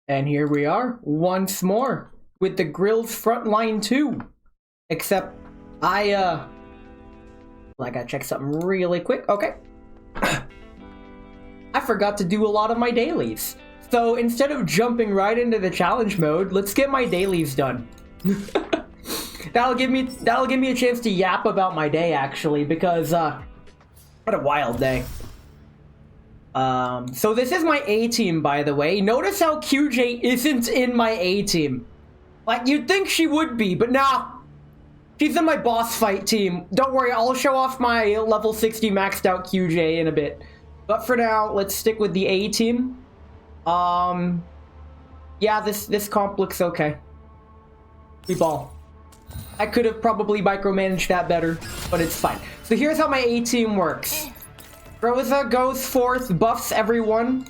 And here we are, once more, with the Grills Frontline 2. Except, I gotta check something really quick. Okay. I forgot to do a lot of my dailies. So instead of jumping right into the challenge mode, let's get my dailies done. That'll give me a chance to yap about my day, actually, because, what a wild day. So this is my A team, by the way. Notice how QJ isn't in my A team. Like, you'd think she would be, but nah. She's in my boss fight team. Don't worry, I'll show off my level 60 maxed out QJ in a bit. But for now, let's stick with the A team. Yeah, this comp looks okay. We ball. I could have probably micromanaged that better, but it's fine. So here's how my A team works. Rosa goes forth, buffs everyone.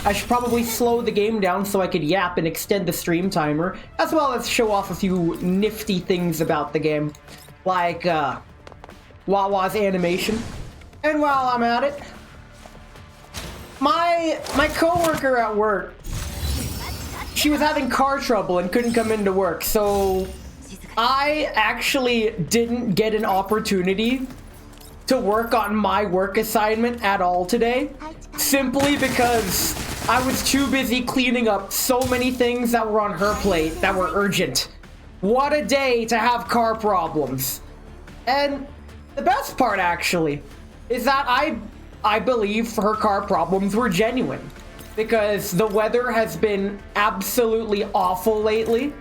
I should probably slow the game down so I could yap and extend the stream timer, as well as show off a few nifty things about the game, like Wawa's animation. And while I'm at it, my coworker at work, she was having car trouble and couldn't come into work, so I actually didn't get an opportunity to work on my work assignment at all today, simply because I was too busy cleaning up so many things that were on her plate that were urgent. What a day to have car problems. And the best part, actually, is that I believe her car problems were genuine, because the weather has been absolutely awful lately.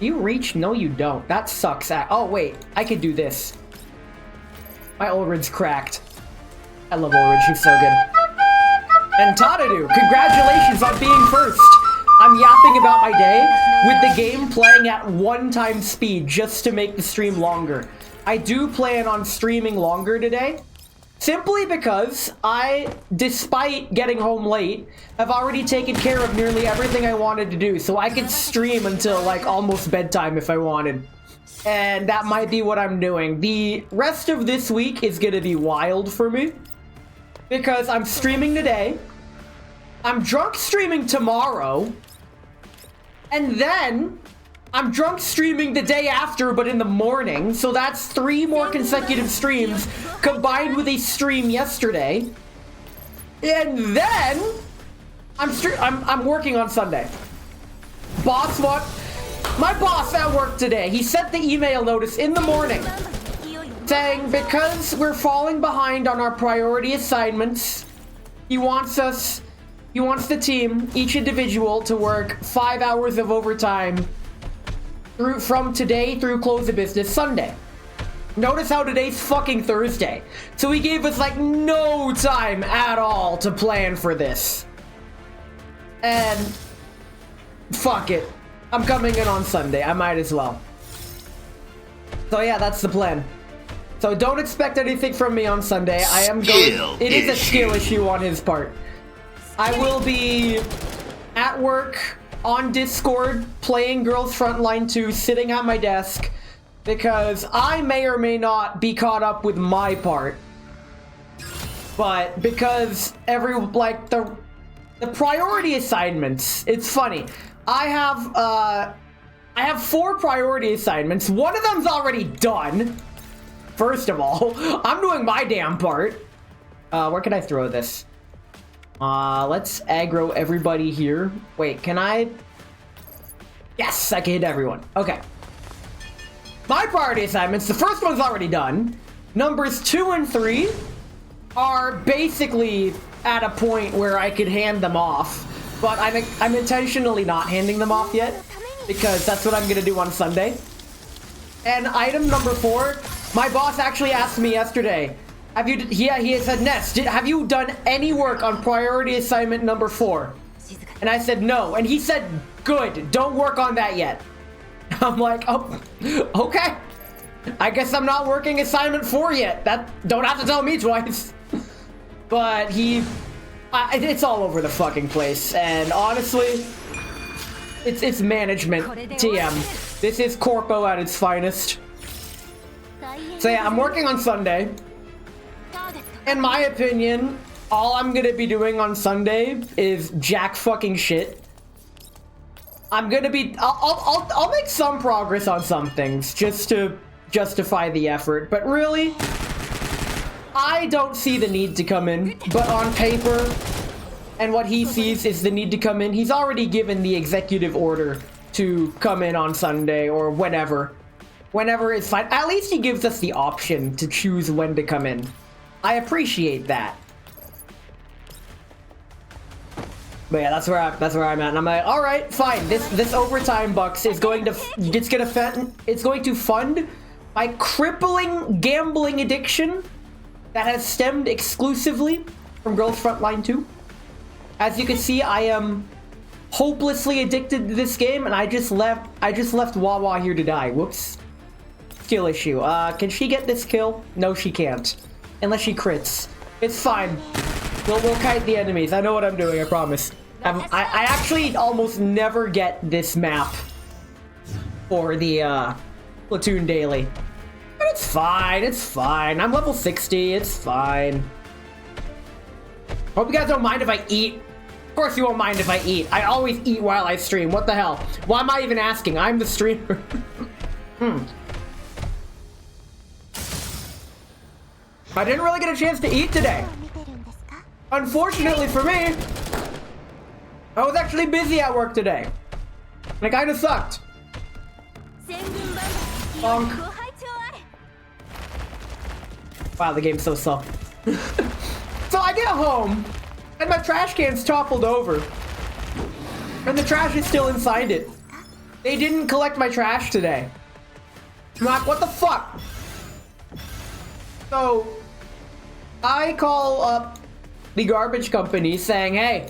You reach? No, you don't. That sucks. Oh, wait. I could do this. My Ulrid's cracked. I love Ulrid. She's so good. And Tadadu, congratulations on being first. I'm yapping about my day with the game playing at 1x speed just to make the stream longer. I do plan on streaming longer today, simply because I, despite getting home late, have already taken care of nearly everything I wanted to do, so I could stream until like almost bedtime if I wanted. And that might be what I'm doing. The rest of this week is gonna be wild for me, because I'm streaming today, I'm drunk streaming tomorrow, and then I'm drunk streaming the day after, but in the morning. So that's 3 more consecutive streams combined with a stream yesterday. And then I'm working on Sunday. My boss at work today, he sent the email notice in the morning saying because we're falling behind on our priority assignments, he wants the team, each individual, to work 5 hours of overtime from today through close of business Sunday. Notice how today's fucking Thursday. So he gave us like no time at all to plan for this. And fuck it. I'm coming in on Sunday. I might as well. So yeah, that's the plan. So don't expect anything from me on Sunday. I am going... It is a skill issue on his part. I will be at work on Discord playing Girls Frontline 2, sitting at my desk, because I may or may not be caught up with my part. But because the priority assignments, it's funny. I have 4 priority assignments. One of them's already done. First of all, I'm doing my damn part. Where can I throw this? Let's aggro everybody here. Wait, can I? Yes, I can hit everyone. Okay. My priority assignments, the first one's already done. Numbers 2 and 3 are basically at a point where I could hand them off. But I'm intentionally not handing them off yet, because that's what I'm gonna do on Sunday. And item number 4, my boss actually asked me yesterday, he had said, Ness, have you done any work on priority assignment number 4? And I said no, and he said, good, don't work on that yet. I'm like, oh, okay. I guess I'm not working assignment 4 yet. Don't have to tell me twice. But it's all over the fucking place, and honestly, it's management TM. This is Corpo at its finest. So yeah, I'm working on Sunday. In my opinion, all I'm gonna be doing on Sunday is jack fucking shit. I'm gonna be, I'll make some progress on some things just to justify the effort, but really, I don't see the need to come in. But on paper, and what he sees is the need to come in. He's already given the executive order to come in on Sunday or whenever. Whenever is fine. At least he gives us the option to choose when to come in. I appreciate that. But yeah, that's where I'm at. And I'm like, all right, fine. This overtime bucks is going to fund my crippling gambling addiction that has stemmed exclusively from Girls Frontline 2. As you can see, I am hopelessly addicted to this game, and I just left Wawa here to die. Whoops. Skill issue. Can she get this kill? No, she can't. Unless she crits. It's fine. We'll kite the enemies. I know what I'm doing, I promise. I actually almost never get this map for the Platoon Daily. But it's fine, it's fine. I'm level 60, it's fine. Hope you guys don't mind if I eat. Of course you won't mind if I eat. I always eat while I stream. What the hell? Why am I even asking? I'm the streamer. I didn't really get a chance to eat today. Unfortunately for me, I was actually busy at work today. And it kind of sucked. Bonk. Wow, the game's so slow. So I get home, and my trash can's toppled over. And the trash is still inside it. They didn't collect my trash today. I'm like, what the fuck? So, I call up the garbage company saying, hey,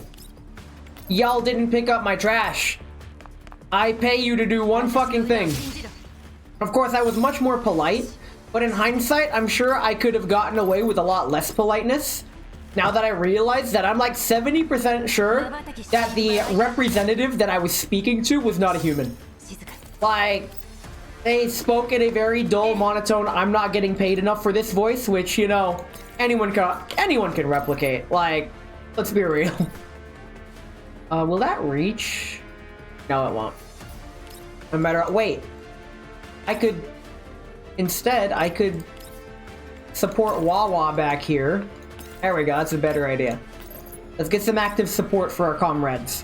y'all didn't pick up my trash. I pay you to do one fucking thing. Of course, I was much more polite, but in hindsight, I'm sure I could have gotten away with a lot less politeness. Now that I realize that I'm like 70% sure that the representative that I was speaking to was not a human. Like, they spoke in a very dull monotone, I'm not getting paid enough for this voice, which, you know, anyone can replicate. Like, let's be real. Will that reach? No, it won't. No matter, wait. Instead, I could support Wawa back here. There we go, that's a better idea. Let's get some active support for our comrades.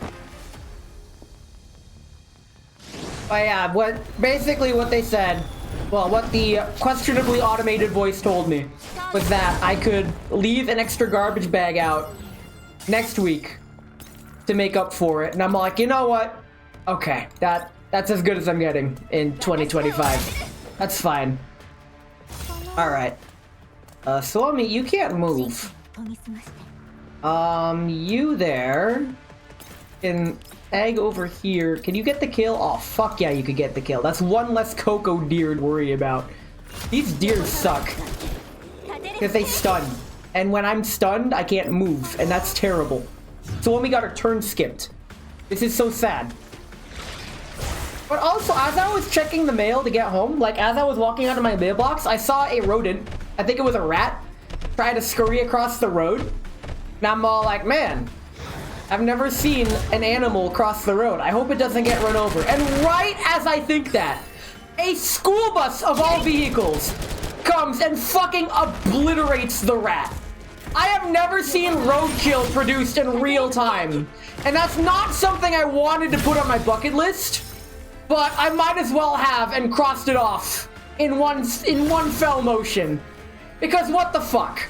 But yeah, basically what they said, well, what the questionably automated voice told me was that I could leave an extra garbage bag out next week to make up for it. And I'm like, you know what? Okay, that's as good as I'm getting in 2025. That's fine. Alright. Salome, you can't move. You there. Can egg over here. Can you get the kill? Oh, fuck yeah, you could get the kill. That's one less Coco deer to worry about. These deer suck. Because they stun. And when I'm stunned, I can't move. And that's terrible. Salome got her turn skipped. This is so sad. But also, as I was checking the mail to get home, like as I was walking out of my mailbox, I saw a rodent, I think it was a rat, try to scurry across the road. And I'm all like, man, I've never seen an animal cross the road. I hope it doesn't get run over. And right as I think that, a school bus of all vehicles comes and fucking obliterates the rat. I have never seen roadkill produced in real time. And that's not something I wanted to put on my bucket list. But I might as well have and crossed it off in one fell motion. Because what the fuck?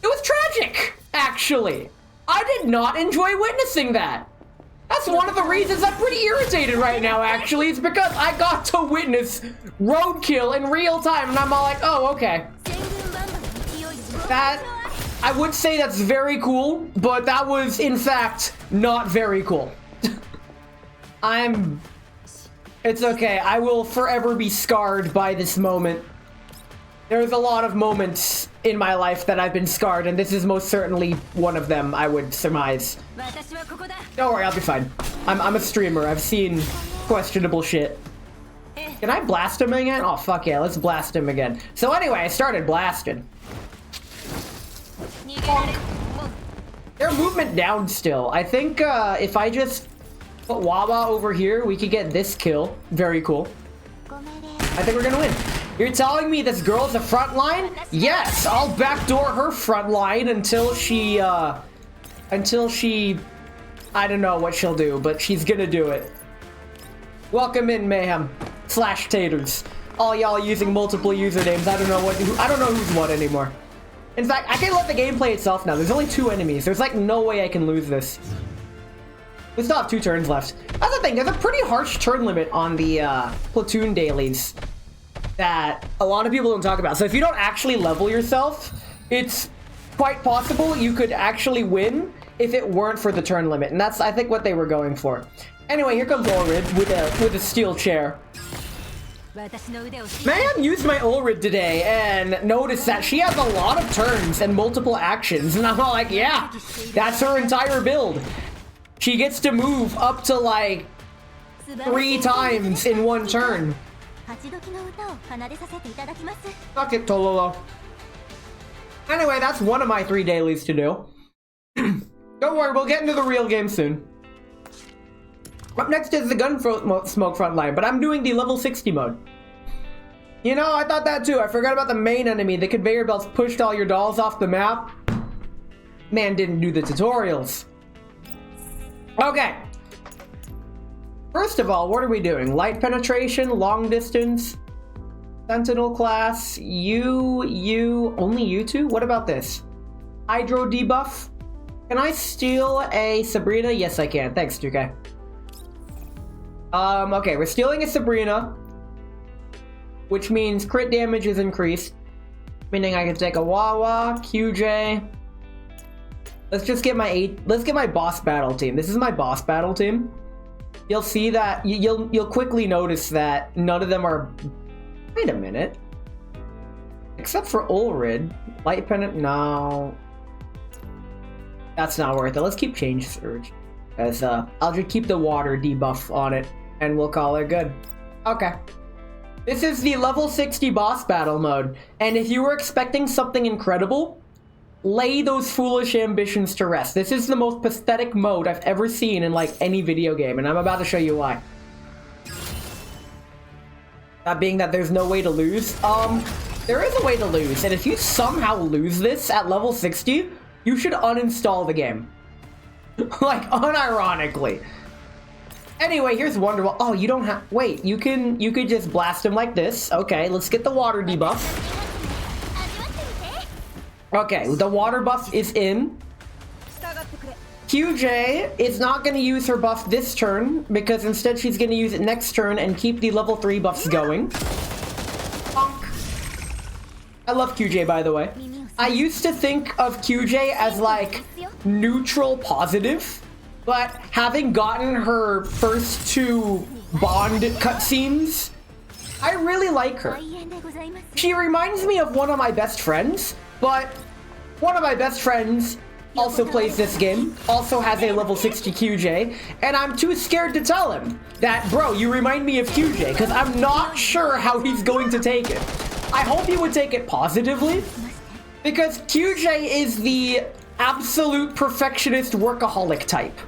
It was tragic, actually. I did not enjoy witnessing that. That's one of the reasons I'm pretty irritated right now, actually. It's because I got to witness roadkill in real time, and I'm all like, oh, okay. That, I would say that's very cool, but that was, in fact, not very cool. It's okay. I will forever be scarred by this moment. There's a lot of moments in my life that I've been scarred, and this is most certainly one of them, I would surmise. Don't worry, I'll be fine. I'm a streamer. I've seen questionable shit. Can I blast him again? Oh, fuck yeah, let's blast him again. So anyway, I started blasting. Bonk. our movement down still. I think if I just put Wawa over here, we could get this kill. Very cool. I think we're gonna win. You're telling me this girl's a front line? Yes, I'll backdoor her front line until she, I don't know what she'll do, but she's gonna do it. Welcome in, Mayhem / Taters. All y'all using multiple usernames. I don't know who's what anymore. In fact, I can let the game play itself now. There's only 2 enemies. There's like no way I can lose this. We still have 2 turns left. That's the thing. There's a pretty harsh turn limit on the platoon dailies that a lot of people don't talk about. So if you don't actually level yourself, it's quite possible you could actually win if it weren't for the turn limit. And that's, I think, what they were going for. Anyway, here comes Ulrid with a steel chair. Man used my Ulrid today and noticed that she has a lot of turns and multiple actions. And I'm all like, yeah, that's her entire build. She gets to move up to like 3 times in 1 turn. Fuck it, Tololo. Anyway, that's one of my 3 dailies to do. Don't worry, we'll get into the real game soon. Up next is the gun smoke front line, but I'm doing the level 60 mode. You know, I thought that too. I forgot about the main enemy. The conveyor belts pushed all your dolls off the map. Man didn't do the tutorials. Okay. First of all, what are we doing? Light penetration, long distance, sentinel class, only you 2? What about this? Hydro debuff? Can I steal a Sabrina? Yes, I can. Thanks, 2K. Okay, we're stealing a Sabrina, which means crit damage is increased, meaning I can take a Wawa, QJ. Let's just get let's get my boss battle team. This is my boss battle team. You'll see that, you'll quickly notice that none of them are, wait a minute. Except for Ulrid, light pennant, no. That's not worth it. Let's keep Change Surge. As I'll just keep the water debuff on it, and we'll call it good. Okay. This is the level 60 boss battle mode, and if you were expecting something incredible, lay those foolish ambitions to rest. This is the most pathetic mode I've ever seen in like any video game, and I'm about to show you why. That being that there's no way to lose. There is a way to lose, and if you somehow lose this at level 60, you should uninstall the game. Like, unironically. Anyway, here's Wonderwall. Oh, you don't have... Wait, you could just blast him like this. Okay, let's get the water debuff. Okay, the water buff is in. QJ is not going to use her buff this turn, because instead she's going to use it next turn and keep the level 3 buffs going. Bonk. I love QJ, by the way. I used to think of QJ as like neutral positive, but having gotten her first 2 Bond cutscenes, I really like her. She reminds me of one of my best friends, but one of my best friends also plays this game, also has a level 60 QJ, and I'm too scared to tell him that, bro, you remind me of QJ, because I'm not sure how he's going to take it. I hope he would take it positively, because QJ is the absolute perfectionist workaholic type,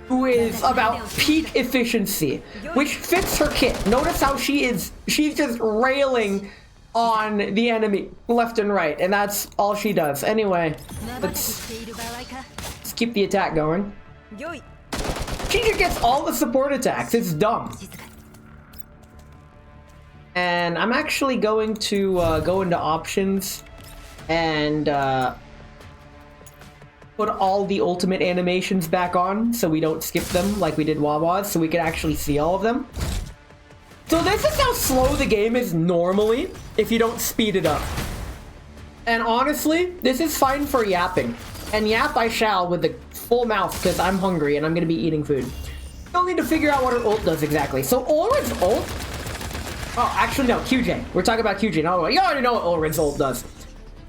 who is about peak efficiency, which fits her kit. Notice how she's just railing on the enemy left and right, and that's all she does. Anyway, let's keep the attack going. She just gets all the support attacks. It's dumb. And I'm actually going to go into options and put all the ultimate animations back on so we don't skip them like we did Wawa's, so we can actually see all of them. So this is how slow the game is normally if you don't speed it up. And honestly, this is fine for yapping. And yap I shall with a full mouth because I'm hungry and I'm going to be eating food. Still need to figure out what her ult does exactly. So Ulrid's ult... Oh, actually no, QJ. We're talking about QJ. No, you already know what Ulrid's ult does.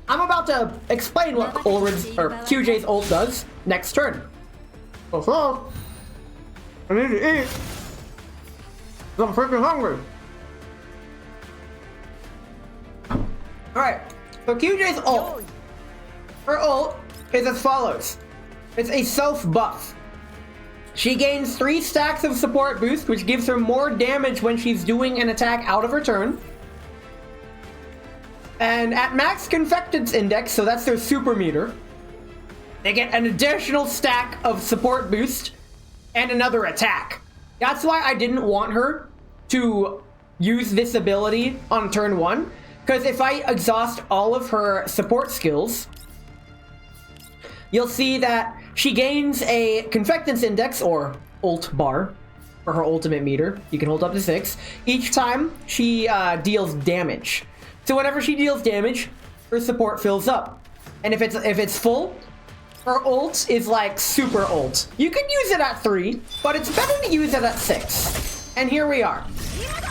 I'm about to explain what QJ's ult does next turn. Oh, I need to eat. I'm freaking hungry. Alright, so QJ's ult. Her ult is as follows. It's a self buff. She gains 3 stacks of support boost, which gives her more damage when she's doing an attack out of her turn. And at max Confectance Index, so that's their super meter, they get an additional stack of support boost and another attack. That's why I didn't want her to use this ability on turn 1, because if I exhaust all of her support skills, you'll see that she gains a Confectance Index, or ult bar, for her ultimate meter. You can hold up to 6. Each time she deals damage. So whenever she deals damage, her support fills up. And if it's full, her ult is like super ult. You can use it at 3, but it's better to use it at 6. And here we are.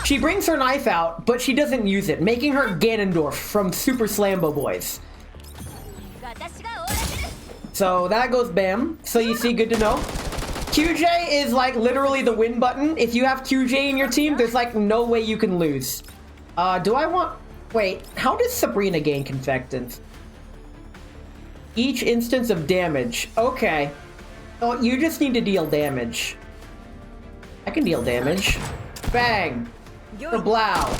She brings her knife out, but she doesn't use it, making her Ganondorf from Super Slambo Boys. So that goes bam. So you see, good to know. QJ is like literally the win button. If you have QJ in your team, there's like no way you can lose. Do I want... Wait, how does Sabrina gain Confectance? Each instance of damage. Okay. So you just need to deal damage. I can deal damage. Bang. Blow.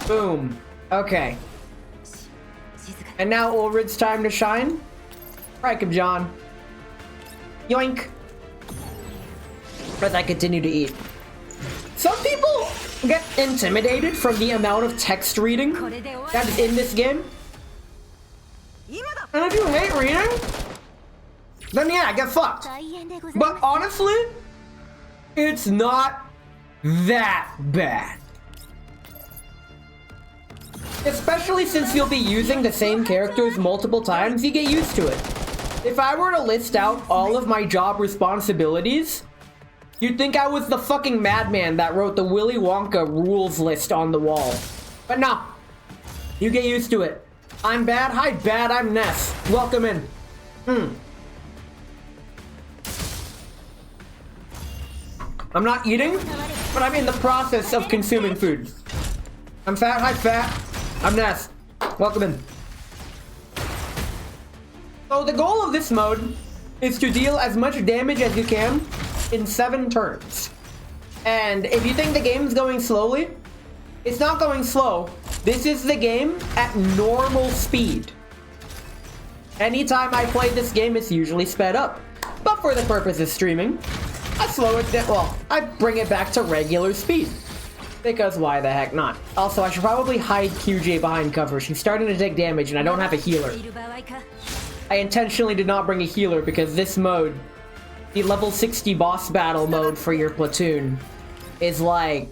Boom. Okay. And now Ulrid's time to shine. Strike him, John. Yoink. As I continue to eat. Some people get intimidated from the amount of text reading that is in this game. And if you hate reading, then yeah, get fucked. But honestly, it's not that bad. Especially since you'll be using the same characters multiple times, you get used to it. If I were to list out all of my job responsibilities, you'd think I was the fucking madman that wrote the Willy Wonka rules list on the wall. But no, you get used to it. I'm bad, hi bad, I'm Ness. Welcome in. I'm not eating, but I'm in the process of consuming food. I'm fat, hi fat, I'm Ness. Welcome in. So the goal of this mode is to deal as much damage as you can in 7 turns. And if you think the game's going slowly, it's not going slow. This is the game at normal speed. Anytime I play this game, it's usually sped up. But for the purpose of streaming, I slow it down. Well, I bring it back to regular speed. Because why the heck not? Also, I should probably hide QJ behind cover. She's starting to take damage and I don't have a healer. I intentionally did not bring a healer because this mode, the level 60 boss battle mode for your platoon, is like,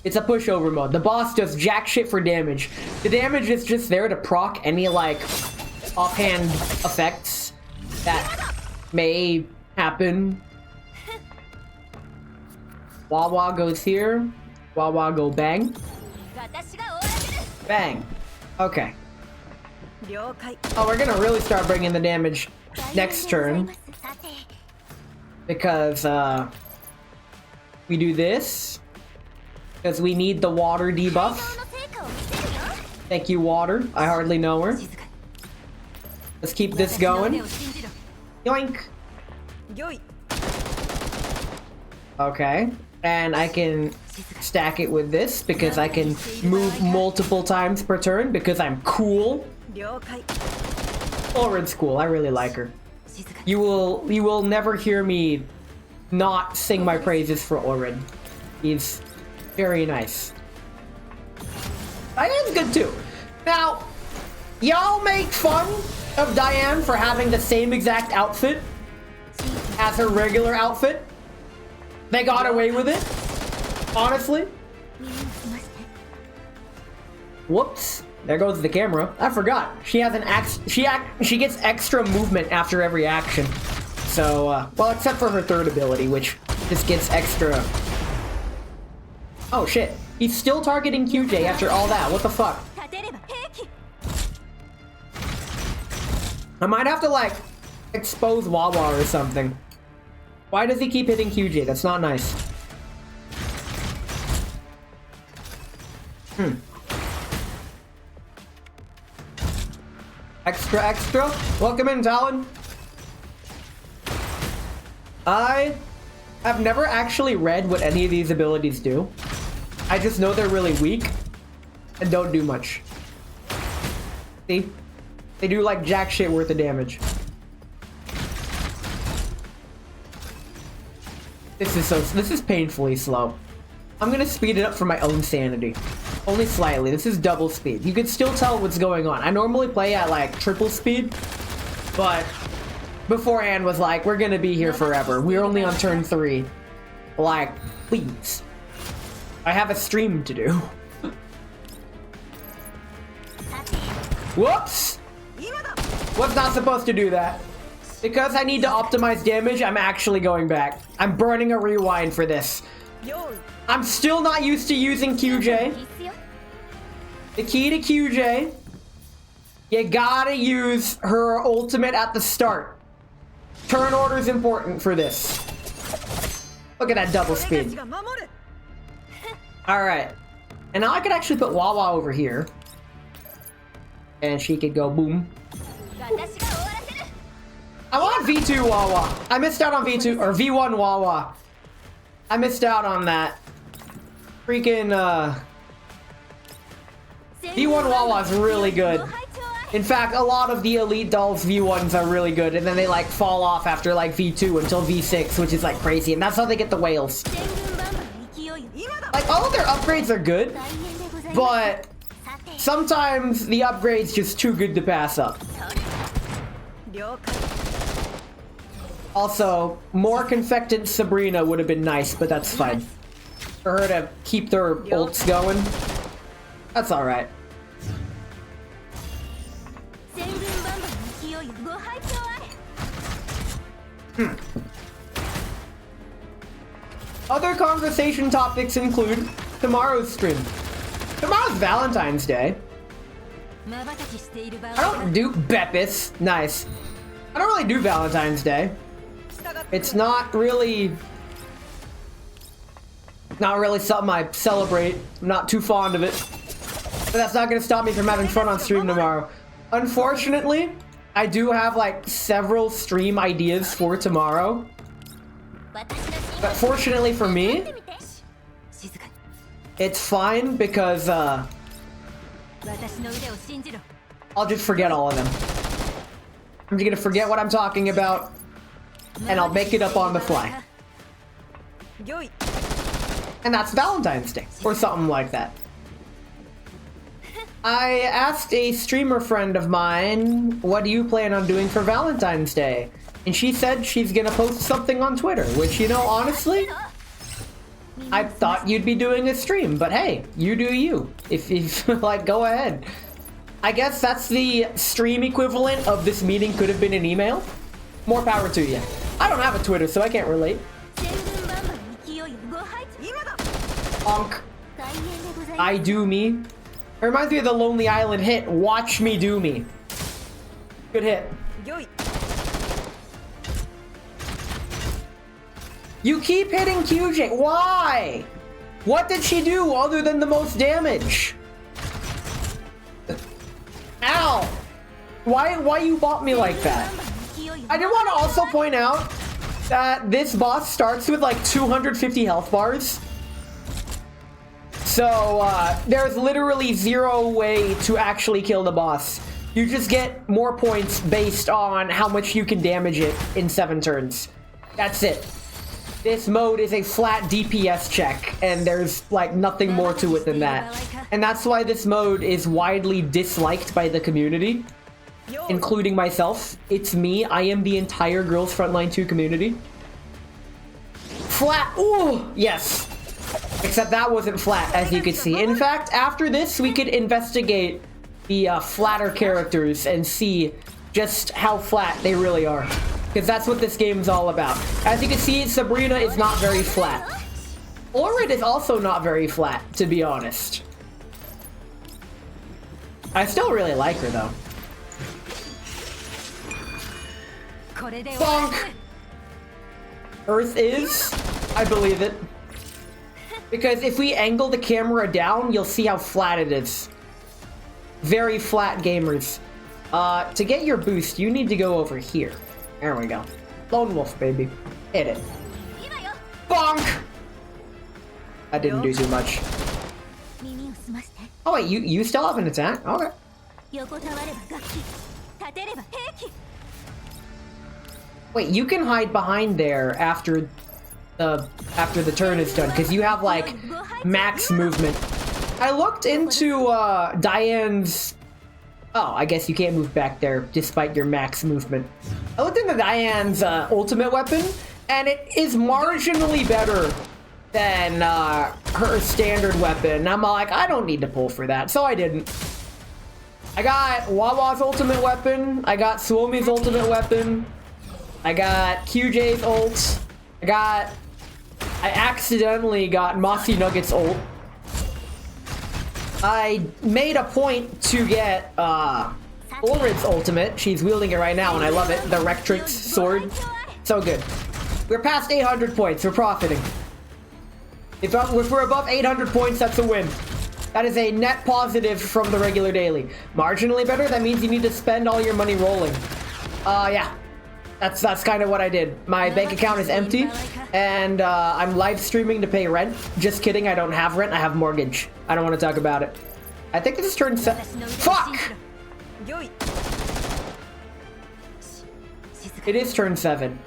it's a pushover mode. The boss does jack shit for damage. The damage is just there to proc any like offhand effects that may happen. Wawa goes here. Wawa go bang. Bang. Okay. Oh, we're gonna really start bringing the damage next turn. Because, we do this. Because we need the water debuff. Thank you, water. I hardly know her. Let's keep this going. Yoink. Okay. And I can stack it with this because I can move multiple times per turn because I'm cool. Ulrid's cool. I really like her. You will never hear me not sing my praises for Ulrid. He's very nice. Diane's good too. Now, y'all make fun of Diane for having the same exact outfit as her regular outfit. They got away with it. Honestly. Whoops. There goes the camera. I forgot. She has an she gets extra movement after every action. So, well, except for her third ability, which just gets extra. Oh shit. He's still targeting QJ after all that. What the fuck? I might have to, like, expose Wawa or something. Why does he keep hitting QJ? That's not nice. Extra, extra. Welcome in, Talon. I have never actually read what any of these abilities do. I just know they're really weak and don't do much. See? They do like jack shit worth of damage. This is painfully slow. I'm gonna speed it up for my own sanity. Only slightly. This is double speed. You can still tell what's going on. I normally play at like triple speed, but beforehand was like, we're gonna be here forever. We're only on turn 3. Like, please. I have a stream to do. Whoops! Was not supposed to do that. Because I need to optimize damage, I'm actually going back. I'm burning a rewind for this. I'm still not used to using QJ. The key to QJ, you gotta use her ultimate at the start. Turn order is important for this. Look at that double speed. Alright. And now I could actually put Wawa over here. And she could go boom. I want V2 Wawa. I missed out on V2 or V1 Wawa. I missed out on that. Freaking V1 Wawa is really good. In fact, a lot of the Elite Dolls V1s are really good, and then they like fall off after like V2 until V6, which is like crazy, and that's how they get the whales. Like all of their upgrades are good, but sometimes the upgrade's just too good to pass up. Also, more Confectant Sabrina would have been nice, but that's fine. For her to keep their ults going, that's alright. Other conversation topics include tomorrow's stream. Tomorrow's Valentine's Day. I don't do Beppis. Nice. I don't really do Valentine's Day. It's not really something I celebrate. I'm not too fond of it. But that's not going to stop me from having fun on stream tomorrow. Unfortunately, I do have like several stream ideas for tomorrow. But fortunately for me, it's fine because I'll just forget all of them. I'm just gonna forget what I'm talking about, and I'll make it up on the fly. And that's Valentine's Day, or something like that. I asked a streamer friend of mine, what do you plan on doing for Valentine's Day? And she said she's gonna post something on Twitter, which, you know, honestly, I thought you'd be doing a stream, but hey, you do you. If you like, go ahead. I guess that's the stream equivalent of this meeting could have been an email. More power to you. I don't have a Twitter, so I can't relate. Onk. I do me. It reminds me of the Lonely Island hit, Watch Me Do Me. Good hit. You keep hitting QJ. Why? What did she do other than the most damage? Ow! Why you bought me like that? I did want to also point out that this boss starts with like 250 health bars. So, there's literally zero way to actually kill the boss. You just get more points based on how much you can damage it in 7 turns. That's it. This mode is a flat DPS check, and there's like nothing more to it than that. And that's why this mode is widely disliked by the community, including myself. It's me. I am the entire Girls Frontline 2 community. Flat. Ooh, yes. Except that wasn't flat, as you could see. In fact, after this, we could investigate the flatter characters and see just how flat they really are. Because that's what this game's all about. As you can see, Sabrina is not very flat. Orit is also not very flat, to be honest. I still really like her, though. Bonk! Earth is? I believe it. Because if we angle the camera down, you'll see how flat it is. Very flat, gamers. To get your boost, you need to go over here. There we go. Lone Wolf, baby. Hit it. Bonk! That didn't do too much. Oh wait, you still have an attack? Okay. Wait, you can hide behind there after the turn is done, because you have like max movement. I looked into Diane's. Oh, I guess you can't move back there despite your max movement. I looked into Diane's ultimate weapon, and it is marginally better than her standard weapon. I'm like, I don't need to pull for that, so I didn't. I got Wawa's ultimate weapon. I got Suomi's ultimate weapon. I got QJ's ult. I accidentally got Mossy Nugget's ult. I made a point to get Ulrid's ultimate. She's wielding it right now, and I love it. The Rectrix sword. So good. We're past 800 points. We're profiting. If we're above 800 points, that's a win. That is a net positive from the regular daily. Marginally better, that means you need to spend all your money rolling. Yeah. That's kind of what I did. My bank account is empty, and I'm live streaming to pay rent. Just kidding, I don't have rent, I have mortgage. I don't want to talk about it. I think this is turn 7. Fuck! It is turn 7.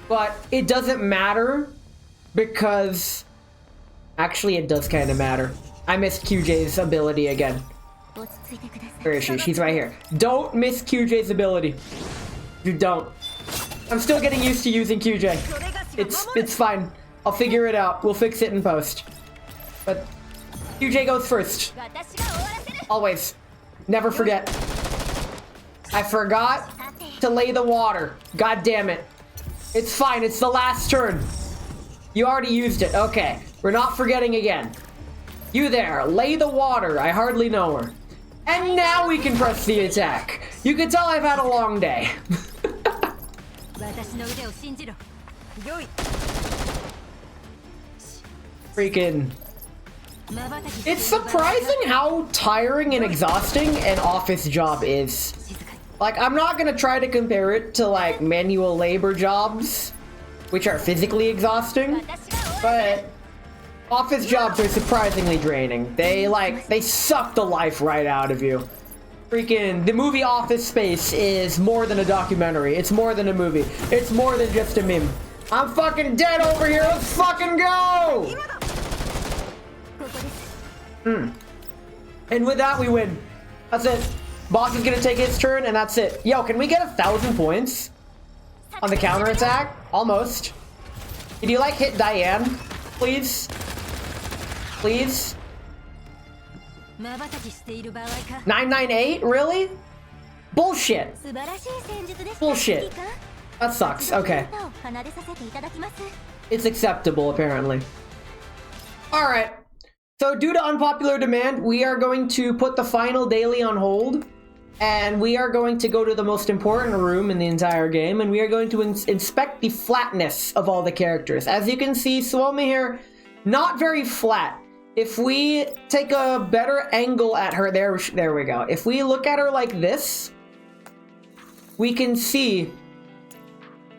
But it doesn't matter, because... Actually, it does kind of matter. I missed QJ's ability again. Where is she? She's right here. Don't miss QJ's ability. You don't. I'm still getting used to using QJ. It's fine. I'll figure it out. We'll fix it in post. But QJ goes first. Always. Never forget. I forgot to lay the water. God damn it. It's fine. It's the last turn. You already used it. Okay. We're not forgetting again. You there. Lay the water. I hardly know her. And now we can press the attack. You can tell I've had a long day. Freaking. It's surprising how tiring and exhausting an office job is. Like, I'm not gonna try to compare it to like manual labor jobs, which are physically exhausting, but office jobs are surprisingly draining. They suck the life right out of you. Freaking, the movie Office Space is more than a documentary. It's more than a movie. It's more than just a meme. I'm fucking dead over here. Let's fucking go! And with that, we win. That's it. Boss is gonna take his turn, and that's it. Yo, can we get 1,000 points on the counterattack? Almost. Can you, like, hit Diane, please? Please? 998? Really? Bullshit. Bullshit. That sucks. Okay. It's acceptable, apparently. Alright. So, due to unpopular demand, we are going to put the final daily on hold. And we are going to go to the most important room in the entire game. And we are going to inspect the flatness of all the characters. As you can see, Suomi here, not very flat. If we take a better angle at her, there we go. If we look at her like this, we can see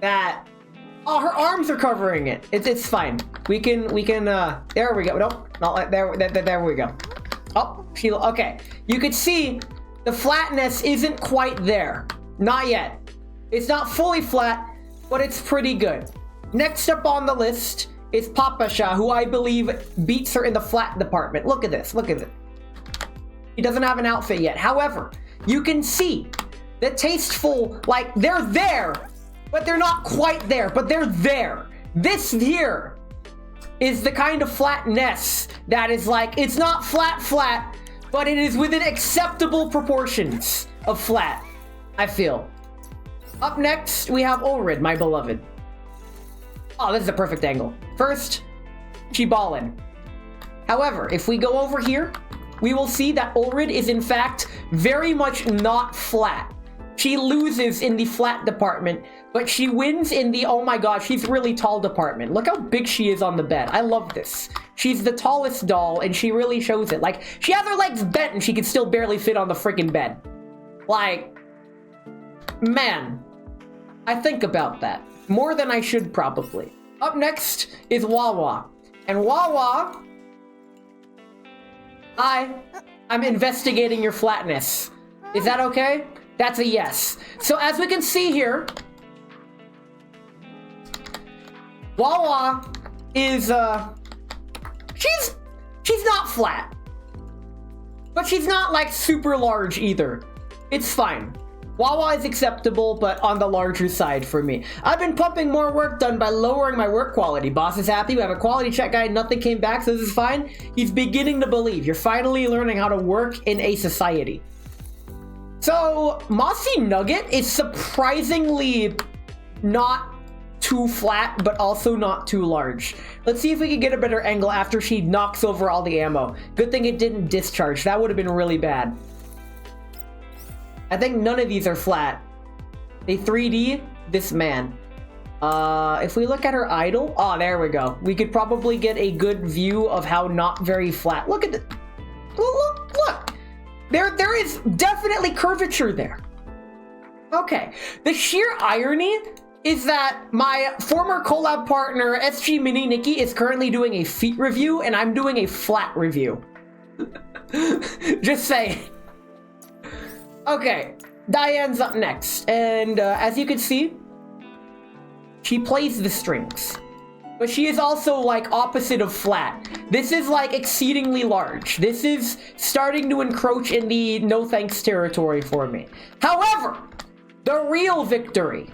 that, oh, her arms are covering it. It's fine. We can, there we go. Nope, not like, there we go. Oh, okay. You could see the flatness isn't quite there. Not yet. It's not fully flat, but it's pretty good. Next up on the list is Papasha, who I believe beats her in the flat department. Look at this, look at it. He doesn't have an outfit yet. However, you can see the tasteful, like, they're there, but they're not quite there, but they're there. This here is the kind of flatness that is like, it's not flat, but it is within acceptable proportions of flat, I feel. Up next, we have Ulrid, my beloved. Oh, this is a perfect angle. First, she ballin'. However, if we go over here, we will see that Ulrid is in fact very much not flat. She loses in the flat department, but she wins in the, oh my god, she's really tall department. Look how big she is on the bed. I love this. She's the tallest doll, and she really shows it. Like, she has her legs bent, and she can still barely fit on the freaking bed. Like, man, I think about that. More than I should, probably. Up next is Wawa. And Wawa... I'm investigating your flatness. Is that okay? That's a yes. So as we can see here, Wawa is, she's not flat. But she's not, like, super large either. It's fine. Wawa is acceptable, but on the larger side for me. I've been pumping more work done by lowering my work quality. Boss is happy. We have a quality check guy. Nothing came back, so this is fine. He's beginning to believe. You're finally learning how to work in a society. So, Mossy Nugget is surprisingly not too flat, but also not too large. Let's see if we can get a better angle after she knocks over all the ammo. Good thing it didn't discharge. That would have been really bad. I think none of these are flat. They 3D this man. If we look at her idol, oh, there we go. We could probably get a good view of how not very flat. Look at it. Look. There is definitely curvature there. Okay. The sheer irony is that my former collab partner, SG Mini Nikki, is currently doing a feet review, and I'm doing a flat review. Just saying. Okay, Diane's up next, and as you can see, she plays the strings. But she is also, like, opposite of flat. This is, like, exceedingly large. This is starting to encroach in the no thanks territory for me. However, the real victory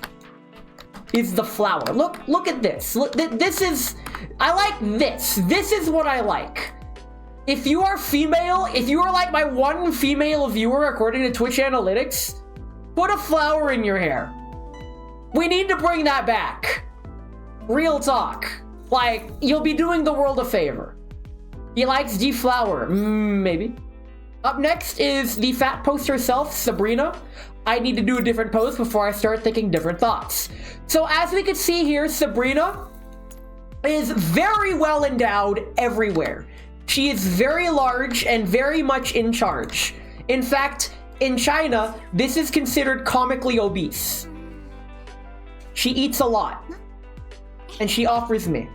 is the flower. Look at this. Look, this is... I like this. This is what I like. If you are female, if you are like my one female viewer according to Twitch analytics, put a flower in your hair. We need to bring that back. Real talk. Like, you'll be doing the world a favor. He likes deflower. Maybe. Up next is the fat post herself, Sabrina. I need to do a different pose before I start thinking different thoughts. So as we can see here, Sabrina is very well endowed everywhere. She is very large and very much in charge. In fact, in China, this is considered comically obese. She eats a lot. And she offers me.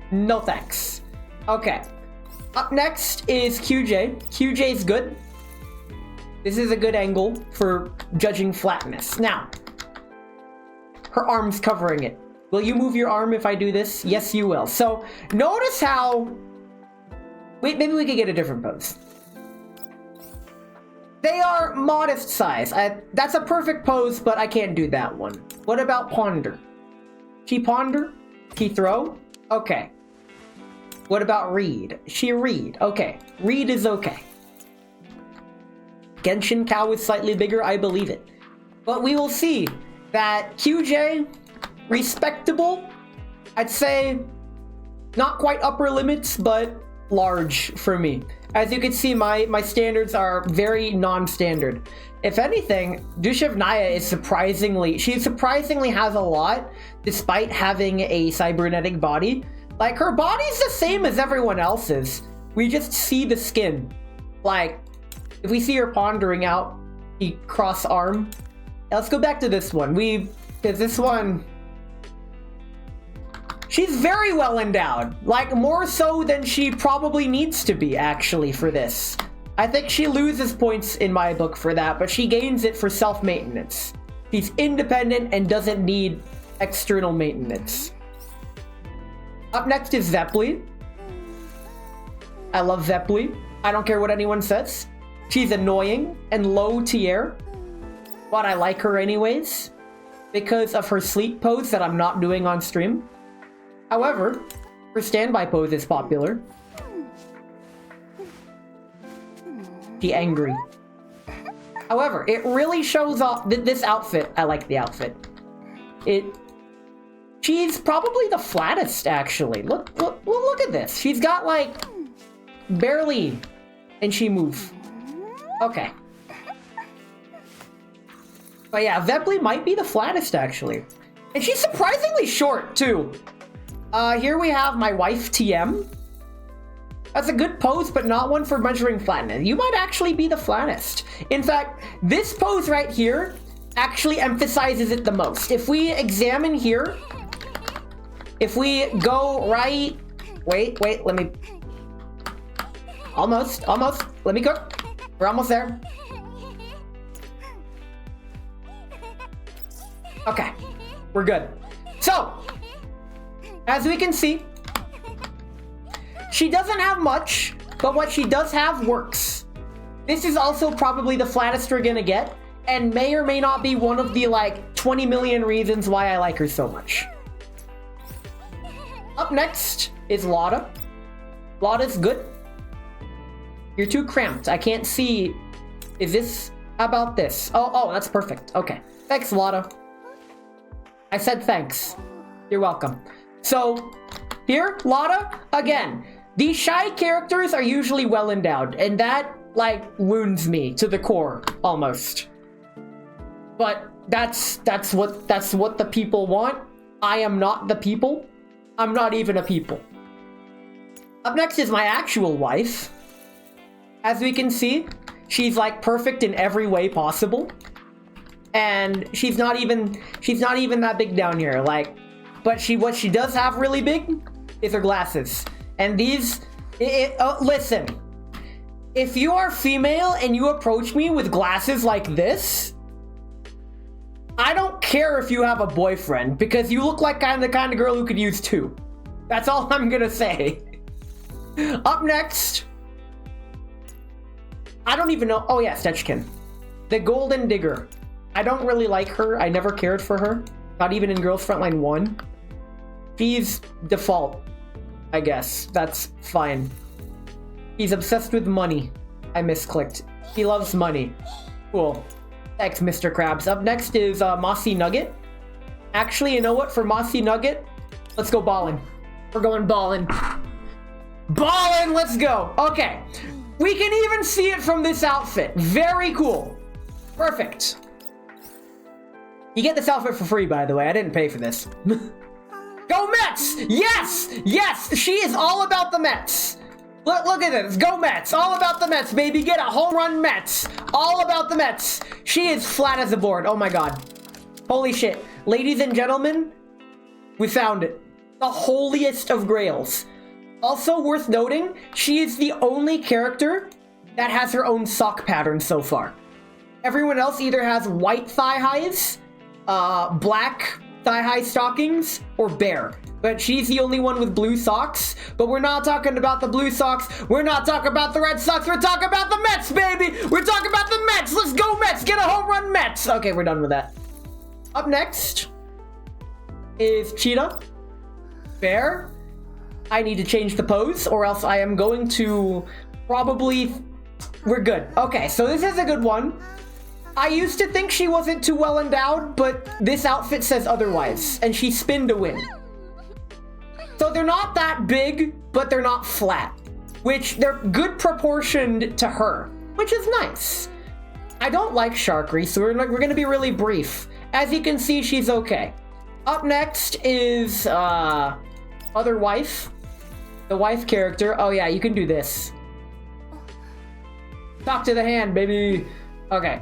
No thanks. Okay. Up next is QJ. QJ is good. This is a good angle for judging flatness. Now, her arm's covering it. Will you move your arm if I do this? Yes, you will. So, notice how... Wait, maybe we could get a different pose. They are modest size. That's a perfect pose, but I can't do that one. What about ponder? She ponder? She throw? Okay. What about read? She read. Okay. Read is okay. Genshin cow is slightly bigger. I believe it. But we will see that QJ, respectable. I'd say not quite upper limits, but large for me. As you can see, my standards are very non-standard. If anything, Dushevnaya is she surprisingly has a lot, despite having a cybernetic body. Like, her body's the same as everyone else's. We just see the skin. Like, if we see her pondering out the cross arm. Let's go back to this one. Because this one... She's very well endowed, like more so than she probably needs to be, actually, for this. I think she loses points in my book for that, but she gains it for self-maintenance. She's independent and doesn't need external maintenance. Up next is Zeppeli. I love Zeppeli. I don't care what anyone says. She's annoying and low tier, but I like her anyways, because of her sleep pose that I'm not doing on stream. However, her standby pose is popular. She angry. However, it really shows off this outfit. I like the outfit. She's probably the flattest, actually. Look at this. She's got like barely, and she moves. Okay. But yeah, Zeppeli might be the flattest, actually. And she's surprisingly short, too. Here we have my wife, TM. That's a good pose, but not one for measuring flatness. You might actually be the flattest. In fact, this pose right here actually emphasizes it the most. If we examine here, if we go right... Wait, let me... Almost. Let me cook. We're almost there. Okay, we're good. So, as we can see, she doesn't have much, but what she does have works. This is also probably the flattest we're gonna get, and may or may not be one of the, like, 20 million reasons why I like her so much. Up next is Lotta. Lotta's good. You're too cramped. I can't see. Is this about this? Oh, that's perfect. Okay. Thanks, Lotta. I said thanks. You're welcome. So, here, Lotta, again, these shy characters are usually well endowed, and that, like, wounds me to the core, almost. But that's what the people want. I am not the people. I'm not even a people. Up next is my actual wife. As we can see, she's like perfect in every way possible. And she's not even that big down here, like, but what she does have really big is her glasses. And these, listen, if you are female and you approach me with glasses like this, I don't care if you have a boyfriend, because you look like the kind of girl who could use two. That's all I'm gonna say. Up next, I don't even know. Oh yeah, Stechkin. The Golden Digger. I don't really like her. I never cared for her. Not even in Girls Frontline 1. She's default, I guess. That's fine. He's obsessed with money. I misclicked. He loves money. Cool. Thanks, Mr. Krabs. Up next is Mossy Nugget. Actually, you know what? For Mossy Nugget, let's go ballin'. We're going ballin'. Ballin', let's go. Okay. We can even see it from this outfit. Very cool. Perfect. You get this outfit for free, by the way. I didn't pay for this. Go Mets! Yes! Yes! She is all about the Mets. Look at this. Go Mets. All about the Mets, baby. Get a home run Mets. All about the Mets. She is flat as a board. Oh my god. Holy shit. Ladies and gentlemen, we found it. The holiest of grails. Also worth noting, she is the only character that has her own sock pattern so far. Everyone else either has white thigh highs, black thigh-high stockings, or bare. But she's the only one with blue socks. But we're not talking about the blue socks. We're not talking about the Red Sox. We're talking about the Mets, baby! We're talking about the Mets! Let's go Mets! Get a home run Mets! Okay, we're done with that. Up next is Cheetah. Bear. I need to change the pose, or else I am going to probably... We're good. Okay, so this is a good one. I used to think she wasn't too well endowed, but this outfit says otherwise, and she spinned to win. So they're not that big, but they're not flat, which they're good proportioned to her, which is nice. I don't like Sharkery, so we're gonna be really brief. As you can see, she's okay. Up next is other wife, the wife character. Oh yeah, you can do this. Talk to the hand, baby. Okay.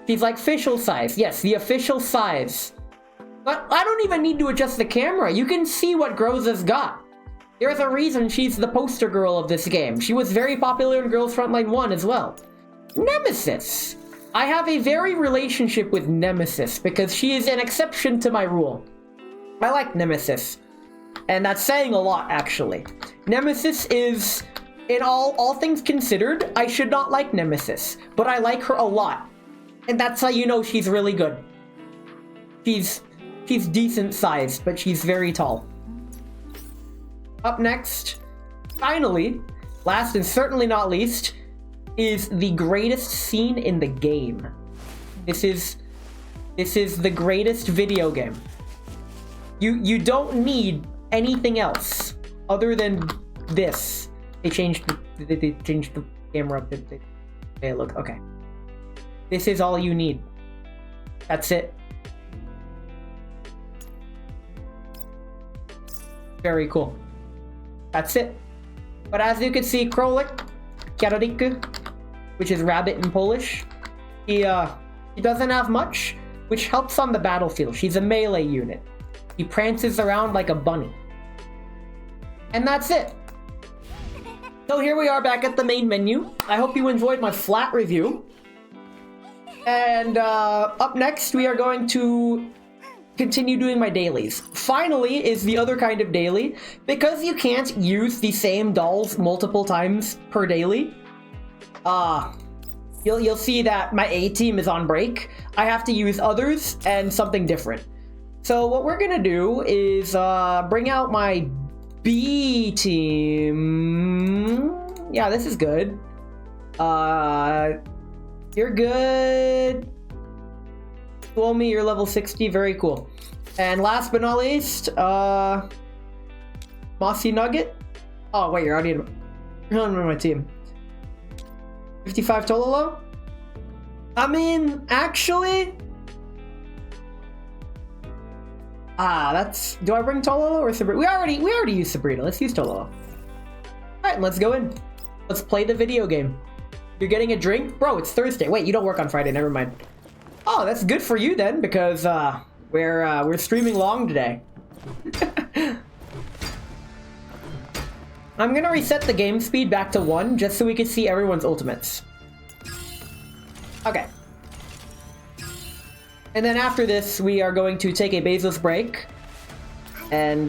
She's like official size. Yes, the official size. But I don't even need to adjust the camera. You can see what Groza's got. There's a reason she's the poster girl of this game. She was very popular in Girls Frontline 1 as well. Nemesis. I have a very relationship with Nemesis because she is an exception to my rule. I like Nemesis. And that's saying a lot, actually. Nemesis is, in all things considered, I should not like Nemesis. But I like her a lot. And that's how you know she's really good. She's decent sized, but she's very tall. Up next, finally, last and certainly not least, is the greatest scene in the game. This is the greatest video game. You don't need anything else other than this. They changed the camera. Okay, look, okay. This is all you need. That's it. Very cool. That's it. But as you can see, Krolik, Karadik, which is rabbit in Polish, he doesn't have much, which helps on the battlefield. She's a melee unit. He prances around like a bunny. And that's it. So here we are back at the main menu. I hope you enjoyed my flat review. And up next, we are going to continue doing my dailies. Finally is the other kind of daily. Because you can't use the same dolls multiple times per daily, you'll see that my A team is on break. I have to use others and something different. So what we're gonna do is bring out my B team. Yeah, this is good. You're good. Swolmy, you're level 60. Very cool. And last but not least, Mossy Nugget. Oh wait, you're already in my team. 55 Tololo? I mean, actually... that's... Do I bring Tololo or Sabrina? We already used Sabrina. Let's use Tololo. Alright, let's go in. Let's play the video game. You're getting a drink? Bro, it's Thursday. Wait, you don't work on Friday. Never mind. Oh, that's good for you then, because, we're streaming long today. I'm gonna reset the game speed back to 1 just so we can see everyone's ultimates. Okay. And then after this, we are going to take a baseless break. And,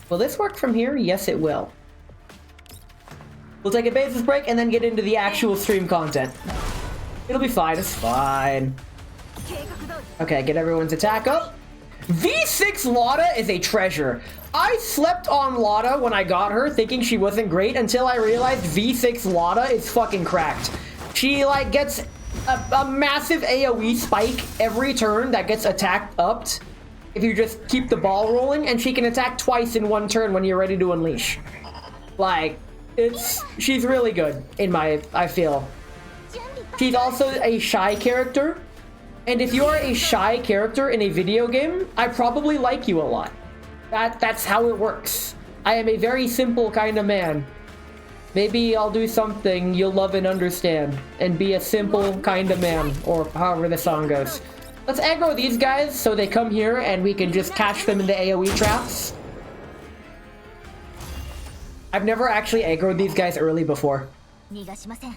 will this work from here? Yes, it will. We'll take a baseless break and then get into the actual stream content. It'll be fine, it's fine. Okay, get everyone's attack up. V6 Lotta is a treasure. I slept on Lotta when I got her, thinking she wasn't great, until I realized V6 Lotta is fucking cracked. She, like, gets a massive AoE spike every turn that gets attacked upped if you just keep the ball rolling, and she can attack twice in 1 turn when you're ready to unleash. Like, she's really good, I feel. She's also a shy character, and if you are a shy character in a video game, I probably like you a lot. That's how it works. I am a very simple kind of man. Maybe I'll do something you'll love and understand, and be a simple kind of man, or however the song goes. Let's aggro these guys so they come here and we can just catch them in the AoE traps. I've never actually aggroed these guys early before.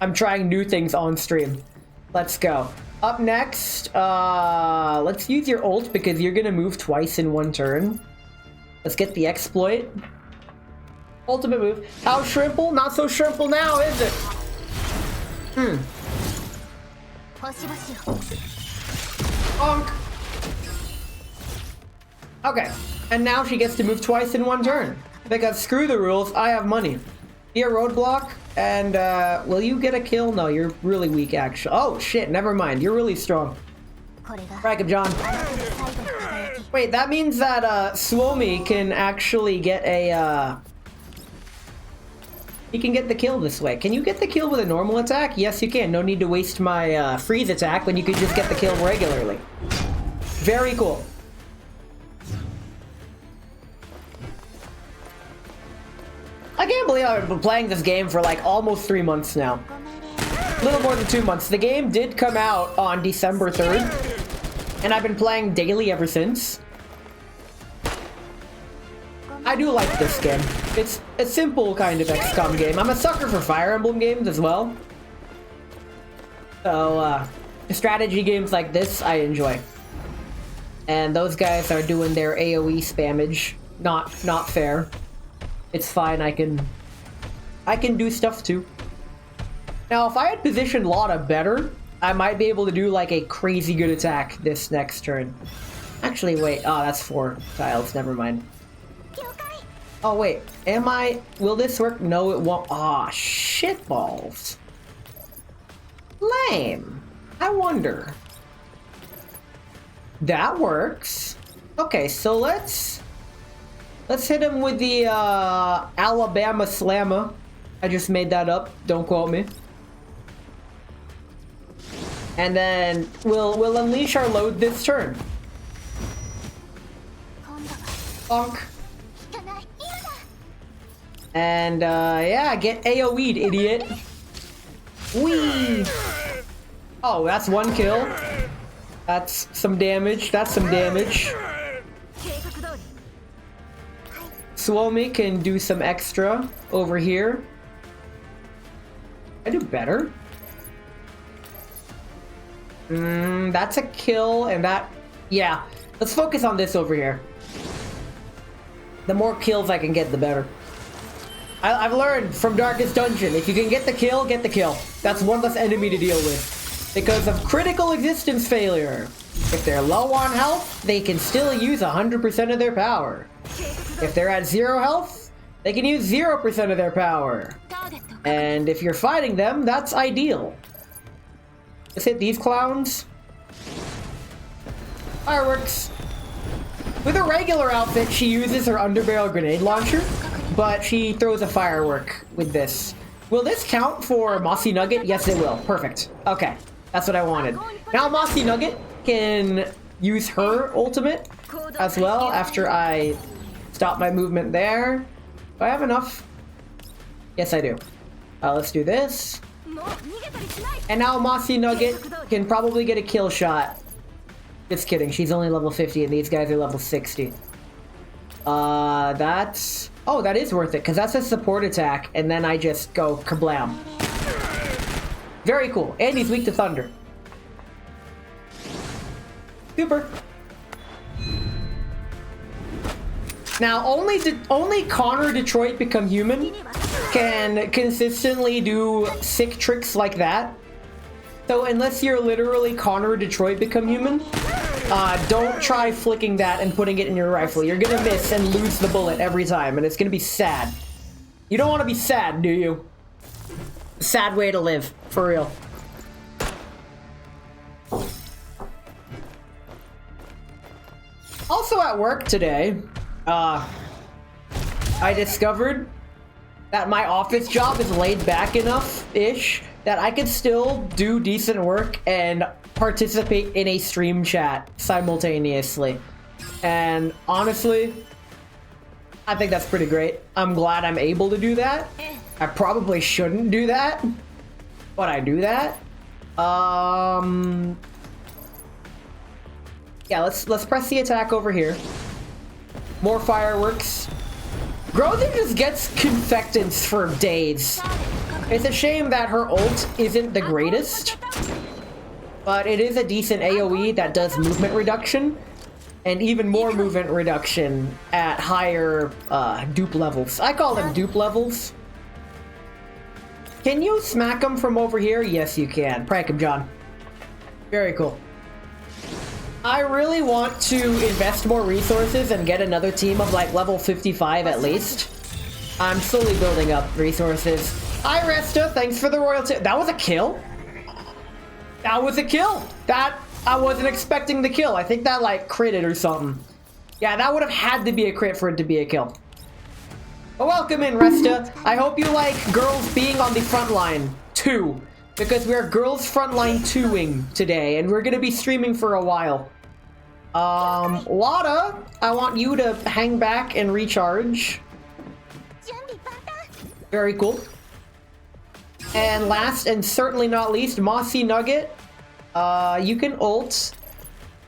I'm trying new things on stream. Let's go. Up next, let's use your ult because you're gonna move twice in 1 turn. Let's get the exploit. Ultimate move. How shrimple? Not so shrimple now, is it? Bonk. Okay, and now she gets to move twice in 1 turn. Because screw the rules, I have money. Here, roadblock, and will you get a kill? No, you're really weak, actually. Oh shit, never mind. You're really strong. Rack of John. Wait, that means that Swomi can actually get a he can get the kill this way. Can you get the kill with a normal attack? Yes, you can. No need to waste my freeze attack when you could just get the kill regularly. Very cool. I can't believe I've been playing this game for like almost 3 months now. A little more than 2 months. The game did come out on December 3rd, and I've been playing daily ever since. I do like this game. It's a simple kind of XCOM game. I'm a sucker for Fire Emblem games as well. So, strategy games like this, I enjoy. And those guys are doing their AoE spammage. Not fair. It's fine, I can do stuff too. Now, if I had positioned Lotta better, I might be able to do like a crazy good attack this next turn. Actually, wait. Oh, that's 4 tiles. Never mind. Oh, wait. Will this work? No, it won't. Aw, shitballs. Lame. I wonder. That works. Okay, so let's hit him with the Alabama Slammer. I just made that up. Don't quote me. And then we'll unleash our load this turn. Bonk. And yeah, get AoE'd, idiot. Whee! Oh, that's 1 kill. That's some damage. That's some damage. Suomi can do some extra over here. I do better. That's a kill, and that... Yeah, let's focus on this over here. The more kills I can get, the better. I've learned from Darkest Dungeon, if you can get the kill, get the kill. That's one less enemy to deal with. Because of critical existence failure. If they're low on health, they can still use 100% of their power. If they're at 0 health, they can use 0% of their power. And if you're fighting them, that's ideal. Let's hit these clowns. Fireworks. With a regular outfit, she uses her underbarrel grenade launcher, but she throws a firework with this. Will this count for Mossy Nugget? Yes, it will. Perfect. Okay, that's what I wanted. Now Mossy Nugget can use her ultimate as well after I stop my movement there. Do I have enough? Yes, I do. Let's do this. And now Mossy Nugget can probably get a kill shot. Just kidding, she's only level 50 and these guys are level 60. That's... Oh, that is worth it, because that's a support attack, and then I just go kablam. Very cool. And he's weak to thunder. Super. Now, only Connor Detroit Become Human can consistently do sick tricks like that. So unless you're literally Connor Detroit Become Human, don't try flicking that and putting it in your rifle. You're gonna miss and lose the bullet every time, and it's gonna be sad. You don't want to be sad, do you? Sad way to live, for real. Also at work today, I discovered that my office job is laid back enough-ish that I could still do decent work and participate in a stream chat simultaneously. And honestly, I think that's pretty great. I'm glad I'm able to do that. I probably shouldn't do that, but I do that. Yeah, let's press the attack over here. More fireworks. Grother just gets confectants for days. It's a shame that her ult isn't the greatest, but it is a decent AoE that does movement reduction, and even more movement reduction at higher dupe levels. I call them dupe levels. Can you smack them from over here? Yes, you can. Prank him, John. Very cool. I really want to invest more resources and get another team of like level 55 at least. I'm slowly building up resources. Hi, Resta. Thanks for the royalty. That was a kill? That was a kill. That, I wasn't expecting the kill. I think that like critted or something. Yeah, that would have had to be a crit for it to be a kill. But welcome in, Resta. I hope you like girls being on the front line too, because we're girls frontline 2ing today, and we're gonna be streaming for a while. Lada, I want you to hang back and recharge. Very cool. And last and certainly not least, Mossy Nugget. You can ult.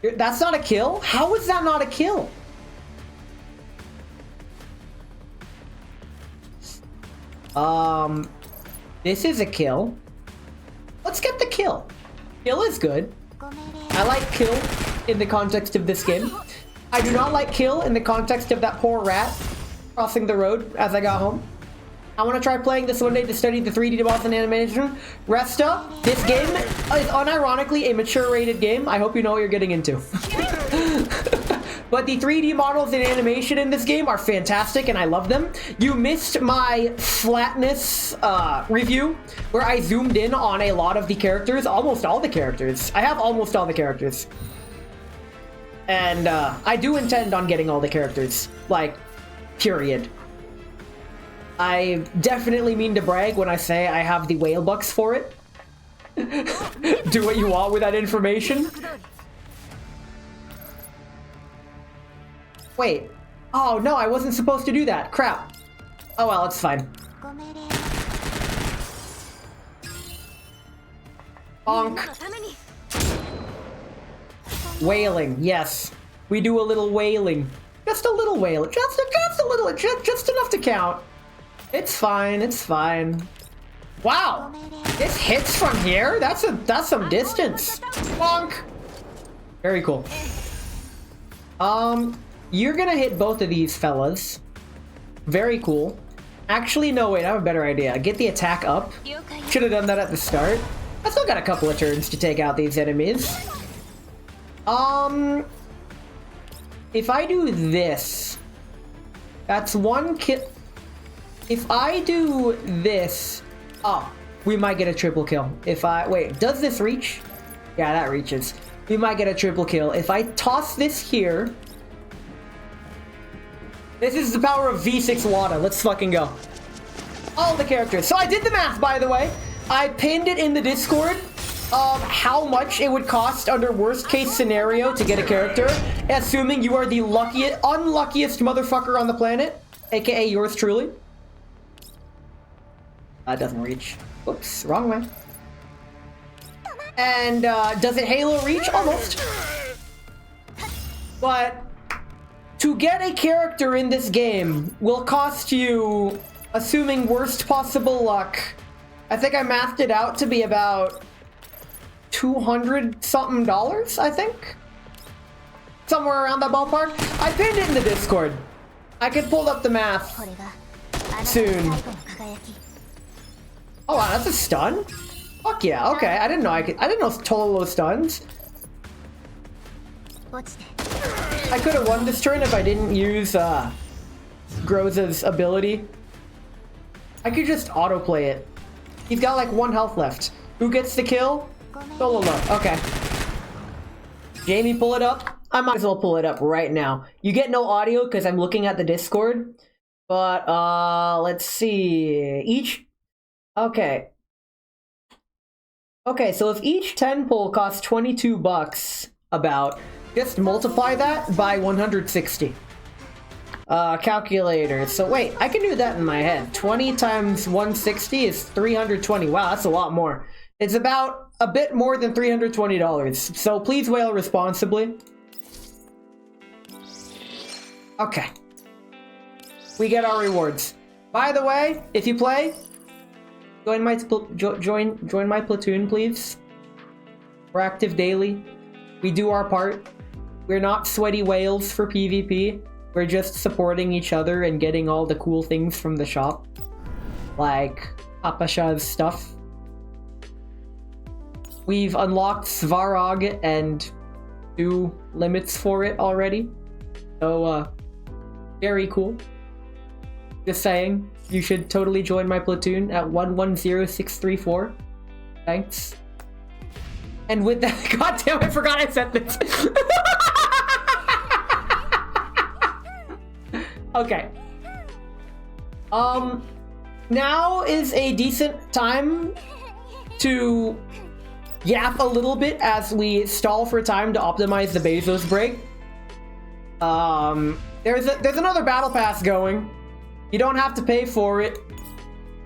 That's not a kill? How is that not a kill? This is a kill. Let's get the kill. Kill is good. I like kill in the context of this game. I do not like kill in the context of that poor rat crossing the road as I got home. I want to try playing this one day to study the 3D boss and animation. Resta, this game is unironically a mature rated game. I hope you know what you're getting into. But the 3D models and animation in this game are fantastic and I love them. You missed my flatness review where I zoomed in on a lot of the characters, almost all the characters. I have almost all the characters. And I do intend on getting all the characters, like, period. I definitely mean to brag when I say I have the whale bucks for it. Do what you want with that information. Wait. Oh, no, I wasn't supposed to do that. Crap. Oh, well, it's fine. Bonk. Wailing, yes. We do a little wailing. Just a little whale. Just a little. Just enough to count. It's fine. It's fine. Wow. This hits from here? That's some distance. Bonk. Very cool. You're gonna hit both of these fellas. Very cool. Actually, no, wait, I have a better idea. Get the attack up. Should have done that at the start. I still got a couple of turns to take out these enemies. If I do this, that's one kill. If I do this, oh, we might get a triple kill. If I, wait, does this reach? Yeah, that reaches. We might get a triple kill. If I toss this here, this is the power of V6 Wada. Let's fucking go. All the characters. So I did the math, by the way. I pinned it in the Discord of how much it would cost under worst case scenario to get a character, assuming you are the unluckiest motherfucker on the planet, aka yours truly. That doesn't reach. Oops, wrong way. And does it Halo reach? Almost. But to get a character in this game will cost you, assuming worst possible luck, I think I mathed it out to be about $200 something, I think. Somewhere around that ballpark. I pinned it in the Discord. I could pull up the math soon. Oh wow, that's a stun? Fuck yeah, okay. I didn't know Tololo stuns. I could have won this turn if I didn't use Groza's ability. I could just autoplay it. He's got like 1 health left. Who gets the kill? Tololo. Okay. Jamie, pull it up. I might as well pull it up right now. You get no audio because I'm looking at the Discord. But let's see. Okay, so if each 10 pull costs $22 about, just multiply that by 160. Calculator. So wait, I can do that in my head. 20 times 160 is 320. Wow, that's a lot more. It's about a bit more than $320. So please whale responsibly. Okay. We get our rewards. By the way, if you play, join my platoon, please. We're active daily. We do our part. We're not sweaty whales for PvP. We're just supporting each other and getting all the cool things from the shop. Like Apasha's stuff. We've unlocked Svarog and 2 limits for it already. So, very cool. Just saying, you should totally join my platoon at 110634. Thanks. And with that, goddamn, I forgot I said this. Okay. Now is a decent time to yap a little bit as we stall for time to optimize the Bezos break. There's another battle pass going. You don't have to pay for it,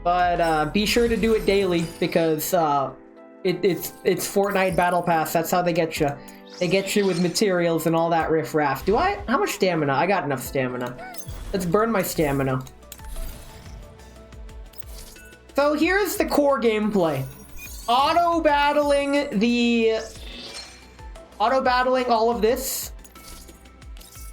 but be sure to do it daily because it's Fortnite battle pass. That's how they get you. They get you with materials and all that riffraff. How much stamina? I got enough stamina. Let's burn my stamina. So here's the core gameplay. Auto-battling all of this.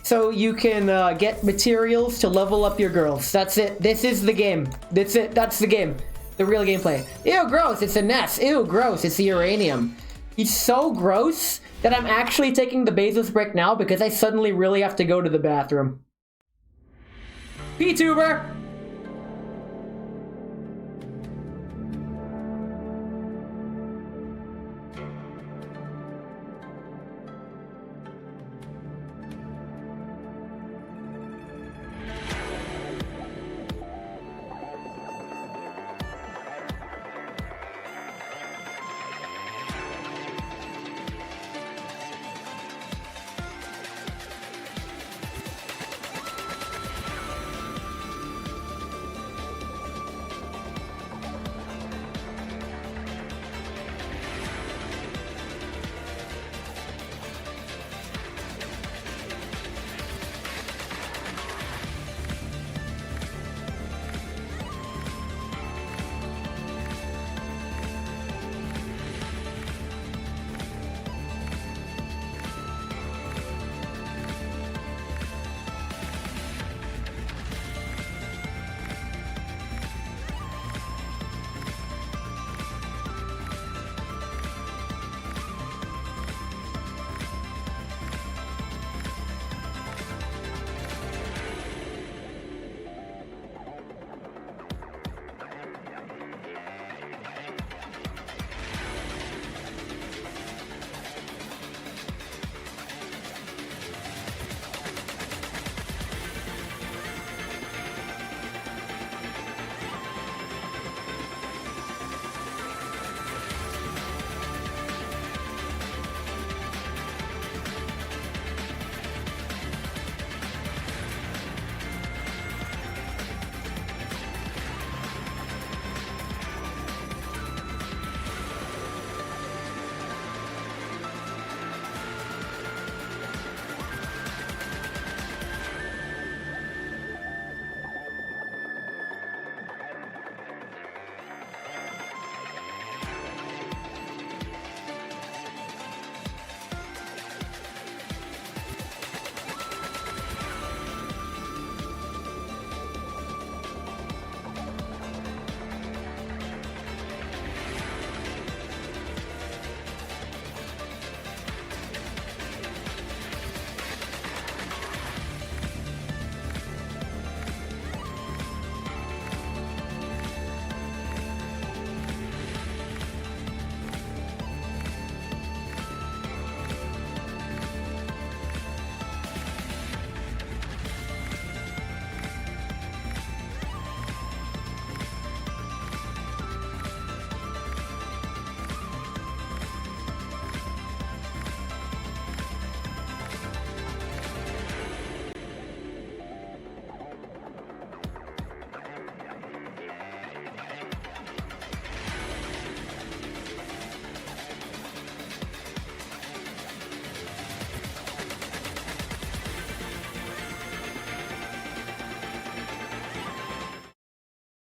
So you can get materials to level up your girls. That's it. This is the game. That's it. That's the game. The real gameplay. Ew, gross. It's a nest. Ew, gross. It's the uranium. He's so gross that I'm actually taking the Bezos break now because I suddenly really have to go to the bathroom. VTuber!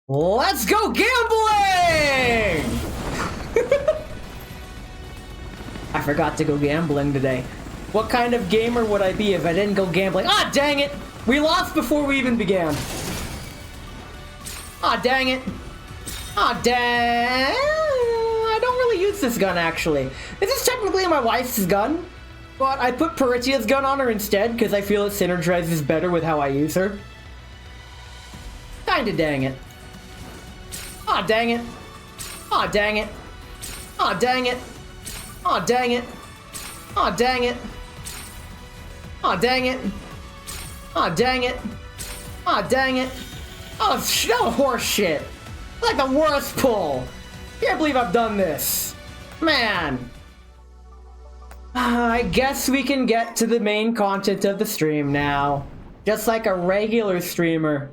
Let's go gambling! I forgot to go gambling today. What kind of gamer would I be if I didn't go gambling? Ah, dang it! We lost before we even began. Ah, dang it. Ah, dang. I don't really use this gun, actually. This is technically my wife's gun, but I put Paritia's gun on her instead because I feel it synergizes better with how I use her. Kinda dang it. Ah, dang it. Ah, dang it. Ah, dang it. Ah, dang it. Ah, dang it. Ah, dang it. Ah, dang it. Ah, dang it. Oh, no horse shit. Like the worst pull. Can't believe I've done this. Man. I guess we can get to the main content of the stream now. Just like a regular streamer.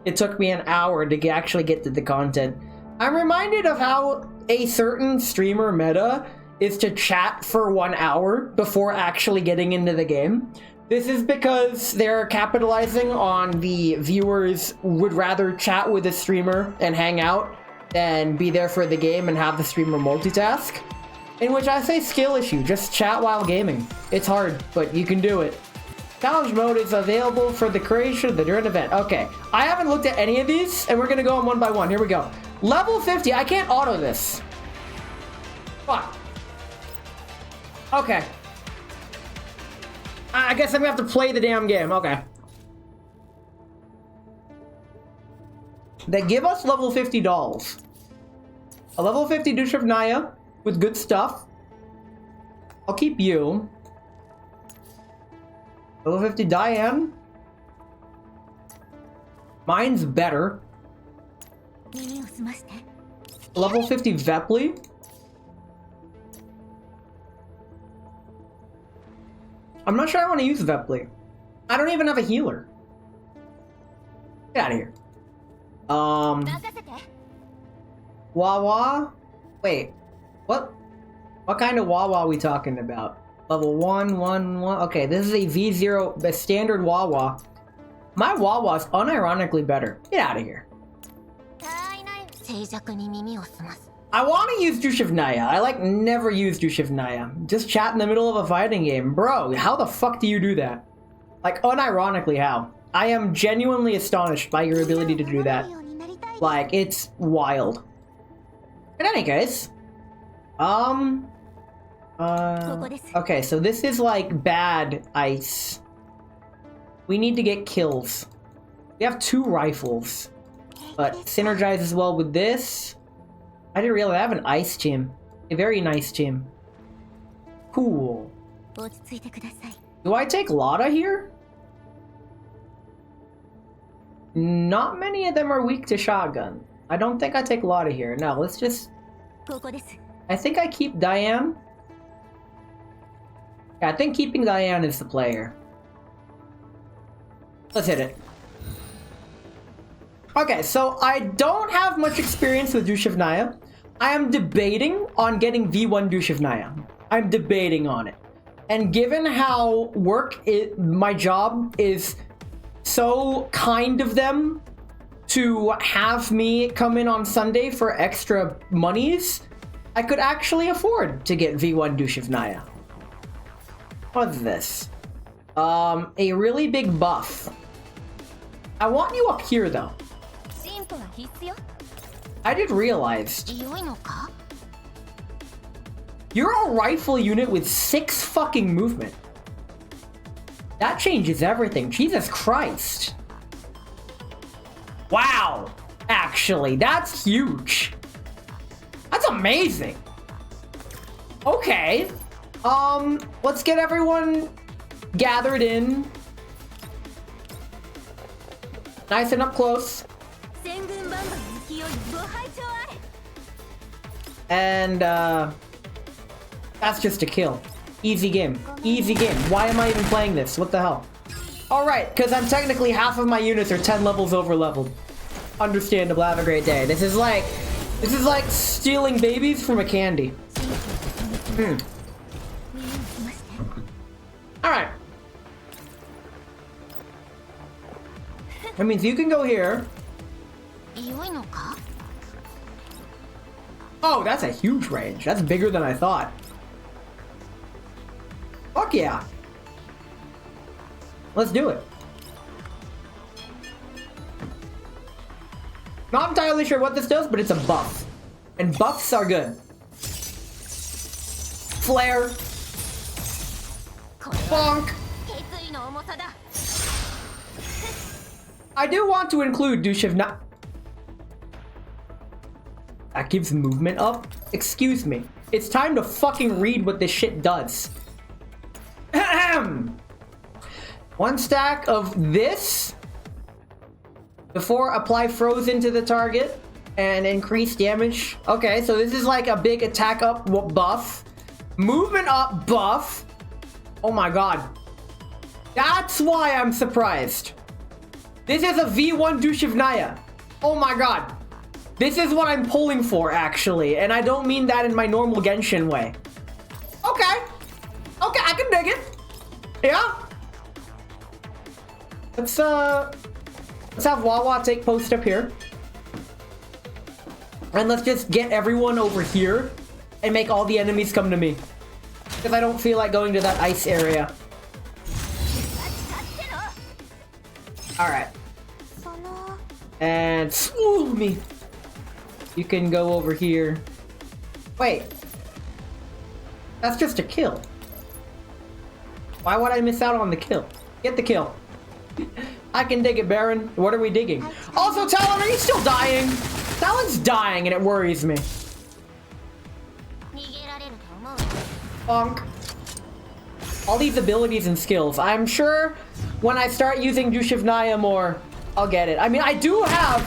It took me an hour to actually get to the content. I'm reminded of how a certain streamer meta is to chat for 1 hour before actually getting into the game. This is because they're capitalizing on the viewers would rather chat with a streamer and hang out than be there for the game and have the streamer multitask. In which I say skill issue, just chat while gaming. It's hard, but you can do it. Challenge mode is available for the creation of the during event. Okay, I haven't looked at any of these, and we're gonna go on one by one. Here we go. Level 50, I can't auto this. Fuck. Okay. I guess I'm gonna have to play the damn game. Okay. They give us level 50 dolls. A level 50 Dushevnaya with good stuff. I'll keep you. Level 50 Diane. Mine's better. Level 50 Vepley. I'm not sure I want to use Vepley. I don't even have a healer. Get out of here. Wawa? Wait. What? What kind of Wawa are we talking about? Level 1, 1, 1. Okay, this is a V0, the standard Wawa. My Wawa's unironically better. Get out of here. I want to use Dushevnaya. I never use Dushevnaya. Just chat in the middle of a fighting game. Bro, how the fuck do you do that? Unironically, how? I am genuinely astonished by your ability to do that. It's wild. In any case, okay, so this is bad ice. We need to get kills. We have 2 rifles, but synergizes well with this. I didn't realize I have an ice team. A very nice team. Cool. Do I take Lotta here? Not many of them are weak to shotgun. I don't think I take Lotta here. No, let's just... I think I keep Diane. Yeah, I think keeping Diane is the player. Let's hit it. Okay, so I don't have much experience with Dushevnaya. I am debating on getting V1 Dushevnaya. I'm debating on it. And given how my job is so kind of them to have me come in on Sunday for extra monies, I could actually afford to get V1 Dushevnaya. What's this? A really big buff. I want you up here, though. I did realize you're a rifle unit with 6 fucking movement. That changes everything. Jesus Christ. Wow. Actually, that's huge. That's amazing. Okay. Let's get everyone gathered in. Nice and up close. And, that's just a kill. Easy game. Easy game. Why am I even playing this? What the hell? Alright, because I'm technically half of my units are 10 levels over leveled. Understandable. Have a great day. This is like stealing babies from a candy. Alright. That means you can go here. Oh, that's a huge range. That's bigger than I thought. Fuck yeah. Let's do it. Not entirely sure what this does, but it's a buff. And buffs are good. Flare. Bonk. I do want to include Dushevnaya. That gives movement up? Excuse me. It's time to fucking read what this shit does. Ahem. 1 stack of this. Before apply frozen to the target and increase damage. Okay, so this is like a big attack up buff. Movement up buff. Oh my god. That's why I'm surprised. This is a V1 Dushevnaya. Oh my god. This is what I'm pulling for, actually. And I don't mean that in my normal Genshin way. Okay. Okay, I can dig it. Yeah. Let's have Wawa take post up here. And let's just get everyone over here and make all the enemies come to me. Because I don't feel like going to that ice area. Alright. And swoop me. You can go over here. Wait. That's just a kill. Why would I miss out on the kill? Get the kill. I can dig it, Baron. What are we digging? Also, Talon, are you still dying? Talon's dying and it worries me. Bonk. All these abilities and skills. I'm sure when I start using Dushevnaya more, I'll get it. I mean, I do have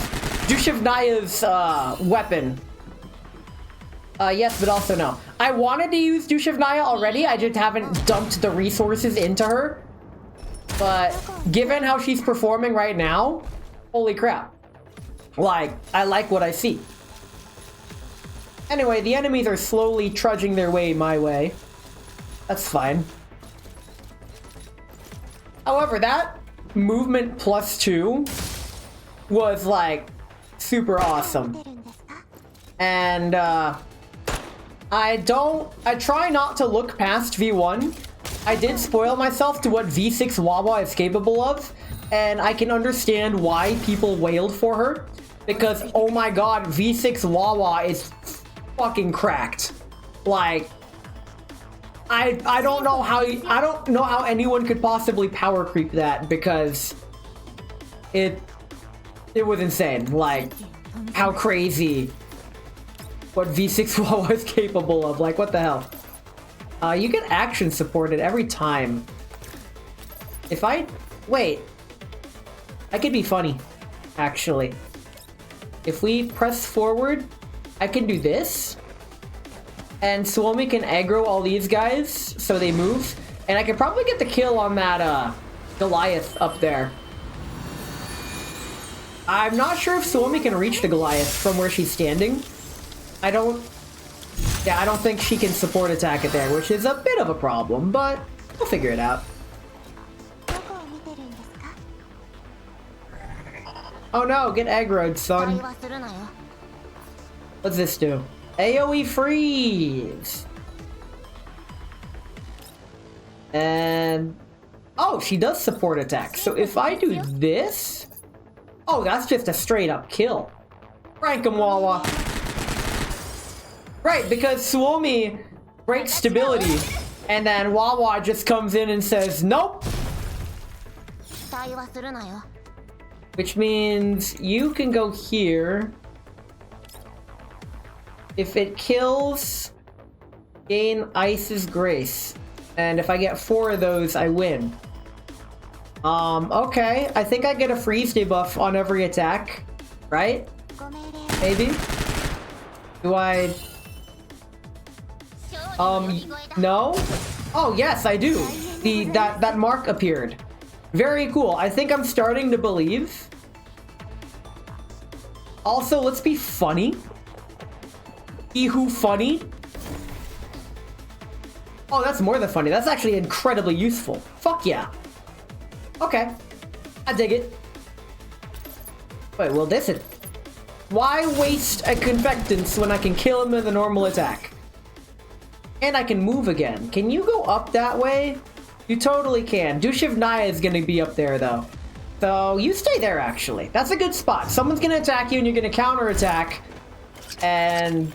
Dushevnaya's weapon. Yes, but also no. I wanted to use Dushevnaya already. I just haven't dumped the resources into her. But given how she's performing right now, holy crap. Like, I like what I see. Anyway, the enemies are slowly trudging their way my way. That's fine. However, that movement +2 was like super awesome. And I try not to look past V1. I did spoil myself to what V6 Wawa is capable of, and I can understand why people wailed for her, because oh my god, V6 Wawa is fucking cracked. Like, I don't know how anyone could possibly power creep that, because it was insane. Like, how crazy what V6 Wawa is capable of. Like, what the hell? You get action supported every time. If I... Wait. I could be funny, actually. If we press forward, I can do this. And Suomi can aggro all these guys, so they move. And I could probably get the kill on that, Goliath up there. I'm not sure if Suomi can reach the Goliath from where she's standing. I don't think she can support attack it there, which is a bit of a problem, but we'll figure it out. Oh no, get aggroed, son. What's this do? AoE freeze! And... oh, she does support attack. So if I do this... oh, that's just a straight up kill. Rank him, Wawa. Right, because Suomi breaks stability, and then Wawa just comes in and says, nope! Which means you can go here. If it kills, gain Ice's Grace. And if I get 4 of those, I win. Okay. I think I get a freeze debuff on every attack, right? Maybe? Do I... no? Oh, yes, I do. That mark appeared. Very cool. I think I'm starting to believe. Also, let's be funny. He who funny. Oh, that's more than funny. That's actually incredibly useful. Fuck yeah. Okay. I dig it. Wait, will this... Why waste a Confectance when I can kill him with a normal attack? And I can move again. Can you go up that way? You totally can. Dushevnaya is gonna be up there though. So you stay there actually. That's a good spot. Someone's gonna attack you and you're gonna counterattack. And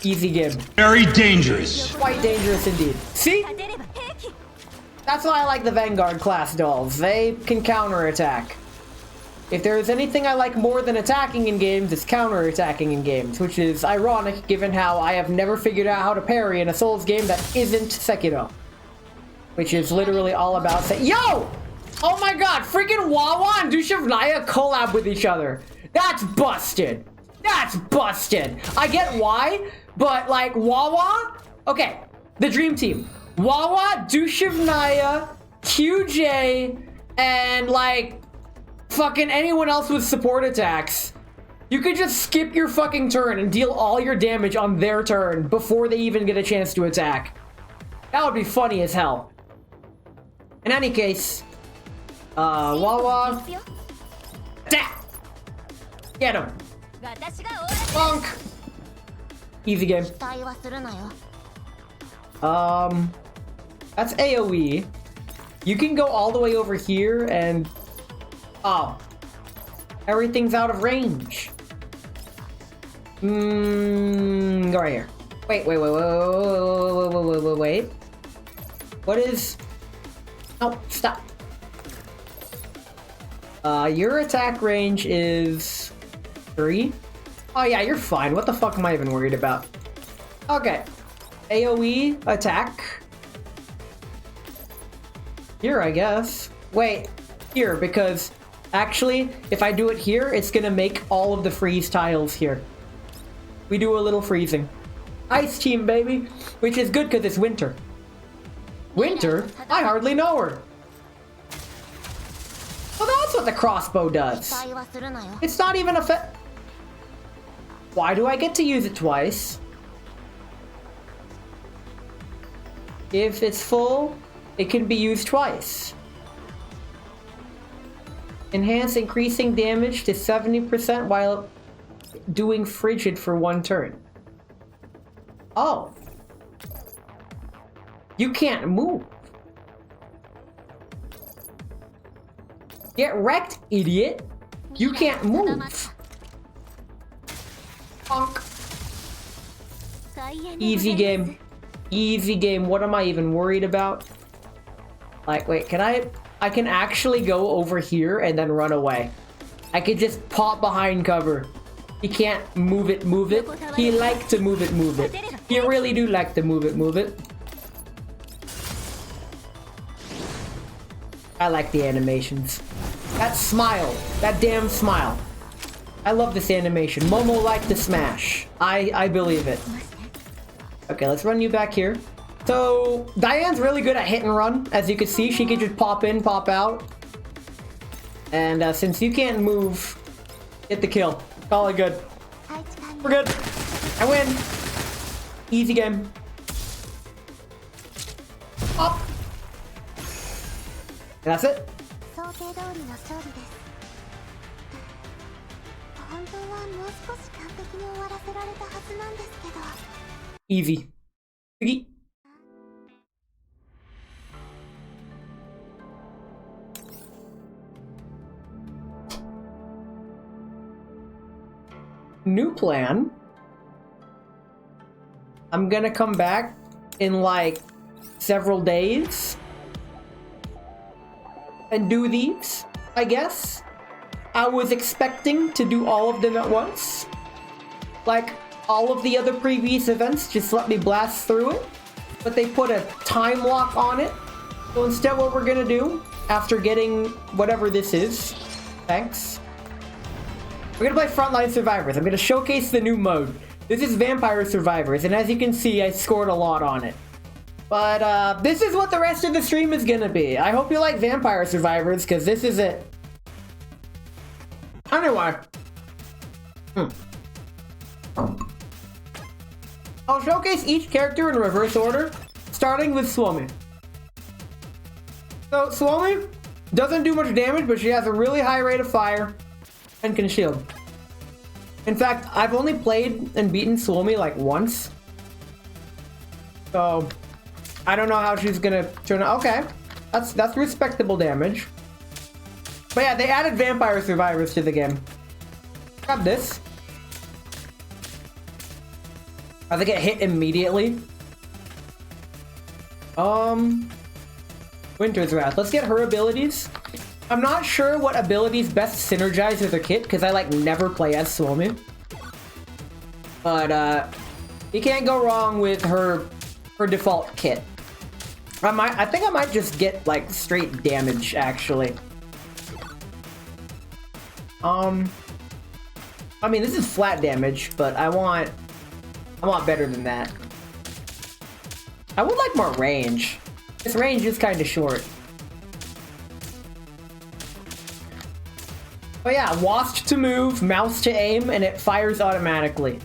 easy game. Very dangerous. Quite dangerous indeed. See? That's why I like the Vanguard class dolls. They can counterattack. If there's anything I like more than attacking in games, it's counterattacking in games, which is ironic given how I have never figured out how to parry in a Souls game that isn't Sekiro. Which is literally all about Yo! Oh my god, freaking Wawa and Dushevnaya collab with each other. That's busted. That's busted. I get why, but like Wawa? Okay, the dream team. Wawa, Dushevnaya, QJ, and like fucking anyone else with support attacks. You could just skip your fucking turn and deal all your damage on their turn before they even get a chance to attack. That would be funny as hell. In any case, Wawa, attack! Get him! Bonk! Easy game. That's AoE. You can go all the way over here and... Oh. Everything's out of range. Go right here. Wait. What is... No, stop. Your attack range is 3. Oh yeah, you're fine. What the fuck am I even worried about? Okay. AoE attack. Here, I guess. Wait, here, because actually, if I do it here, it's gonna make all of the freeze tiles here. We do a little freezing. Ice team, baby! Which is good because it's winter. Winter? I hardly know her. Well, that's what the crossbow does. It's not even a Why do I get to use it twice? If it's full, it can be used twice. Enhance increasing damage to 70% while doing frigid for 1 turn. Oh. You can't move. Get wrecked, idiot. You can't move. Bonk. Easy game. Easy game. What am I even worried about? Like, wait, can I can actually go over here and then run away. I could just pop behind cover. He can't move it. He like to move it. He really do like to move it. I like the animations. That smile. That damn smile. I love this animation. Momo like to smash. I believe it. Okay, let's run you back here. So, Diane's really good at hit and run. As you can see, she can just pop in, pop out. And since you can't move, get the kill. Call it good. We're good. I win. Easy game. Up. And that's it. Easy. Easy. New plan. I'm gonna come back in like several days and do these, I guess. I was expecting to do all of them at once. Like all of the other previous events, just let me blast through it. But they put a time lock on it. So instead what we're gonna do, after getting whatever this is, thanks. We're gonna play Frontline Survivors. I'm gonna showcase the new mode. This is Vampire Survivors, and as you can see, I scored a lot on it. But this is what the rest of the stream is gonna be. I hope you like Vampire Survivors, because this is it. Anyway. I'll showcase each character in reverse order, starting with Suomi. So, Suomi doesn't do much damage, but she has a really high rate of fire and can shield. In fact, I've only played and beaten Suomi like once. So, I don't know how she's gonna turn out. Okay, that's respectable damage. But yeah, they added vampire survivors to the game. Grab this. I think it hit immediately. Winter's Wrath. Let's get her abilities. I'm not sure what abilities best synergize with her kit, because I like never play as Suomi. But you can't go wrong with her default kit. I think I might just get like straight damage actually. I mean, this is flat damage, but I want better than that. I would like more range. This range is kind of short. But yeah, WASD to move, mouse to aim, and it fires automatically.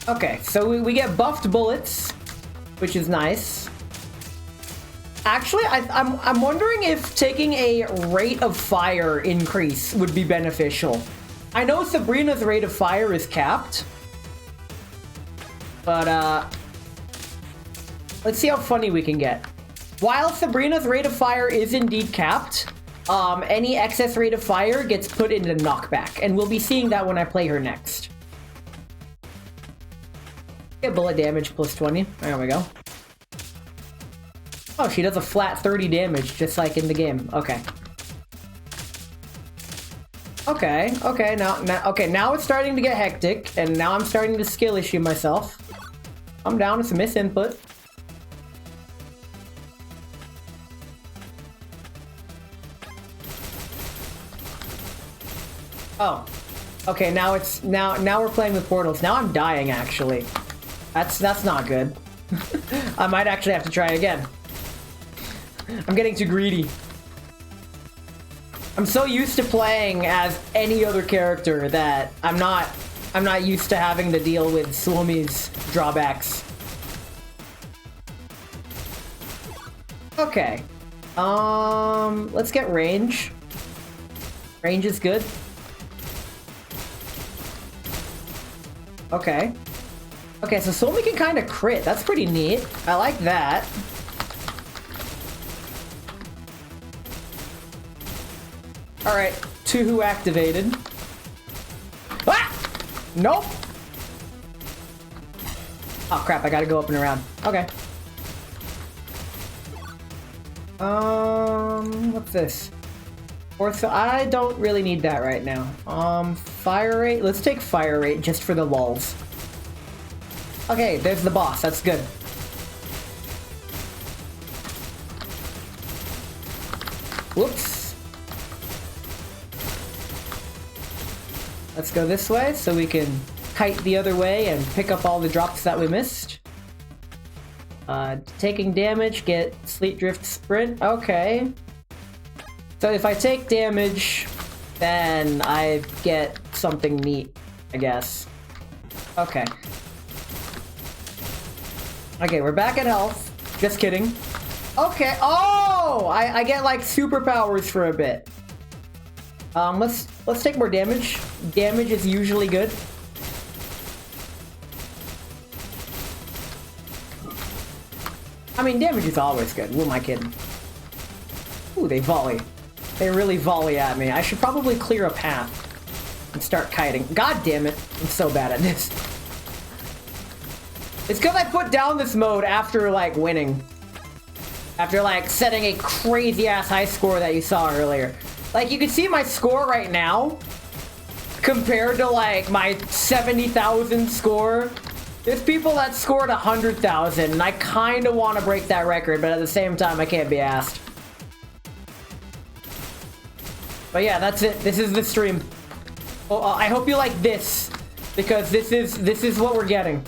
Okay, so we get buffed bullets, which is nice. Actually, I'm wondering if taking a rate of fire increase would be beneficial. I know Sabrina's rate of fire is capped. But, let's see how funny we can get. While Sabrina's rate of fire is indeed capped, any excess rate of fire gets put into knockback. And we'll be seeing that when I play her next. Get bullet damage plus 20. There we go. Oh, she does a flat 30 damage, just like in the game. Okay. Okay, now it's starting to get hectic, and now I'm starting to skill issue myself. I'm down with some misinput. Oh. Okay, now we're playing with portals. Now I'm dying actually. That's not good. I might actually have to try again. I'm getting too greedy. I'm so used to playing as any other character that I'm not used to having to deal with Suomi's drawbacks. Okay. Let's get range. Range is good. Okay. Okay, so Suomi can kind of crit. That's pretty neat. I like that. Alright, Tuhu activated. Ah! Nope! Oh crap, I gotta go up and around. Okay. What's this? Ortho, I don't really need that right now. Fire rate? Let's take fire rate just for the lulz. Okay, there's the boss, that's good. Whoops. Let's go this way so we can kite the other way and pick up all the drops that we missed. Taking damage, get Sleep Drift Sprint. Okay. So if I take damage, then I get something neat, I guess. Okay. Okay, we're back at health. Just kidding. Okay. Oh! I get like superpowers for a bit. Let's take more damage. Damage is usually good. I mean, damage is always good. Who am I kidding? Ooh, they volley. They really volley at me. I should probably clear a path and start kiting. God damn it. I'm so bad at this. It's because I put down this mode after, like, winning. After, like, setting a crazy-ass high score that you saw earlier. Like, you can see my score right now compared to, like, my 70,000 score. There's people that scored 100,000, and I kind of want to break that record, but at the same time, I can't be asked. But yeah, that's it. This is the stream. Oh, I hope you like this, because this is what we're getting.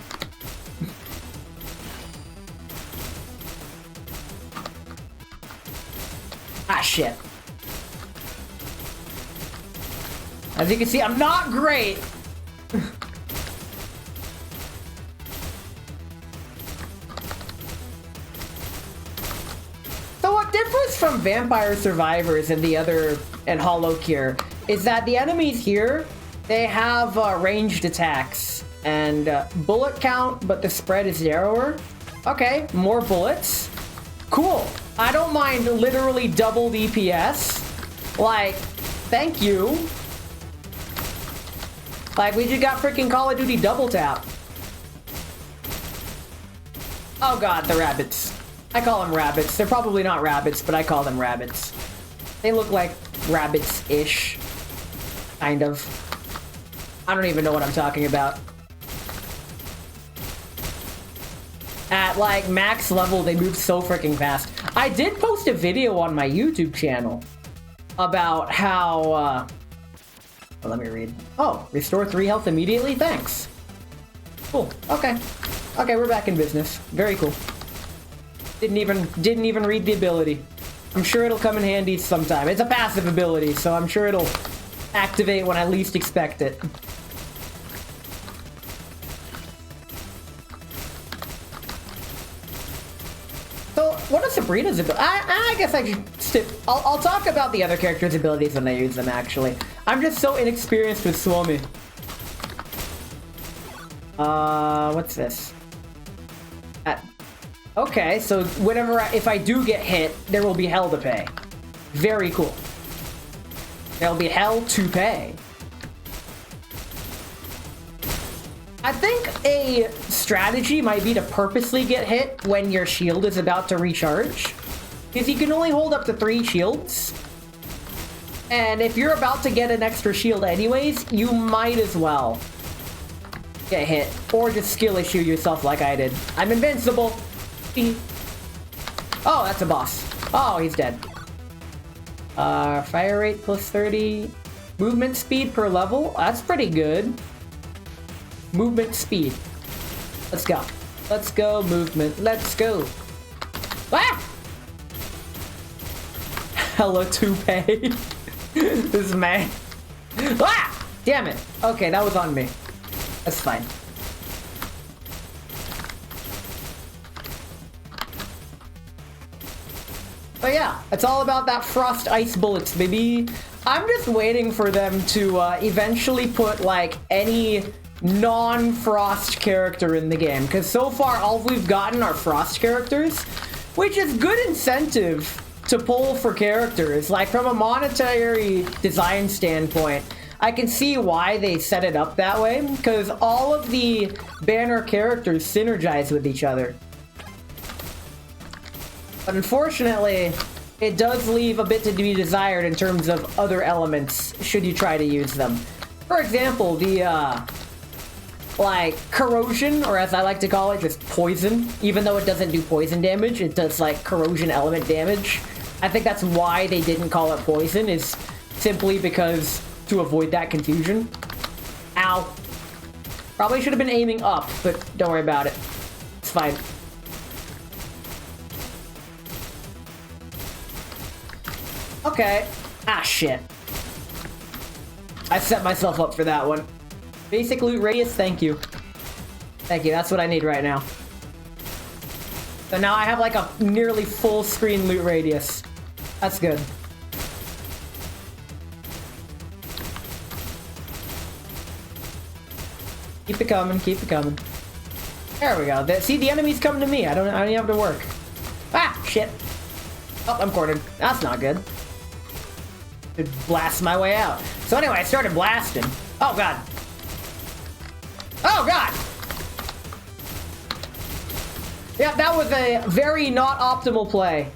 Ah, shit. As you can see, I'm not great. So what differs from Vampire Survivors and the other and Hollow Cure is that the enemies here, they have ranged attacks and bullet count, but the spread is narrower. Okay, more bullets. Cool. I don't mind literally double DPS. Like, thank you. Like, we just got freaking Call of Duty double tap. Oh god, the rabbits. I call them rabbits. They're probably not rabbits, but I call them rabbits. They look like rabbits-ish. Kind of. I don't even know what I'm talking about. At, like, max level, they move so freaking fast. I did post a video on my YouTube channel about how, well, let me read. Oh, restore 3 health immediately? Thanks. Cool. Okay. Okay, we're back in business. Very cool. Didn't even read the ability. I'm sure it'll come in handy sometime. It's a passive ability, so I'm sure it'll activate when I least expect it. So, what is Sabrina's ability? I guess I should skip. I'll talk about the other characters' abilities when I use them, actually. I'm just so inexperienced with Suomi. What's this? Okay, so if I do get hit, there will be hell to pay. Very cool. There'll be hell to pay. I think a strategy might be to purposely get hit when your shield is about to recharge. Because you can only hold up to 3 shields. And if you're about to get an extra shield anyways, you might as well get hit. Or just skill issue yourself like I did. I'm invincible. Oh, that's a boss. Oh, he's dead. Fire rate plus 30. Movement speed per level. That's pretty good. Movement speed. Let's go. Let's go, movement. Let's go. Ah! Hella toupee. This man. Ah! Damn it. Okay, that was on me. That's fine. But yeah, it's all about that frost ice bullets, baby. I'm just waiting for them to eventually put, like, any non-frost character in the game. Because so far, all we've gotten are frost characters, which is good incentive to pull for characters. Like, from a monetary design standpoint, I can see why they set it up that way, because all of the banner characters synergize with each other. But unfortunately, it does leave a bit to be desired in terms of other elements, should you try to use them. For example, the, like, corrosion, or as I like to call it, just poison. Even though it doesn't do poison damage, it does, like, corrosion element damage. I think that's why they didn't call it poison, is simply because to avoid that confusion. Ow. Probably should have been aiming up, but don't worry about it. It's fine. Okay. Ah, shit. I set myself up for that one. Basic loot radius, thank you. Thank you, that's what I need right now. So now I have like a nearly full screen loot radius. That's good. Keep it coming, keep it coming. There we go. See, the enemies come to me. I don't even have to work. Ah, shit. Oh, I'm cornered. That's not good. Could blast my way out. So anyway, I started blasting. Oh god. Oh god! Yeah, that was a very not optimal play.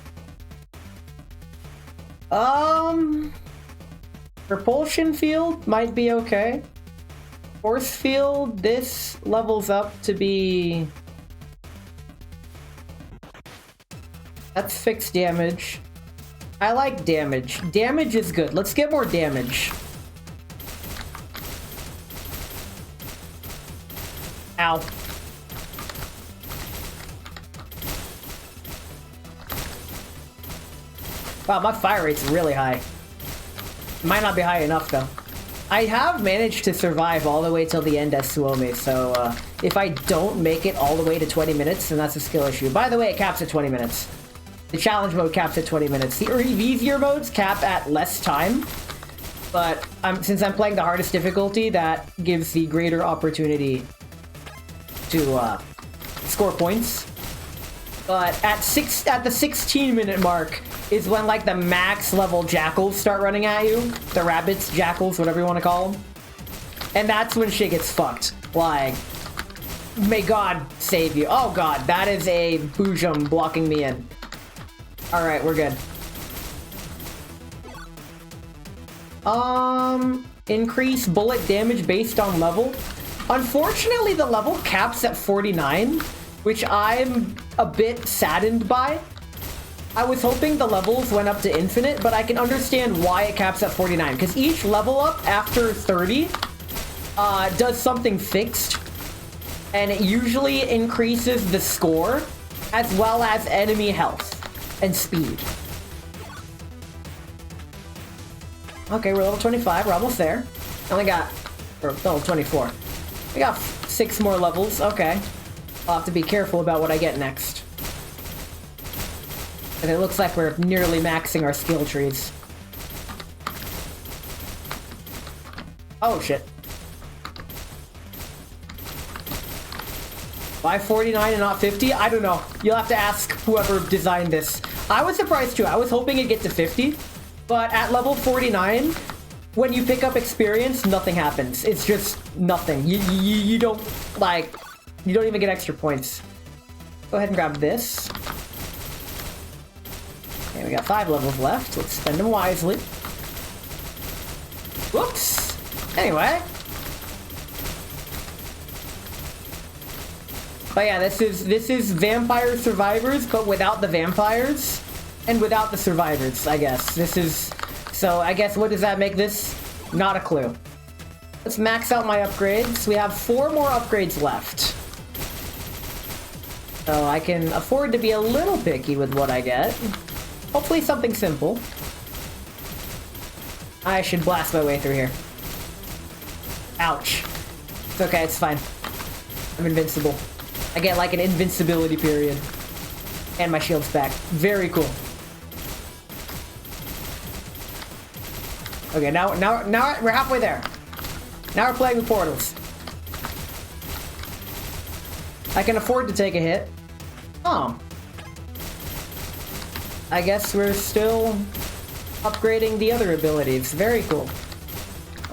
Propulsion field might be okay. Force field, this levels up to be... That's fixed damage. I like damage. Damage is good. Let's get more damage. Ow. Wow, my fire rate's really high. Might not be high enough, though. I have managed to survive all the way till the end as Suomi, so if I don't make it all the way to 20 minutes, then that's a skill issue. By the way, it caps at 20 minutes. The challenge mode caps at 20 minutes. The easier modes cap at less time. But since I'm playing the hardest difficulty, that gives the greater opportunity to score points. But at the 16-minute mark is when like the max level jackals start running at you. The rabbits, jackals, whatever you want to call them. And that's when shit gets fucked. Like, may God save you. Oh god, that is a boojum blocking me in. Alright, we're good. Increase bullet damage based on level. Unfortunately, the level caps at 49, which I'm a bit saddened by. I was hoping the levels went up to infinite, but I can understand why it caps at 49, because each level up after 30 does something fixed, and it usually increases the score as well as enemy health and speed. Okay, we're level 25. We're almost there. Only got... or level 24. We got 6 more levels. Okay. I'll have to be careful about what I get next. And it looks like we're nearly maxing our skill trees. Oh, shit. Why 49 and not 50? I don't know. You'll have to ask whoever designed this. I was surprised too. I was hoping it'd get to 50. But at level 49, when you pick up experience, nothing happens. It's just nothing. You don't, like, you don't even get extra points. Go ahead and grab this. Okay, we got 5 levels left. Let's spend them wisely. Whoops. Anyway. But yeah, this is Vampire Survivors, but without the vampires. And without the survivors, I guess. This is... so, I guess, what does that make this? Not a clue. Let's max out my upgrades. We have 4 more upgrades left. So, I can afford to be a little picky with what I get. Hopefully something simple. I should blast my way through here. Ouch. It's okay, it's fine. I'm invincible. I get, like, an invincibility period. And my shield's back. Very cool. Okay, now we're halfway there. Now we're playing with portals. I can afford to take a hit. Oh. I guess we're still upgrading the other abilities. Very cool.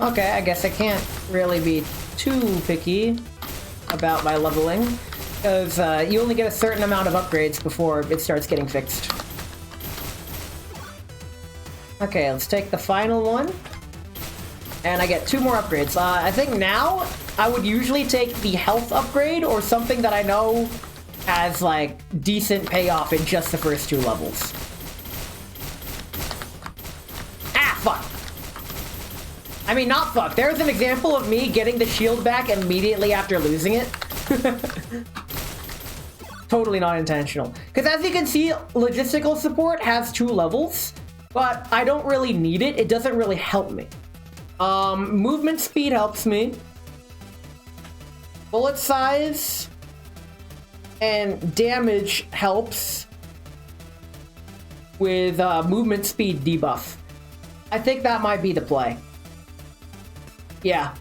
Okay, I guess I can't really be too picky about my leveling, because you only get a certain amount of upgrades before it starts getting fixed. Okay, let's take the final one. And I get 2 more upgrades. I think now I would usually take the health upgrade or something that I know has, like, decent payoff in just the first 2 levels. Ah, fuck! I mean, not fuck. There's an example of me getting the shield back immediately after losing it. Totally not intentional. Because as you can see, logistical support has 2 levels. But I don't really need it. It doesn't really help me. Movement speed helps me. Bullet size and damage helps with movement speed debuff. I think that might be the play. Yeah.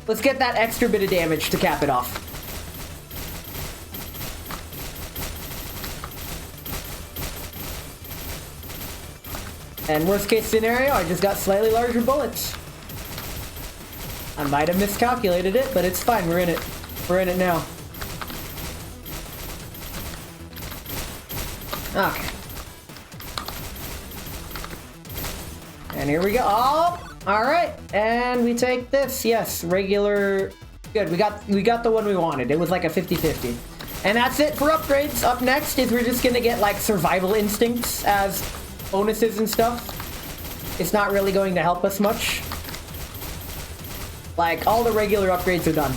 Let's get that extra bit of damage to cap it off. And worst case scenario, I just got slightly larger bullets. I might have miscalculated it, but it's fine. We're in it. We're in it now. Okay. And here we go. Oh, all right. And we take this. Yes, regular. Good. We got the one we wanted. It was like a 50-50. And that's it for upgrades. Up next is we're just gonna get like survival instincts as bonuses and stuff. It's not really going to help us much. Like, all the regular upgrades are done.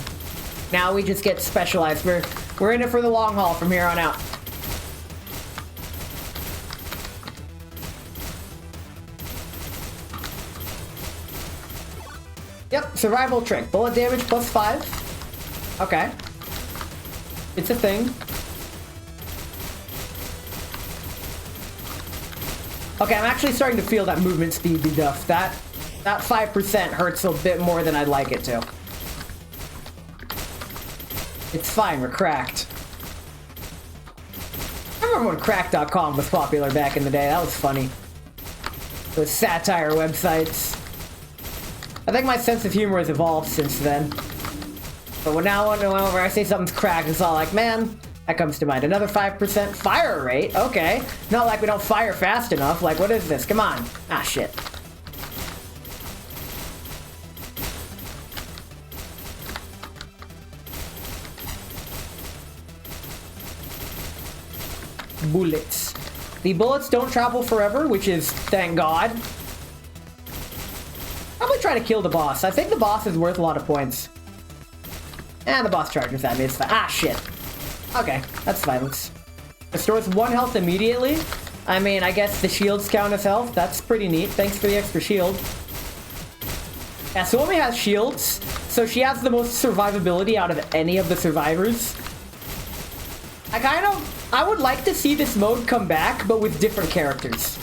Now we just get specialized. We're in it for the long haul from here on out. Yep, survival trick. Bullet damage plus 5. Okay. It's a thing. Okay, I'm actually starting to feel that movement speed debuff. That 5% hurts a bit more than I'd like it to. It's fine, we're cracked. I remember when crack.com was popular back in the day. That was funny. Those satire websites. I think my sense of humor has evolved since then. But whenever I say something's cracked, it's all like, man, that comes to mind. Another 5% fire rate? Okay. Not like we don't fire fast enough. Like, what is this? Come on. Ah, shit. Bullets. The bullets don't travel forever, which is, thank God. Probably try to kill the boss. I think the boss is worth a lot of points. And the boss charges at me. It's fine. Ah, shit. Okay, that's violence. Restores 1 health immediately. I mean, I guess the shields count as health. That's pretty neat. Thanks for the extra shield. Yeah, Suomi has shields, so she has the most survivability out of any of the survivors. I would like to see this mode come back, but with different characters.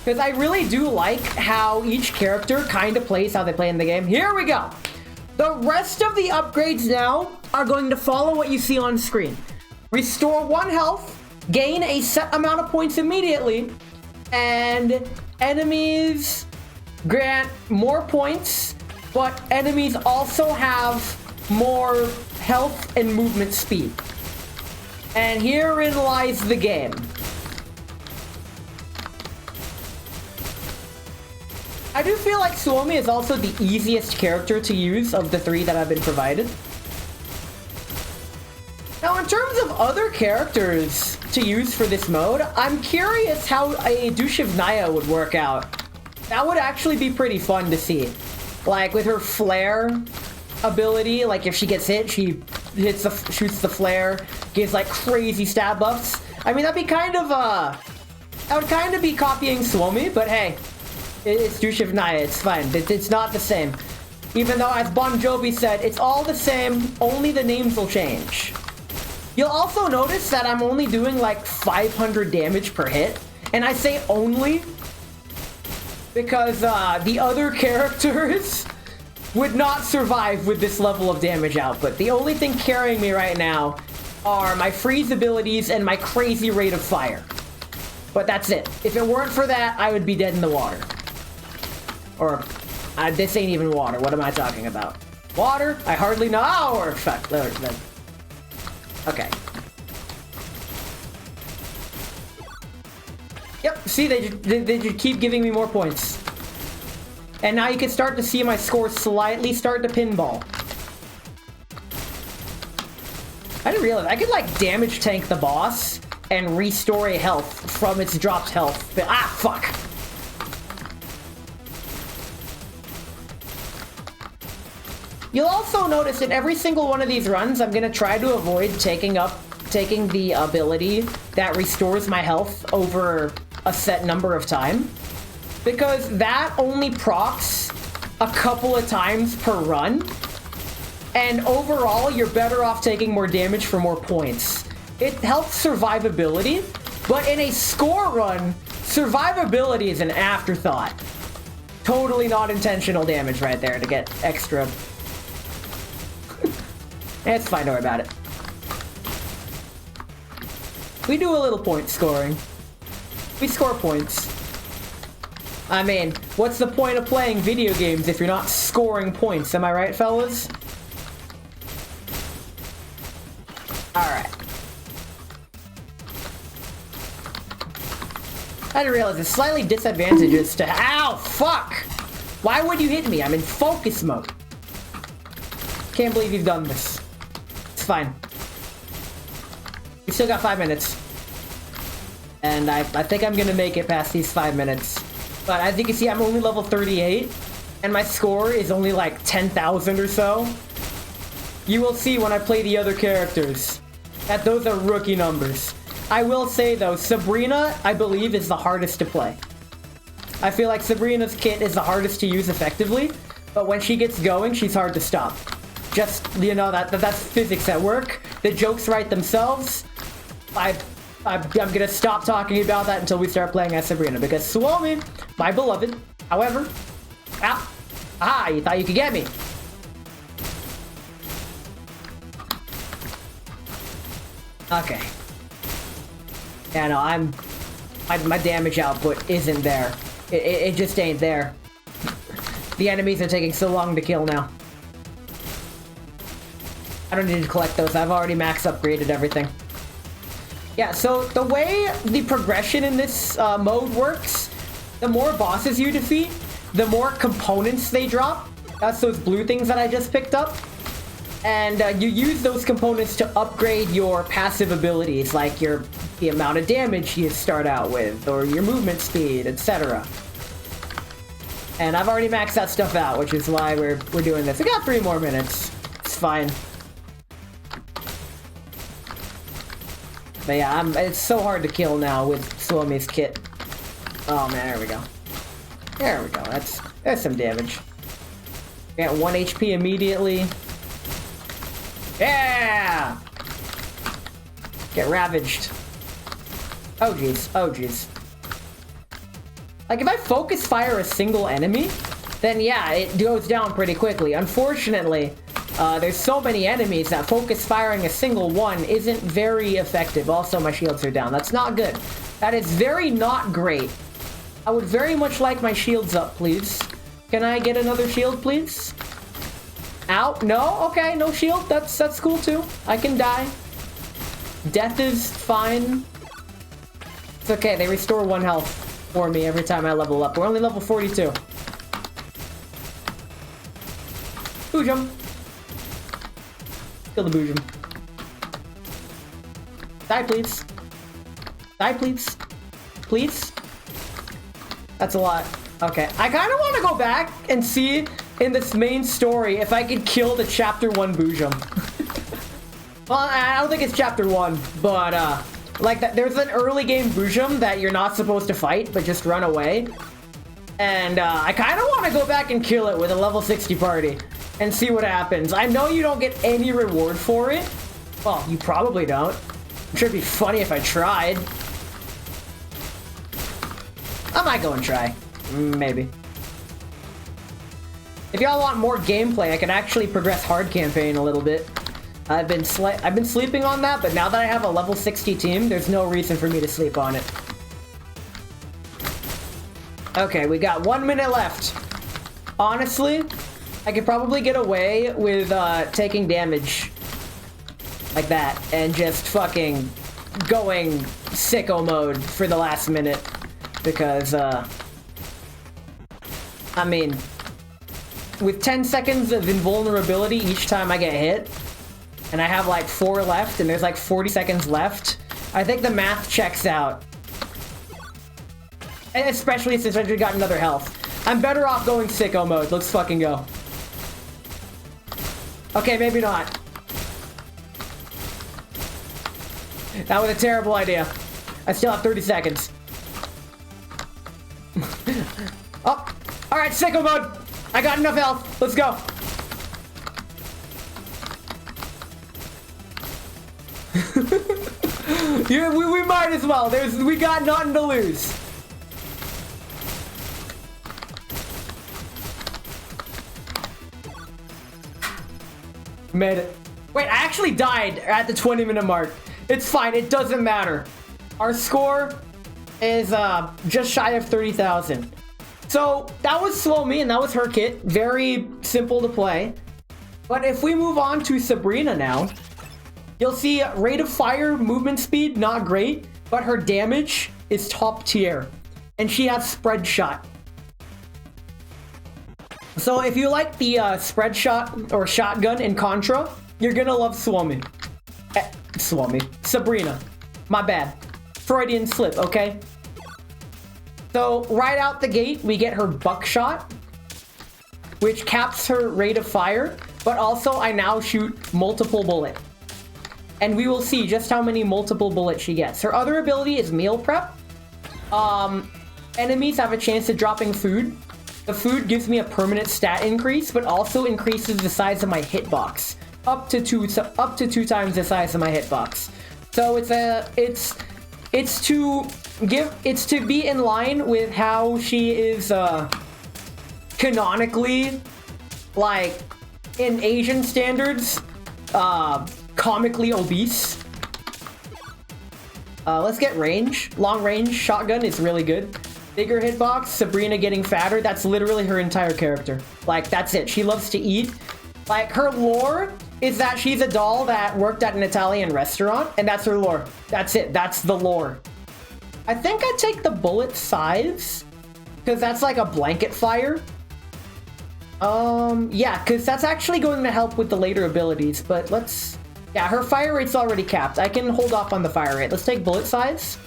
Because I really do like how each character kind of plays how they play in the game. Here we go! The rest of the upgrades now are going to follow what you see on screen. Restore 1 health, gain a set amount of points immediately, and enemies grant more points, but enemies also have more health and movement speed. And herein lies the game. I do feel like Suomi is also the easiest character to use of the 3 that have been provided. Now, in terms of other characters to use for this mode, I'm curious how a Dushevnaya would work out. That would actually be pretty fun to see. Like, with her flare ability, like if she gets hit, she shoots the flare, gives like crazy stab buffs. I mean, that'd be kind of, that would kind of be copying Suomi, but hey. It's Dushevnaya, it's fine. It's not the same. Even though, as Bon Jovi said, it's all the same, only the names will change. You'll also notice that I'm only doing like 500 damage per hit. And I say only because the other characters would not survive with this level of damage output. The only thing carrying me right now are my freeze abilities and my crazy rate of fire. But that's it. If it weren't for that, I would be dead in the water. Or, this ain't even water. What am I talking about? Water? I hardly know. Oh, or fuck. Okay. Yep, see, they just keep giving me more points. And now you can start to see my score slightly start to pinball. I didn't realize I could, like, damage tank the boss and restore a health from its dropped health. But, ah, fuck! You'll also notice in every single one of these runs, I'm gonna try to avoid taking the ability that restores my health over a set number of time. Because that only procs a couple of times per run. And overall, you're better off taking more damage for more points. It helps survivability, but in a score run, survivability is an afterthought. Totally not intentional damage right there to get extra. It's fine, don't worry about it. We do a little point scoring. We score points. I mean, what's the point of playing video games if you're not scoring points? Am I right, fellas? Alright. I didn't realize it's slightly disadvantageous to— Ow! Fuck! Why would you hit me? I'm in focus mode. Can't believe you've done this. It's fine. We still got 5 minutes. And I think I'm gonna make it past these 5 minutes. But as you can see, I'm only level 38. And my score is only like 10,000 or so. You will see when I play the other characters that those are rookie numbers. I will say though, Sabrina, I believe, is the hardest to play. I feel like Sabrina's kit is the hardest to use effectively. But when she gets going, she's hard to stop. Just, you know, that's physics at work. The jokes write themselves. I'm gonna stop talking about that until we start playing as Sabrina, because Suomi, my beloved, however... Ow! Ah, you thought you could get me. Okay. Yeah, no, my damage output isn't there. It just ain't there. The enemies are taking so long to kill now. I don't need to collect those. I've already max upgraded everything. Yeah, so the way the progression in this mode works, the more bosses you defeat, the more components they drop. That's those blue things that I just picked up. And you use those components to upgrade your passive abilities, like the amount of damage you start out with, or your movement speed, etc. And I've already maxed that stuff out, which is why we're doing this. We got 3 more minutes. It's fine. But yeah, it's so hard to kill now with Suomi's kit. Oh man, there we go. There we go. That's some damage. Got 1 HP immediately. Yeah! Get ravaged. Oh jeez. Oh jeez. Like, if I focus fire a single enemy, then yeah, it goes down pretty quickly. Unfortunately, there's so many enemies that focus firing a single one isn't very effective. Also, my shields are down. That's not good. That is very not great. I would very much like my shields up, please. Can I get another shield, please? Ow. No? Okay, no shield. That's cool, too. I can die. Death is fine. It's okay. They restore 1 health for me every time I level up. We're only level 42. Boojum. Kill the Boojum. Die, please. Die, please. Please? That's a lot. Okay. I kind of want to go back and see in this main story if I could kill the Chapter 1 Boojum. Well, I don't think it's Chapter 1, but, like, there's an early game Boojum that you're not supposed to fight, but just run away. And, I kind of want to go back and kill it with a level 60 party and see what happens. I know you don't get any reward for it. Well, you probably don't. I'm sure it'd be funny if I tried. I might go and try. Maybe. If y'all want more gameplay, I can actually progress hard campaign a little bit. I've been sleeping on that, but now that I have a level 60 team, there's no reason for me to sleep on it. Okay, we got 1 minute left. Honestly, I could probably get away with taking damage like that and just fucking going sicko mode for the last minute because, I mean, with 10 seconds of invulnerability each time I get hit, and I have like 4 left, and there's like 40 seconds left, I think the math checks out. And especially since I just got another health. I'm better off going sicko mode. Let's fucking go. Okay, maybe not. That was a terrible idea. I still have 30 seconds. Oh, alright, sicko mode. I got enough health. Let's go. Yeah, we might as well. We got nothing to lose. Made it. Wait, I actually died at the 20-minute mark. It's fine. It doesn't matter. Our score is just shy of 30,000. So that was Suomi, and that was her kit. Very simple to play. But if we move on to Sabrina now, you'll see rate of fire, movement speed, not great, but her damage is top tier. And she has spread shot. So if you like the spread shot or shotgun in Contra, you're gonna love Suomi. Sabrina. My bad. Freudian slip, okay? So right out the gate, we get her buckshot, which caps her rate of fire, but also I now shoot multiple bullet. And we will see just how many multiple bullets she gets. Her other ability is meal prep. Enemies have a chance of dropping food. The food gives me a permanent stat increase, but also increases the size of my hitbox. Up to two times the size of my hitbox. So it's It's to be in line with how she is canonically, like in Asian standards, comically obese. Let's get range. Long range shotgun is really good. Bigger hitbox, Sabrina getting fatter, that's literally her entire character. Like, that's it. She loves to eat. Like, her lore is that she's a doll that worked at an Italian restaurant, and that's her lore. That's it. That's the lore. I think I'd take the bullet size, because that's like a blanket fire. Yeah, because that's actually going to help with the later abilities, but let's... Yeah, her fire rate's already capped. I can hold off on the fire rate. Let's take bullet size.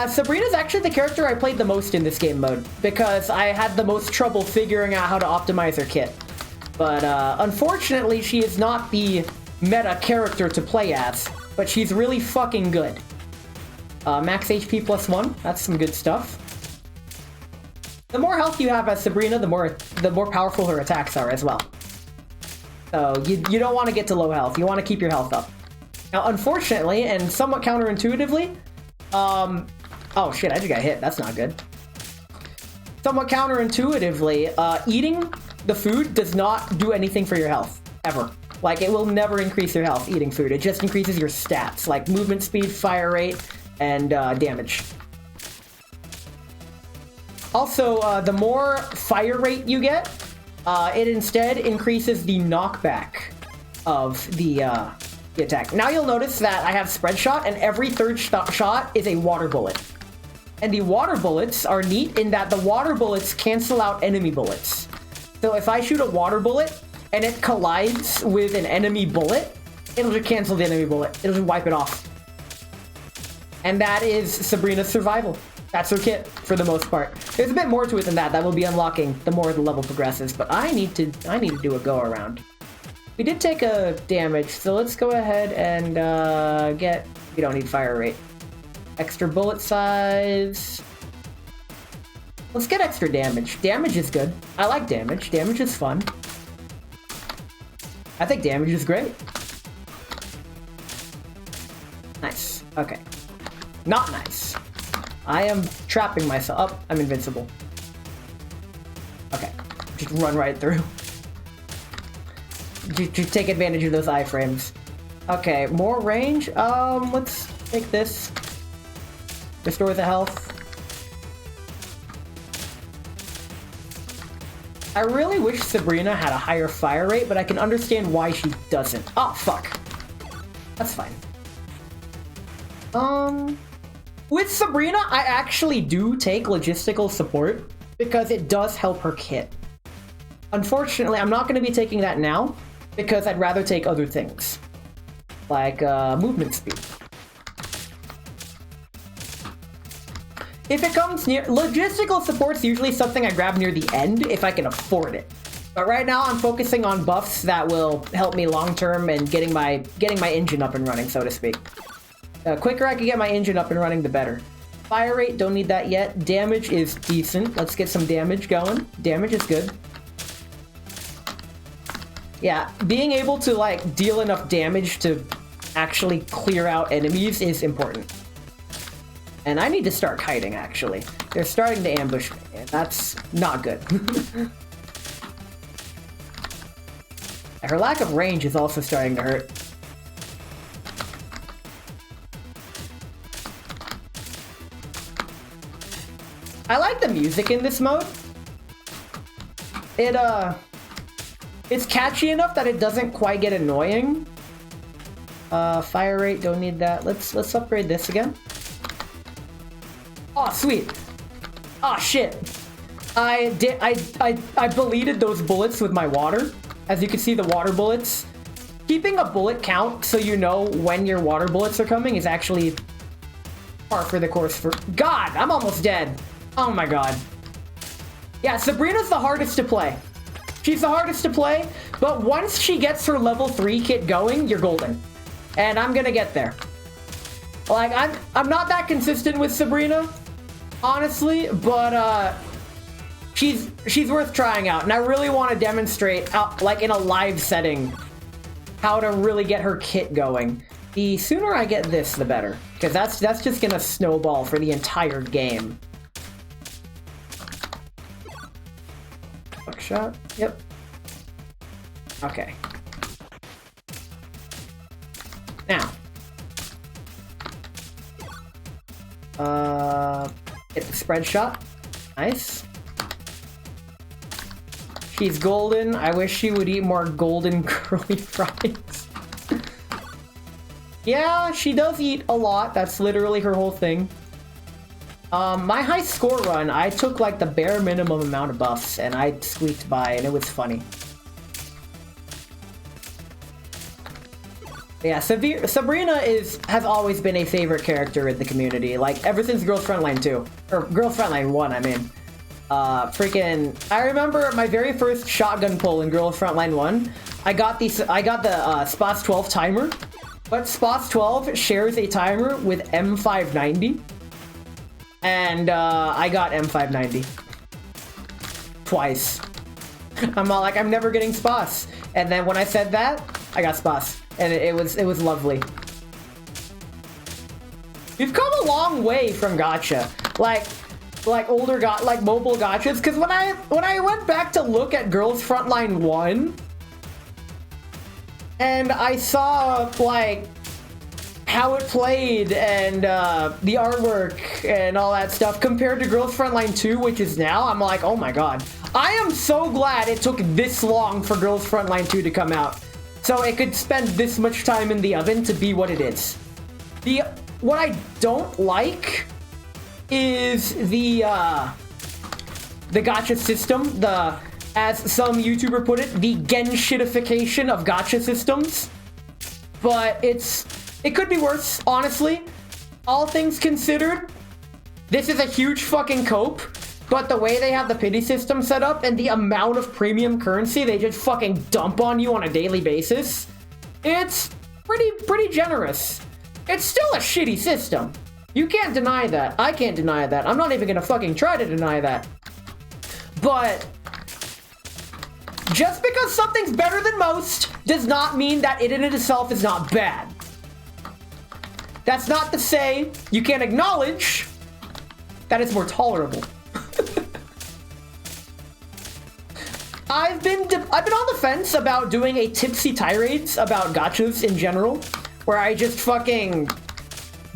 Sabrina's actually the character I played the most in this game mode, because I had the most trouble figuring out how to optimize her kit. But, unfortunately, she is not the meta character to play as, but she's really fucking good. Max HP +1, that's some good stuff. The more health you have as Sabrina, the more powerful her attacks are as well. So, you don't want to get to low health, you want to keep your health up. Now, unfortunately, and somewhat counterintuitively, oh shit, I just got hit. That's not good. Somewhat counterintuitively, eating the food does not do anything for your health, ever. Like, it will never increase your health, eating food. It just increases your stats, like movement speed, fire rate, and damage. Also, the more fire rate you get, it instead increases the knockback of the attack. Now you'll notice that I have spread shot, and every third shot is a water bullet. And the water bullets are neat in that the water bullets cancel out enemy bullets. So if I shoot a water bullet and it collides with an enemy bullet, it'll just cancel the enemy bullet. It'll just wipe it off. And that is Sabrina's survival. That's her kit for the most part. There's a bit more to it than that. That will be unlocking the more the level progresses. But I need to do a go around. We did take a damage, so let's go ahead and get... We don't need fire rate. Extra bullet size. Let's get extra damage. Damage is good. I like damage. Damage is fun. I think damage is great. Nice. Okay. Not nice. I am trapping myself. Oh, I'm invincible. Okay. Just run right through. Just take advantage of those iframes. Okay, more range. Let's take this. Restore the health. I really wish Sabrina had a higher fire rate, but I can understand why she doesn't. Oh, fuck. That's fine. With Sabrina, I actually do take logistical support because it does help her kit. Unfortunately, I'm not going to be taking that now because I'd rather take other things, like movement speed. If it comes near... Logistical support's usually something I grab near the end if I can afford it. But right now, I'm focusing on buffs that will help me long-term and getting my engine up and running, so to speak. The quicker I can get my engine up and running, the better. Fire rate, don't need that yet. Damage is decent. Let's get some damage going. Damage is good. Yeah, being able to, like, deal enough damage to actually clear out enemies is important. And I need to start kiting, actually. They're starting to ambush me, and that's not good. Her lack of range is also starting to hurt. I like the music in this mode. It's catchy enough that it doesn't quite get annoying. Fire rate, don't need that. Let's upgrade this again. Oh, sweet. Oh, shit. I bleeded those bullets with my water. As you can see, the water bullets. Keeping a bullet count so you know when your water bullets are coming is actually par for the course for... God, I'm almost dead. Oh my god. Yeah, Sabrina's the hardest to play. She's the hardest to play, but once she gets her level 3 kit going, you're golden. And I'm gonna get there. Like, I'm not that consistent with Sabrina, honestly, but she's worth trying out, and I really want to demonstrate, like in a live setting, how to really get her kit going. The sooner I get this, the better. Because that's just gonna snowball for the entire game. Buckshot. Yep. Okay. Now. Hit the spread shot. Nice. She's golden. I wish she would eat more golden curly fries. Yeah, she does eat a lot. That's literally her whole thing. My high score run, I took like the bare minimum amount of buffs and I squeaked by and it was funny. Yeah, Sabrina has always been a favorite character in the community, like ever since Girls Frontline 2, or Girls Frontline 1, I mean. I remember my very first shotgun pull in Girls Frontline 1, I got the Spots 12 timer, but Spots 12 shares a timer with M590, and I got M590. Twice. I'm all like, I'm never getting Spots, and then when I said that, I got Spots. And it was lovely. We've come a long way from gacha, like older mobile gachas. Because when I went back to look at Girls Frontline 1, and I saw like how it played and the artwork and all that stuff compared to Girls Frontline 2, which is now, I'm like, oh my god, I am so glad it took this long for Girls Frontline 2 to come out. So it could spend this much time in the oven to be what it is. What I don't like is the gacha system, as some YouTuber put it, the Genshitification of gacha systems. But it could be worse, honestly. All things considered, this is a huge fucking cope. But the way they have the pity system set up and the amount of premium currency they just fucking dump on you on a daily basis, it's pretty generous. It's still a shitty system. You can't deny that. I can't deny that. I'm not even gonna fucking try to deny that. But just because something's better than most does not mean that it in itself is not bad. That's not to say you can't acknowledge that it's more tolerable. I've been on the fence about doing a tipsy tirades about gachas in general, where I just fucking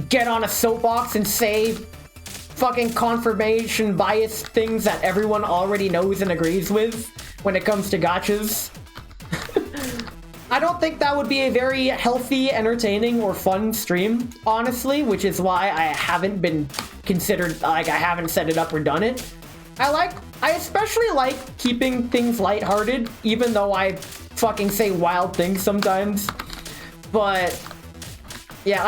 get on a soapbox and say fucking confirmation bias things that everyone already knows and agrees with when it comes to gachas. I don't think that would be a very healthy, entertaining, or fun stream, honestly, which is why I haven't been considered, like, I haven't set it up or done it. I especially like keeping things lighthearted, even though I fucking say wild things sometimes. But yeah,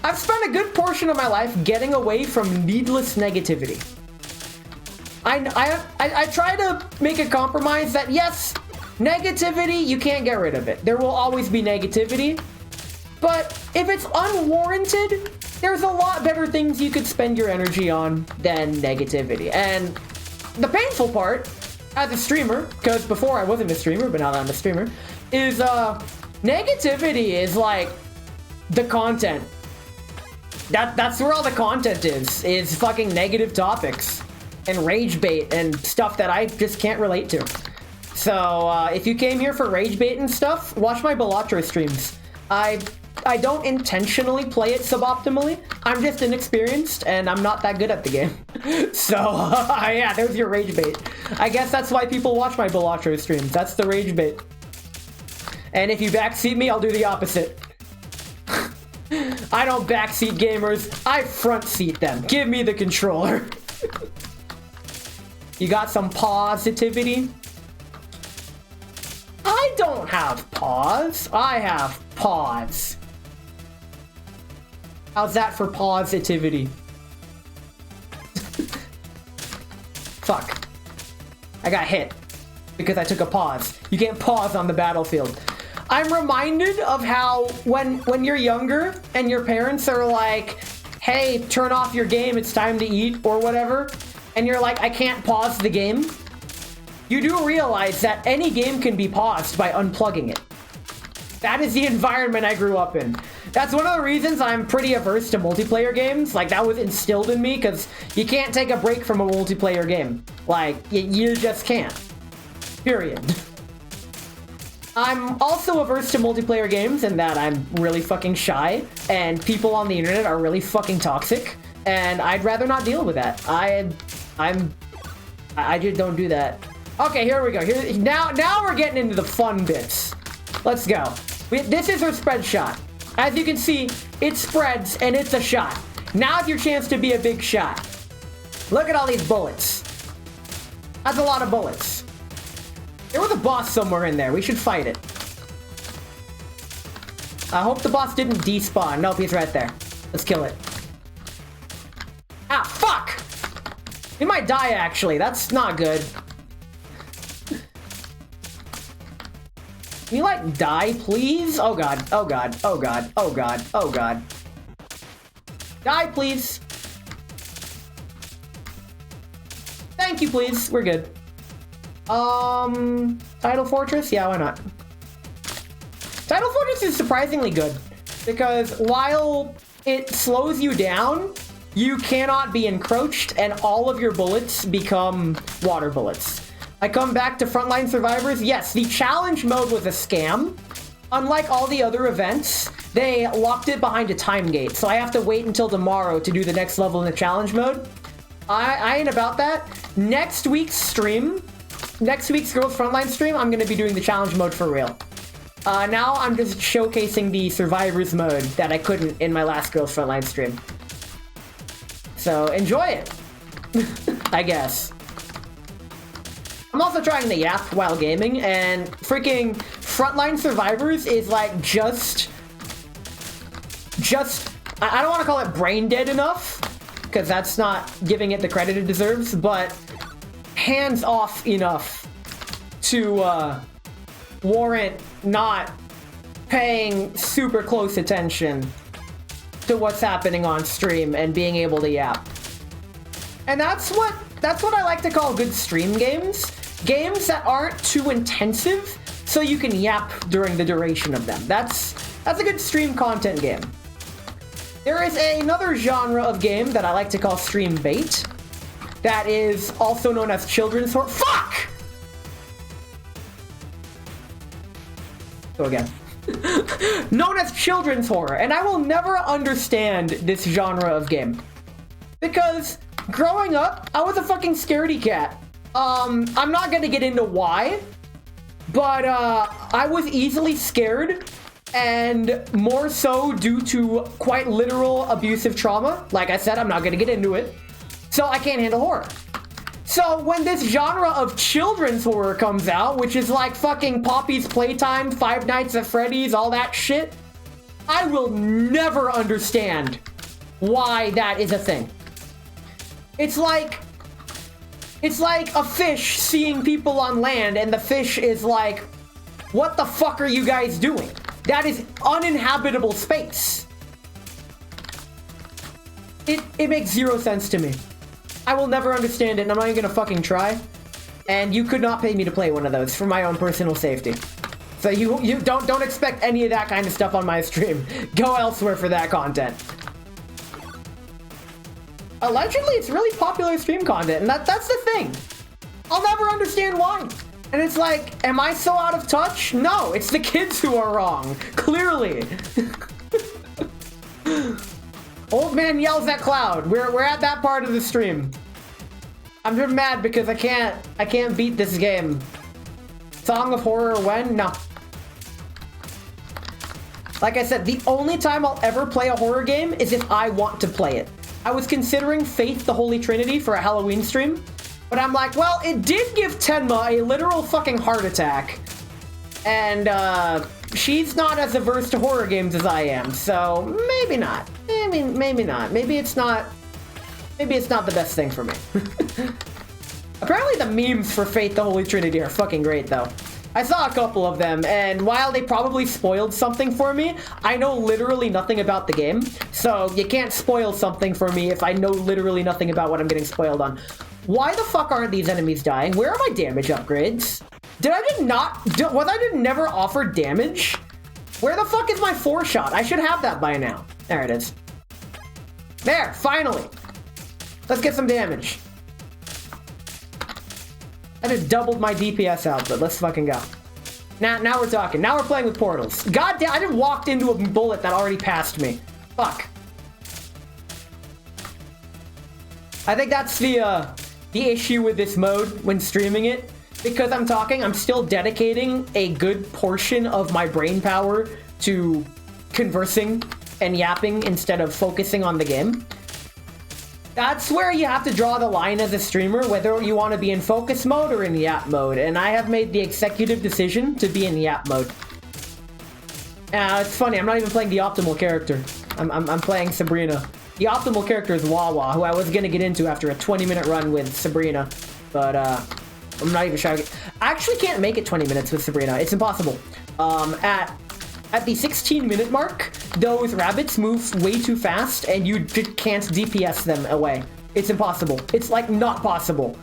I've spent a good portion of my life getting away from needless negativity. I try to make a compromise that yes, negativity, you can't get rid of it. There will always be negativity, but if it's unwarranted, there's a lot better things you could spend your energy on than negativity. And the painful part, as a streamer, because before I wasn't a streamer, but now that I'm a streamer, is negativity is like the content. That's where all the content is fucking negative topics and rage bait and stuff that I just can't relate to. So if you came here for rage bait and stuff, watch my Balatro streams. I don't intentionally play it suboptimally. I'm just inexperienced, and I'm not that good at the game. So, yeah, there's your rage bait. I guess that's why people watch my Balatro streams. That's the rage bait. And if you backseat me, I'll do the opposite. I don't backseat gamers. I front seat them. Give me the controller. You got some positivity? I don't have pause. I have pause. How's that for positivity? Fuck. I got hit because I took a pause. You can't pause on the battlefield. I'm reminded of how when you're younger and your parents are like, hey, turn off your game, it's time to eat or whatever, and you're like, I can't pause the game. You do realize that any game can be paused by unplugging it. That is the environment I grew up in. That's one of the reasons I'm pretty averse to multiplayer games. Like, that was instilled in me, because you can't take a break from a multiplayer game. Like, you just can't. Period. I'm also averse to multiplayer games in that I'm really fucking shy, and people on the internet are really fucking toxic, and I'd rather not deal with that. I just don't do that. Okay, here we go. Now we're getting into the fun bits. Let's go. This is her spread shot. As you can see, it spreads and it's a shot. Now's your chance to be a big shot. Look at all these bullets. That's a lot of bullets. There was a boss somewhere in there. We should fight it. I hope the boss didn't despawn. Nope, he's right there. Let's kill it. Ah, fuck! We might die, actually. That's not good. Can you, like, die, please? Oh, God. Oh, God. Oh, God. Oh, God. Oh, God. Die, please. Thank you, please. We're good. Tidal Fortress? Yeah, why not? Tidal Fortress is surprisingly good, because while it slows you down, you cannot be encroached, and all of your bullets become water bullets. I come back to Frontline Survivors. Yes, the challenge mode was a scam. Unlike all the other events, they locked it behind a time gate, so I have to wait until tomorrow to do the next level in the challenge mode. I ain't about that. Next week's stream, next week's Girls Frontline stream, I'm going to be doing the challenge mode for real. Now I'm just showcasing the Survivors mode that I couldn't in my last Girls Frontline stream. So enjoy it, I guess. I'm also trying the Yap while gaming, and freaking Frontline Survivors is like just I don't want to call it brain dead enough, because that's not giving it the credit it deserves, but hands off enough to warrant not paying super close attention to what's happening on stream and being able to yap. And that's what I like to call good stream games. Games that aren't too intensive, so you can yap during the duration of them. That's a good stream content game. There is another genre of game that I like to call stream bait, that is also known as children's horror. Fuck! Go again. Known as children's horror, and I will never understand this genre of game. Because growing up, I was a fucking scaredy cat. I'm not gonna get into why, but I was easily scared, and more so due to quite literal abusive trauma. Like I said, I'm not gonna get into it, so I can't handle horror. So when this genre of children's horror comes out, which is like fucking Poppy's Playtime, Five Nights at Freddy's, all that shit, I will never understand why that is a thing. It's like a fish seeing people on land, and the fish is like, what the fuck are you guys doing? That is uninhabitable space. It makes zero sense to me. I will never understand it, and I'm not even gonna fucking try. And you could not pay me to play one of those for my own personal safety. So you don't expect any of that kind of stuff on my stream. Go elsewhere for that content. Allegedly, it's really popular stream content, and that's the thing. I'll never understand why. And it's like, am I so out of touch? No, it's the kids who are wrong. Clearly. Old man yells at cloud. We're at that part of the stream. I'm just mad because I can't beat this game. Song of Horror when? No. Like I said, the only time I'll ever play a horror game is if I want to play it. I was considering Faith the Holy Trinity for a Halloween stream, but I'm like, well, it did give Tenma a literal fucking heart attack. And she's not as averse to horror games as I am, so maybe not. Maybe not. Maybe it's not the best thing for me. Apparently the memes for Faith the Holy Trinity are fucking great, though. I saw a couple of them, and while they probably spoiled something for me, I know literally nothing about the game, so you can't spoil something for me if I know literally nothing about what I'm getting spoiled on. Why the fuck aren't these enemies dying? Where are my damage upgrades? Was I never offered damage? Where the fuck is my 4-shot? I should have that by now. There it is. There, finally. Let's get some damage. I just doubled my DPS output. Let's fucking go. Now we're talking. Now we're playing with portals. God damn, I just walked into a bullet that already passed me. Fuck. I think that's the issue with this mode when streaming it. Because I'm talking, I'm still dedicating a good portion of my brain power to conversing and yapping instead of focusing on the game. That's where you have to draw the line as a streamer, whether you want to be in focus mode or in yap mode. And I have made the executive decision to be in yap mode. It's funny, I'm not even playing the optimal character. I'm playing Sabrina. The optimal character is Wawa, who I was going to get into after a 20-minute run with Sabrina. But, I'm not even sure. I actually can't make it 20 minutes with Sabrina. It's impossible. At the 16-minute mark, those rabbits move way too fast, and you just can't DPS them away. It's impossible. It's, like, not possible.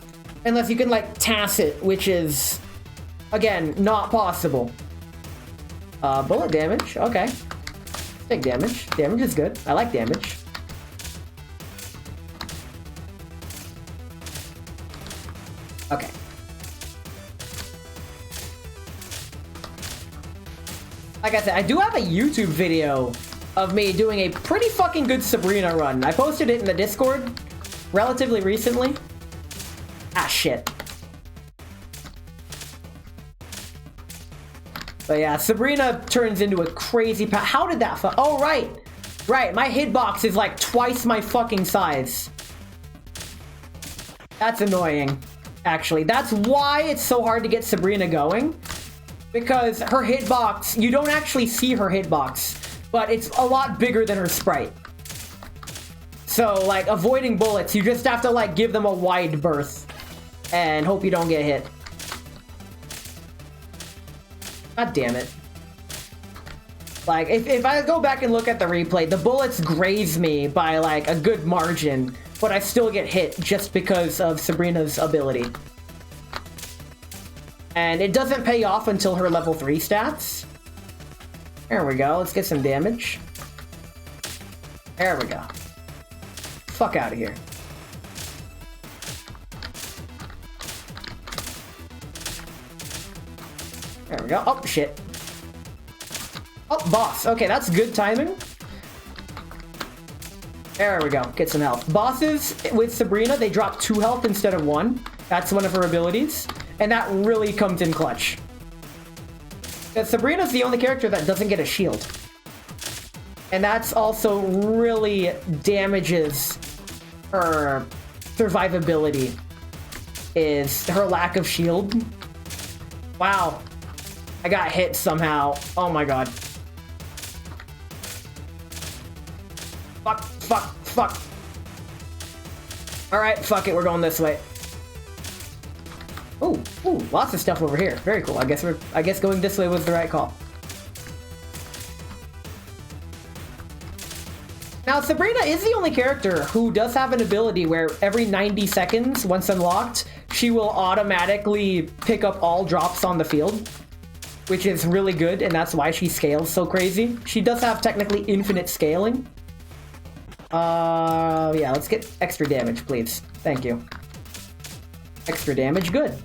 Unless you can, like, TAS it, which is, again, not possible. Bullet damage. Okay. Big damage. Damage is good. I like damage. Okay. Like I said, I do have a YouTube video of me doing a pretty fucking good Sabrina run. I posted it in the Discord relatively recently. Ah, shit. But yeah, Sabrina turns into a crazy How did that Oh, right. Right, my hitbox is like twice my fucking size. That's annoying, actually. That's why it's so hard to get Sabrina going. Because her hitbox, you don't actually see her hitbox, but it's a lot bigger than her sprite. So, like, avoiding bullets, you just have to, like, give them a wide berth and hope you don't get hit. God damn it. Like, if I go back and look at the replay, the bullets graze me by, like, a good margin, but I still get hit just because of Sabrina's ability. And it doesn't pay off until her level 3 stats. There we go. Let's get some damage. There we go. Fuck out of here. There we go. Oh, shit. Oh, boss. Okay, that's good timing. There we go. Get some health. Bosses with Sabrina, they drop 2 health instead of 1. That's one of her abilities. And that really comes in clutch. Because Sabrina's the only character that doesn't get a shield. And that's also really damages her survivability, is her lack of shield. Wow. I got hit somehow. Oh my god. Fuck, fuck, fuck. Alright, fuck it, we're going this way. Ooh, lots of stuff over here. Very cool. I guess going this way was the right call. Now, Sabrina is the only character who does have an ability where every 90 seconds, once unlocked, she will automatically pick up all drops on the field, which is really good, and that's why she scales so crazy. She does have technically infinite scaling. Yeah, let's get extra damage, please. Thank you. Extra damage, good.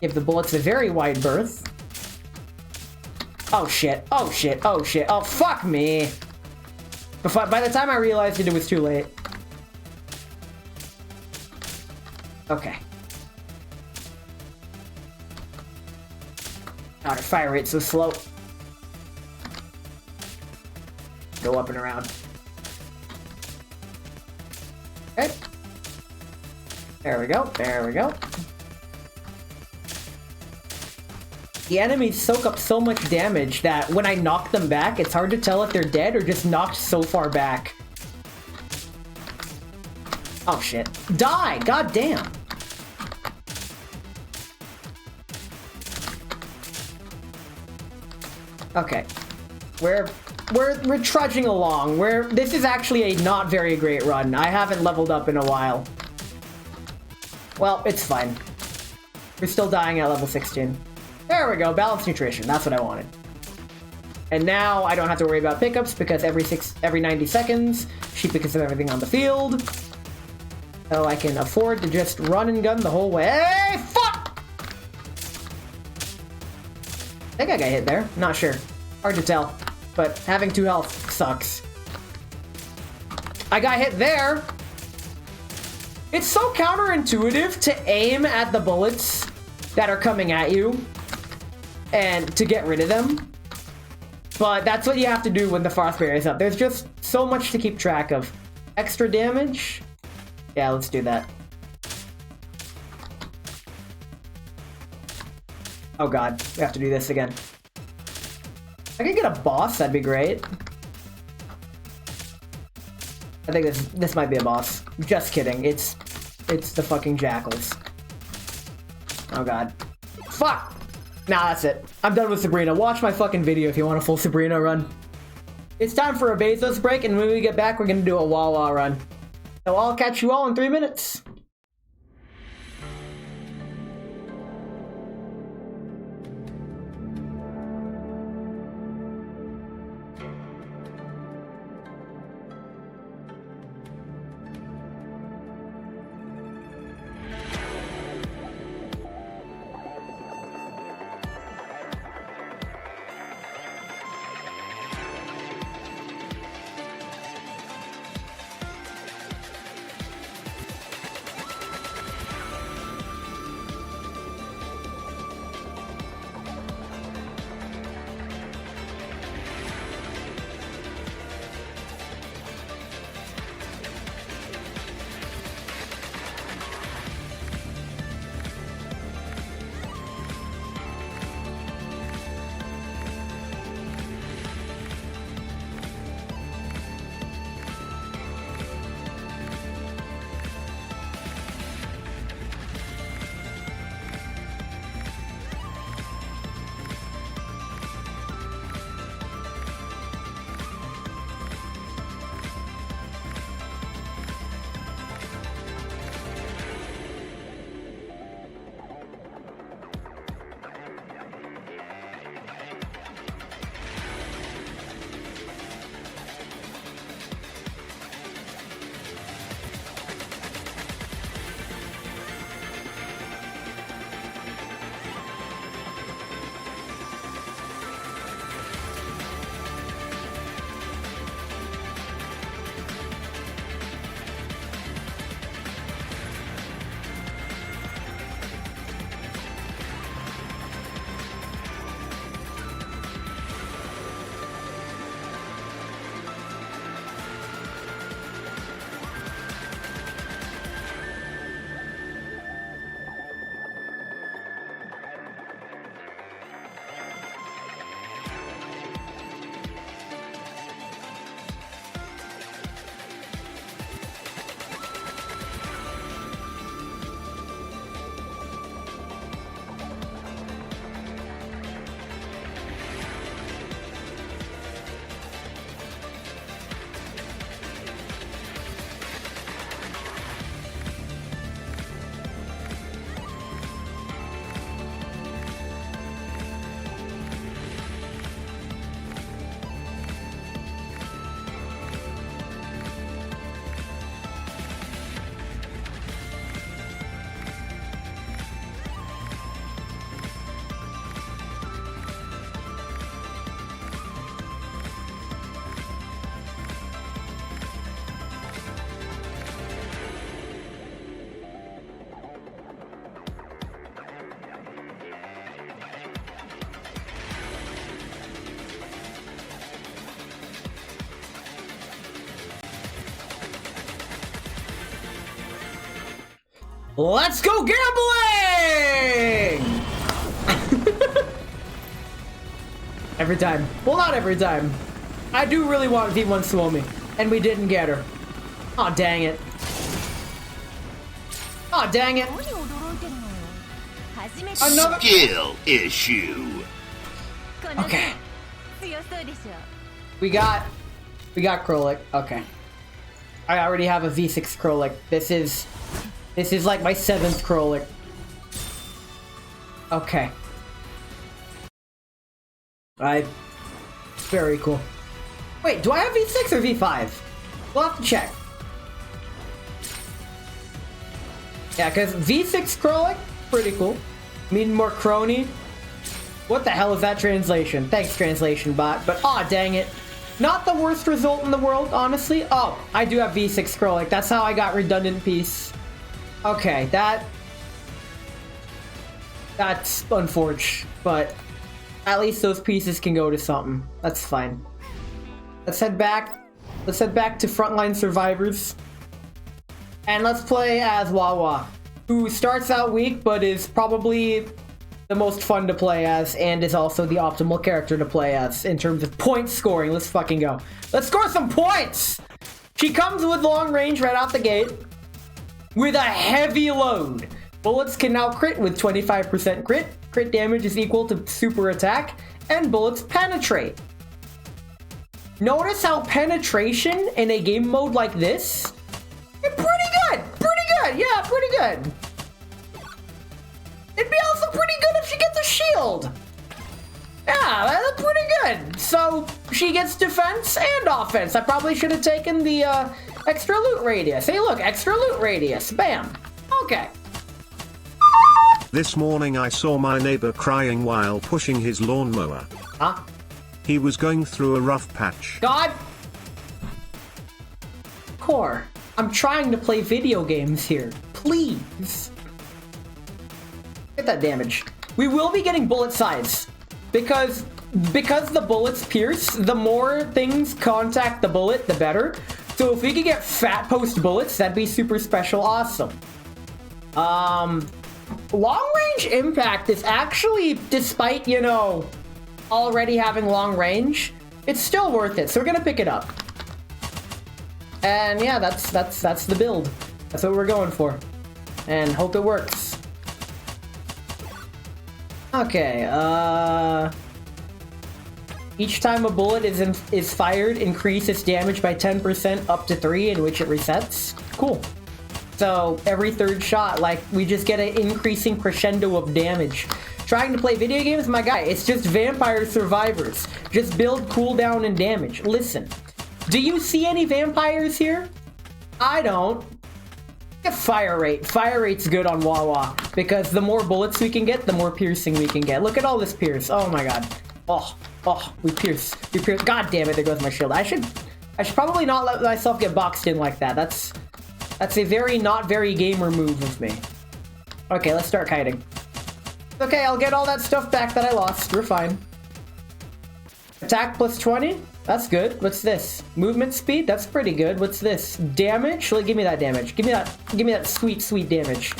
Give the bullets a very wide berth. Oh shit, oh shit, oh shit, oh fuck me! By the time I realized it, it was too late. Okay. God, her fire rate's so slow. Go up and around. Okay. There we go, there we go. The enemies soak up so much damage that when I knock them back, it's hard to tell if they're dead or just knocked so far back. Oh shit. Die! God damn! Okay. We're trudging along. This is actually a not very great run. I haven't leveled up in a while. Well, it's fine. We're still dying at level 16. There we go, balanced nutrition. That's what I wanted. And now I don't have to worry about pickups because every 90 seconds, she picks up everything on the field. So I can afford to just run and gun the whole way. Hey, fuck! I think I got hit there. Not sure. Hard to tell. But having 2 health sucks. I got hit there. It's so counterintuitive to aim at the bullets that are coming at you and to get rid of them. But that's what you have to do when the frost barrier is up. There's just so much to keep track of. Extra damage? Yeah, let's do that. Oh god, we have to do this again. If I could get a boss, that'd be great. I think this might be a boss. Just kidding. It's the fucking jackals. Oh god. Fuck! Nah, that's it. I'm done with Sabrina. Watch my fucking video if you want a full Sabrina run. It's time for a Bezos break, and when we get back, we're gonna do a Wawa run. So I'll catch you all in 3 minutes. Let's go gambling! Every time. Well, not every time. I do really want V1 Suomi, and we didn't get her. Aw, oh, dang it. Aw, oh, dang it. Another skill issue. Okay. We got Krolik. Okay. I already have a V6 Krolik. This is like my 7th Krolik. Okay. Alright. Very cool. Wait, do I have V6 or V5? We'll have to check. Yeah, because V6 crawling, pretty cool. Need more crony. What the hell is that translation? Thanks, translation bot. But aw, dang it. Not the worst result in the world, honestly. Oh, I do have V6 scrolling. That's how I got redundant piece. Okay, that's unfortunate, but at least those pieces can go to something. That's fine. Let's head back. Let's head back to Frontline Survivors. And let's play as Wawa, who starts out weak, but is probably the most fun to play as, and is also the optimal character to play as in terms of point scoring. Let's fucking go. Let's score some points! She comes with long range right out the gate, with a heavy load. Bullets can now crit with 25% crit. Crit damage is equal to super attack, and bullets penetrate. Notice how penetration in a game mode like this, pretty good, yeah, pretty good. It'd be also pretty good if she gets a shield. Yeah, that's pretty good. So she gets defense and offense. I probably should have taken the extra loot radius. Hey, look, extra loot radius. Bam. Okay. This morning I saw my neighbor crying while pushing his lawnmower. Huh? He was going through a rough patch. God. Core, I'm trying to play video games here. Please. Get that damage. We will be getting bullet size. Because the bullets pierce, the more things contact the bullet, the better. So if we could get fat post bullets, that'd be super special awesome. Long range impact is actually, despite, you know, already having long range, it's still worth it. So we're gonna pick it up. And yeah, that's the build. That's what we're going for. And hope it works. Okay, each time a bullet is fired, increase its damage by 10% up to 3, in which it resets. Cool. So every third shot, like, we just get an increasing crescendo of damage. Trying to play video games, my guy, it's just Vampire Survivors. Just build cooldown and damage. Listen, do you see any vampires here? I don't. Fire rate. Fire rate's good on Wawa, because the more bullets we can get, the more piercing we can get. Look at all this pierce. Oh my god. Oh, we pierce. We pierce. God damn it, there goes my shield. I should probably not let myself get boxed in like that. That's a very not very gamer move of me. Okay, let's start kiting. Okay, I'll get all that stuff back that I lost. We're fine. Attack plus 20. That's good. What's this? Movement speed? That's pretty good. What's this? Damage? Well, give me that damage. Give me that sweet, sweet damage.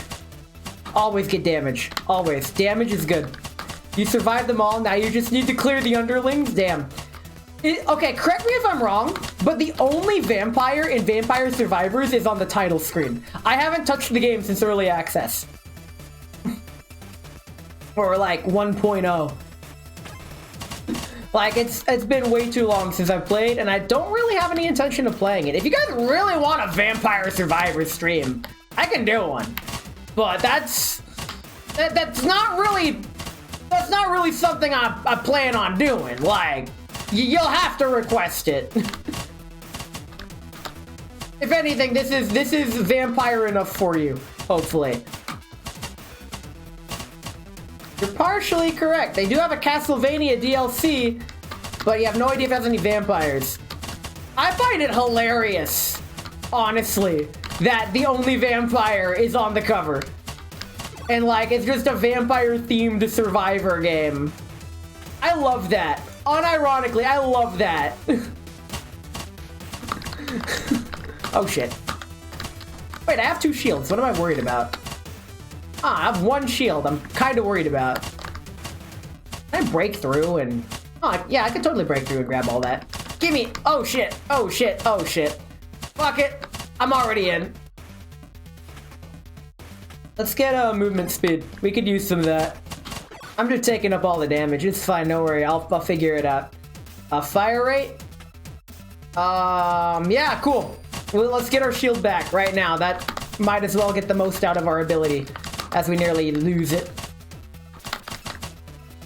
Always get damage. Always. Damage is good. You survived them all. Now you just need to clear the underlings. Damn. Okay, correct me if I'm wrong, but the only vampire in Vampire Survivors is on the title screen. I haven't touched the game since early access. Or like 1.0. Like, it's been way too long since I've played, and I don't really have any intention of playing it. If you guys really want a Vampire Survivor stream, I can do one. But that's not really something I plan on doing. Like, you'll have to request it. If anything, this is vampire enough for you, hopefully. You're partially correct. They do have a Castlevania DLC, but you have no idea if it has any vampires. I find it hilarious, honestly, that the only vampire is on the cover. And, like, it's just a vampire-themed Survivor game. I love that. Unironically, I love that. Oh, shit. Wait, I have 2 shields. What am I worried about? Ah, I have 1 shield. I'm kind of worried about. Can I break through and... Oh, yeah, I could totally break through and grab all that. Gimme! Oh, shit. Oh, shit. Oh, shit. Fuck it. I'm already in. Let's get movement speed. We could use some of that. I'm just taking up all the damage. It's fine. Don't worry. I'll figure it out. Fire rate? Yeah, cool. Well, let's get our shield back right now. That might as well get the most out of our ability, as we nearly lose it.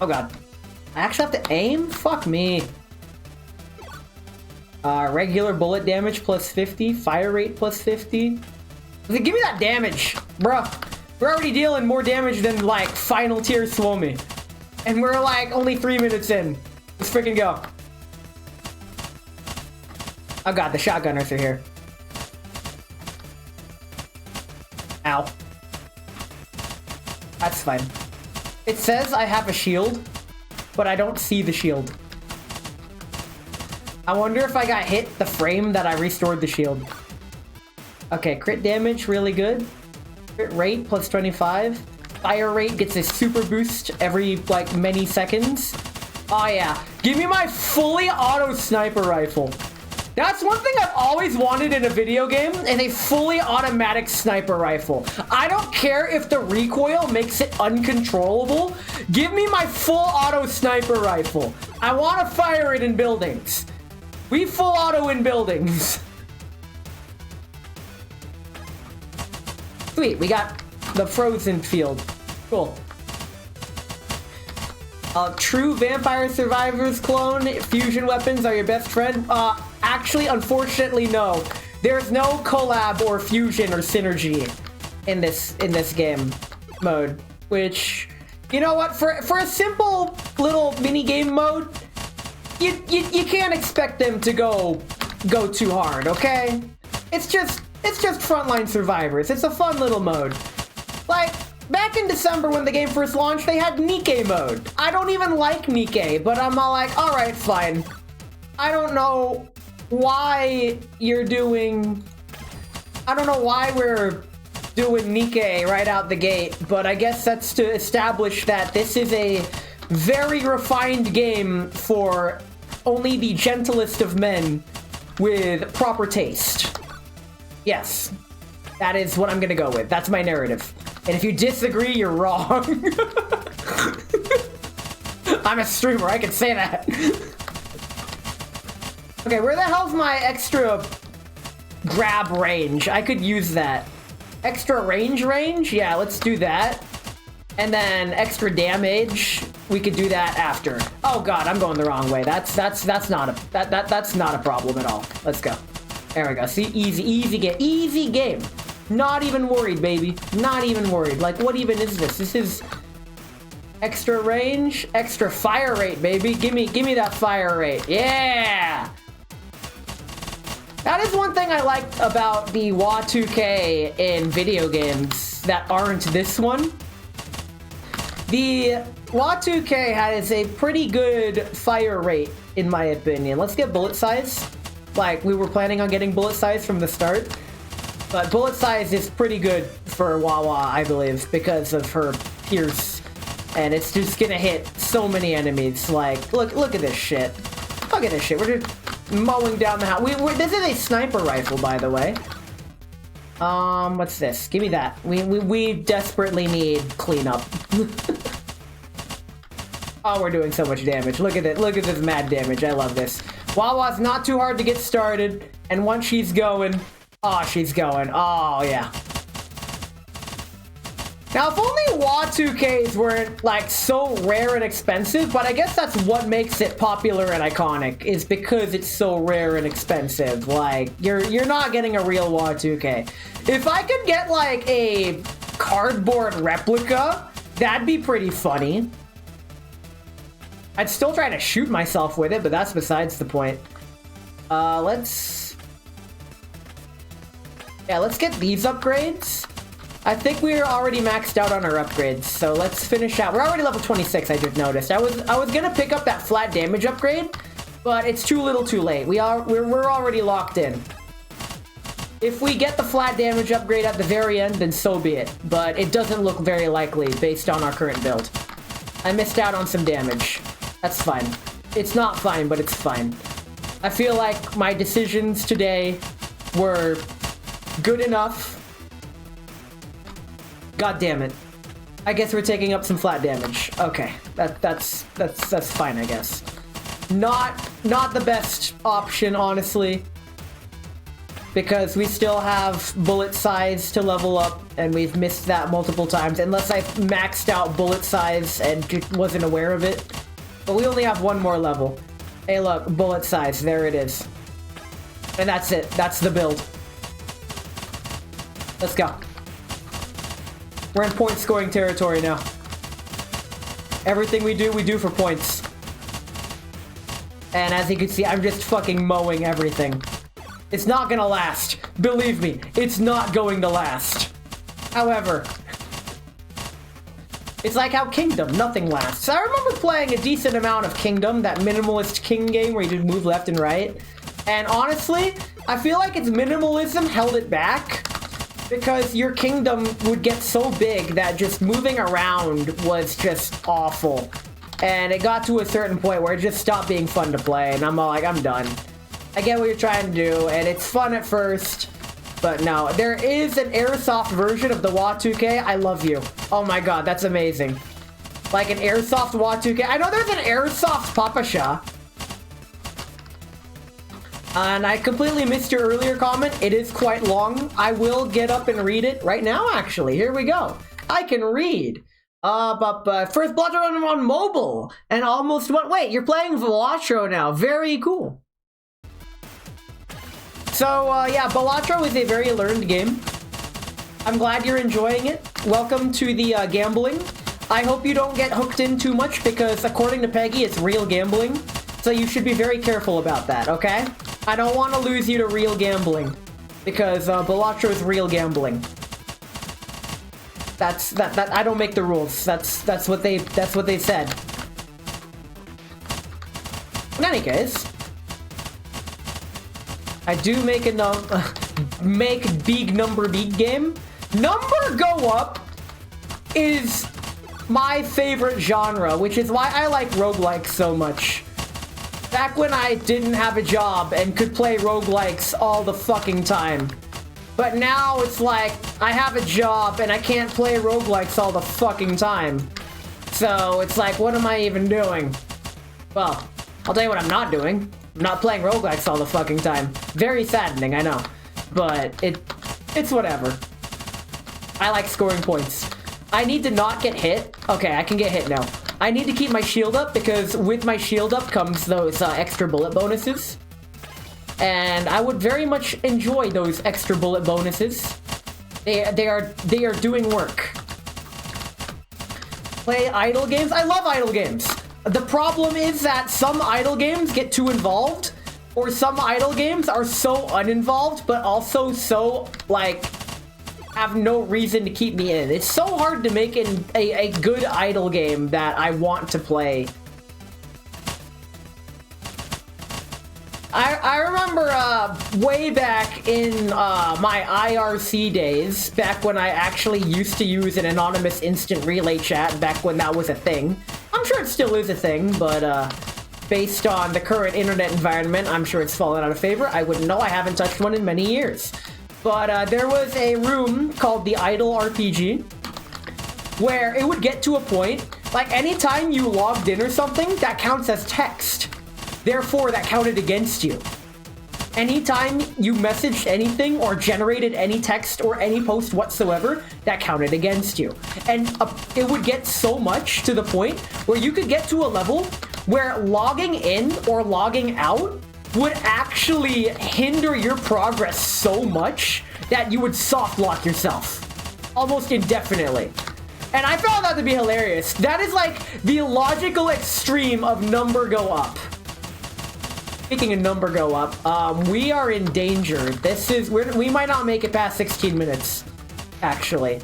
Oh god. I actually have to aim? Fuck me. Regular bullet damage plus 50, fire rate plus 50. Give me that damage, bruh. We're already dealing more damage than, like, final tier Swomi. And we're, like, only 3 minutes in. Let's freaking go. Oh god, the shotgunners are here. Ow. That's fine. It says I have a shield, but I don't see the shield. I wonder if I got hit the frame that I restored the shield. Okay, crit damage, really good. Crit rate, plus 25. Fire rate gets a super boost every, like, many seconds. Oh, yeah. Give me my fully auto sniper rifle. That's one thing I've always wanted in a video game, is a fully automatic sniper rifle. I don't care if the recoil makes it uncontrollable. Give me my full auto sniper rifle. I want to fire it in buildings. We full auto in buildings. Sweet, we got the frozen field. Cool. True Vampire Survivors clone, fusion weapons are your best friend? Actually, unfortunately, no. There's no collab or fusion or synergy in this game mode. Which, you know what? For a simple little mini game mode, you can't expect them to go too hard, okay? It's just frontline survivors. It's a fun little mode. Like, back in December when the game first launched, they had Nikke mode. I don't even like Nikke, but I'm all like, alright, fine. I don't know why you're doing... I don't know why we're doing Nikke right out the gate, but I guess that's to establish that this is a very refined game for only the gentlest of men with proper taste. Yes, that is what I'm gonna go with. That's my narrative. And if you disagree, you're wrong. I'm a streamer, I can say that. Okay, where the hell's my extra grab range? I could use that. Extra range? Yeah, let's do that. And then extra damage, we could do that after. Oh god, I'm going the wrong way. That's not a problem at all. Let's go. There we go. See, easy game. Not even worried, baby. Not even worried. Like, what even is this? This is extra range, extra fire rate, baby. Give me that fire rate. Yeah. That is one thing I liked about the WA2K in video games that aren't this one. The WA2K has a pretty good fire rate, in my opinion. Let's get bullet size. Like, we were planning on getting bullet size from the start. But bullet size is pretty good for Wawa, I believe, because of her pierce. And it's just gonna hit so many enemies. Like, look at this shit. Look at this shit. We're just mowing down the house. This is a sniper rifle, by the way. What's this? Give me that. We desperately need cleanup. Oh, we're doing so much damage. Look at it. Look at this mad damage. I love this. Wawa's not too hard to get started. And once she's going... Oh, she's going. Oh, yeah. Now, if only WA2Ks weren't, like, so rare and expensive, but I guess that's what makes it popular and iconic, is because it's so rare and expensive. Like, you're not getting a real WA2K. If I could get, like, a cardboard replica, that'd be pretty funny. I'd still try to shoot myself with it, but that's besides the point. Let's get these upgrades. I think we're already maxed out on our upgrades, so let's finish out. We're already level 26, I just noticed. I was gonna pick up that flat damage upgrade, but it's too little too late. We're already locked in. If we get the flat damage upgrade at the very end, then so be it. But it doesn't look very likely based on our current build. I missed out on some damage. That's fine. It's not fine, but it's fine. I feel like my decisions today were good enough. God damn it. I guess we're taking up some flat damage. Okay, that's fine, I guess. Not the best option, honestly, because we still have bullet size to level up, and we've missed that multiple times. Unless I maxed out bullet size and just wasn't aware of it, But we only have one more level. Hey, look, bullet size. There it is. And that's it. That's the build. Let's go. We're in point scoring territory now. Everything we do for points. And as you can see, I'm just fucking mowing everything. It's not gonna last. Believe me, it's not going to last. However, it's like how Kingdom, nothing lasts. I remember playing a decent amount of Kingdom, that minimalist king game where you just move left and right. And honestly, I feel like its minimalism held it back because your kingdom would get so big that just moving around was just awful. And it got to a certain point where it just stopped being fun to play, and I'm all like, I'm done. I get what you're trying to do, and it's fun at first, but no. There is an airsoft version of the WA2K. I love you. Oh my god, that's amazing. Like an airsoft WA2K. I know there's an airsoft Papasha. And I completely missed your earlier comment. It is quite long. I will get up and read it right now, actually. Here we go. I can read. But first Balatro on mobile. And almost what? Wait, you're playing Balatro now. Very cool. So, yeah, Balatro is a very learned game. I'm glad you're enjoying it. Welcome to the gambling. I hope you don't get hooked in too much because according to Peggy, it's real gambling. So you should be very careful about that, okay? I don't want to lose you to real gambling because Balatro is real gambling. That I don't make the rules. That's what they said. In any case, I do make a make big number big game. Number go up is my favorite genre, which is why I like roguelikes so much. Back when I didn't have a job and could play roguelikes all the fucking time. But now it's like, I have a job and I can't play roguelikes all the fucking time. So it's like, what am I even doing? Well, I'll tell you what I'm not doing. I'm not playing roguelikes all the fucking time. Very saddening, I know. But it's whatever. I like scoring points. I need to not get hit. Okay, I can get hit now. I need to keep my shield up because with my shield up comes those extra bullet bonuses. And I would very much enjoy those extra bullet bonuses. They are doing work. Play idle games? I love idle games. The problem is that some idle games get too involved, or some idle games are so uninvolved, but also so, like, have no reason to keep me in. It's so hard to make a good idle game that I want to play. I remember way back in my IRC days, back when I actually used to use an anonymous instant relay chat, back when that was a thing. I'm sure it still is a thing, but based on the current internet environment, I'm sure it's fallen out of favor. I wouldn't know. I haven't touched one in many years. But there was a room called the Idle RPG where it would get to a point, like anytime you logged in or something, that counts as text. Therefore, that counted against you. Anytime you messaged anything or generated any text or any post whatsoever, that counted against you. And it would get so much to the point where you could get to a level where logging in or logging out would actually hinder your progress so much that you would soft lock yourself almost indefinitely. And I found that to be hilarious. That is like the logical extreme of number go up. Speaking of number go up, we are in danger. We might not make it past 16 minutes, actually.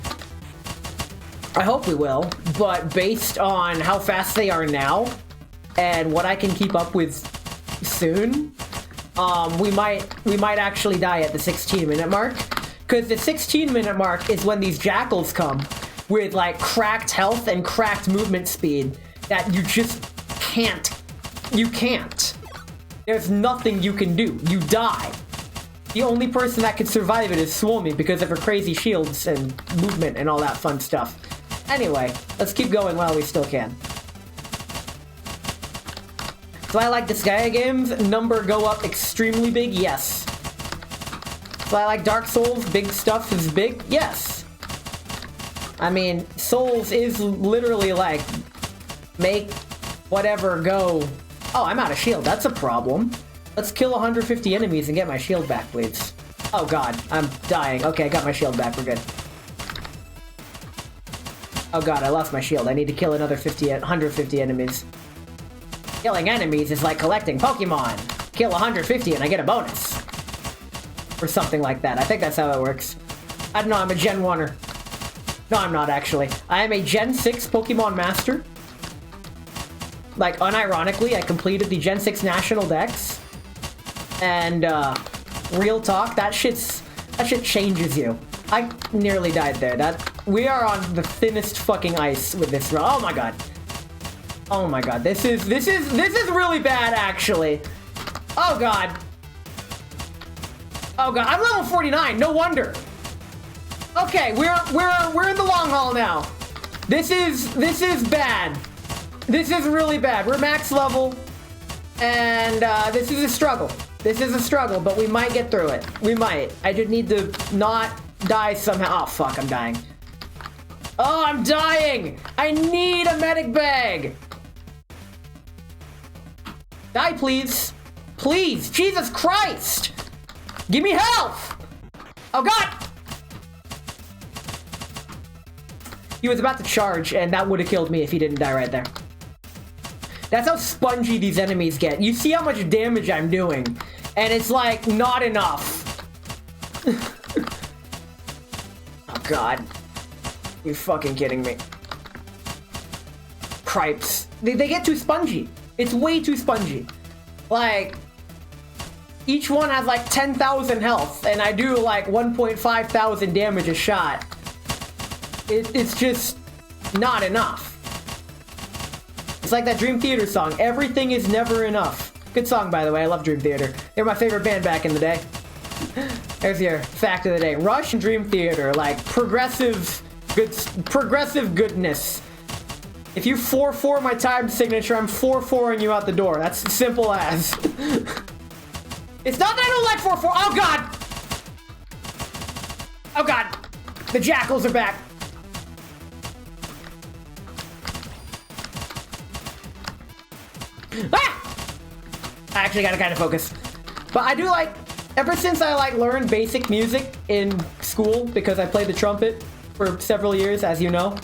I hope we will, but based on how fast they are now and what I can keep up with soon, we might actually die at the 16-minute mark, because the 16-minute mark is when these jackals come with like cracked health and cracked movement speed that you just can't. You can't. There's nothing you can do. You die. The only person that can survive it is Suomi because of her crazy shields and movement and all that fun stuff. Anyway, let's keep going while we still can. Do I like Dushevnaya games? Number go up extremely big? Yes. Do I like Dark Souls? Big stuff is big? Yes. I mean, Souls is literally like, make Whatever, go. Oh, I'm out of shield. That's a problem. Let's kill 150 enemies and get my shield back, please. Oh god, I'm dying. Okay, I got my shield back. We're good. Oh god, I lost my shield. I need to kill another 150 enemies. Killing enemies is like collecting Pokemon. Kill 150 and I get a bonus. Or something like that. I think that's how it works. I don't know, I'm a Gen 1er. No, I'm not actually. I am a Gen 6 Pokemon Master. Like, unironically, I completed the Gen 6 National Dex. And, real talk, that shit changes you. I nearly died there. We are on the thinnest fucking ice with this run. Oh my god. Oh my god. This is really bad, actually. Oh god. Oh god. I'm level 49. No wonder. Okay, we're in the long haul now. This is bad. This is really bad. We're max level, and this is a struggle. This is a struggle, but we might get through it. We might. I just need to not die somehow. Oh, fuck, I'm dying. Oh, I'm dying! I need a medic bag! Die, please. Please, Jesus Christ! Give me health! Oh, God! He was about to charge, and that would have killed me if he didn't die right there. That's how spongy these enemies get. You see how much damage I'm doing, and it's like, not enough. Oh god. You're fucking kidding me. Cripes. They get too spongy. It's way too spongy. Like, each one has like 10,000 health, and I do like 1.5 thousand damage a shot. It's just not enough. It's like that Dream Theater song, Everything is Never Enough. Good song, by the way. I love Dream Theater. They're my favorite band back in the day. There's your fact of the day. Rush and Dream Theater, like progressive goodness. If you 4-4 my time signature, I'm 4-4ing you out the door. That's simple as. It's not that I don't like 4-4. Oh god! Oh god! The jackals are back. Ah! I actually gotta kind of focus. But I do like, ever since I like learned basic music in school, because I played the trumpet for several years, as you know,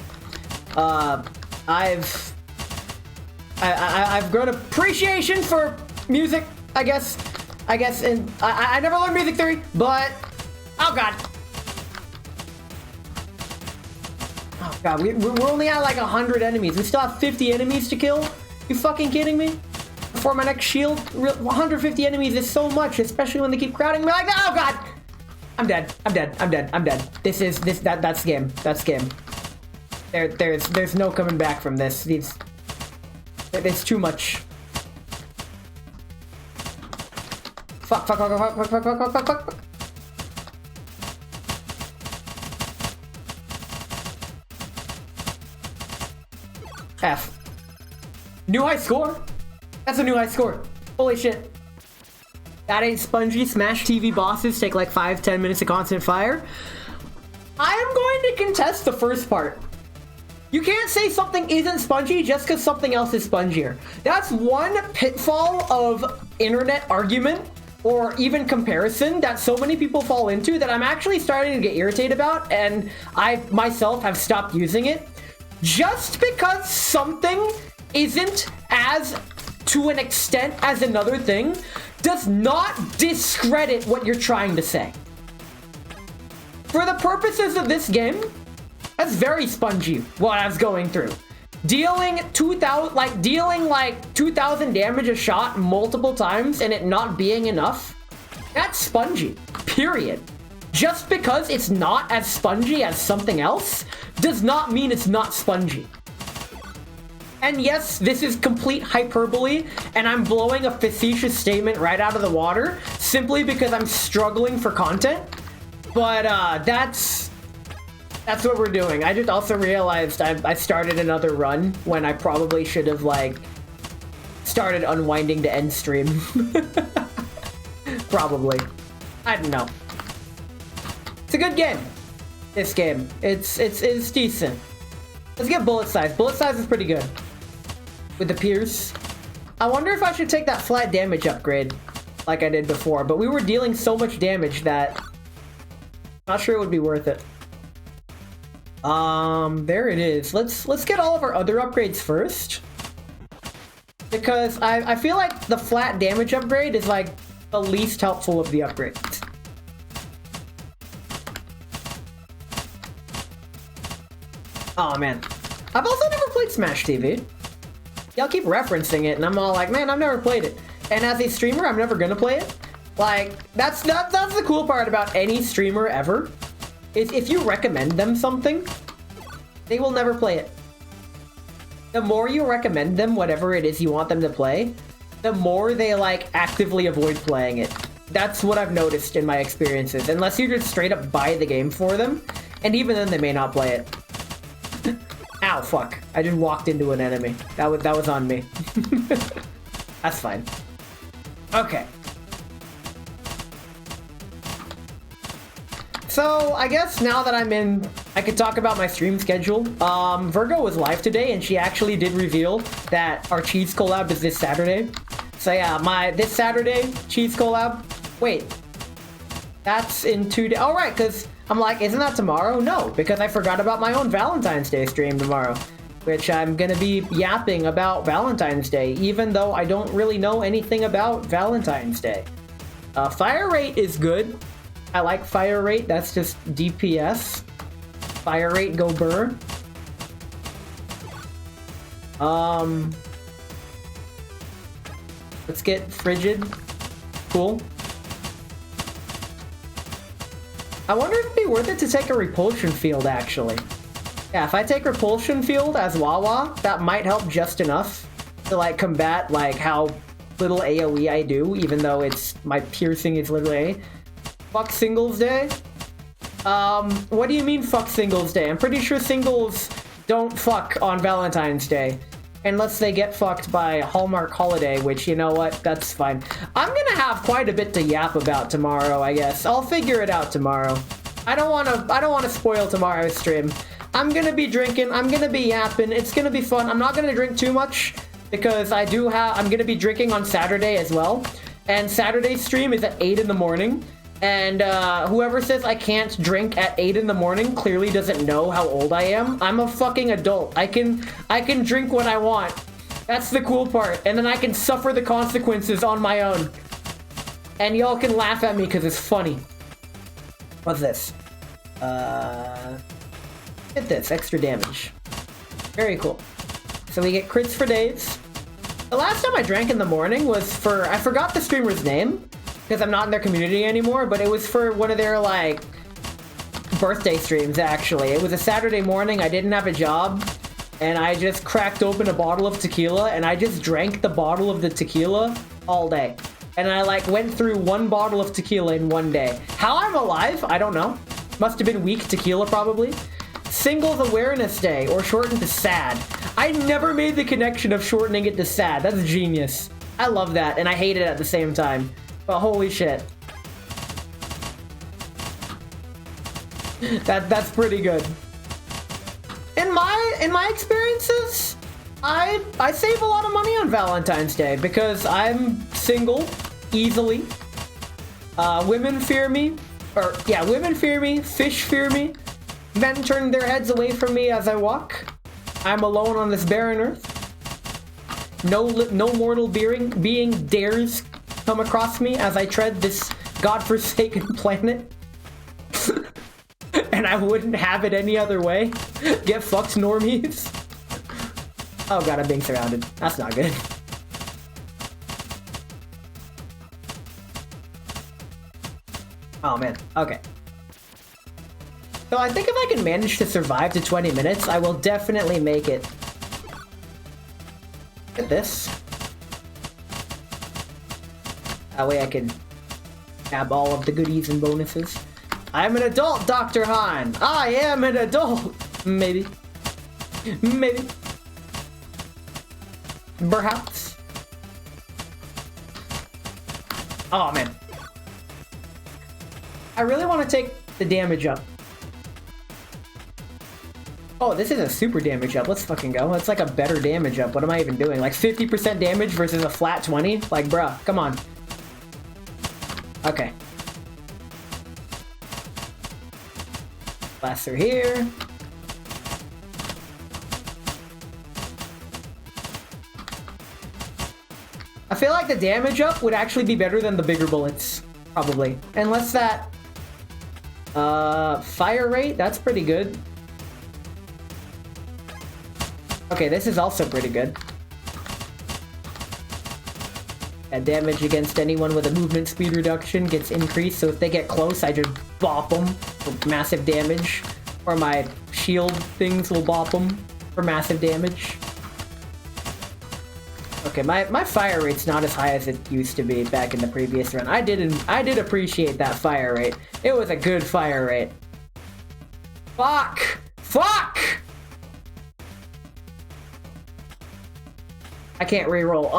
I've grown appreciation for music, I guess, and I never learned music theory, but, oh god. Oh god, we're only at like 100 enemies. We still have 50 enemies to kill? You fucking kidding me? Before my next shield? 150 enemies is so much, especially when they keep crowding me like that. Oh god! I'm dead. I'm dead. I'm dead. I'm dead. That's game. That's game. There's no coming back from this. It's too much. Fuck. F. New high score? That's a new high score. Holy shit. That ain't spongy. Smash TV bosses take like 5-10 minutes of constant fire. I am going to contest the first part. You can't say something isn't spongy just because something else is spongier. That's one pitfall of internet argument or even comparison that so many people fall into that I'm actually starting to get irritated about, and I myself have stopped using it. Just because something isn't as to an extent as another thing does not discredit what you're trying to say. For the purposes of this game, that's very spongy what I was going through. Dealing 2,000 damage a shot multiple times and it not being enough, that's spongy, period. Just because it's not as spongy as something else does not mean it's not spongy. And yes, this is complete hyperbole, and I'm blowing a facetious statement right out of the water simply because I'm struggling for content. But that's what we're doing. I just also realized I started another run when I probably should have like started unwinding to end stream. Probably. I don't know. It's a good game. This game. It's decent. Let's get bullet size. Bullet size is pretty good. with the Pierce. I wonder if I should take that flat damage upgrade like I did before, but we were dealing so much damage that not sure it would be worth it. There it is. Let's get all of our other upgrades first. Because I feel like the flat damage upgrade is like the least helpful of the upgrades. Oh man. I've also never played Smash TV. Y'all keep referencing it and I'm all like, man, I've never played it. And as a streamer, I'm never gonna play it. Like, that's the cool part about any streamer ever. Is if you recommend them something, they will never play it. The more you recommend them whatever it is you want them to play, the more they like actively avoid playing it. That's what I've noticed in my experiences. Unless you just straight up buy the game for them, and even then they may not play it. Ow, fuck. I just walked into an enemy. That was on me. That's fine. Okay. So, I guess now that I'm in, I could talk about my stream schedule. Virgo was live today, and she actually did reveal that our cheese collab is this Saturday. So yeah, this Saturday, cheese collab. Wait. That's in 2 days. Oh, right, because I'm like, isn't that tomorrow? No, because I forgot about my own Valentine's Day stream tomorrow, which I'm going to be yapping about Valentine's Day, even though I don't really know anything about Valentine's Day. Fire rate is good. I like fire rate. That's just DPS. Fire rate, go burr. Let's get frigid. Cool. I wonder if it'd be worth it to take a repulsion field, actually. Yeah, if I take repulsion field as Wawa, that might help just enough to, like, combat, like, how little AoE I do, even though my piercing is literally fuck Singles Day? What do you mean fuck Singles Day? I'm pretty sure singles don't fuck on Valentine's Day. Unless they get fucked by Hallmark Holiday, which, you know what, that's fine. I'm gonna have quite a bit to yap about tomorrow, I guess. I'll figure it out tomorrow. I don't wanna spoil tomorrow's stream. I'm gonna be drinking, I'm gonna be yapping, it's gonna be fun. I'm not gonna drink too much, because I'm gonna be drinking on Saturday as well. And Saturday's stream is at 8 in the morning. And whoever says I can't drink at 8 in the morning clearly doesn't know how old I am. I'm a fucking adult. I can drink what I want. That's the cool part. And then I can suffer the consequences on my own. And y'all can laugh at me because it's funny. What's this? Hit this. Extra damage. Very cool. So we get crits for days. The last time I drank in the morning was for... I forgot the streamer's name, because I'm not in their community anymore, but it was for one of their, like, birthday streams, actually. It was a Saturday morning, I didn't have a job, and I just cracked open a bottle of tequila, and I just drank the bottle of the tequila all day. And I, like, went through one bottle of tequila in one day. How I'm alive? I don't know. Must have been weak tequila, probably. Singles Awareness Day, or shortened to SAD. I never made the connection of shortening it to SAD. That's genius. I love that, and I hate it at the same time. But holy shit. That's pretty good. In my experiences, I save a lot of money on Valentine's Day because I'm single easily. Women fear me. Women fear me, fish fear me. Men turn their heads away from me as I walk. I'm alone on this barren earth. No mortal being dares come across me as I tread this godforsaken planet. And I wouldn't have it any other way. Get fucked, normies. Oh god, I'm being surrounded. That's not good. Oh man, okay. So I think if I can manage to survive to 20 minutes, I will definitely make it. Look at this. That way I can grab all of the goodies and bonuses. I'm an adult, Dr. Han! I am an adult! Maybe. Maybe. Perhaps. Oh, man. I really want to take the damage up. Oh, this is a super damage up. Let's fucking go. That's like a better damage up. What am I even doing? Like 50% damage versus a flat 20? Like, bruh, come on. Okay. Blast through here. I feel like the damage up would actually be better than the bigger bullets. Probably. Unless that... fire rate? That's pretty good. Okay, this is also pretty good. And damage against anyone with a movement speed reduction gets increased, so if they get close, I just bop them for massive damage. Or my shield things will bop them for massive damage. Okay, my fire rate's not as high as it used to be back in the previous run. I did appreciate that fire rate. It was a good fire rate. Fuck! Fuck! I can't reroll.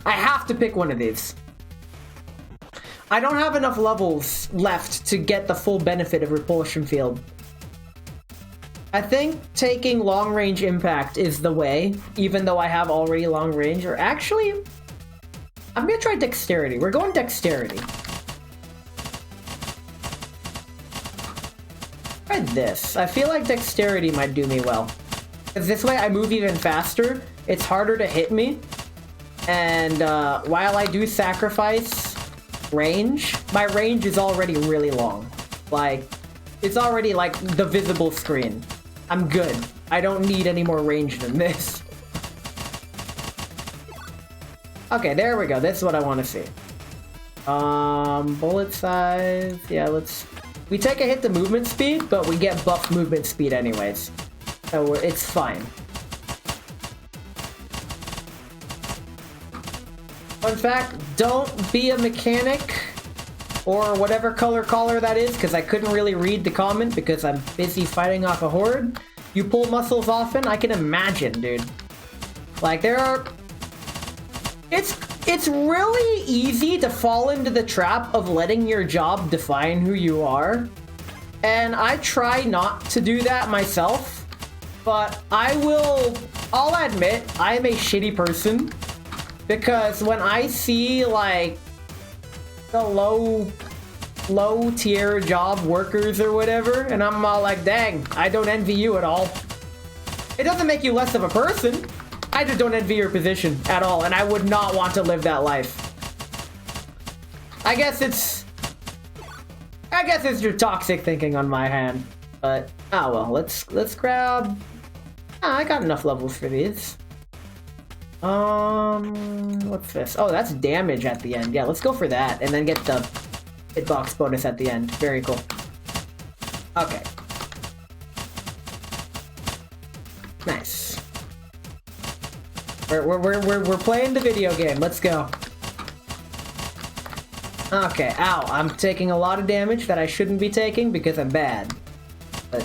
I have to pick one of these. I don't have enough levels left to get the full benefit of Repulsion Field. I think taking long range impact is the way, even though I have already long range. Or actually, I'm gonna try dexterity. We're going dexterity. Try this. I feel like dexterity might do me well. Because this way I move even faster. It's harder to hit me. And while I do sacrifice range, my range is already really long. Like, it's already like the visible screen. I'm good. I don't need any more range than this. Okay, there we go. This is what I want to see. Bullet size. Yeah, let's... We take a hit to movement speed, but we get buff movement speed anyways. So it's fine. Fun fact, don't be a mechanic or whatever color that is, because I couldn't really read the comment because I'm busy fighting off a horde. You pull muscles often? I can imagine, dude. Like, there are... It's really easy to fall into the trap of letting your job define who you are. And I try not to do that myself. But I'll admit, I'm a shitty person. Because when I see, like, the low tier job workers or whatever, and I'm all like, dang, I don't envy you at all. It doesn't make you less of a person. I just don't envy your position at all, and I would not want to live that life. I guess it's your toxic thinking on my hand. But, oh well, let's grab... I got enough levels for these. What's this? Oh, that's damage at the end. Yeah, let's go for that, and then get the hitbox bonus at the end. Very cool. Okay. Nice. We're playing the video game. Let's go. Okay, ow. I'm taking a lot of damage that I shouldn't be taking because I'm bad. But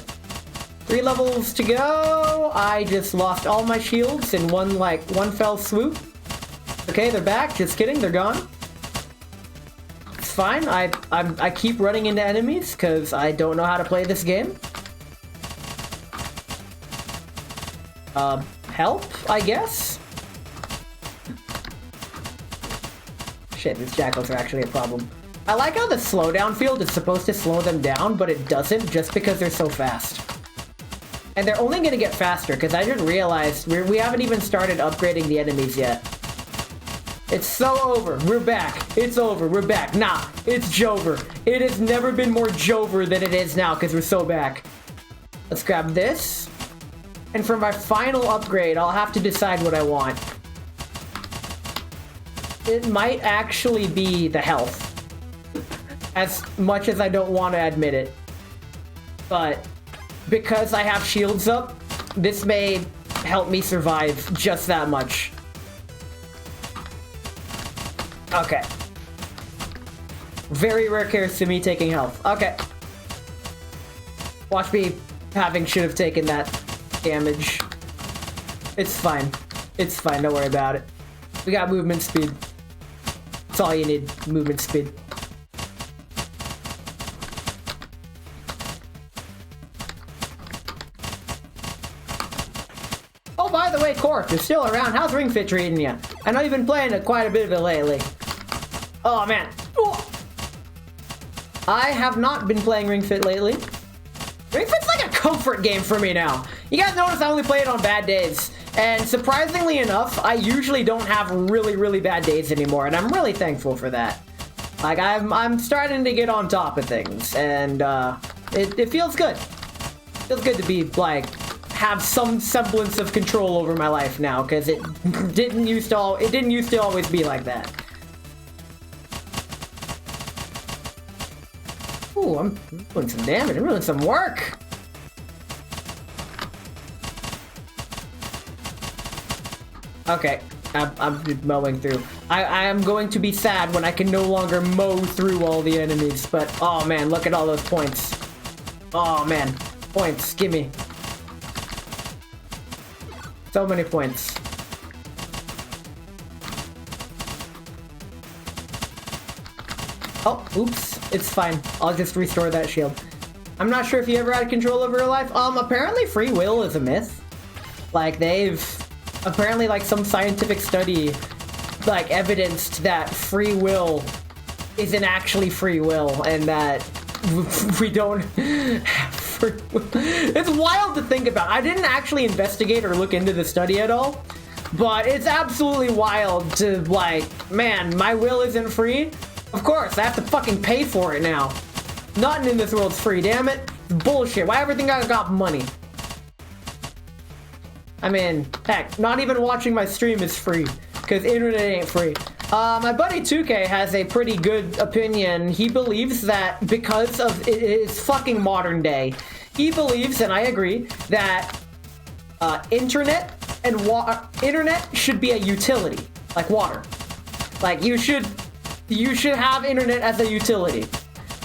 3 levels to go. I just lost all my shields in one fell swoop. Okay, they're back. Just kidding, they're gone. It's fine. I keep running into enemies because I don't know how to play this game. Help, I guess? Shit, these jackals are actually a problem. I like how the slowdown field is supposed to slow them down, but it doesn't just because they're so fast. And they're only gonna get faster, because I just realized we haven't even started upgrading the enemies yet. It's so over. We're back. It's over. We're back. Nah, it's Jover. It has never been more Jover than it is now, because we're so back. Let's grab this. And for my final upgrade, I'll have to decide what I want. It might actually be the health. As much as I don't want to admit it. But because I have shields up, this may help me survive just that much. Okay. Very rare case to me taking health. Okay. Watch me should have taken that damage. It's fine. It's fine, don't worry about it. We got movement speed. That's all you need, movement speed. by the way, Corp, you're still around. How's Ring Fit treating you? I know you've been playing quite a bit of it lately. Oh, man. Ooh. I have not been playing Ring Fit lately. Ring Fit's like a comfort game for me now. You guys notice I only play it on bad days. And surprisingly enough, I usually don't have really, really bad days anymore. And I'm really thankful for that. Like, I'm starting to get on top of things. And it feels good. It feels good to be, like, have some semblance of control over my life now. Because it didn't used to always be like that. Ooh, I'm doing some damage. I'm doing some work. Okay, I'm mowing through. I am going to be sad when I can no longer mow through all the enemies, but oh man, look at all those points. Oh man, points, gimme. So many points. Oh, oops, it's fine. I'll just restore that shield. I'm not sure if you ever had control over your life. Apparently free will is a myth. Like, apparently, like, some scientific study, like, evidenced that free will isn't actually free will, and that we don't have free will. It's wild to think about. I didn't actually investigate or look into the study at all, but it's absolutely wild to, like, man, my will isn't free? Of course, I have to fucking pay for it now. Nothing in this world's free, damn it. Bullshit. Why everything got money? I mean, heck, not even watching my stream is free, because internet ain't free. My buddy 2K has a pretty good opinion. He believes that because of it's fucking modern day, he believes, and I agree, that internet should be a utility, like water. Like, you should have internet as a utility.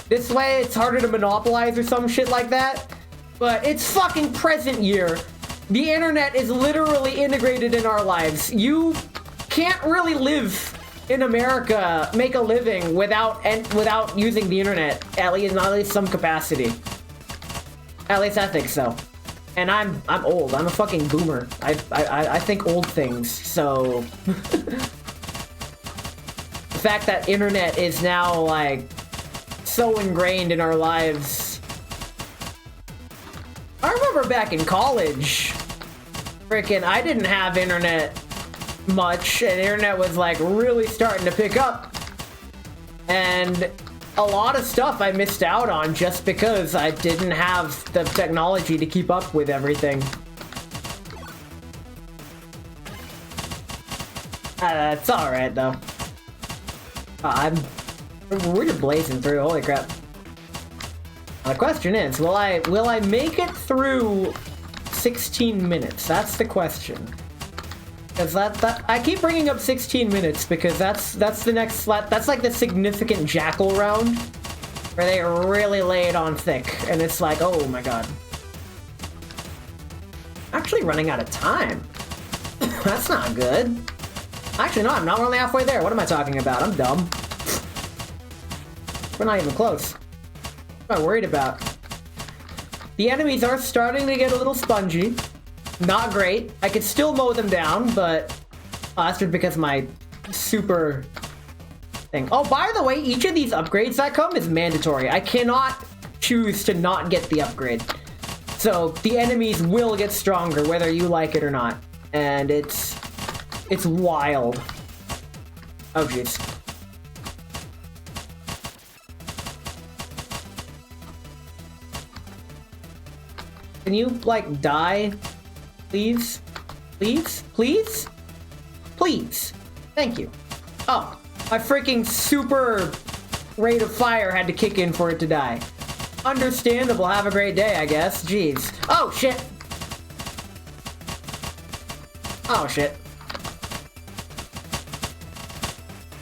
This way, it's harder to monopolize or some shit like that. But it's fucking present year. The internet is literally integrated in our lives. You can't really live in America, make a living without using the internet, at least some capacity. At least I think so. And I'm old. I'm a fucking boomer. I think old things. So the fact that internet is now like so ingrained in our lives. I remember back in college, frickin' I didn't have internet much, and internet was like really starting to pick up. And a lot of stuff I missed out on just because I didn't have the technology to keep up with everything. It's alright though. We're blazing through, holy crap. The question is, will I make it through 16 minutes? That's the question. Because that I keep bringing up 16 minutes because that's the next that's like the significant jackal round where they really lay it on thick, and it's like, oh my god. Actually running out of time. That's not good. Actually, no, I'm not only halfway there. What am I talking about? I'm dumb. We're not even close. What am I worried about? The enemies are starting to get a little spongy. Not great. I could still mow them down, but that's just because my super thing. Oh, by the way, each of these upgrades that come is mandatory. I cannot choose to not get the upgrade. So the enemies will get stronger whether you like it or not. And it's wild. Oh, jeez. Can you, like, die? Please? Please? Please? Please. Thank you. Oh, my freaking super rate of fire had to kick in for it to die. Understandable. Have a great day, I guess. Jeez. Oh, shit. Oh, shit.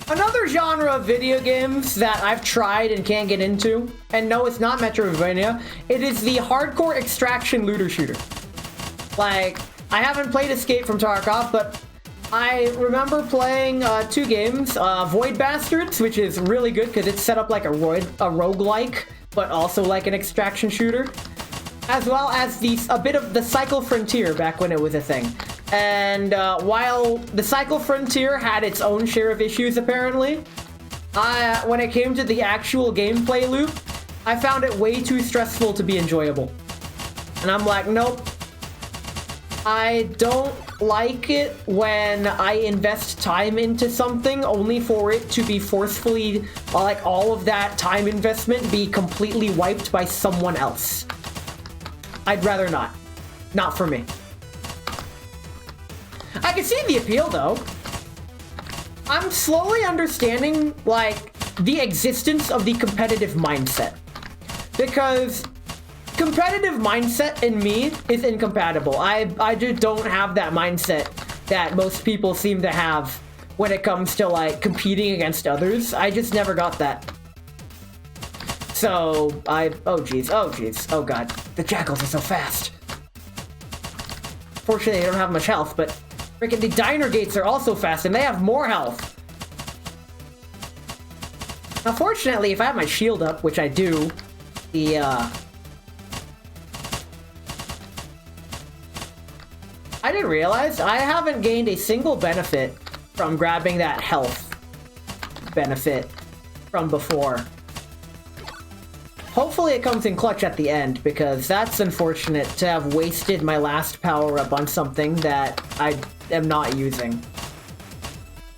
Another genre of video games that I've tried and can't get into, and no, it's not Metroidvania, it is the hardcore extraction looter shooter. Like, I haven't played Escape from Tarkov, but I remember playing 2 games, Void Bastards, which is really good because it's set up like a roguelike, but also like an extraction shooter, as well as a bit of the Cycle Frontier back when it was a thing. And while the Cycle Frontier had its own share of issues, apparently, when it came to the actual gameplay loop, I found it way too stressful to be enjoyable. And I'm like, nope. I don't like it when I invest time into something only for it to be forcefully, like, all of that time investment be completely wiped by someone else. I'd rather not. Not for me. I can see the appeal, though. I'm slowly understanding, like, the existence of the competitive mindset. Because competitive mindset and me is incompatible. I just don't have that mindset that most people seem to have when it comes to, like, competing against others. I just never got that. So, oh jeez, oh god. The jackals are so fast. Fortunately, they don't have much health, but freaking the diner gates are also fast, and they have more health. Now, fortunately, if I have my shield up, which I do, I didn't realize I haven't gained a single benefit from grabbing that health benefit from before. Hopefully it comes in clutch at the end, because that's unfortunate to have wasted my last power-up on something that I am not using.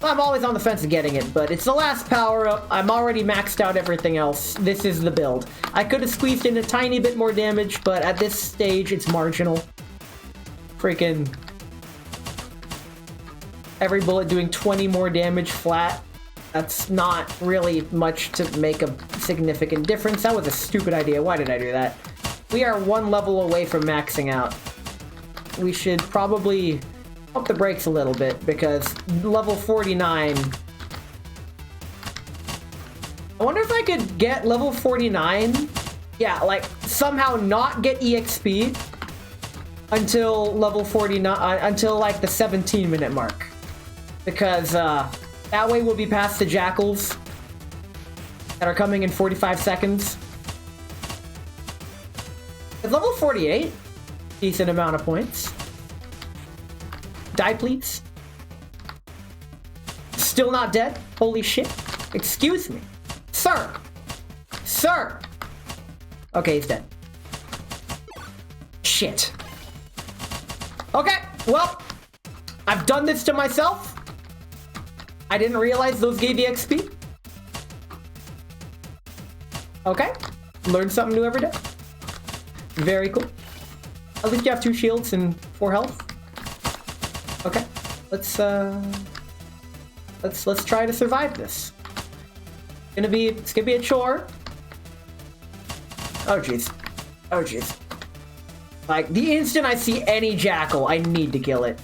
I'm always on the fence of getting it, but it's the last power-up. I'm already maxed out everything else. This is the build. I could have squeezed in a tiny bit more damage, but at this stage, it's marginal. Freaking every bullet doing 20 more damage flat. That's not really much to make a significant difference. That was a stupid idea. Why did I do that? We are one level away from maxing out. We should probably pump the brakes a little bit, because level 49... I wonder if I could get level 49... Yeah, like, somehow not get EXP until level 49... until, like, the 17-minute mark. Because, that way we'll be past the jackals that are coming in 45 seconds. Is level 48? Decent amount of points. Die, please. Still not dead? Holy shit. Excuse me. Sir. Sir. Okay, he's dead. Shit. Okay, well, I've done this to myself. I didn't realize those gave EXP. Okay. Learn something new every day. Very cool. At least you have 2 shields and 4 health. Okay. Let's try to survive this. It's gonna be a chore. Oh jeez. Oh jeez. Like, the instant I see any jackal, I need to kill it.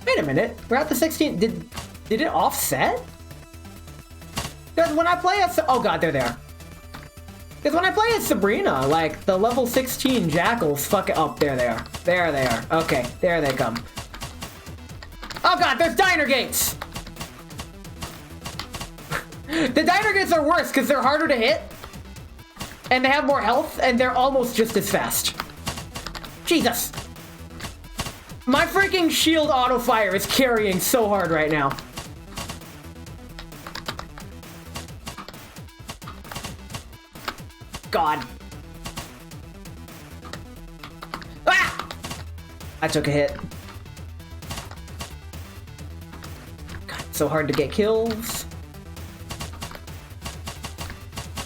Wait a minute. We're at the 16. Did it offset? Because when I play as... Oh god, they're there. Because when I play as Sabrina, like, the level 16 jackals fuck it up. There they are. There they are. Okay, there they come. Oh god, there's diner gates! The diner gates are worse because they're harder to hit. And they have more health, and they're almost just as fast. Jesus. My freaking shield auto-fire is carrying so hard right now. God. Ah! I took a hit. God, so hard to get kills.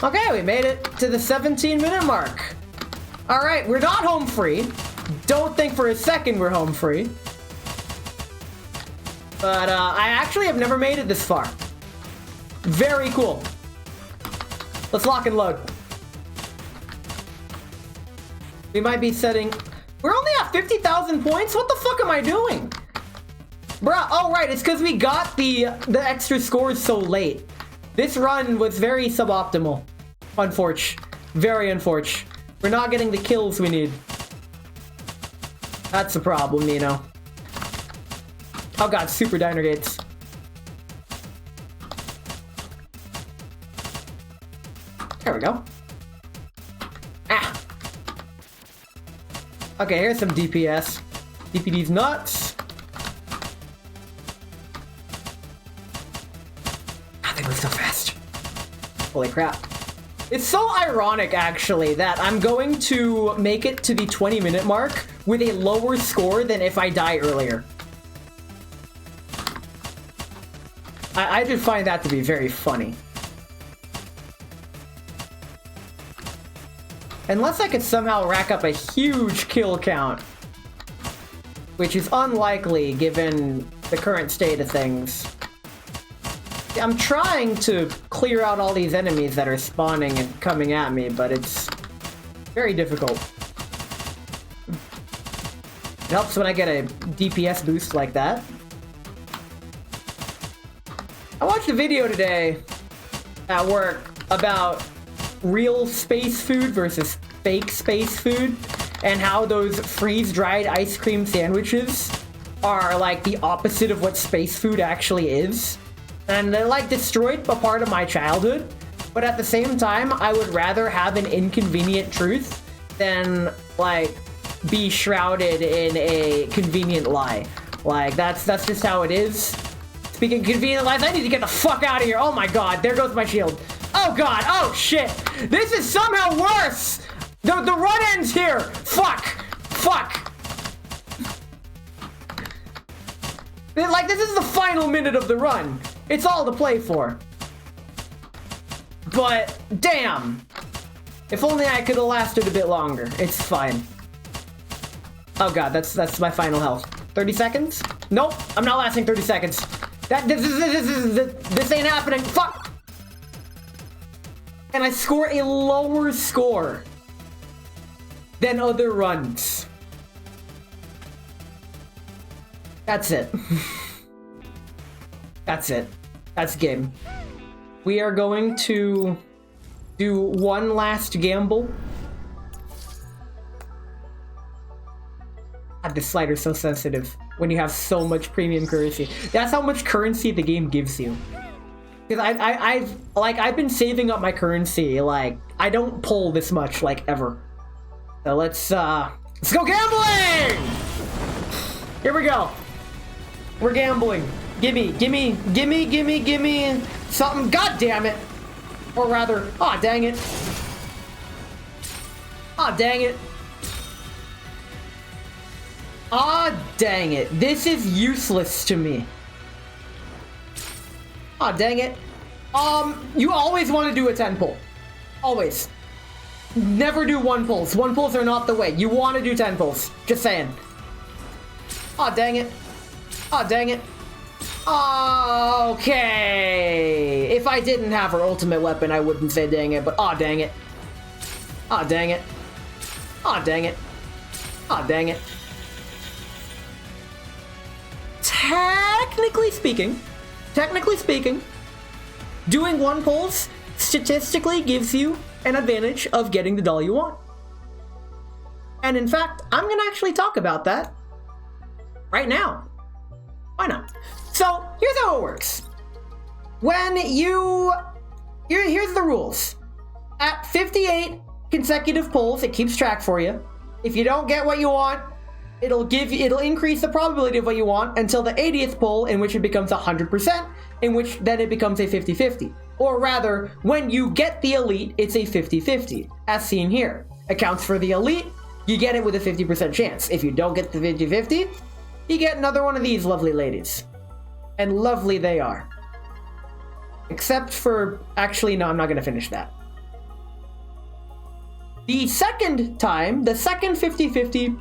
Okay, we made it to the 17-minute mark. Alright, we're not home free. Don't think for a second we're home free. But, I actually have never made it this far. Very cool. Let's lock and load. We might be setting... We're only at 50,000 points? What the fuck am I doing? Bruh, oh right, it's because we got the extra scores so late. This run was very suboptimal. Unfortunate. Very unfortunate. We're not getting the kills we need. That's the problem, you know. Oh god, super diner gates. There we go. Ah! Okay, here's some DPS. DPD's nuts. Holy crap. It's so ironic, actually, that I'm going to make it to the 20-minute mark with a lower score than if I die earlier. I just find that to be very funny. Unless I could somehow rack up a huge kill count, which is unlikely given the current state of things. I'm trying to clear out all these enemies that are spawning and coming at me, but it's very difficult. It helps when I get a DPS boost like that. I watched a video today at work about real space food versus fake space food, and how those freeze-dried ice cream sandwiches are like the opposite of what space food actually is. And they like destroyed a part of my childhood, but at the same time, I would rather have an inconvenient truth than like be shrouded in a convenient lie. Like that's just how it is. Speaking of convenient lies, I need to get the fuck out of here. Oh my god, there goes my shield. Oh god, oh shit. This is somehow worse. The run ends here. Fuck. Fuck. Like, this is the final minute of the run. It's all to play for. But, damn. If only I could have lasted a bit longer. It's fine. Oh god, that's my final health. 30 seconds? Nope, I'm not lasting 30 seconds. This ain't happening. Fuck! And I score a lower score than other runs. That's it. That's it. That's game. We are going to do one last gamble. God, this slider's so sensitive when you have so much premium currency. That's how much currency the game gives you. Because I've been saving up my currency. Like, I don't pull this much, like, ever. So let's go gambling! Here we go. We're gambling. Gimme something. God damn it. Or rather, aw, dang it. Aw, dang it. Aw, dang it. This is useless to me. Aw, dang it. You always want to do a 10 pull. Always. Never do 1 pulls. 1 pulls are not the way. You want to do 10 pulls. Just saying. Aw, dang it. Aw, dang it. Okay. If I didn't have her ultimate weapon, I wouldn't say dang it, but aw, dang it. Aw, dang it. Aw, dang it. Aw, dang it. Technically speaking, doing 1 pulls statistically gives you an advantage of getting the doll you want. And in fact, I'm gonna actually talk about that right now. Why not? So here's how it works. When here's the rules. At 58 consecutive pulls, it keeps track for you. If you don't get what you want, it'll increase the probability of what you want until the 80th pull, in which it becomes 100%, in which then it becomes a 50-50. Or rather, when you get the elite, it's a 50-50, as seen here. Accounts for the elite, you get it with a 50% chance. If you don't get the 50-50, you get another one of these lovely ladies. And lovely they are. Except for, actually, no, I'm not gonna finish that. The second time, the second 50-50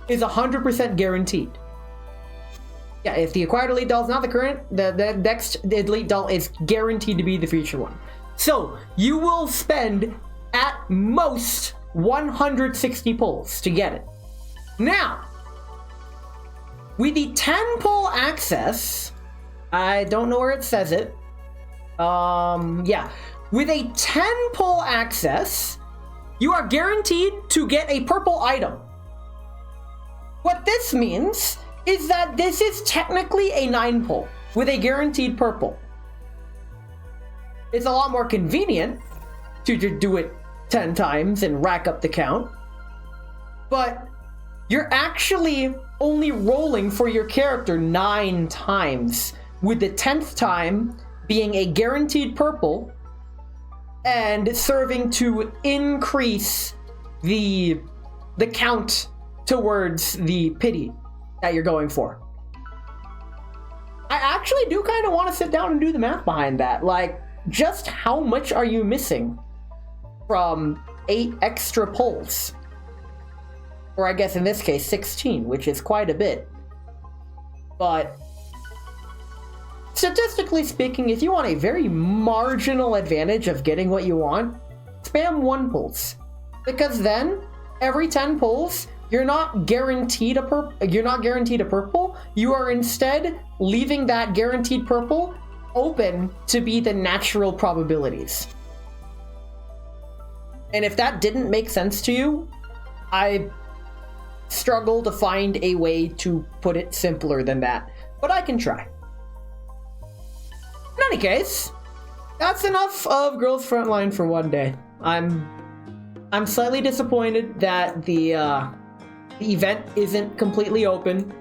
is 100% guaranteed. Yeah, if the acquired elite doll is not the current, the next elite doll is guaranteed to be the future one. So, you will spend at most 160 pulls to get it. Now, with the 10 pull access, I don't know where it says it. Yeah. With a 10 pull access, you are guaranteed to get a purple item. What this means is that this is technically a 9 pull with a guaranteed purple. It's a lot more convenient to do it 10 times and rack up the count, but you're actually only rolling for your character 9 times, with the 10th time being a guaranteed purple and serving to increase the count towards the pity that you're going for. I actually do kind of want to sit down and do the math behind that. Like, just how much are you missing from 8 extra pulls? Or I guess in this case, 16, which is quite a bit. But statistically speaking, if you want a very marginal advantage of getting what you want, spam 1 pulse. Because then, every 10 pulls, you're not guaranteed a purple. You are instead leaving that guaranteed purple open to be the natural probabilities. And if that didn't make sense to you, I struggle to find a way to put it simpler than that. But I can try. In any case, that's enough of Girls Frontline for one day. I'm slightly disappointed that the event isn't completely open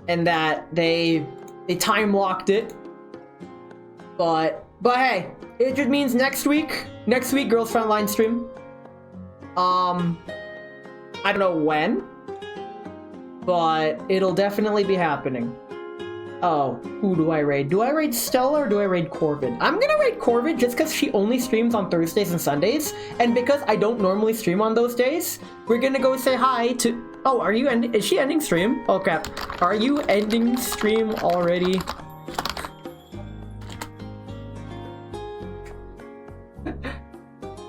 and that they time locked it. But hey, it just means next week Girls Frontline stream. I don't know when, but it'll definitely be happening. Oh, who do I raid? Do I raid Stella or do I raid Corvid? I'm gonna raid Corvid just because she only streams on Thursdays and Sundays, and because I don't normally stream on those days, we're gonna go say hi to... Oh, are you ending? Is she ending stream? Oh crap. Are you ending stream already?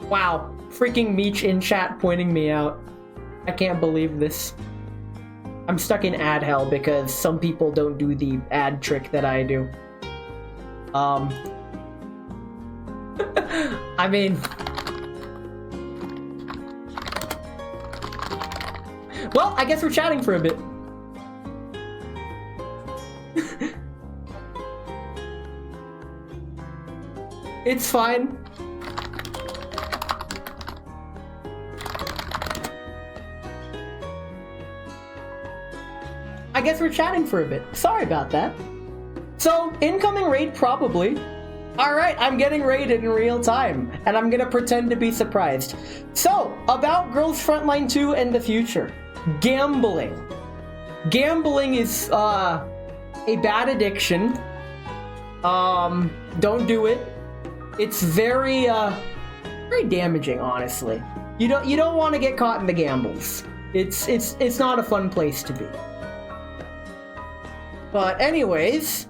Wow. Freaking Meech in chat pointing me out. I can't believe this. I'm stuck in ad hell because some people don't do the ad trick that I do. I mean... Well, I guess we're chatting for a bit. It's fine. I guess we're chatting for a bit. Sorry about that. So, incoming raid probably. Alright, I'm getting raided in real time, and I'm gonna pretend to be surprised. So, about Girls Frontline 2 and the future. Gambling. Gambling is, a bad addiction. Don't do it. It's very damaging, honestly. You don't want to get caught in the gambles. It's not a fun place to be. But anyways,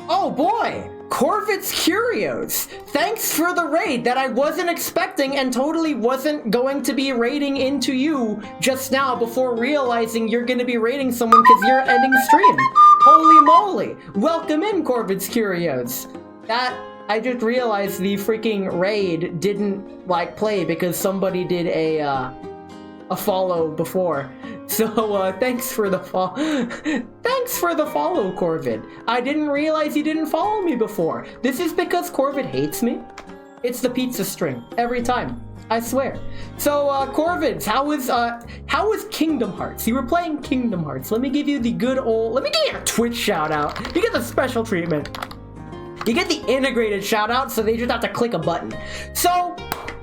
oh boy, Corvid's Curios. Thanks for the raid that I wasn't expecting and totally wasn't going to be raiding into you just now before realizing you're going to be raiding someone because you're ending stream. Holy moly. Welcome in, Corvid's Curios. That, I just realized the freaking raid didn't, like, play because somebody did a follow before. So, thanks for the Thanks for the follow, Corvid. I didn't realize you didn't follow me before. This is because Corvid hates me. It's the pizza string. Every time. I swear. So, Corvids, how was Kingdom Hearts? You were playing Kingdom Hearts. Let me give you the good old... Let me give you a Twitch shout-out. You get the special treatment. You get the integrated shout-out, so they just have to click a button. So,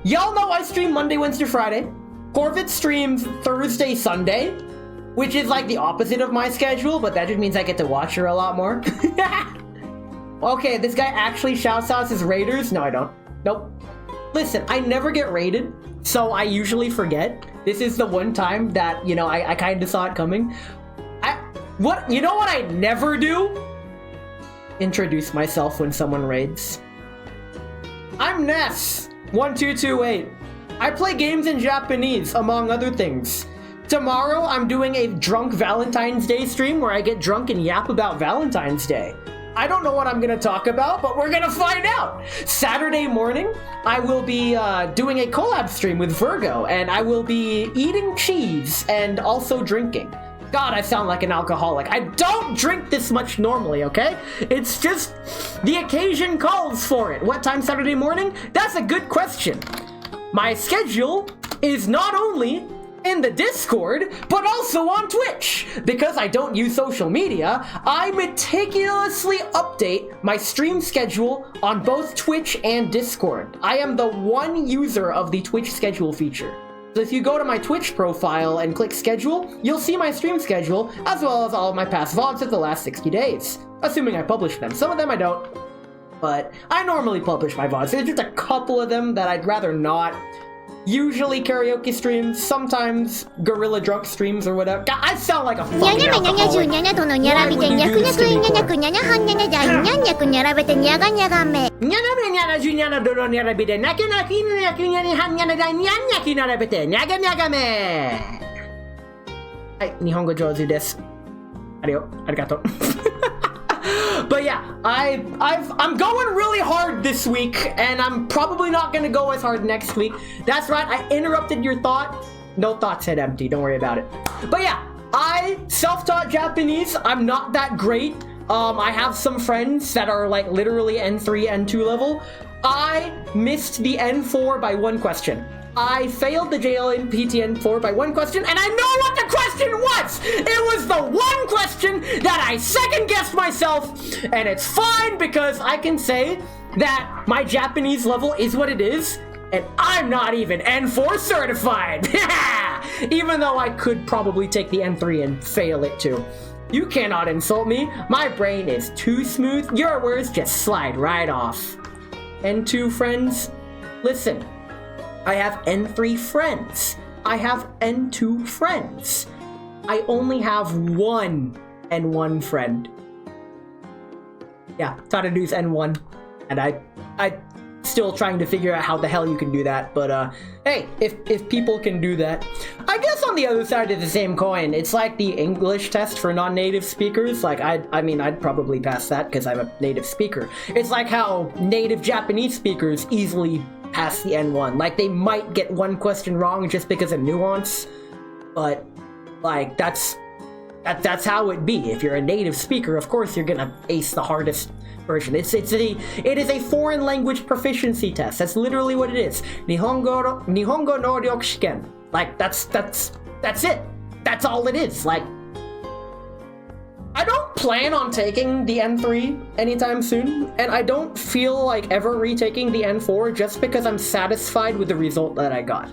y'all know I stream Monday, Wednesday, Friday. Corvid streams Thursday, Sunday, which is like the opposite of my schedule, but that just means I get to watch her a lot more. Okay, this guy actually shouts out his raiders. No, I don't. Nope. Listen, I never get raided, so I usually forget. This is the one time that, you know, I kind of saw it coming. You know what I never do? Introduce myself when someone raids. I'm Ness, 1228. I play games in Japanese, among other things. Tomorrow, I'm doing a drunk Valentine's Day stream where I get drunk and yap about Valentine's Day. I don't know what I'm going to talk about, but we're going to find out. Saturday morning, I will be doing a collab stream with Virgo, and I will be eating cheese and also drinking. God, I sound like an alcoholic. I don't drink this much normally, okay? It's just the occasion calls for it. What time Saturday morning? That's a good question. My schedule is not only in the Discord, but also on Twitch. Because I don't use social media, I meticulously update my stream schedule on both Twitch and Discord. I am the one user of the Twitch schedule feature. So if you go to my Twitch profile and click schedule, you'll see my stream schedule, as well as all of my past VODs of the last 60 days. Assuming I publish them. Some of them I don't, but I normally publish my VODs. There's just a couple of them that I'd rather not. Usually karaoke streams, sometimes gorilla drunk streams or whatever. God, I sound like a fucking alcoholic. Why would you do this to me for? Hai, Nihongo jouzu desu. Arigato. But yeah, I'm going really hard this week, and I'm probably not gonna go as hard next week. That's right, I interrupted your thought. No thought said empty, don't worry about it. But yeah, I self-taught Japanese. I'm not that great. I have some friends that are like literally N3, N2 level. I missed the N4 by one question. I failed the JLPT N4 by one question, and I know what the question was! It was the one question that I second-guessed myself, and it's fine because I can say that my Japanese level is what it is, and I'm not even N4 certified! Even though I could probably take the N3 and fail it too. You cannot insult me. My brain is too smooth. Your words just slide right off. N2 friends, listen. I have N3 friends. I have N2 friends. I only have one N1 friend. Yeah, Tadadu's N1. And I still trying to figure out how the hell you can do that. But hey, if people can do that. I guess on the other side of the same coin, it's like the English test for non-native speakers. Like, I mean, I'd probably pass that because I'm a native speaker. It's like how native Japanese speakers easily pass the N1. Like, they might get one question wrong just because of nuance, but like that's how it be. If you're a native speaker, of course you're gonna ace the hardest version. It is a foreign language proficiency test. That's literally what it is. Nihongo no ryoku shiken. Like, that's it. That's all it is. Like, I don't plan on taking the N3 anytime soon, and I don't feel like ever retaking the N4 just because I'm satisfied with the result that I got.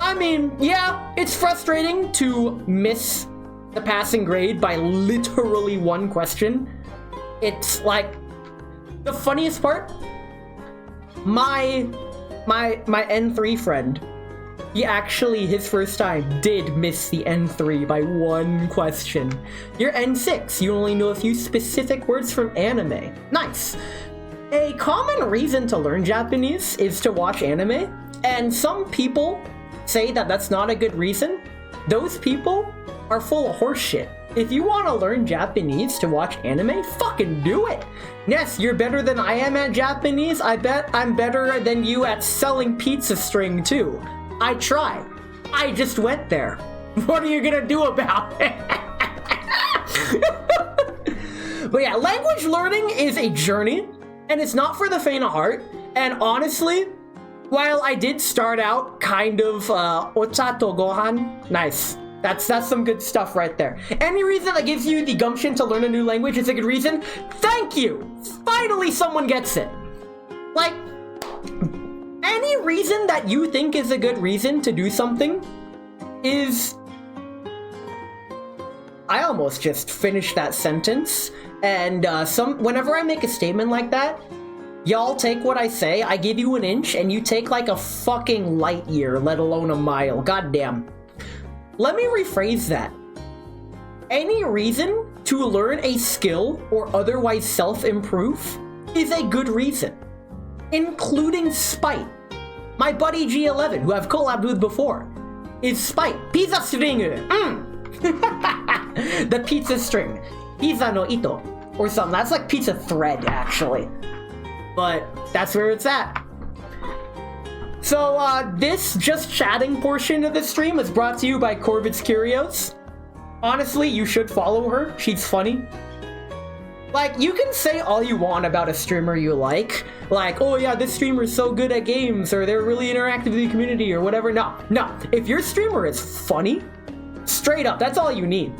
I mean, yeah, it's frustrating to miss the passing grade by literally one question. It's like, the funniest part, my N3 friend, he actually, his first time, did miss the N3 by one question. You're N6, you only know a few specific words from anime. Nice. A common reason to learn Japanese is to watch anime, and some people say that that's not a good reason. Those people are full of horseshit. If you want to learn Japanese to watch anime, fucking do it! Yes, you're better than I am at Japanese. I bet I'm better than you at selling pizza string too. I try. I just went there. What are you gonna do about it? But yeah, language learning is a journey, and it's not for the faint of heart. And honestly, while I did start out kind of ochato gohan, nice. That's some good stuff right there. Any reason that gives you the gumption to learn a new language is a good reason. Thank you! Finally someone gets it. Like, any reason that you think is a good reason to do something is... I almost just finished that sentence, and whenever I make a statement like that, y'all take what I say, I give you an inch, and you take like a fucking light year, let alone a mile. Goddamn. Let me rephrase that. Any reason to learn a skill or otherwise self-improve is a good reason, including spite. My buddy G11, who I've collabed with before, is spite. Pizza string! The pizza string. Pizza no ito. Or something. That's like pizza thread, actually. But that's where it's at. So, this just chatting portion of the stream is brought to you by Corvid's Curios. Honestly, you should follow her. She's funny. Like, you can say all you want about a streamer you like, oh yeah, this streamer is so good at games, or they're really interactive with the community, or whatever. No. If your streamer is funny, straight up, that's all you need.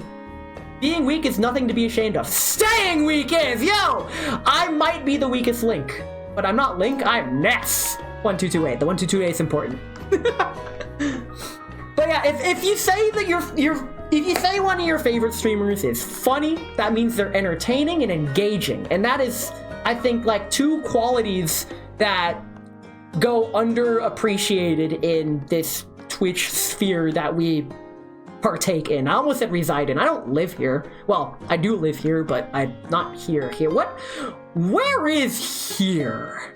Being weak is nothing to be ashamed of. Staying weak is! Yo! I might be the weakest Link, but I'm not Link, I'm Ness. 1228. The 1228 is important. But yeah, if you say that if you say one of your favorite streamers is funny, that means they're entertaining and engaging. And that is, I think, like, two qualities that go underappreciated in this Twitch sphere that we partake in. I almost said reside in. I don't live here. Well, I do live here, but I'm not here. Where is here?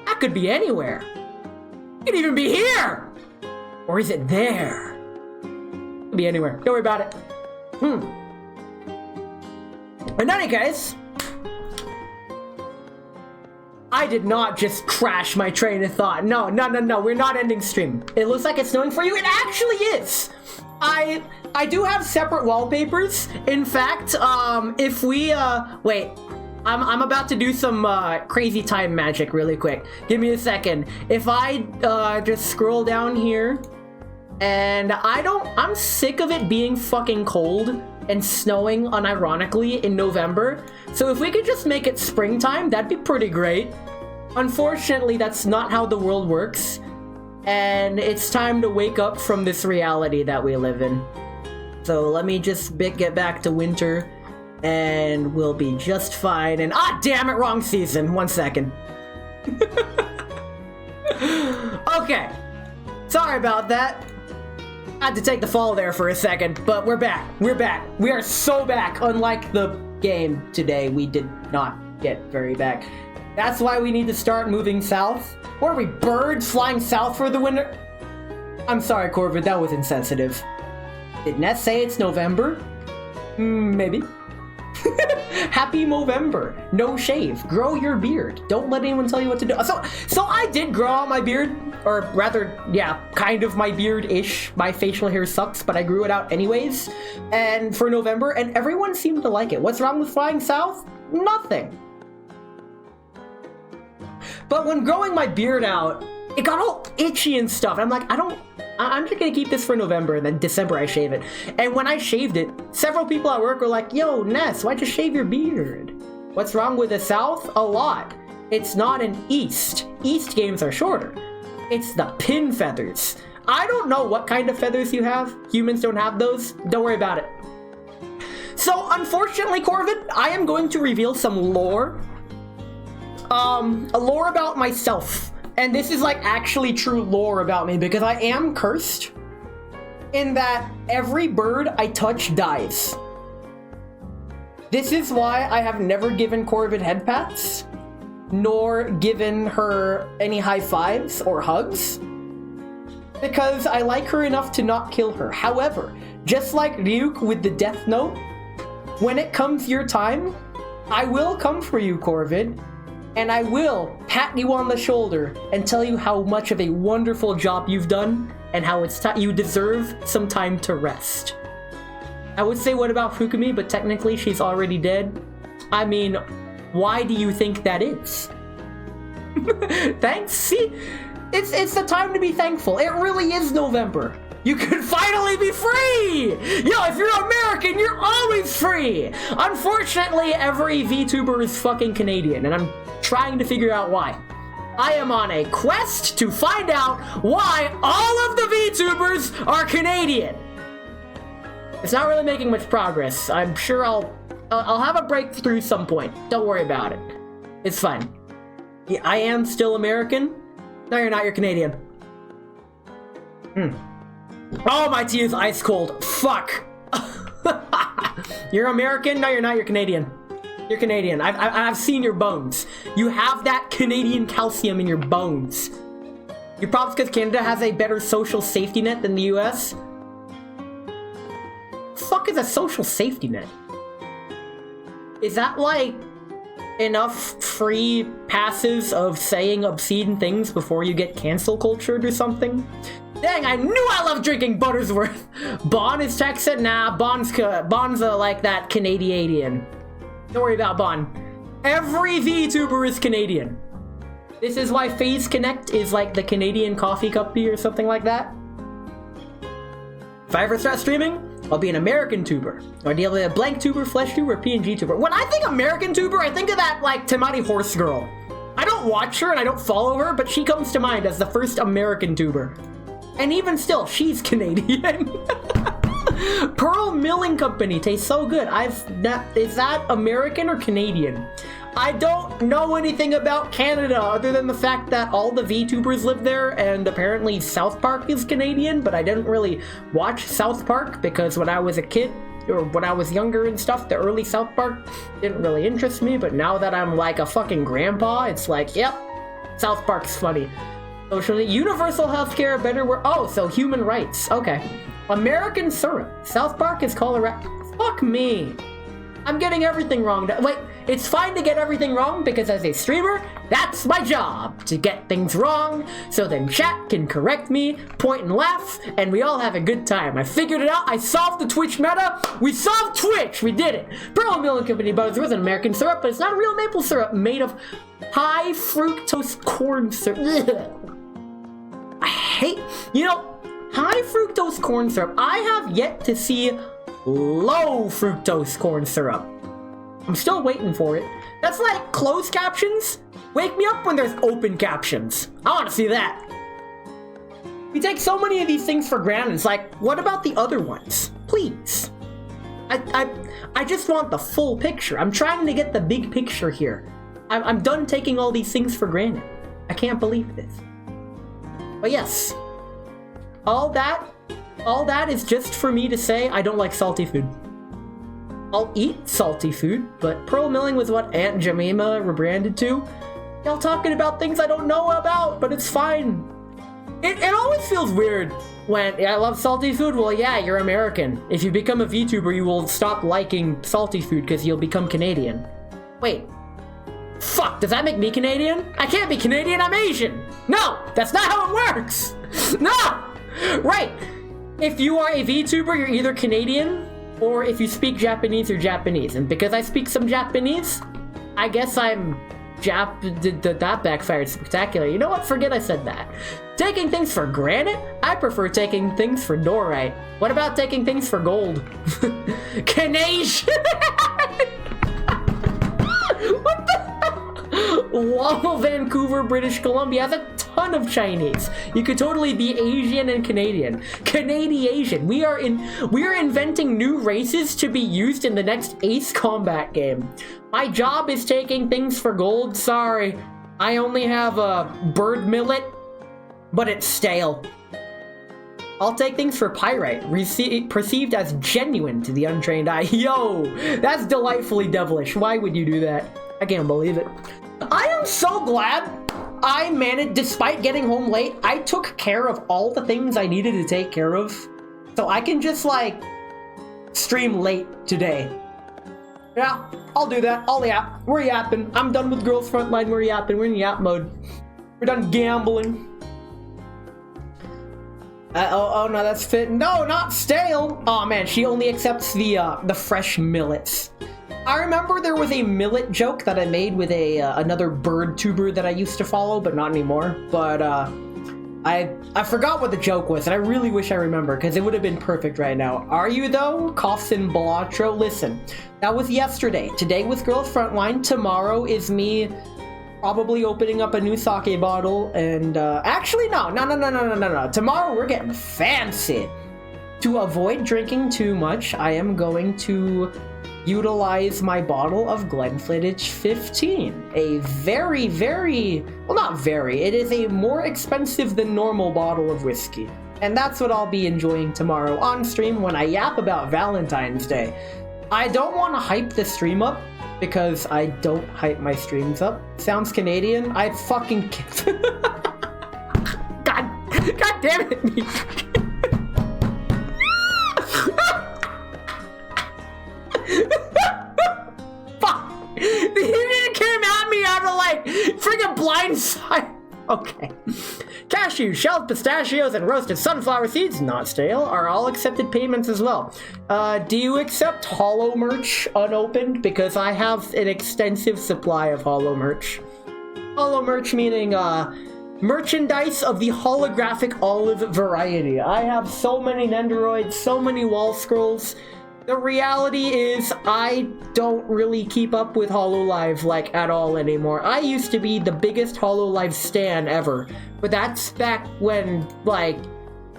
That could be anywhere. It could even be here. Or is it there? It could be anywhere. Don't worry about it. In any case, I did not just crash my train of thought. No. We're not ending stream. It looks like it's snowing for you. It actually is. I do have separate wallpapers. In fact, if we, wait. I'm about to do some crazy time magic really quick. Give me a second. If I just scroll down here, and I'm sick of it being fucking cold and snowing unironically in November. So if we could just make it springtime, that'd be pretty great. Unfortunately, that's not how the world works. And it's time to wake up from this reality that we live in. So let me just get back to winter. And we'll be just fine. And damn it, wrong season. 1 second. Okay. Sorry about that. I had to take the fall there for a second, but we're back. We're back. We are so back. Unlike the game today, we did not get very back. That's why we need to start moving south. What are we, birds flying south for the winter? I'm sorry, Corvid, that was insensitive. Did Ness say it's November? Maybe. Happy Movember. No shave. Grow your beard. Don't let anyone tell you what to do. So I did grow out my beard, or rather, yeah, kind of my beard-ish. My facial hair sucks, but I grew it out anyways. And for November, and everyone seemed to like it. What's wrong with flying south? Nothing. But when growing my beard out, it got all itchy and stuff. I'm like, I'm just gonna keep this for November, and then December I shave it. And when I shaved it, several people at work were like, yo, Ness, why'd you shave your beard? What's wrong with the South? A lot. It's not an East. East games are shorter. It's the pin feathers. I don't know what kind of feathers you have. Humans don't have those. Don't worry about it. So, unfortunately, Corvid, I am going to reveal some lore. A lore about myself. And this is like actually true lore about me, because I am cursed in that every bird I touch dies. This is why I have never given Corvid head pats, nor given her any high fives or hugs, because I like her enough to not kill her. However, just like Ryuk with the Death Note, when it comes your time, I will come for you, Corvid. And I will pat you on the shoulder and tell you how much of a wonderful job you've done and how it's you deserve some time to rest. I would say, what about Fukumi? But technically she's already dead. I mean, why do you think that is? Thanks. See, it's the time to be thankful. It really is November. You could finally be free! Yo, if you're American, you're always free! Unfortunately, every VTuber is fucking Canadian, and I'm trying to figure out why. I am on a quest to find out why all of the VTubers are Canadian. It's not really making much progress. I'm sure I'll have a breakthrough some point. Don't worry about it. It's fine. Yeah, I am still American. No, you're not. You're Canadian. Oh, my tea is ice cold. Fuck. You're American? No, you're not. You're Canadian. You're Canadian. I've seen your bones. You have that Canadian calcium in your bones. Your problem's because Canada has a better social safety net than the US? Fuck is a social safety net? Is that like enough free passes of saying obscene things before you get cancel cultured or something? Dang, I knew I love drinking Buttersworth. Bon is Texan? Nah, Bon's like that Canadian. Don't worry about Bon. Every VTuber is Canadian. This is why FaZe Connect is like the Canadian coffee cuppy or something like that. If I ever start streaming, I'll be an American tuber. Or deal with a blank tuber, flesh tuber, or PNG tuber. When I think American tuber, I think of that like Tamati horse girl. I don't watch her and I don't follow her, but she comes to mind as the first American tuber. And even still, she's Canadian. Pearl Milling Company tastes so good. Is that American or Canadian? I don't know anything about Canada other than the fact that all the VTubers live there and apparently South Park is Canadian, but I didn't really watch South Park because when I was a kid, or when I was younger and stuff, the early South Park didn't really interest me, but now that I'm like a fucking grandpa, it's like, yep, South Park's funny. Socially, universal healthcare, better work. Oh, so human rights. Okay. American syrup. South Park is Colorado. Fuck me. I'm getting everything wrong. Wait, it's fine to get everything wrong because as a streamer, that's my job, to get things wrong, so then chat can correct me, point and laugh, and we all have a good time. I figured it out. I solved the Twitch meta. We solved Twitch. We did it. Pearl Milling Company butters with an American syrup, but it's not real maple syrup made of high fructose corn syrup. Ugh. I hate, high fructose corn syrup. I have yet to see low fructose corn syrup. I'm still waiting for it. That's like closed captions. Wake me up when there's open captions. I want to see that. We take so many of these things for granted. It's like, what about the other ones? Please. I just want the full picture. I'm trying to get the big picture here. I'm done taking all these things for granted. I can't believe this. But yes, all that is just for me to say I don't like salty food. I'll eat salty food, but Pearl Milling was what Aunt Jemima rebranded to. Y'all talking about things I don't know about, but it's fine. It always feels weird when I love salty food. Well, yeah, you're American. If you become a VTuber, you will stop liking salty food because you'll become Canadian. Wait. Fuck, does that make me Canadian? I can't be Canadian, I'm Asian. No, that's not how it works. No! Right. If you are a VTuber, you're either Canadian, or if you speak Japanese, you're Japanese. And because I speak some Japanese, I guess I'm that backfired spectacular. You know what? Forget I said that. Taking things for granted? I prefer taking things for dorite. What about taking things for gold? Canadian! What the hell? Wall, Vancouver, British Columbia has a ton of Chinese. You could totally be Asian and Canadian. Canadian. We are inventing new races to be used in the next Ace Combat game. My job is taking things for gold. Sorry. I only have a bird millet, but it's stale. I'll take things for pyrite, perceived as genuine to the untrained eye. Yo, that's delightfully devilish. Why would you do that? I can't believe it. I am so glad I managed, despite getting home late, I took care of all the things I needed to take care of. So I can just like stream late today. Yeah, I'll do that. I'll yap. We're yapping. I'm done with Girls Frontline. We're yapping. We're in yap mode. We're done gambling. Oh no, that's fit. No, not stale. Oh man, she only accepts the fresh millets. I remember there was a millet joke that I made with another bird tuber that I used to follow, but not anymore. But I forgot what the joke was, and I really wish I remember because it would have been perfect right now. Are you though? Coffin Balatro. Listen, that was yesterday. Today was Girls Frontline. Tomorrow is me probably opening up a new sake bottle, and actually no. Tomorrow we're getting fancy. To avoid drinking too much, I am going to utilize my bottle of Glenfiddich 15. A very, well, not very, it is a more expensive than normal bottle of whiskey. And that's what I'll be enjoying tomorrow on stream when I yap about Valentine's Day. I don't want to hype the stream up, because I don't hype my streams up. Sounds Canadian? I fucking... God damn it, me. Fuck! He came at me out of like freaking blind side. Okay. Cashews, shelled pistachios, and roasted sunflower seeds, not stale, are all accepted payments as well. Do you accept holo merch unopened? Because I have an extensive supply of holo merch. Holo merch meaning, merchandise of the holographic olive variety. I have so many Nendoroids, so many wall scrolls. The reality is, I don't really keep up with HoloLive, like, at all anymore. I used to be the biggest HoloLive stan ever, but that's back when, like,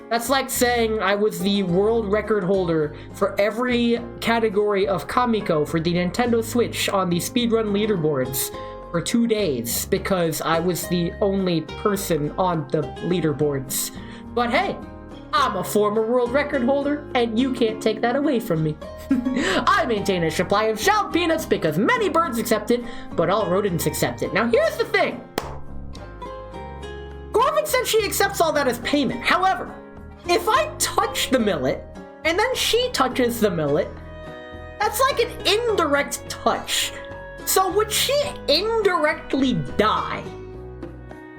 that's like saying I was the world record holder for every category of Kamiko for the Nintendo Switch on the speedrun leaderboards for 2 days, because I was the only person on the leaderboards. But hey, I'm a former world record holder, and you can't take that away from me. I maintain a supply of shelled peanuts because many birds accept it, but all rodents accept it. Now here's the thing. Gorvin said she accepts all that as payment. However, if I touch the millet, and then she touches the millet, that's like an indirect touch. So would she indirectly die?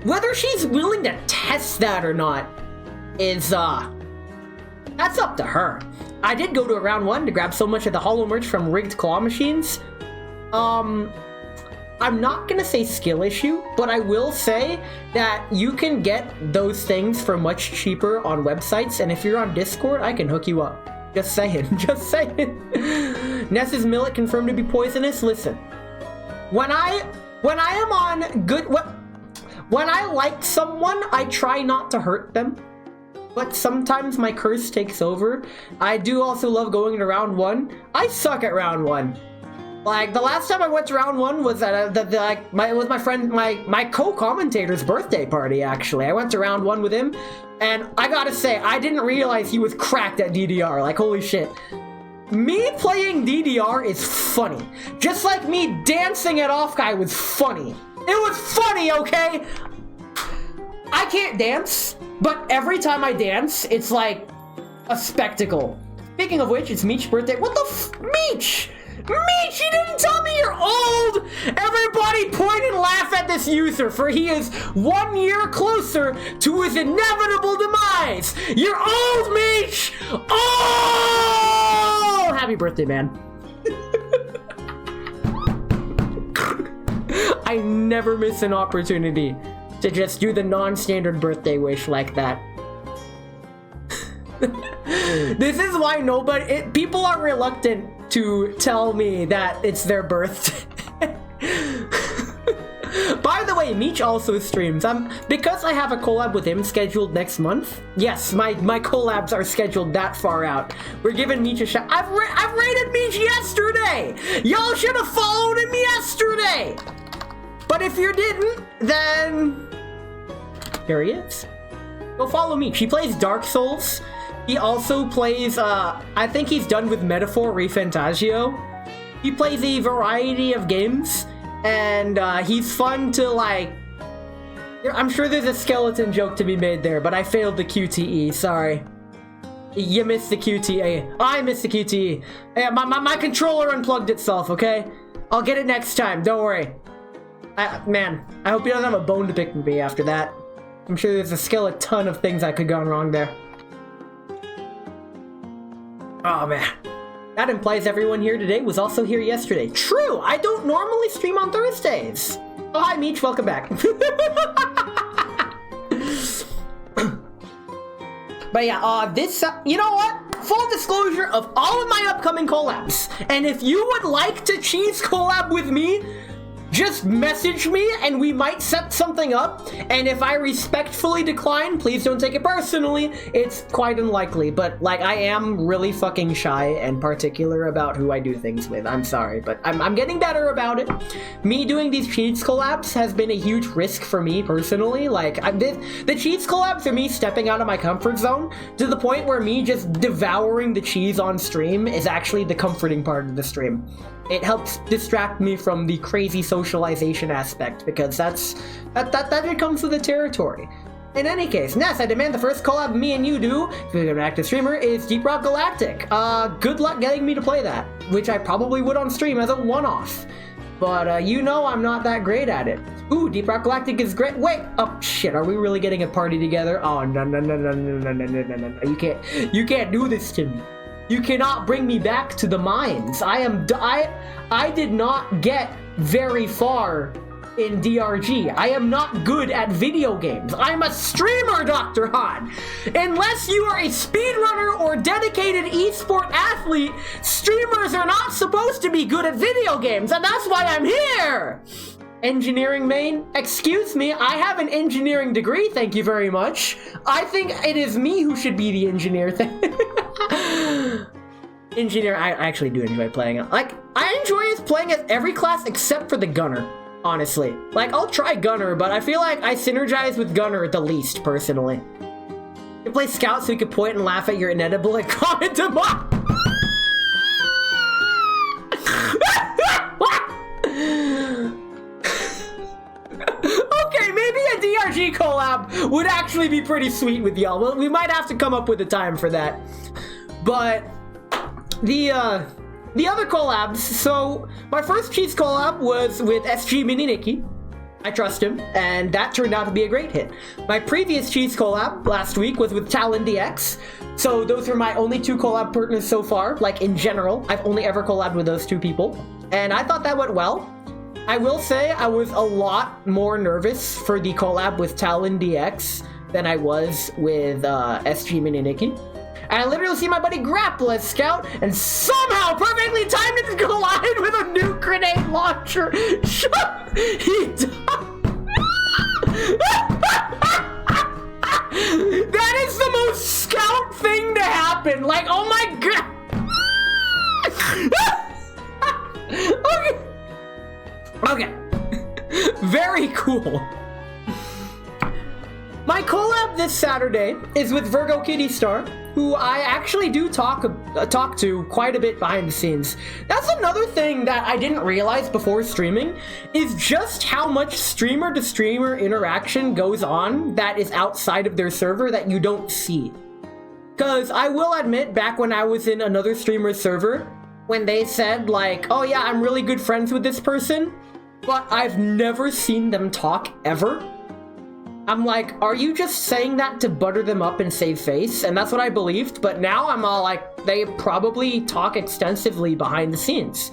Whether she's willing to test that or not is, that's up to her. I did go to a round 1 to grab so much of the holo merch from rigged claw machines. I'm not gonna say skill issue, but I will say that you can get those things for much cheaper on websites, and if you're on Discord, I can hook you up. Just saying, just saying. Ness's millet confirmed to be poisonous. Listen, when I am on good, when I like someone, I try not to hurt them. But sometimes my curse takes over. I do also love going to round 1. I suck at round 1. Like, the last time I went to round 1 was at it was my friend, my co-commentator's birthday party, actually. I went to round 1 with him, and I gotta say, I didn't realize he was cracked at DDR. Like, holy shit. Me playing DDR is funny. Just like me dancing at Offguy was funny. It was funny, okay? I can't dance, but every time I dance, it's like a spectacle. Speaking of which, it's Meech's birthday. What the Meech! Meech, you didn't tell me you're old! Everybody point and laugh at this user, for he is 1 year closer to his inevitable demise! You're old, Meech! Oh! Happy birthday, man. I never miss an opportunity to just do the non-standard birthday wish like that. This is why people are reluctant to tell me that it's their birthday. By the way, Meech also streams. Because I have a collab with him scheduled next month. Yes, my collabs are scheduled that far out. We're giving Meech a shot. I've rated Meech yesterday. Y'all should have followed him yesterday. But if you didn't, then here he is. Go follow Meech. He plays Dark Souls. He also plays, I think he's done with Metaphor Refantagio. He plays a variety of games, and he's fun to, like... I'm sure there's a skeleton joke to be made there, but I failed the QTE, sorry. You missed the QTE. I missed the QTE. Hey, my controller unplugged itself, okay? I'll get it next time, don't worry. Man, I hope he doesn't have a bone to pick with me after that. I'm sure there's a skeleton of things that could have gone wrong there. Oh man. That implies everyone here today was also here yesterday. True! I don't normally stream on Thursdays! Oh, hi Meech, welcome back. But yeah, you know what? Full disclosure of all of my upcoming collabs. And if you would like to cheese collab with me, just message me and we might set something up. And if I respectfully decline, please don't take it personally. It's quite unlikely, but like I am really fucking shy and particular about who I do things with. I'm sorry, but I'm getting better about it. Me doing these cheats collabs has been a huge risk for me personally. Like the cheats collabs are me stepping out of my comfort zone to the point where me just devouring the cheese on stream is actually the comforting part of the stream. It helps distract me from the crazy socialization aspect, because that comes with the territory. In any case, Ness, I demand the first collab me and you do, if you're an active streamer, is Deep Rock Galactic. Good luck getting me to play that, which I probably would on stream as a one-off. But you know I'm not that great at it. Ooh, Deep Rock Galactic is great. Wait, oh shit, are we really getting a party together? Oh no. You can't do this to me. You cannot bring me back to the mines. I did not get very far in DRG. I am not good at video games. I'm a streamer, Dr. Han. Unless you are a speedrunner or dedicated esport athlete, streamers are not supposed to be good at video games, and that's why I'm here. Engineering main? Excuse me, I have an engineering degree, thank you very much. I think it is me who should be the engineer Engineer, I actually do enjoy playing it. Like, I enjoy playing as every class except for the gunner, honestly. Like, I'll try gunner, but I feel like I synergize with gunner the least, personally. You play scout so you can point and laugh at your inedible and comment to mock. Okay, maybe a DRG collab would actually be pretty sweet with y'all. Well, we might have to come up with a time for that. But the other collabs, so my first cheese collab was with SG Mini Nikki. I trust him, and that turned out to be a great hit. My previous cheese collab last week was with Talon DX. So those are my only 2 collab partners so far. Like, in general, I've only ever collabed with those 2 people. And I thought that went well. I will say I was a lot more nervous for the collab with Talon DX than I was with SG Mini Nikki. And I literally see my buddy grapple as Scout and somehow perfectly timed it to collide with a new grenade launcher. He That is the most Scout thing to happen. Like, oh my god. Okay. Very cool. My collab this Saturday is with Virgo Kitty Star, who I actually do talk to quite a bit behind the scenes. That's another thing that I didn't realize before streaming, is just how much streamer to streamer interaction goes on that is outside of their server that you don't see. Because I will admit, back when I was in another streamer's server, when they said like, oh yeah, I'm really good friends with this person, but I've never seen them talk ever. I'm like, are you just saying that to butter them up and save face? And that's what I believed, but now I'm all like, they probably talk extensively behind the scenes,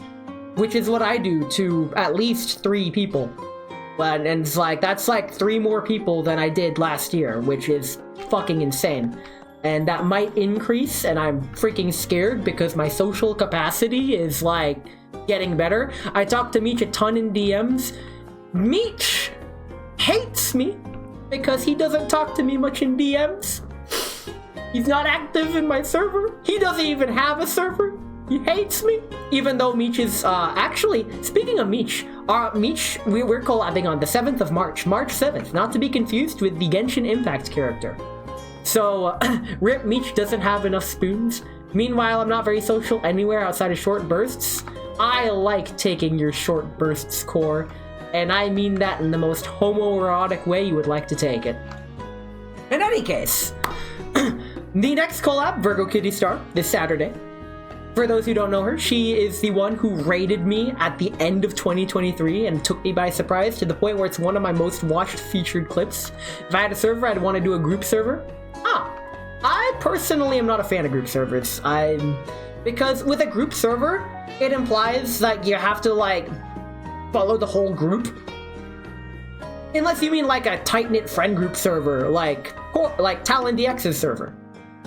which is what I do to at least 3 people. And it's like, that's like 3 more people than I did last year, which is fucking insane. And that might increase, and I'm freaking scared because my social capacity is like getting better. I talk to Meech a ton in DMs. Meech hates me because he doesn't talk to me much in DMs. He's not active in my server. He doesn't even have a server. He hates me. Even though Meech is, actually, speaking of Meech, we're collabing on the 7th of March. March 7th, not to be confused with the Genshin Impact character. So, Rip Meech doesn't have enough spoons. Meanwhile, I'm not very social anywhere outside of short bursts. I like taking your short bursts, Core. And I mean that in the most homoerotic way you would like to take it. In any case, the next collab, Virgo Kitty Star, this Saturday. For those who don't know her, she is the one who raided me at the end of 2023 and took me by surprise to the point where it's one of my most watched featured clips. If I had a server, I'd want to do a group server. I personally am not a fan of group servers. Because with a group server, it implies that you have to like follow the whole group. Unless you mean like a tight-knit friend group server, like Talon DX's server.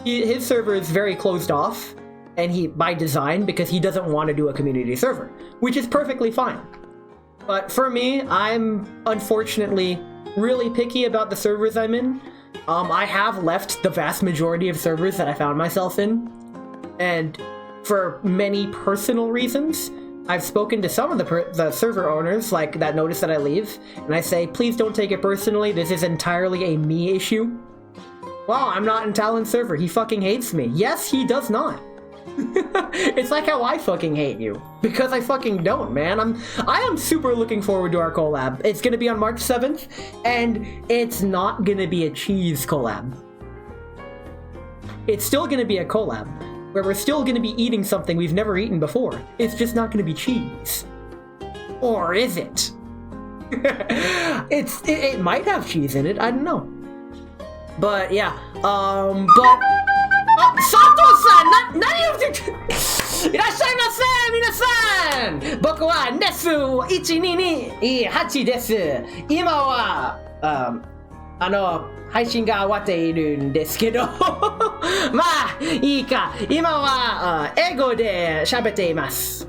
His server is very closed off, and he, by design, because he doesn't want to do a community server, which is perfectly fine. But for me, I'm unfortunately really picky about the servers I'm in. I have left the vast majority of servers that I found myself in, and for many personal reasons. I've spoken to some of the server owners, like, that notice that I leave, and I say, please don't take it personally, this is entirely a me issue. Wow, I'm not in Talon's server, he fucking hates me. Yes, he does not. It's like how I fucking hate you. Because I fucking don't, man. I am super looking forward to our collab. It's gonna be on March 7th, and it's not gonna be a cheese collab. It's still gonna be a collab, where we're still gonna be eating something we've never eaten before. It's just not gonna be cheese. Or is it? It might have cheese in it. I don't know. But yeah. But Sato-san, naniをいらっしゃいませ、皆さん。僕はネス12218です。今は配信が終わっているんですけどまあいいか。今は英語で喋っています。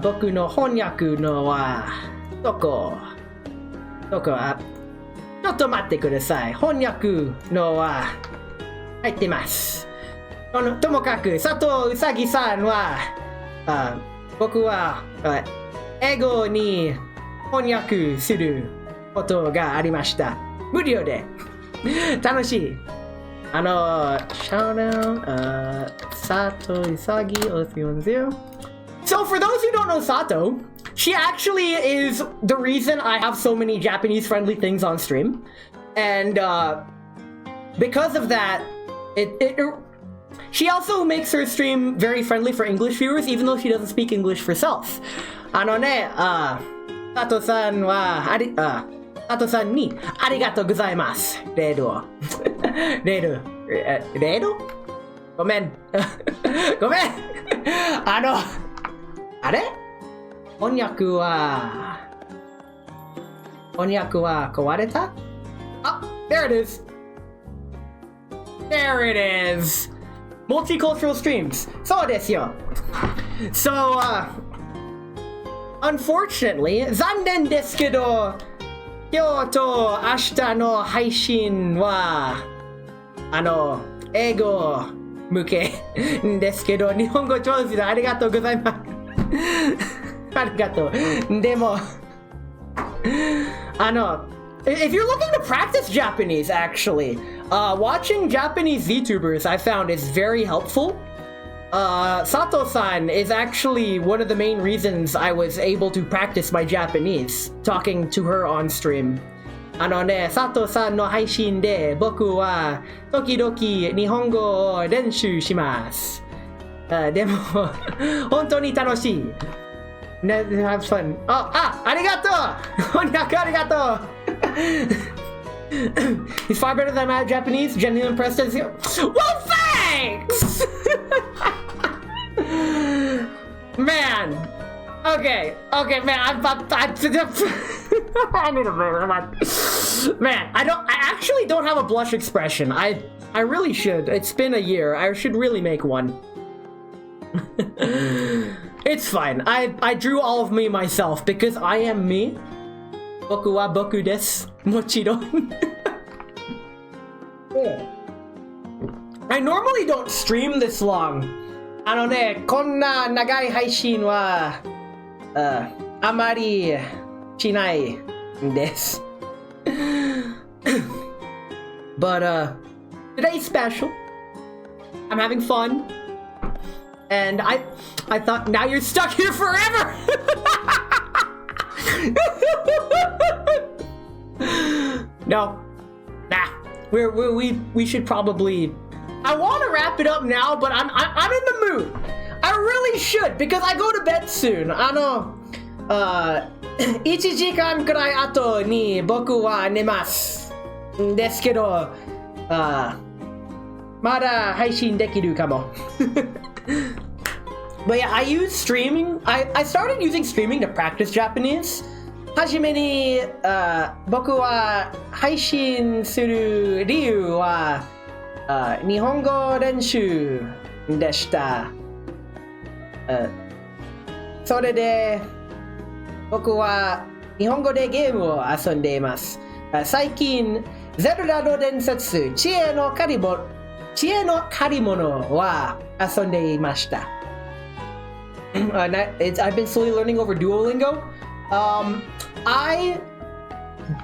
僕の翻訳のはどこはちょっと待ってください。翻訳のは入ってます。ともかく佐藤うさぎさんは僕は英語に翻訳することがありました。無料で楽しい。シャウダウン佐藤うさぎ040. So for those who don't know Sato, she actually is the reason I have so many Japanese-friendly things on stream, and because of that, she also makes her stream very friendly for English viewers, even though she doesn't speak English herself. Sato-san wa Sato-san ni arigatou gozaimasu. Redo. Redo? Gomen. Gomen. あれ翻訳は壊れた？ there it is. There it is. Multicultural streams. そうですよ。So, unfortunately, 残念ですけど、今日と明日の配信は、英語向けですけど、日本語上手でありがとうございます。ありがとう。でも、if you're looking to practice Japanese, actually, watching Japanese VTubers I found is very helpful. Sato-san is actually one of the main reasons I was able to practice my Japanese, talking to her on stream. 佐藤さんの配信で僕は時々日本語を練習します。でも本当に楽しい。Have fun. ありがとう。翻訳ありがとう。He's far better than my Japanese. Genuinely impressed as you. Well, thanks. Man. Okay, man. I need a minute. Man, I actually don't have a blush expression. I really should. It's been a year. I should really make one. It's fine. I drew all of me myself because I am me. Boku wa boku desu. Mochiron. I normally don't stream this long. こんな長い配信はあまりしないんです。But today's special. I'm having fun. And I thought, now you're stuck here forever. No, nah. We should probably. I want to wrap it up now, but I'm in the mood. I really should because I go to bed soon. 1時間くらい後に僕は寝ます。ですけど、まだ配信できるかも。But yeah, I use streaming. I started using streaming to practice Japanese. はじめに、僕は配信する理由は、日本語練習でした。それで、僕は日本語でゲームを遊んでいます。最近、ゼルダの伝説、知恵の借り物は遊んでいました。I've been slowly learning over Duolingo. I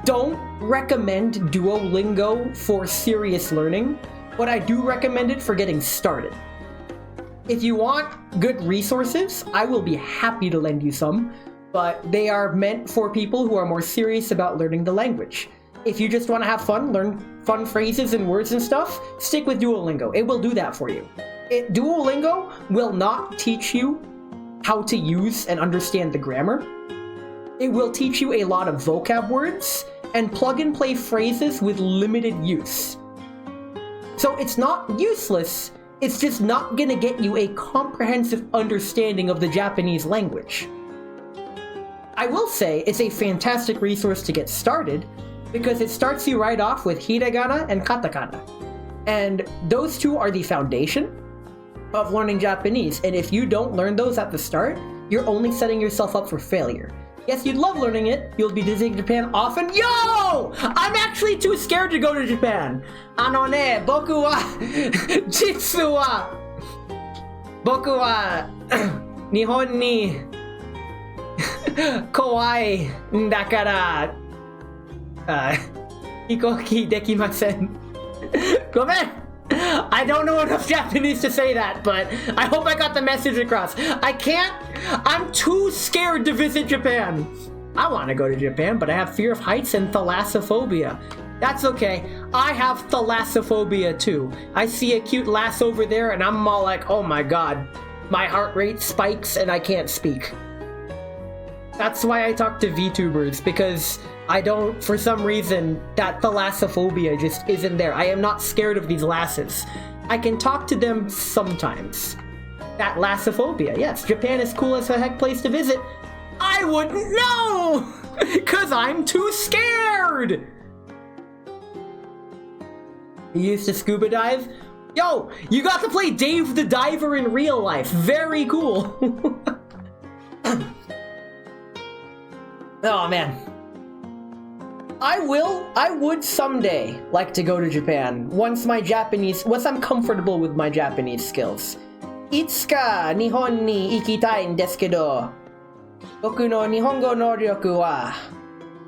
don't recommend Duolingo for serious learning, but I do recommend it for getting started. If you want good resources, I will be happy to lend you some, but they are meant for people who are more serious about learning the language. If you just want to have fun, learn fun phrases and words and stuff, stick with Duolingo. It will do that for you. Duolingo will not teach you how to use and understand the grammar. It will teach you a lot of vocab words and plug-and-play phrases with limited use. So it's not useless, it's just not gonna get you a comprehensive understanding of the Japanese language. I will say it's a fantastic resource to get started because it starts you right off with hiragana and katakana. And those two are the foundation of learning Japanese, and if you don't learn those at the start, you're only setting yourself up for failure. Yes, you'd love learning it, you'll be visiting Japan often. Yo! I'm actually too scared to go to Japan! Ano ne, boku wa, jitsu wa, boku wa, nihon ni, kowai, dakara, hikoki dekimasen. Gomen! I don't know enough Japanese to say that, but I hope I got the message across. I'm too scared to visit Japan. I want to go to Japan, but I have fear of heights and thalassophobia. That's okay. I have thalassophobia too. I see a cute lass over there and I'm all like, oh my god. My heart rate spikes and I can't speak. That's why I talk to VTubers, because I don't, for some reason, that thalassophobia just isn't there. I am not scared of these lasses. I can talk to them sometimes. That lassophobia, yes. Japan is cool as a heck place to visit. I wouldn't know! Cause I'm too scared! You used to scuba dive? Yo, you got to play Dave the Diver in real life. Very cool. Oh man. I would someday like to go to Japan once I'm comfortable with my Japanese skills. Itsuka Nihon ni ikitai n desu kedo, boku no Nihongo no ryoku wa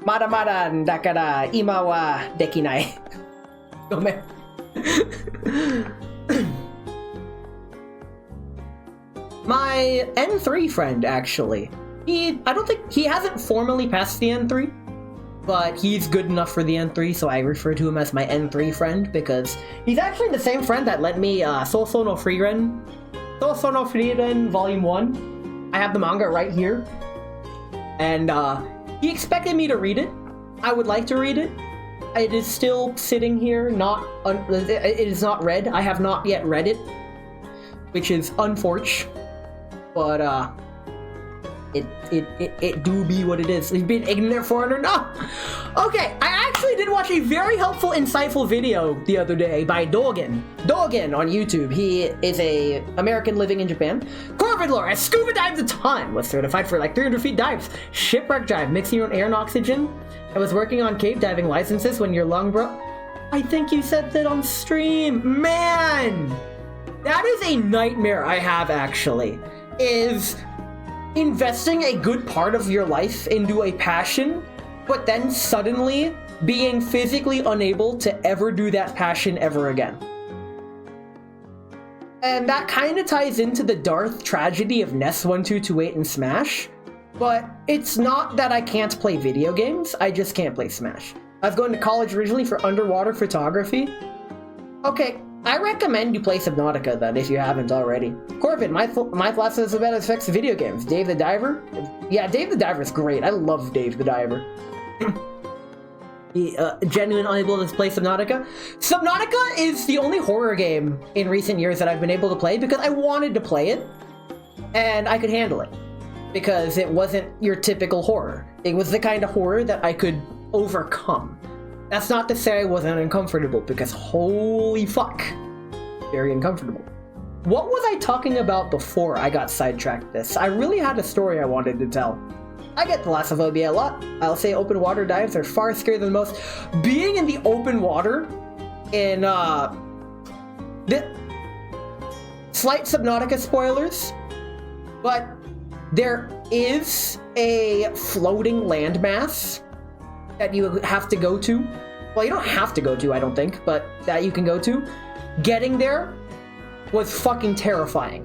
mada dakara ima wa dekinai. Gomen. My N3 friend, actually. I don't think he hasn't formally passed the N3, but he's good enough for the N3, so I refer to him as my N3 friend because he's actually the same friend that lent me Sousou no Frieren Volume 1. I have the manga right here, and he expected me to read it. I would like to read it. It is still sitting here, it is not read. I have not yet read it, which is unfortunate, but it do be what it is. You've been ignorant foreigner? No! Okay, I actually did watch a very helpful, insightful video the other day by Dogen. Dogen on YouTube. He is a American living in Japan. Corvid lore, has scuba dived a ton, was certified for like 300 feet dives, shipwreck dive, mixing your own air and oxygen. I was working on cave diving licenses when your lung broke. I think you said that on stream. Man! That is a nightmare I have, actually. Is investing a good part of your life into a passion, but then suddenly being physically unable to ever do that passion ever again. And that kind of ties into the Darth tragedy of NES 1228 and Smash, but it's not that I can't play video games, I just can't play Smash. I was going to college originally for underwater photography. Okay, I recommend you play Subnautica then, if you haven't already. Corvin, my philosophy is about effects of video games. Dave the Diver? Yeah, Dave the Diver is great. I love Dave the Diver. Genuine unable to play Subnautica. Subnautica is the only horror game in recent years that I've been able to play because I wanted to play it, and I could handle it. Because it wasn't your typical horror. It was the kind of horror that I could overcome. That's not to say I wasn't uncomfortable, because holy fuck, very uncomfortable. What was I talking about before I got sidetracked this? I really had a story I wanted to tell. I get thalassophobia a lot. I'll say open water dives are far scarier than most. Being in the open water in, slight Subnautica spoilers, but there is a floating landmass that you have to go to. Well, you don't have to go to, I don't think, but that you can go to. Getting there was fucking terrifying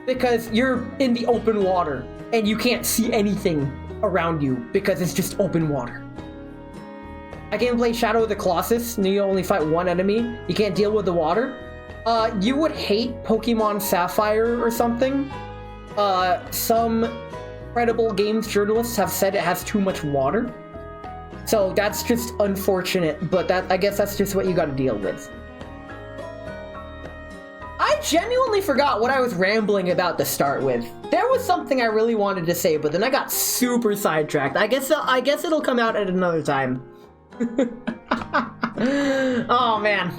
because you're in the open water and you can't see anything around you because it's just open water. I can play Shadow of the Colossus and you only fight one enemy. You can't deal with the water. You would hate Pokemon Sapphire or something. Some credible games journalists have said it has too much water. So that's just unfortunate, but I guess that's just what you gotta deal with. I genuinely forgot what I was rambling about to start with. There was something I really wanted to say, but then I got super sidetracked. I guess it'll come out at another time. Oh man.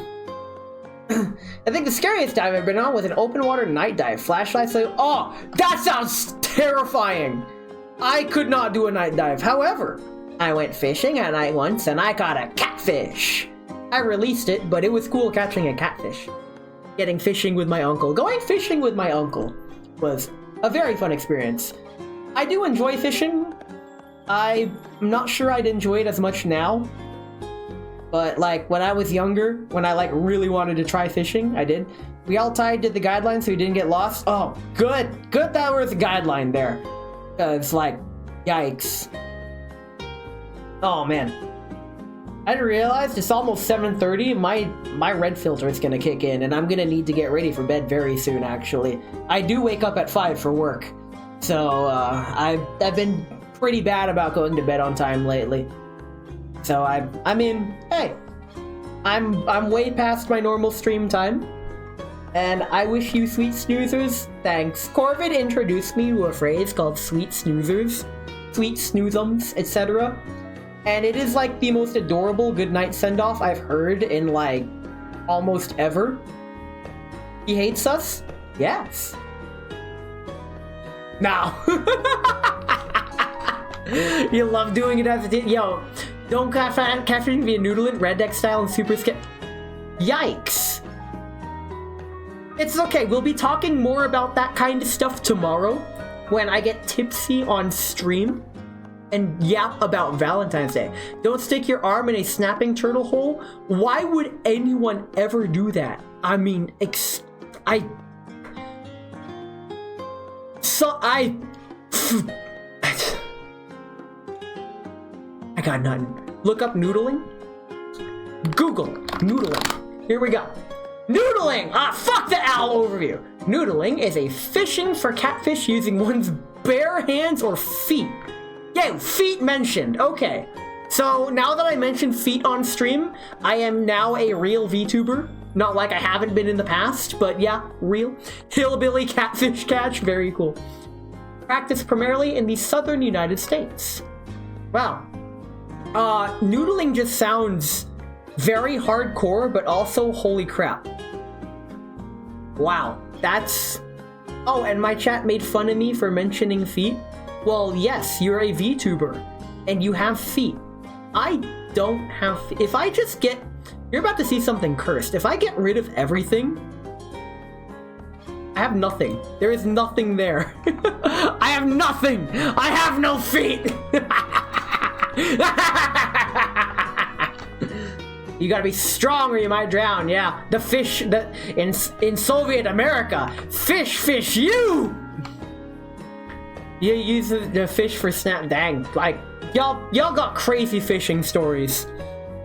I think the scariest dive I've been on was an open water night dive. Flashlights. Oh, that sounds terrifying. I could not do a night dive. However, I went fishing at night once and I caught a catfish. I released it, but it was cool catching a catfish. Getting fishing with my uncle. Going fishing with my uncle was a very fun experience. I do enjoy fishing. I'm not sure I'd enjoy it as much now. But like when I was younger, when I like really wanted to try fishing, I did. We all tied to the guideline so we didn't get lost. Oh, good that there was a guideline there. Cause like, yikes. Oh man. I didn't realize it's almost 7:30. My red filter is gonna kick in and I'm gonna need to get ready for bed very soon actually. I do wake up at 5 for work. So I've been pretty bad about going to bed on time lately. So I mean, hey, I'm way past my normal stream time, and I wish you sweet snoozers thanks. Corvid introduced me to a phrase called sweet snoozers, sweet snoozums, etc. And it is like the most adorable goodnight send-off I've heard in like almost ever. He hates us? Yes. Now. You love doing it as a yo. Don't caffeine via noodling, red deck style, and super skip. Yikes. It's okay, we'll be talking more about that kind of stuff tomorrow when I get tipsy on stream and yap about Valentine's Day. Don't stick your arm in a snapping turtle hole. Why would anyone ever do that? I mean, I got nothing. Look up noodling. Google noodling. Here we go. Noodling! Ah, fuck the owl overview. Noodling is a fishing for catfish using one's bare hands or feet. Yeah, feet mentioned. Okay. So now that I mentioned feet on stream, I am now a real VTuber. Not like I haven't been in the past, but yeah, real. Hillbilly catfish catch. Very cool. Practiced primarily in the southern United States. Wow. Noodling just sounds very hardcore, but also holy crap. Wow, that's... Oh, and my chat made fun of me for mentioning feet. Well, yes, you're a VTuber, and you have feet. I don't have feet. If I just get... You're about to see something cursed. If I get rid of everything, I have nothing. There is nothing there. I have nothing! I have no feet! You gotta be strong or you might drown. Yeah, the fish that in Soviet America, fish you. You use the fish for snap. Dang, like y'all got crazy fishing stories.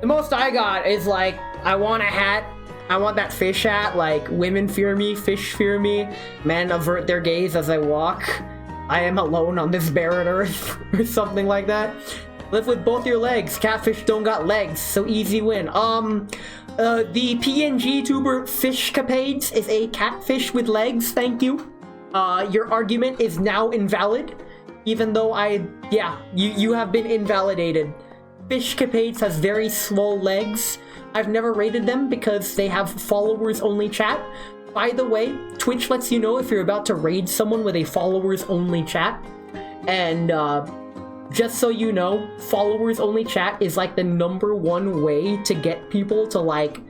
The most I got is like, I want a hat. I want that fish hat. Like, women fear me, fish fear me, men avert their gaze as I walk. I am alone on this barren earth, or something like that. Live with both your legs. Catfish don't got legs, so easy win. The PNG tuber Fishcapades is a catfish with legs, thank you. Your argument is now invalid, even though you have been invalidated. Fishcapades has very swole legs. I've never rated them because they have followers-only chat. By the way, Twitch lets you know if you're about to raid someone with a followers-only chat. And, just so you know, followers-only chat is like the #1 way to get people to like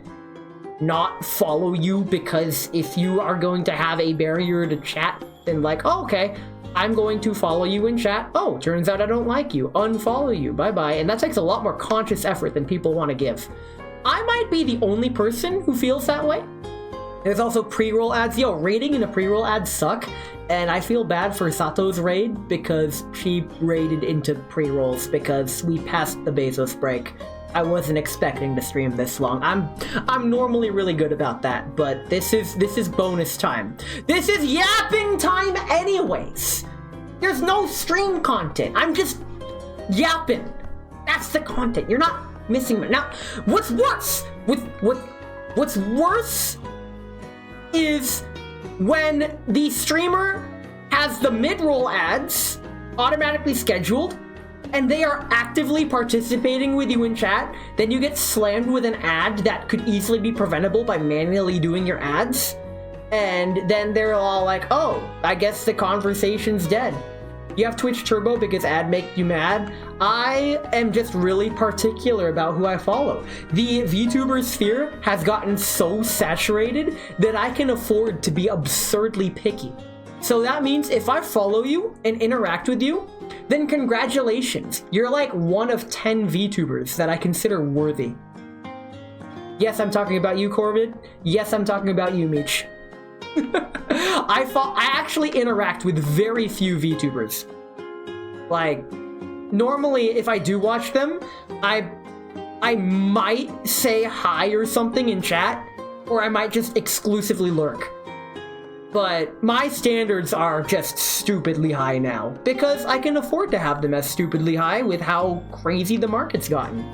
not follow you, because if you are going to have a barrier to chat, then like, oh, okay, I'm going to follow you in chat. Oh, turns out I don't like you. Unfollow you. Bye-bye. And that takes a lot more conscious effort than people want to give. I might be the only person who feels that way. There's also pre-roll ads. Yo, raiding and a pre-roll ads suck. And I feel bad for Sato's raid because she raided into pre-rolls because we passed the Bezos break. I wasn't expecting to stream this long. I'm normally really good about that, but this is bonus time. This is yapping time anyways. There's no stream content. I'm just yapping. That's the content. You're not missing it. Now, what's worse? What's worse is when the streamer has the mid-roll ads automatically scheduled and they are actively participating with you in chat, then you get slammed with an ad that could easily be preventable by manually doing your ads. And then they're all like, oh, I guess the conversation's dead. You have Twitch Turbo because ad make you mad. I am just really particular about who I follow. The VTuber sphere has gotten so saturated that I can afford to be absurdly picky. So that means if I follow you and interact with you, then congratulations. You're like one of 10 VTubers that I consider worthy. Yes, I'm talking about you, Corbin. Yes, I'm talking about you, Meech. I actually interact with very few VTubers. Like, normally if I do watch them, I might say hi or something in chat, or I might just exclusively lurk. But my standards are just stupidly high now, because I can afford to have them as stupidly high with how crazy the market's gotten.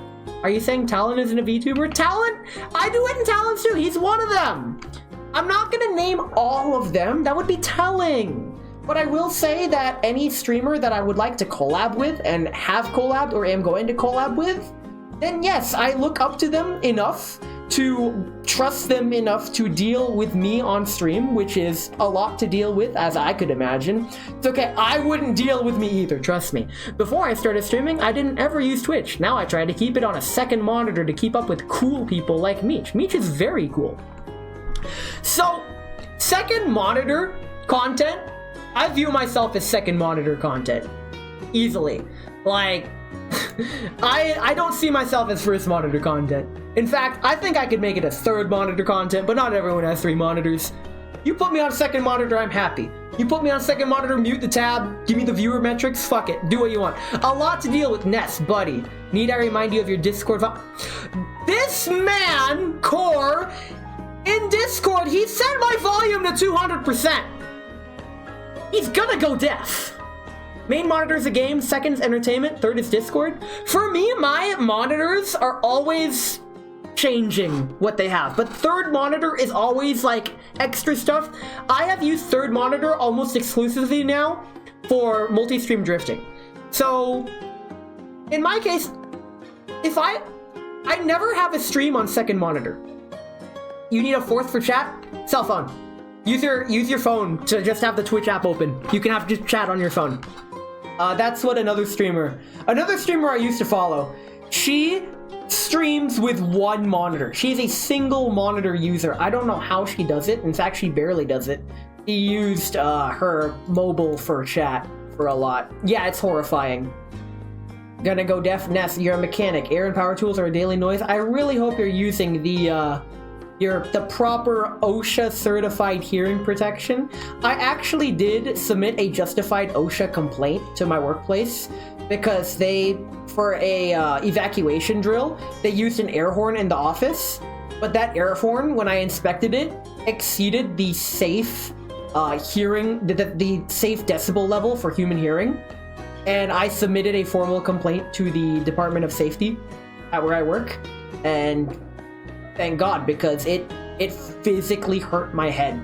Are you saying Talon isn't a VTuber? Talon? I do it in Talon's too, he's one of them! I'm not gonna name all of them, that would be telling. But I will say that any streamer that I would like to collab with and have collabed or am going to collab with, then yes, I look up to them enough to trust them enough to deal with me on stream, which is a lot to deal with, as I could imagine. It's okay, I wouldn't deal with me either, trust me. Before I started streaming, I didn't ever use Twitch. Now I try to keep it on a second monitor to keep up with cool people like Meech. Meech is very cool. So, second monitor content, I view myself as second monitor content. Easily. Like, I don't see myself as first monitor content. In fact, I think I could make it a third monitor content, but not everyone has 3 monitors. You put me on second monitor, I'm happy. You put me on second monitor, mute the tab, give me the viewer metrics, fuck it, do what you want. A lot to deal with, Ness, buddy. Need I remind you of your Discord This man, Core, in Discord, he set my volume to 200%. He's gonna go deaf. Main monitor is a game, second is entertainment, third is Discord. For me, my monitors are always changing what they have, but third monitor is always like extra stuff. I have used third monitor almost exclusively now for multi-stream drifting. So, in my case, if I never have a stream on second monitor. You need a fourth for chat? Cell phone. Use your phone to just have the Twitch app open. You can have just chat on your phone. That's what another streamer I used to follow, she streams with one monitor. She's a single monitor user. I don't know how she does it. In fact, she barely does it. She used her mobile for chat for a lot. Yeah, it's horrifying. Gonna go deaf. Ness, you're a mechanic. Air and power tools are a daily noise. I really hope you're using the proper OSHA certified hearing protection. I actually did submit a justified OSHA complaint to my workplace because for a evacuation drill, they used an air horn in the office, but that air horn, when I inspected it, exceeded the safe hearing, the safe decibel level for human hearing. And I submitted a formal complaint to the Department of Safety at where I work, and thank God, because it physically hurt my head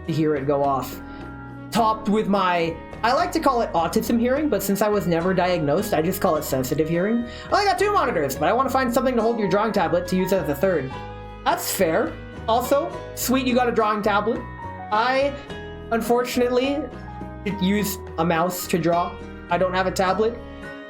to hear it go off. Topped with my, I like to call it autism hearing, but since I was never diagnosed, I just call it sensitive hearing. Well, I got 2 monitors, but I want to find something to hold your drawing tablet to use as a third. That's fair. Also, sweet you got a drawing tablet. I, unfortunately, use a mouse to draw. I don't have a tablet.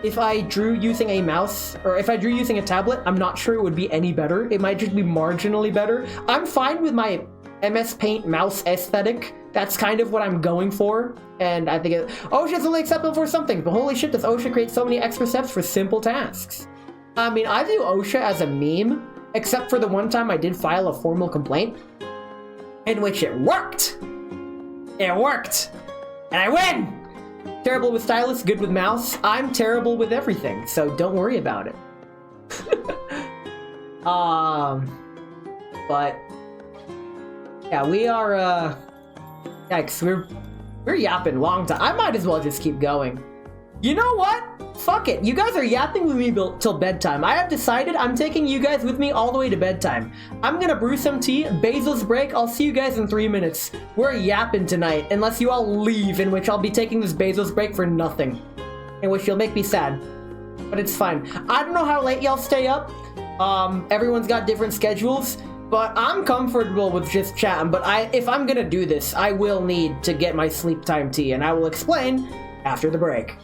If I drew using a mouse, or if I drew using a tablet, I'm not sure it would be any better. It might just be marginally better. I'm fine with my MS Paint mouse aesthetic. That's kind of what I'm going for. And I think OSHA's only acceptable for something, but holy shit, does OSHA create so many extra steps for simple tasks? I mean, I view OSHA as a meme, except for the one time I did file a formal complaint, in which it worked. It worked. And I win! Terrible with stylus, good with mouse. I'm terrible with everything, so don't worry about it. But yeah, we are yikes, We're yapping long time. I might as well just keep going. You know what? Fuck it. You guys are yapping with me till bedtime. I have decided I'm taking you guys with me all the way to bedtime. I'm gonna brew some tea, Basil's break. I'll see you guys in 3 minutes. We're yapping tonight, unless you all leave, in which I'll be taking this Basil's break for nothing. In which you'll make me sad. But it's fine. I don't know how late y'all stay up. Everyone's got different schedules. But I'm comfortable with just chatting. But if I'm gonna do this, I will need to get my sleep time tea. And I will explain after the break.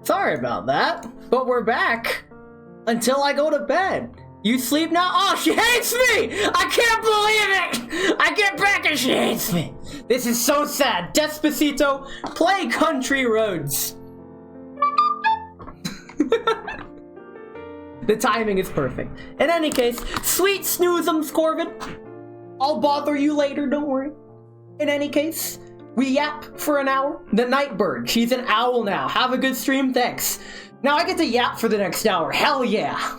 Sorry about that, but we're back. Until I go to bed. You sleep now? Oh, she hates me! I can't believe it! I get back and she hates me. This is so sad. Despacito, play Country Roads. The timing is perfect. In any case, sweet snoozums, Corvin. I'll bother you later, don't worry. In any case, we yap for an hour. The Nightbird, she's an owl now. Have a good stream, thanks. Now I get to yap for the next hour. Hell yeah.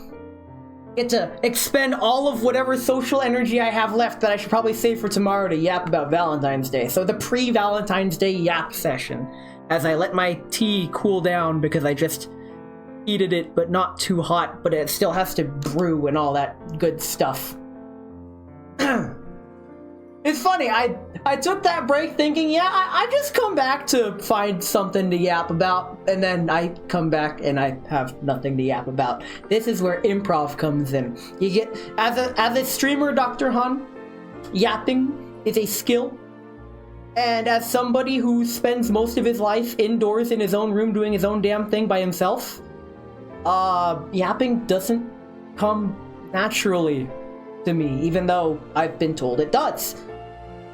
Get to expend all of whatever social energy I have left that I should probably save for tomorrow to yap about Valentine's Day. So the pre-Valentine's Day yap session, as I let my tea cool down because I just heated it, but not too hot, but it still has to brew and all that good stuff. It's it's funny. I took that break thinking, yeah, I just come back to find something to yap about, and then I come back and I have nothing to yap about. This is where improv comes in. You get as a streamer, Dr. Han, yapping is a skill. And as somebody who spends most of his life indoors in his own room doing his own damn thing by himself, yapping doesn't come naturally to me, even though I've been told it does.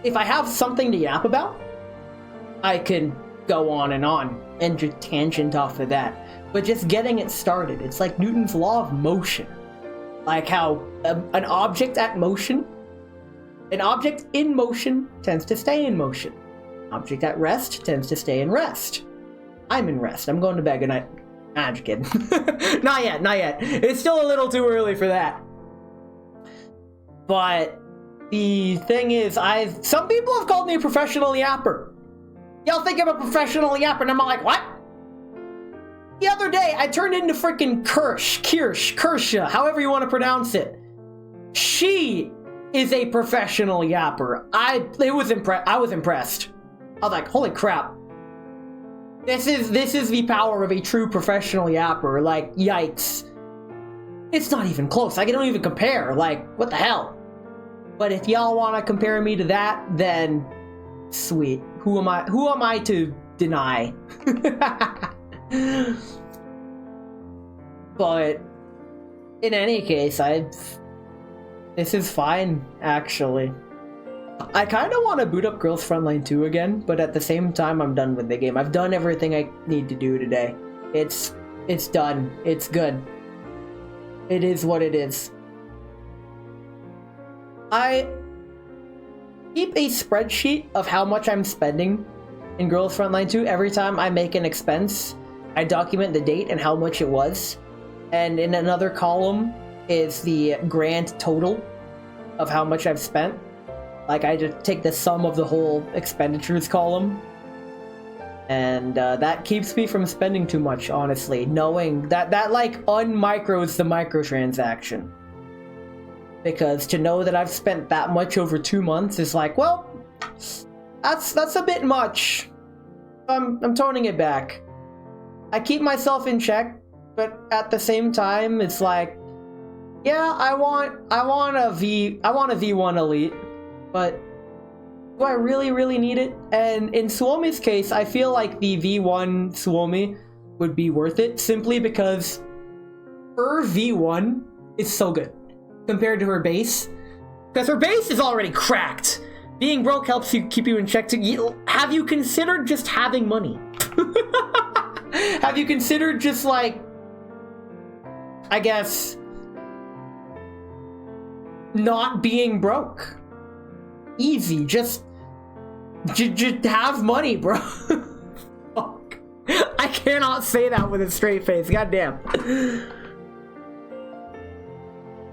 If I have something to yap about, I can go on and just tangent off of that. But just getting it started, it's like Newton's law of motion. Like how an object in motion tends to stay in motion. Object at rest tends to stay in rest. I'm in rest. I'm going to bed. Good night. I'm just kidding. Not yet. It's still a little too early for that. But the thing is, some people have called me a professional yapper. Y'all think I'm a professional yapper, and I'm like, what? The other day, I turned into freaking Kirsha, however you want to pronounce it. She is a professional yapper. I was impressed. I was like, holy crap. This is the power of a true professional yapper. Like, yikes. It's not even close. I don't even compare. Like, what the hell? But if y'all want to compare me to that, then sweet. Who am I to deny? But in any case, this is fine, actually. I kind of want to boot up Girls Frontline 2 again, but at the same time, I'm done with the game. I've done everything I need to do today. It's done. It's good. It is what it is. I keep a spreadsheet of how much I'm spending in Girls Frontline 2. Every time I make an expense, I document the date and how much it was. And in another column is the grand total of how much I've spent. Like, I just take the sum of the whole expenditures column. And that keeps me from spending too much, honestly. Knowing that like, unmicros the microtransaction. Because to know that I've spent that much over 2 months is like, well, that's a bit much. I'm toning it back. I keep myself in check, but at the same time, it's like, yeah, I want a V1 Elite, but do I really need it? And in Suomi's case, I feel like the V1 Suomi would be worth it, simply because her V1 is so good compared to her base. Because her base is already cracked. Being broke helps you keep you in check. Have you considered just having money? Have you considered just like, I guess, not being broke? Easy, just have money, bro. Fuck. I cannot say that with a straight face, goddamn.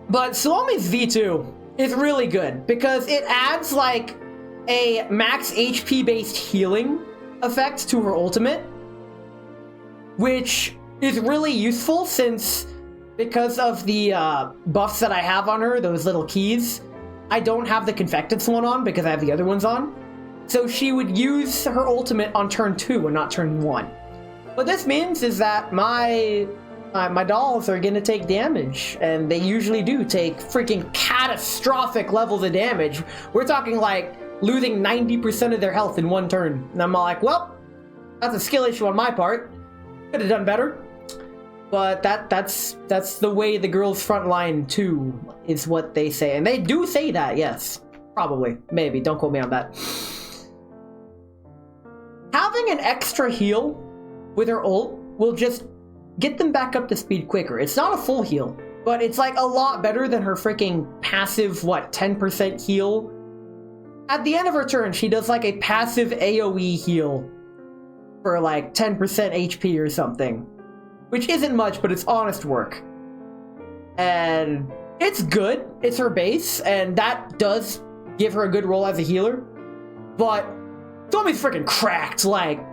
But Suomi's V2 is really good because it adds like a max HP based healing effect to her ultimate, which is really useful since, because of the buffs that I have on her, those little keys, I don't have the Confectants one on because I have the other ones on. So she would use her ultimate on turn 2 and not turn 1. What this means is that my dolls are gonna take damage, and they usually do take freaking catastrophic levels of damage. We're talking like losing 90% of their health in one turn. And I'm like, well, that's a skill issue on my part. Could have done better. But that's the way the Girls Frontline 2 is what they say. And they do say that, yes. Probably. Maybe. Don't quote me on that. Having an extra heal with her ult will just get them back up to speed quicker. It's not a full heal, but it's like a lot better than her freaking passive, 10% heal. At the end of her turn, she does like a passive AoE heal for like 10% HP or something. Which isn't much, but it's honest work. And it's good. It's her base, and that does give her a good role as a healer. But Suomi's freaking cracked. Like,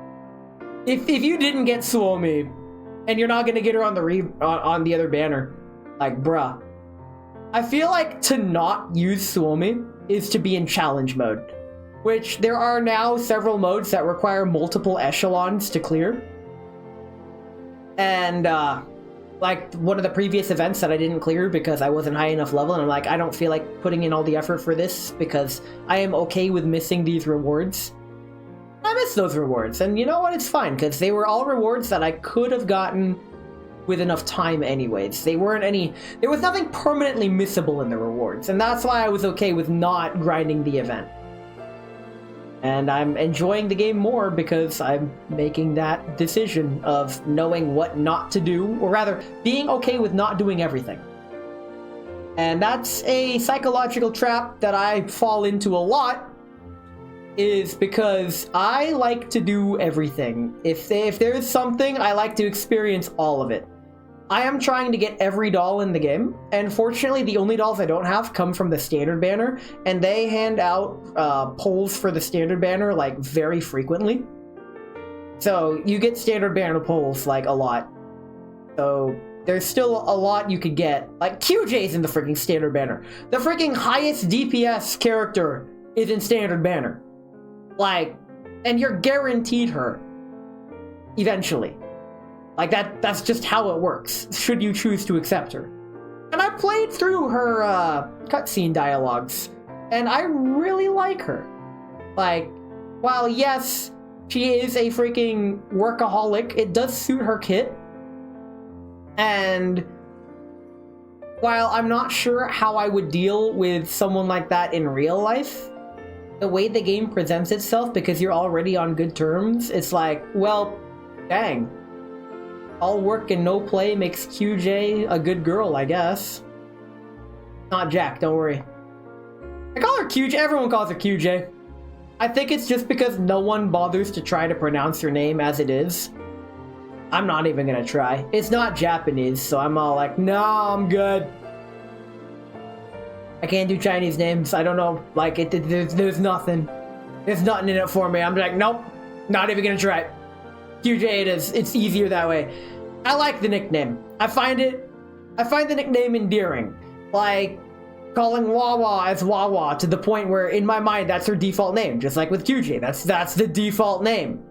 if you didn't get Suomi, and you're not gonna get her on on the other banner, like, bruh. I feel like to not use Suomi is to be in challenge mode, which there are now several modes that require multiple echelons to clear. And like one of the previous events that I didn't clear because I wasn't high enough level, and I'm like, I don't feel like putting in all the effort for this because I am okay with missing these rewards. I miss those rewards, and you know what? It's fine, because they were all rewards that I could have gotten with enough time anyways. There was nothing permanently missable in the rewards, and that's why I was okay with not grinding the event. And I'm enjoying the game more because I'm making that decision of knowing what not to do, or rather, being okay with not doing everything. And that's a psychological trap that I fall into a lot, is because I like to do everything. If there's something, I like to experience all of it. I am trying to get every doll in the game, and fortunately the only dolls I don't have come from the standard banner, and they hand out polls for the standard banner like very frequently. So you get standard banner polls like a lot. So there's still a lot you could get. Like QJ's in the freaking standard banner. The freaking highest DPS character is in standard banner. Like, and you're guaranteed her eventually. Like, that's just how it works, should you choose to accept her. And I played through her cutscene dialogues, and I really like her. Like, while yes, she is a freaking workaholic, it does suit her kit. And while I'm not sure how I would deal with someone like that in real life, the way the game presents itself, because you're already on good terms, it's like, well, dang. All work and no play makes QJ a good girl, I guess. Not Jack, don't worry. I call her QJ, everyone calls her QJ. I think it's just because no one bothers to try to pronounce her name as it is. I'm not even gonna try. It's not Japanese, so I'm all like, no, I'm good. I can't do Chinese names, I don't know, like, there's nothing. There's nothing in it for me. I'm like, nope, not even gonna try it. QJ it is. It's easier that way. I like the nickname. I find the nickname endearing. Like calling Wawa as Wawa to the point where in my mind that's her default name, just like with QJ. That's the default name.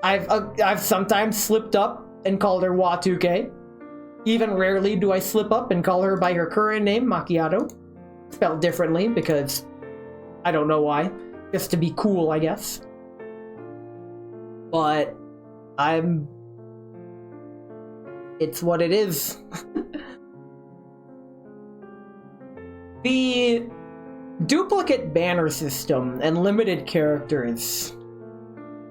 I've sometimes slipped up and called her Wa2K. Even rarely do I slip up and call her by her current name, Macchiato. Spelled differently because I don't know why. Just to be cool, I guess. But it's what it is. The duplicate banner system and limited characters,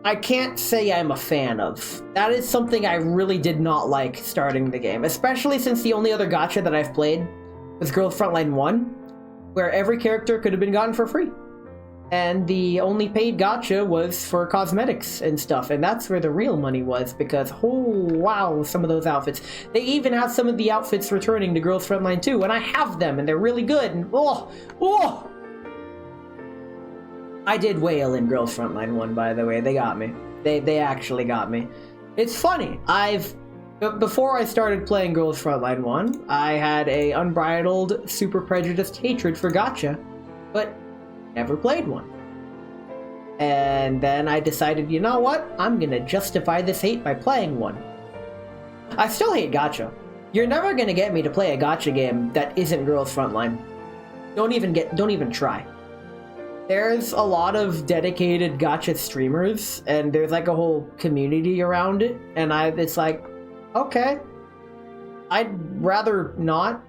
I can't say I'm a fan of. That is something I really did not like starting the game, especially since the only other gacha that I've played was Girls Frontline 1, where every character could have been gotten for free. And the only paid gacha was for cosmetics and stuff, and that's where the real money was, because, oh wow, some of those outfits. They even have some of the outfits returning to Girls Frontline 2, and I have them, and they're really good, and oh! I did wail in Girls Frontline 1, by the way, they got me. They actually got me. It's funny, before I started playing Girls Frontline 1, I had a unbridled, super prejudiced hatred for gacha, but never played one. And then I decided, you know what? I'm gonna justify this hate by playing one. I still hate gacha. You're never gonna get me to play a gacha game that isn't Girls Frontline. Don't even try. There's a lot of dedicated gacha streamers, and there's like a whole community around it, and it's like, okay. I'd rather not.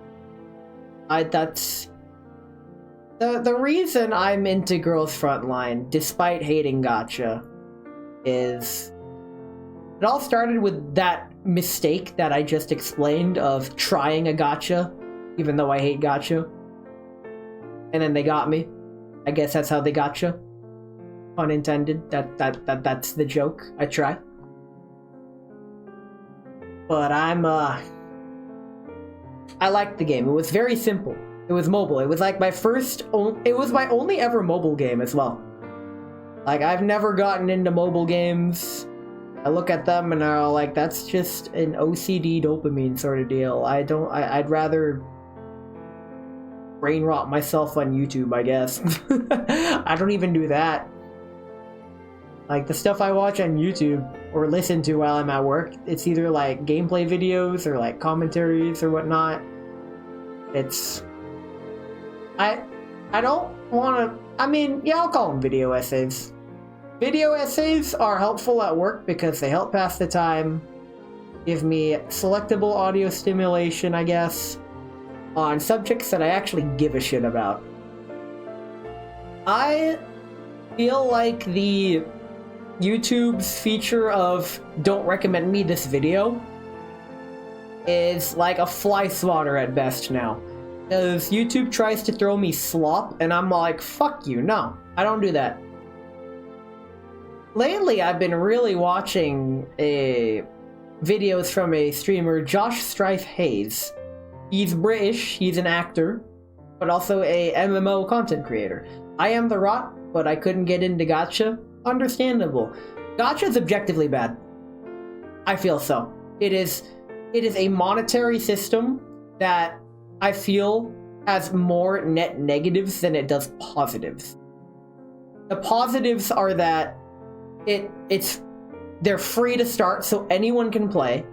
The reason I'm into Girls Frontline, despite hating gacha, is it all started with that mistake that I just explained of trying a gacha, even though I hate gacha. And then they got me. I guess that's how they gotcha. Pun intended. That's the joke. I try. But I liked the game. It was very simple. It was mobile. It was like it was my only ever mobile game as well. Like, I've never gotten into mobile games. I look at them and I'm like, that's just an OCD dopamine sort of deal. I'd rather brain rot myself on YouTube, I guess. I don't even do that. Like, the stuff I watch on YouTube or listen to while I'm at work, it's either like gameplay videos or like commentaries or whatnot. It's... I don't want to... I mean, yeah, I'll call them video essays. Video essays are helpful at work because they help pass the time, give me selectable audio stimulation, I guess, on subjects that I actually give a shit about. I feel like the YouTube's feature of "don't recommend me this video" is like a fly swatter at best now. Because YouTube tries to throw me slop, and I'm like, fuck you, no, I don't do that. Lately, I've been really watching videos from a streamer, Josh Strife Hayes. He's British, he's an actor, but also a MMO content creator. I am the rot, but I couldn't get into gacha. Understandable. Gacha's objectively bad. I feel so. It is a monetary system that I feel has more net negatives than it does positives. The positives are that they're free to start, so anyone can play.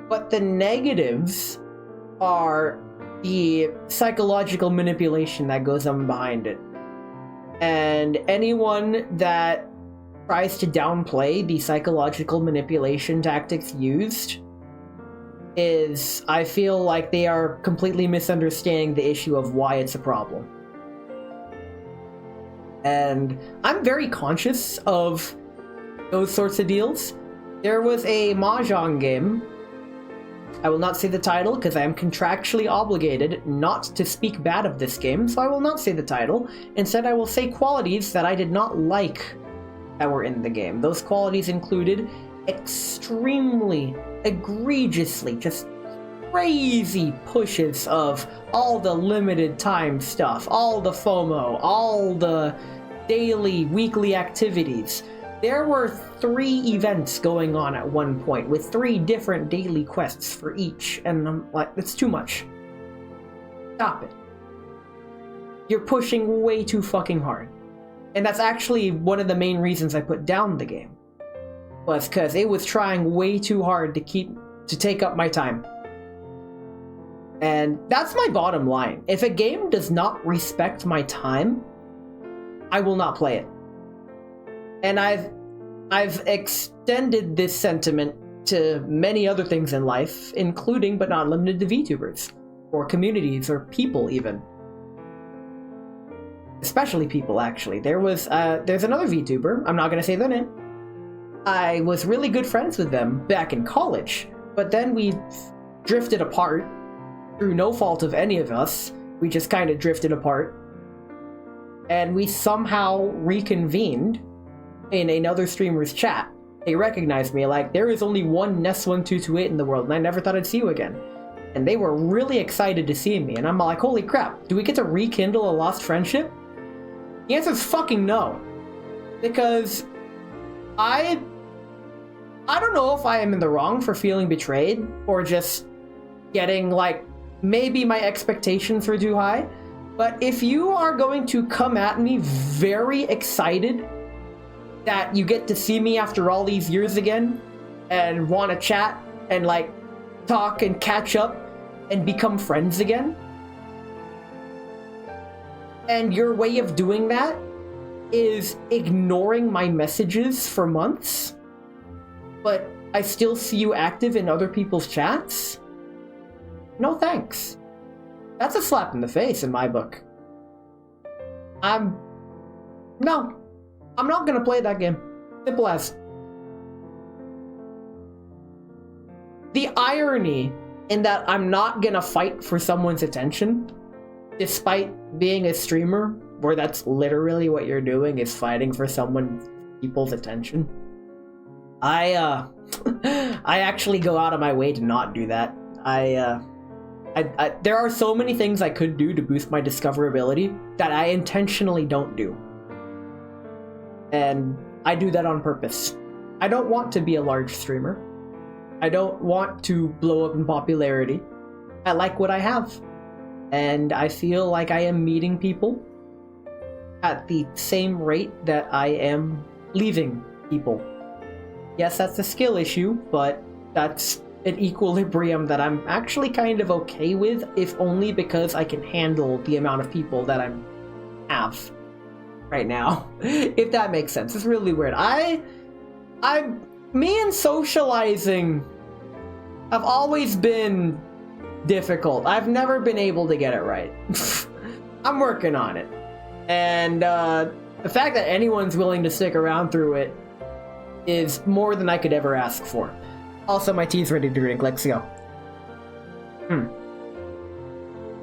But the negatives are the psychological manipulation that goes on behind it. And anyone that tries to downplay the psychological manipulation tactics used is, I feel like they are completely misunderstanding the issue of why it's a problem. And I'm very conscious of those sorts of deals. There was a Mahjong game. I will not say the title because I am contractually obligated not to speak bad of this game, so I will not say the title. Instead, I will say qualities that I did not like that were in the game. Those qualities included extremely, egregiously, just crazy pushes of all the limited time stuff, all the FOMO, all the daily, weekly activities. There were 3 events going on at one point, with 3 different daily quests for each, and I'm like, it's too much. Stop it. You're pushing way too fucking hard. And that's actually one of the main reasons I put down the game. Was because it was trying way too hard to take up my time. And that's my bottom line. If a game does not respect my time, I will not play it. And I've extended this sentiment to many other things in life, including but not limited to VTubers, or communities, or people even. Especially people, actually. There's another VTuber, I'm not gonna say their name. I was really good friends with them back in college, but then we drifted apart through no fault of any of us. We just kind of drifted apart. And we somehow reconvened in another streamer's chat. They recognized me, like, there is only one Ness1228 in the world, and I never thought I'd see you again. And they were really excited to see me, and I'm like, holy crap, do we get to rekindle a lost friendship? The answer is fucking no. Because I don't know if I am in the wrong for feeling betrayed, or just getting, like, maybe my expectations were too high, but if you are going to come at me very excited that you get to see me after all these years again, and want to chat, and, like, talk and catch up, and become friends again, and your way of doing that is ignoring my messages for months, but I still see you active in other people's chats? No thanks. That's a slap in the face in my book. No. I'm not gonna play that game. Simple as. The irony in that I'm not gonna fight for someone's attention, despite being a streamer, where that's literally what you're doing, is fighting for people's attention. I actually go out of my way to not do that. There are so many things I could do to boost my discoverability that I intentionally don't do. And I do that on purpose. I don't want to be a large streamer. I don't want to blow up in popularity. I like what I have. and I feel like I am meeting people at the same rate that I am leaving people. Yes, that's a skill issue, but that's an equilibrium that I'm actually kind of okay with, if only because I can handle the amount of people that I have right now. If that makes sense. It's really weird. Me and socializing have always been difficult. I've never been able to get it right. I'm working on it. And the fact that anyone's willing to stick around through it is more than I could ever ask for. Also, my tea's ready to drink. Let's go.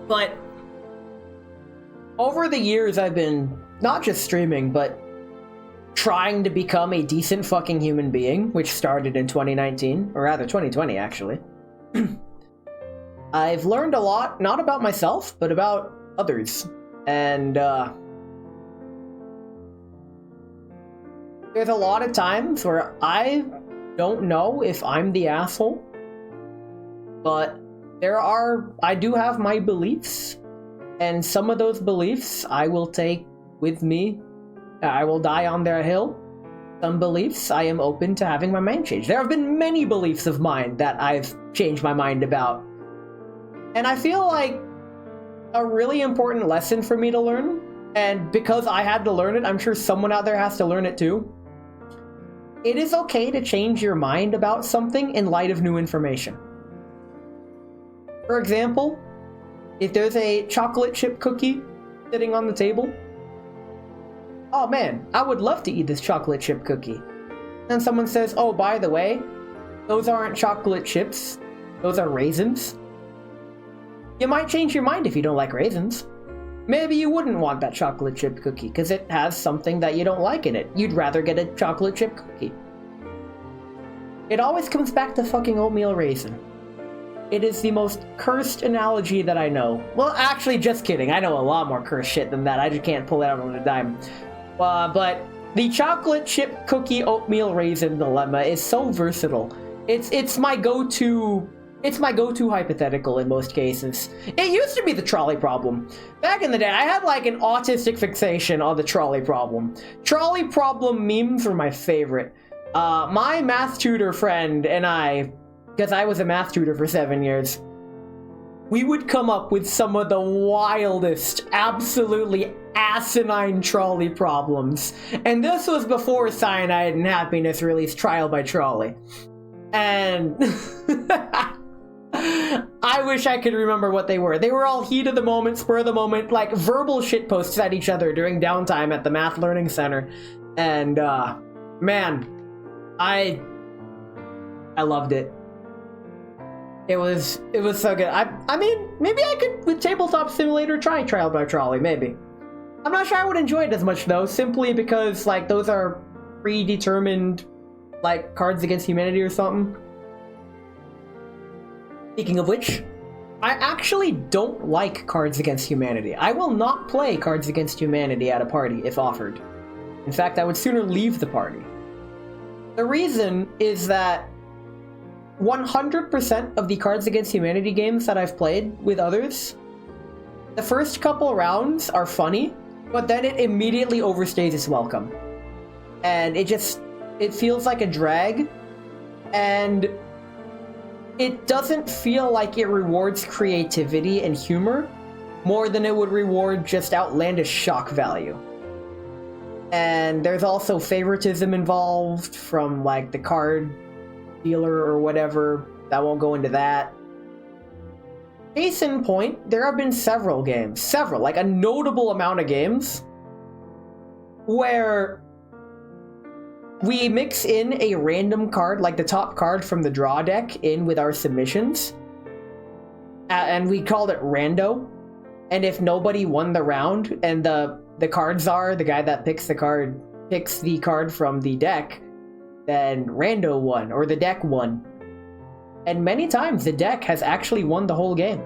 But over the years, I've been not just streaming, but trying to become a decent fucking human being, which started in 2019, or rather 2020, actually. I've learned a lot, not about myself, but about others. And there's a lot of times where I don't know if I'm the asshole, but I do have my beliefs, and some of those beliefs I will take with me. I will die on their hill. Some beliefs I am open to having my mind changed. There have been many beliefs of mine that I've changed my mind about. And I feel like a really important lesson for me to learn, and because I had to learn it, I'm sure someone out there has to learn it too. It is okay to change your mind about something in light of new information. For example, if there's a chocolate chip cookie sitting on the table, oh man, I would love to eat this chocolate chip cookie. And someone says, oh, by the way, those aren't chocolate chips, those are raisins. You might change your mind if you don't like raisins. Maybe you wouldn't want that chocolate chip cookie because it has something that you don't like in it. You'd rather get a chocolate chip cookie. It always comes back to fucking oatmeal raisin. It is the most cursed analogy that I know. Well, actually, just kidding. I know a lot more cursed shit than that. I just can't pull it out on a dime. But the chocolate chip cookie oatmeal raisin dilemma is so versatile. It's my go-to. It's my go-to hypothetical in most cases. It used to be the trolley problem. Back in the day, I had like an autistic fixation on the trolley problem. Trolley problem memes were my favorite. My math tutor friend and I, because I was a math tutor for 7 years, we would come up with some of the wildest, absolutely asinine trolley problems. And this was before Cyanide and Happiness released Trial by Trolley. And I wish I could remember what they were. They were all heat of the moment, spur of the moment, like verbal shitposts at each other during downtime at the Math Learning Center. And man, I loved it. It was so good. I mean, maybe I could, with Tabletop Simulator, try Trial by Trolley, maybe. I'm not sure I would enjoy it as much, though, simply because, like, those are predetermined, like, Cards Against Humanity or something. Speaking of which, I actually don't like Cards Against Humanity. I will not play Cards Against Humanity at a party if offered. In fact, I would sooner leave the party. The reason is that 100% of the Cards Against Humanity games that I've played with others, the first couple rounds are funny, but then it immediately overstays its welcome. And it feels like a drag, and it doesn't feel like it rewards creativity and humor more than it would reward just outlandish shock value. And there's also favoritism involved from, like, the card dealer or whatever. I won't go into that. Case in point, there have been several games, like a notable amount of games, where we mix in a random card, like the top card from the draw deck, in with our submissions. And we called it rando. And if nobody won the round, and the cards are, the guy that picks the card from the deck, then rando won, or the deck won. And many times the deck has actually won the whole game.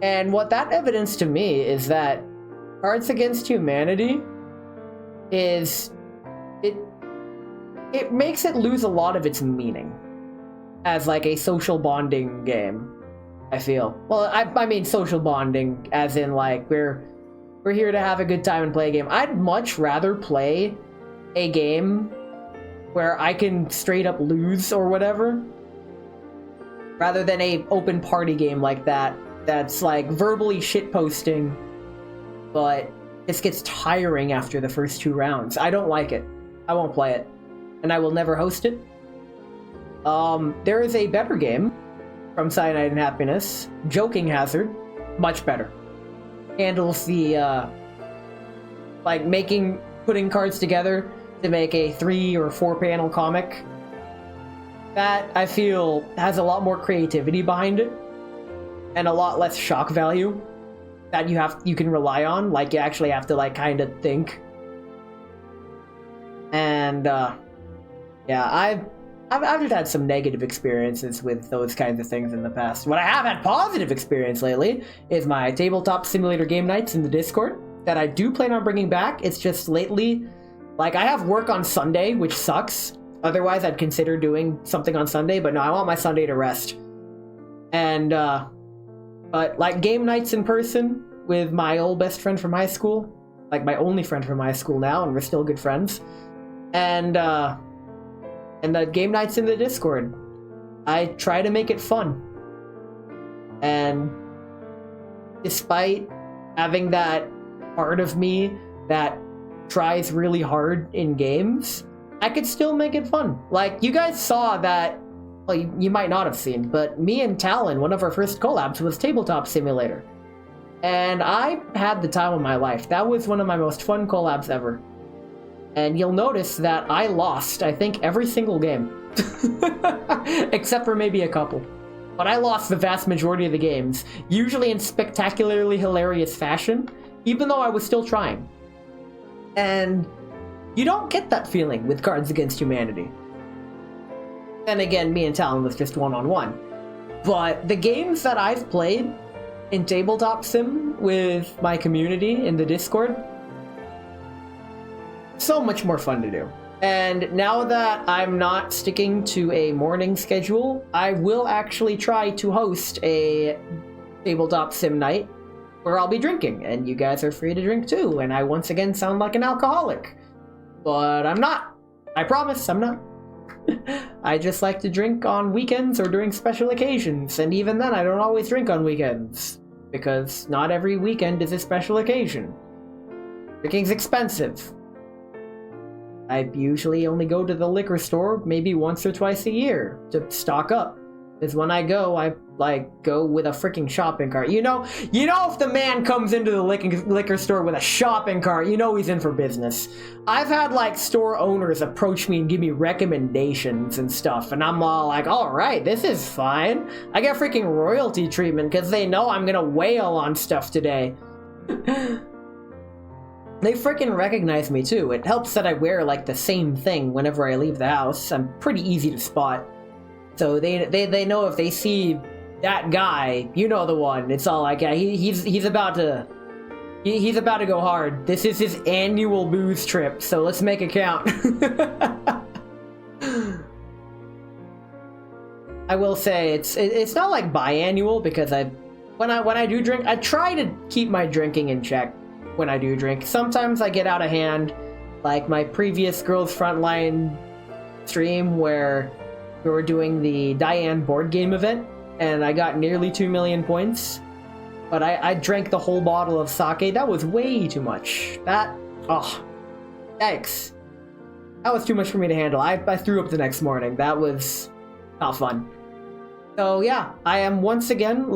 And what that evidenced to me is that Cards Against Humanity is... It makes it lose a lot of its meaning as, like, a social bonding game. I feel. Well, I mean social bonding, as in like we're here to have a good time and play a game. I'd much rather play a game where I can straight up lose or whatever, rather than a open party game like that that's like verbally shitposting, but this gets tiring after the first 2 rounds. I don't like it. I won't play it, and I will never host it. There is a better game from Cyanide and Happiness, Joking Hazard, much better. Handles the like putting cards together to make a 3 or 4 panel comic. That I feel has a lot more creativity behind it and a lot less shock value that you can rely on. Like you actually have to like kind of think. And yeah, I've just had some negative experiences with those kinds of things in the past. What I have had positive experience lately is my tabletop simulator game nights in the Discord that I do plan on bringing back. It's just lately, like I have work on Sunday, which sucks. Otherwise, I'd consider doing something on Sunday, but no, I want my Sunday to rest. And, but like game nights in person with my old best friend from high school, like my only friend from high school now, and we're still good friends. And the game nights in the Discord, I try to make it fun. And despite having that part of me that tries really hard in games, I could still make it fun. Like, you guys saw that, well, you might not have seen, but me and Talon, one of our first collabs was Tabletop Simulator. And I had the time of my life. That was one of my most fun collabs ever. And you'll notice that I lost, I think, every single game. Except for maybe a couple. But I lost the vast majority of the games, usually in spectacularly hilarious fashion, even though I was still trying. And you don't get that feeling with Cards Against Humanity. And again, me and Talon was just one-on-one. But the games that I've played in Tabletop Sim with my community in the Discord, so much more fun to do. And now that I'm not sticking to a morning schedule, I will actually try to host a Tabletop Sim night where I'll be drinking, and you guys are free to drink too, and I once again sound like an alcoholic. But I'm not. I promise, I'm not. I just like to drink on weekends or during special occasions, and even then I don't always drink on weekends, because not every weekend is a special occasion. Drinking's expensive. I usually only go to the liquor store maybe once or twice a year to stock up. Because when I go, I go with a freaking shopping cart. You know if the man comes into the liquor store with a shopping cart, you know he's in for business. I've had like store owners approach me and give me recommendations and stuff, and I'm all like, all right, this is fine. I get freaking royalty treatment because they know I'm gonna wail on stuff today. They freaking recognize me too. It helps that I wear like the same thing whenever I leave the house. I'm pretty easy to spot. So they know if they see that guy, you know the one. It's all like, yeah, he's about to go hard. This is his annual booze trip, so let's make it count. I will say it's not like biannual, because when I do drink, I try to keep my drinking in check. When I do drink, sometimes I get out of hand, like my previous Girls Frontline stream where we were doing the Diane board game event, and I got nearly 2 million points, but I drank the whole bottle of sake. That was way too much. Yikes. That was too much for me to handle. I threw up the next morning. That was not fun. So yeah, I am once again,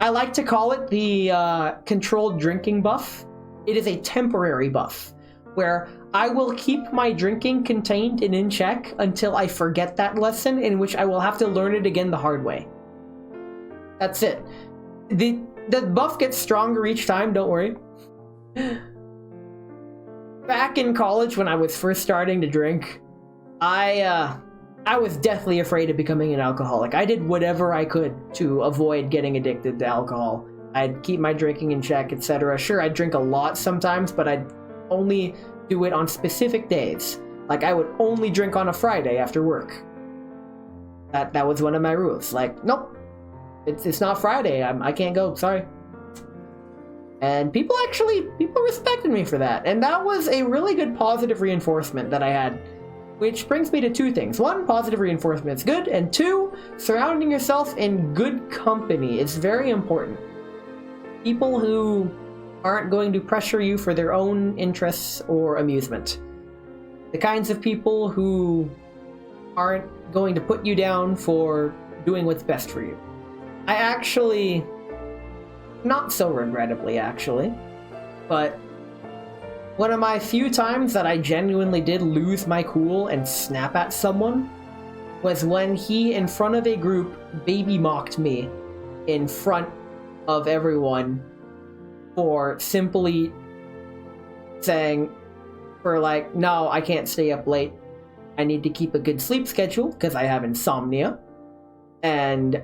I like to call it the controlled drinking buff. It is a temporary buff, where I will keep my drinking contained and in check until I forget that lesson, in which I will have to learn it again the hard way. That's it. The buff gets stronger each time, don't worry. Back in college, when I was first starting to drink, I was deathly afraid of becoming an alcoholic. I did whatever I could to avoid getting addicted to alcohol. I'd keep my drinking in check, etc. Sure, I'd drink a lot sometimes, but I'd only do it on specific days. Like, I would only drink on a Friday after work. That was one of my rules. Like, nope. It's not Friday. I can't go. Sorry. And people respected me for that. And that was a really good positive reinforcement that I had. Which brings me to two things. One, positive reinforcement is good. And two, surrounding yourself in good company is very important. People who aren't going to pressure you for their own interests or amusement. The kinds of people who aren't going to put you down for doing what's best for you. I actually, not so regrettably actually, but one of my few times that I genuinely did lose my cool and snap at someone was when he, in front of a group, baby mocked me in front of everyone for simply saying, no, I can't stay up late. I need to keep a good sleep schedule because I have insomnia. And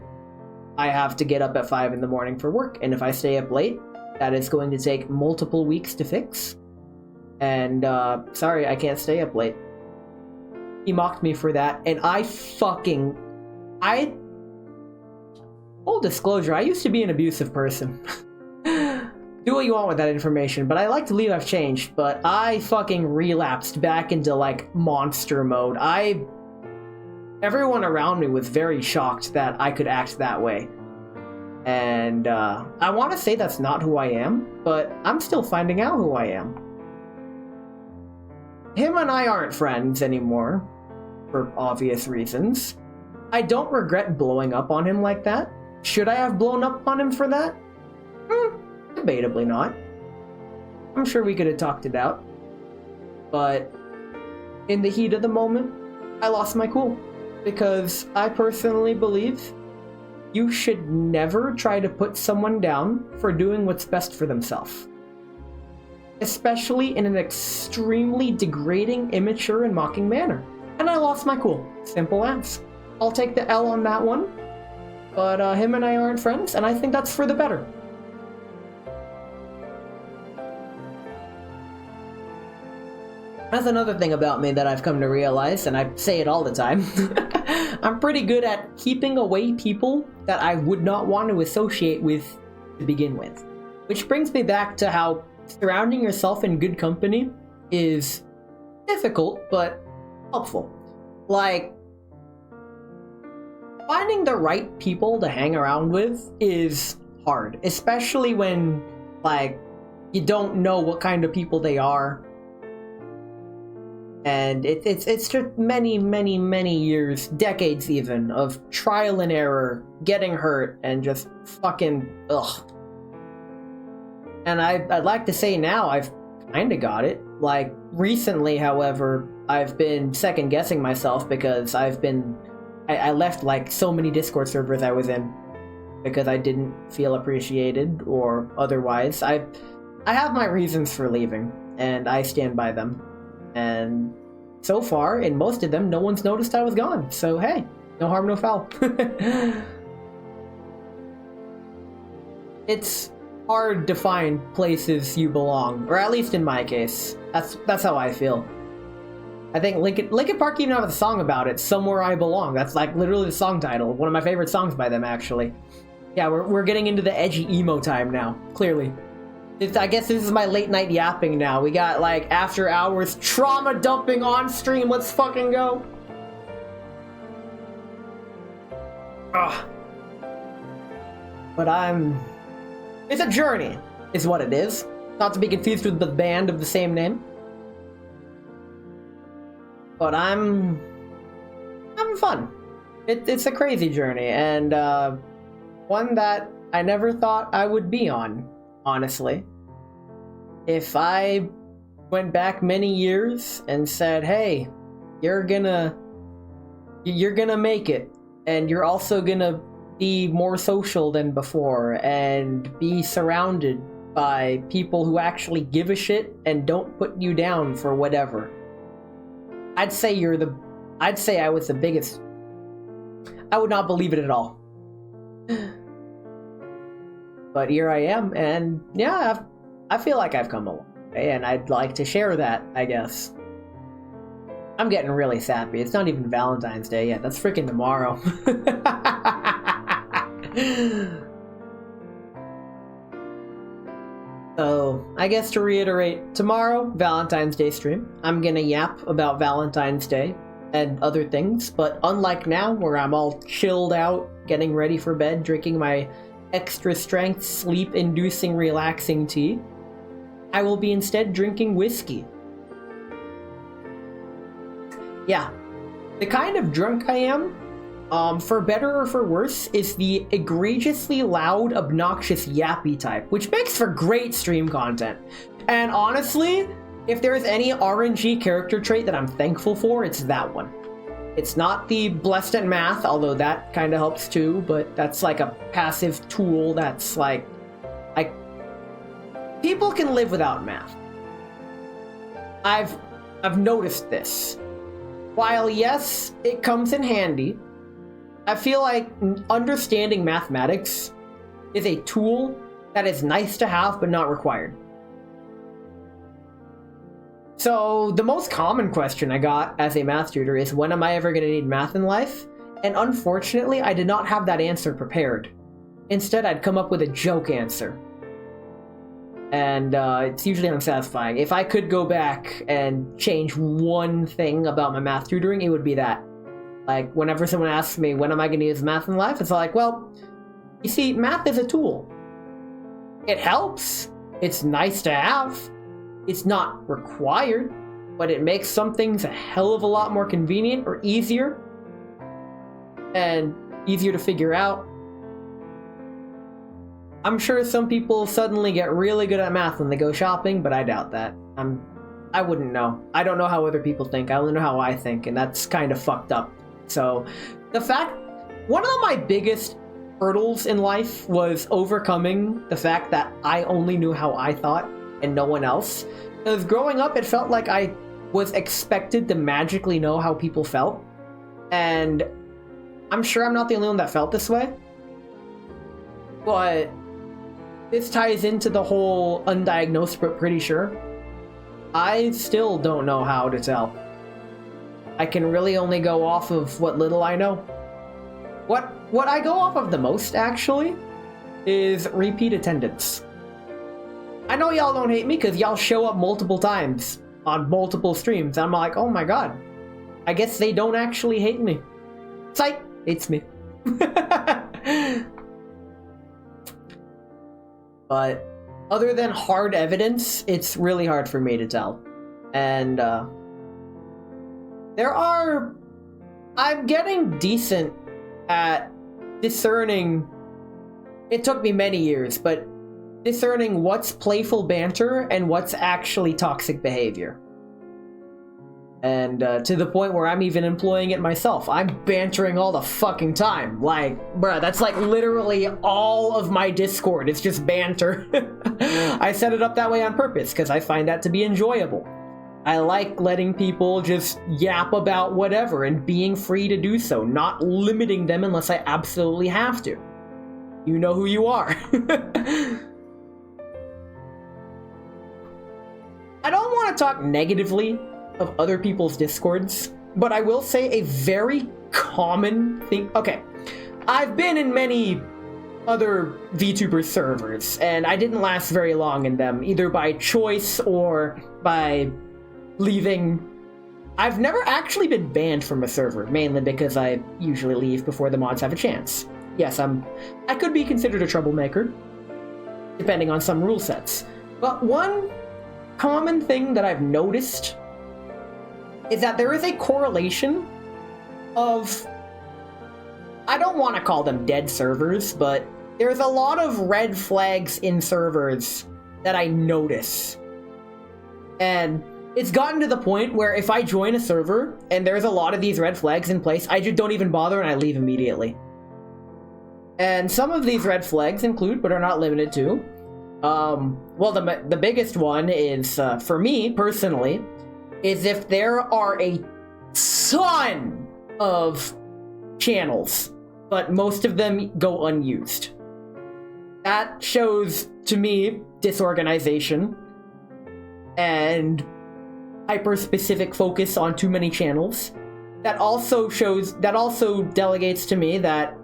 I have to get up at 5 in the morning for work. And if I stay up late, that is going to take multiple weeks to fix. And, sorry, I can't stay up late. He mocked me for that, and full disclosure, I used to be an abusive person. Do what you want with that information, but I like to believe I've changed, but I fucking relapsed back into, monster mode. Everyone around me was very shocked that I could act that way. And, I want to say that's not who I am, but I'm still finding out who I am. Him and I aren't friends anymore, for obvious reasons. I don't regret blowing up on him like that. Should I have blown up on him for that? Debatably not. I'm sure we could have talked it out. But in the heat of the moment, I lost my cool. Because I personally believe you should never try to put someone down for doing what's best for themselves. Especially in an extremely degrading, immature, and mocking manner. And I lost my cool. Simple as. I'll take the L on that one. But him and I aren't friends, and I think that's for the better. That's another thing about me that I've come to realize, and I say it all the time. I'm pretty good at keeping away people that I would not want to associate with to begin with. Which brings me back to how surrounding yourself in good company is difficult, but helpful. Finding the right people to hang around with is hard, especially when, you don't know what kind of people they are. And it's just many years, decades even, of trial and error, getting hurt, and just fucking, ugh. And I'd like to say now I've kinda got it. Recently, however, I've been second-guessing myself because I left, so many Discord servers I was in because I didn't feel appreciated or otherwise. I have my reasons for leaving, and I stand by them. And so far, in most of them, no one's noticed I was gone. So, hey, no harm, no foul. It's hard to find places you belong, or at least in my case. That's how I feel. I think Linkin Park even have a song about it, Somewhere I Belong. That's literally the song title. One of my favorite songs by them, actually. Yeah, we're getting into the edgy emo time now, clearly. I guess this is my late night yapping now. We got after hours trauma dumping on stream. Let's fucking go. Ugh. But it's a journey, is what it is. Not to be confused with the band of the same name. But I'm having fun. It's a crazy journey, and one that I never thought I would be on, honestly. If I went back many years and said, hey, you're gonna make it, and you're also gonna be more social than before, and be surrounded by people who actually give a shit and don't put you down for whatever, I'd say I was the biggest. I would not believe it at all. But here I am, and yeah, I feel like I've come a long way, and I'd like to share that, I guess. I'm getting really sappy. It's not even Valentine's Day yet. That's freaking tomorrow. So, I guess to reiterate, tomorrow, Valentine's Day stream. I'm gonna yap about Valentine's Day and other things, but unlike now, where I'm all chilled out, getting ready for bed, drinking my extra strength, sleep-inducing, relaxing tea, I will be instead drinking whiskey. Yeah, the kind of drunk I am, for better or for worse, is the egregiously loud, obnoxious, yappy type, which makes for great stream content. And honestly, if there's any RNG character trait that I'm thankful for, it's that one. It's not the blessed at math, although that kind of helps too, but that's like a passive tool that's like... people can live without math. I've noticed this. While yes, it comes in handy, I feel like understanding mathematics is a tool that is nice to have but not required. So the most common question I got as a math tutor is, when am I ever going to need math in life? And unfortunately, I did not have that answer prepared. Instead, I'd come up with a joke answer. And it's usually unsatisfying. If I could go back and change one thing about my math tutoring, it would be that. Like, whenever someone asks me, when am I going to use math in life? It's like, well, you see, math is a tool. It helps. It's nice to have. It's not required, but it makes some things a hell of a lot more convenient or easier. And easier to figure out. I'm sure some people suddenly get really good at math when they go shopping, but I doubt that. I wouldn't know. I don't know how other people think. I only know how I think, and that's kind of fucked up. So, one of my biggest hurdles in life was overcoming the fact that I only knew how I thought and no one else. Because growing up, it felt like I was expected to magically know how people felt. And I'm sure I'm not the only one that felt this way. But this ties into the whole undiagnosed but pretty sure. I still don't know how to tell. I can really only go off of what little I know. What I go off of the most, actually, is repeat attendance. I know y'all don't hate me because y'all show up multiple times on multiple streams. I'm like, oh my god. I guess they don't actually hate me. Psych! Hates me. But other than hard evidence, it's really hard for me to tell. And I'm getting decent at discerning. It took me many years, but discerning what's playful banter and what's actually toxic behavior. And to the point where I'm even employing it myself. I'm bantering all the fucking time. Like, bruh, that's like literally all of my Discord. It's just banter. I set it up that way on purpose because I find that to be enjoyable. I like letting people just yap about whatever and being free to do so, not limiting them unless I absolutely have to. You know who you are. I don't want to talk negatively of other people's Discords, but I will say a very common thing. Okay, I've been in many other VTuber servers, and I didn't last very long in them, either by choice or by leaving. I've never actually been banned from a server, mainly because I usually leave before the mods have a chance. Yes, I could be considered a troublemaker, depending on some rule sets. But one common thing that I've noticed is that there is a correlation of, I don't want to call them dead servers, but there's a lot of red flags in servers that I notice. And it's gotten to the point where if I join a server and there's a lot of these red flags in place, I just don't even bother and I leave immediately. And some of these red flags include, but are not limited to, well, the biggest one is, for me personally, is if there are a ton of channels, but most of them go unused. That shows, to me, disorganization and hyper-specific focus on too many channels. That also delegates to me that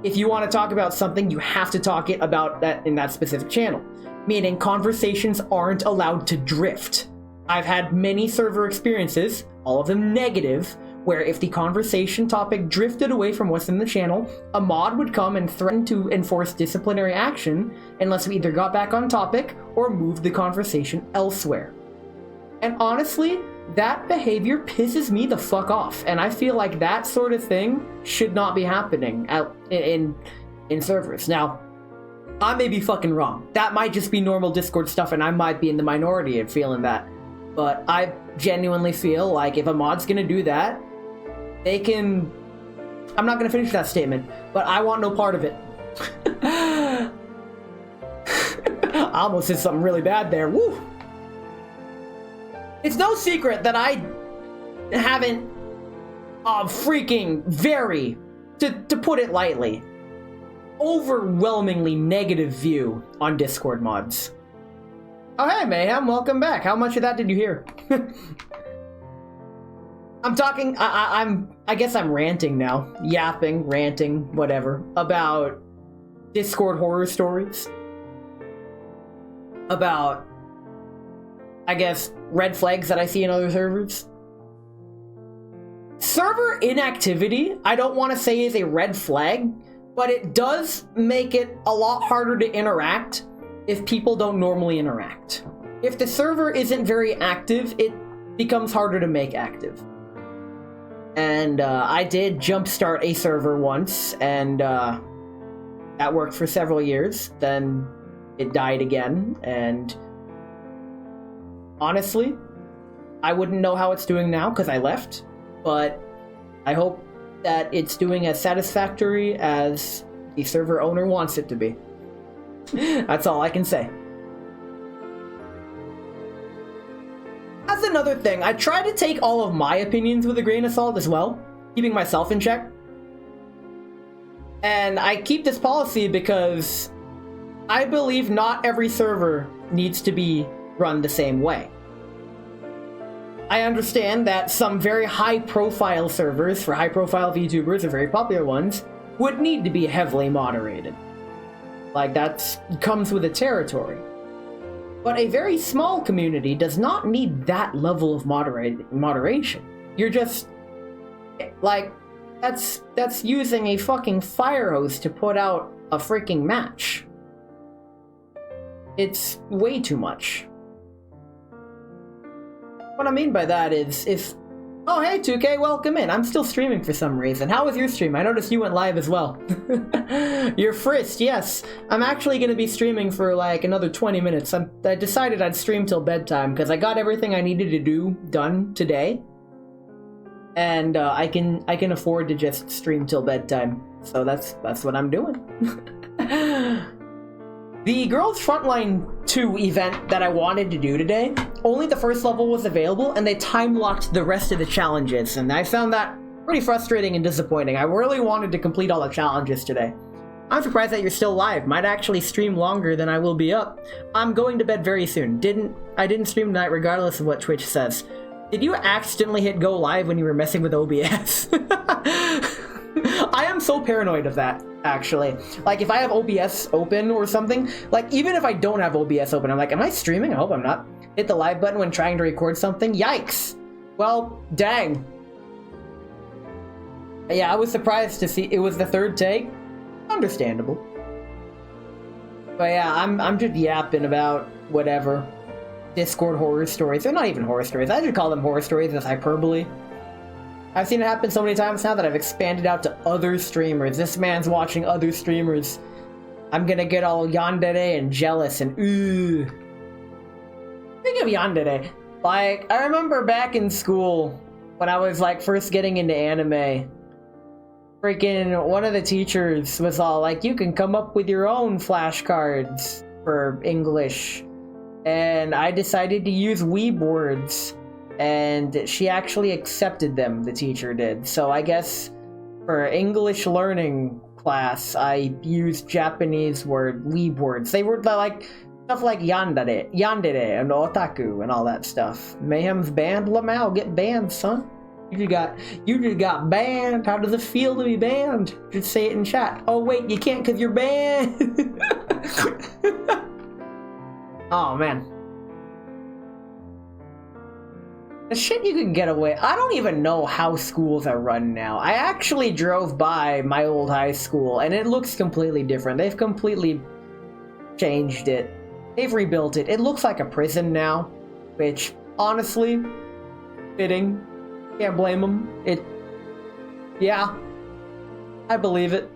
if you want to talk about something, you have to talk about that in that specific channel. Meaning conversations aren't allowed to drift. I've had many server experiences, all of them negative, where if the conversation topic drifted away from what's in the channel, a mod would come and threaten to enforce disciplinary action unless we either got back on topic or moved the conversation elsewhere. And honestly, that behavior pisses me the fuck off, and I feel like that sort of thing should not be happening in servers. Now, I may be fucking wrong. That might just be normal Discord stuff, and I might be in the minority of feeling that. But I genuinely feel like if a mod's gonna do that, they can... I'm not gonna finish that statement, but I want no part of it. I almost said something really bad there. Woo! It's no secret that I haven't freaking very, to put it lightly, overwhelmingly negative view on Discord mods. Oh hey Mayhem, welcome back. How much of that did you hear? I'm talking, I guess I'm ranting now. Yapping, ranting, whatever. About Discord horror stories. About, I guess, red flags that I see in other servers. Server inactivity, I don't want to say is a red flag, but it does make it a lot harder to interact if people don't normally interact. If the server isn't very active, it becomes harder to make active. And I did jumpstart a server once, and that worked for several years. Then it died again, and honestly, I wouldn't know how it's doing now because I left, but I hope that it's doing as satisfactory as the server owner wants it to be. That's all I can say. That's another thing. I try to take all of my opinions with a grain of salt as well, keeping myself in check. And I keep this policy because I believe not every server needs to be run the same way. I understand that some very high-profile servers for high-profile VTubers, the very popular ones, would need to be heavily moderated. Like, that comes with the territory. But a very small community does not need that level of moderation. You're just... like, that's using a fucking fire hose to put out a freaking match. It's way too much. What I mean by that is, if... Oh, hey, 2K, welcome in. I'm still streaming for some reason. How was your stream? I noticed you went live as well. You're Frist, yes. I'm actually going to be streaming for, like, another 20 minutes. I decided I'd stream till bedtime, because I got everything I needed to do done today. And I can afford to just stream till bedtime. So that's what I'm doing. The Girls Frontline 2 event that I wanted to do today, only the first level was available, and they time-locked the rest of the challenges, and I found that pretty frustrating and disappointing. I really wanted to complete all the challenges today. I'm surprised that you're still live. Might actually stream longer than I will be up. I'm going to bed very soon. I didn't stream tonight regardless of what Twitch says. Did you accidentally hit go live when you were messing with OBS? I am so paranoid of that, actually. Like, if I have OBS open or something, like, even if I don't have OBS open, I'm like, am I streaming? I hope I'm not. Hit the live button when trying to record something? Yikes! Well, dang. Yeah, I was surprised to see it was the third take. Understandable. But yeah, I'm just yapping about whatever. Discord horror stories. They're not even horror stories. I should call them horror stories as hyperbole. I've seen it happen so many times now that I've expanded out to other streamers. This man's watching other streamers. I'm gonna get all yandere and jealous and ooh. Speaking of yandere, like, I remember back in school when I was like first getting into anime, freaking one of the teachers was all like, you can come up with your own flashcards for English. And I decided to use Weeb words. And she actually accepted them, the teacher did. So I guess for English learning class, I used Japanese weeb words. They were like stuff like yandere and otaku and all that stuff. Mayhem's banned. Lamau, get banned, son. You just got banned. How does it feel to be banned? Just say it in chat. Oh wait, you can't because you're banned. Oh man. The shit you can get away. I don't even know how schools are run now. I actually drove by my old high school and it looks completely different. They've completely changed it. They've rebuilt it. It looks like a prison now, which honestly, fitting. Can't blame them. Yeah, I believe it.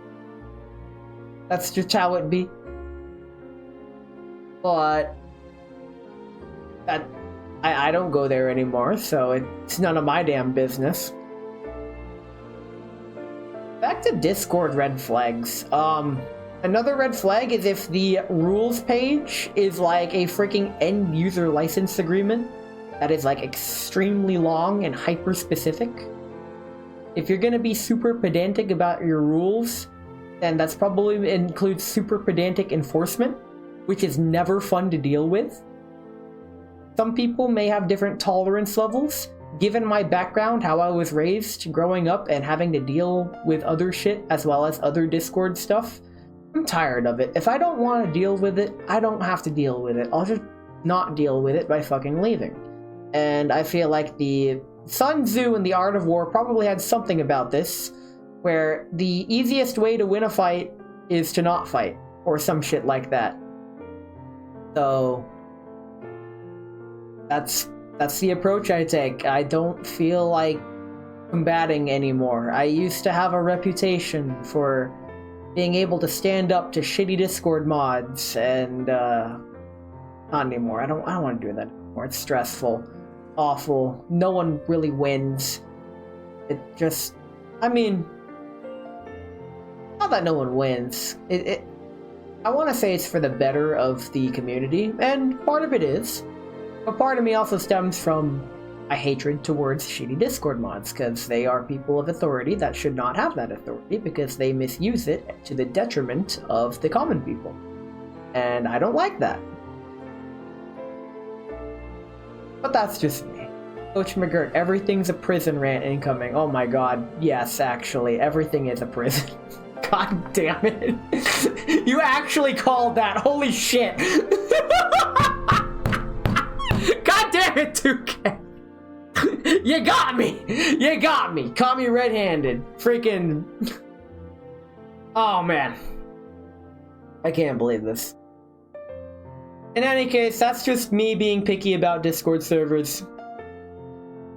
That's just how it be. But I don't go there anymore, so it's none of my damn business. Back to Discord red flags. Another red flag is if the rules page is like a freaking end user license agreement that is like extremely long and hyper specific. If you're gonna be super pedantic about your rules, then that's probably includes super pedantic enforcement, which is never fun to deal with. Some people may have different tolerance levels. Given my background, how I was raised growing up and having to deal with other shit as well as other Discord stuff, I'm tired of it. If I don't want to deal with it, I don't have to deal with it. I'll just not deal with it by fucking leaving. And I feel like the Sun Tzu and the Art of War probably had something about this, where the easiest way to win a fight is to not fight, or some shit like that. So that's the approach I take. I don't feel like combating anymore. I used to have a reputation for being able to stand up to shitty Discord mods, and not anymore. I don't want to do that anymore. It's stressful, awful. No one really wins. It just, I mean, not that no one wins. I want to say it's for the better of the community, and part of it is. But part of me also stems from a hatred towards shitty Discord mods, because they are people of authority that should not have that authority, because they misuse it to the detriment of the common people. And I don't like that. But that's just me. Coach McGirt, everything's a prison rant incoming. Oh my god, yes, actually, everything is a prison. God damn it. You actually called that, holy shit. God damn it, 2K. You got me! You got me! Caught me red-handed. Freaking... Oh, man. I can't believe this. In any case, that's just me being picky about Discord servers.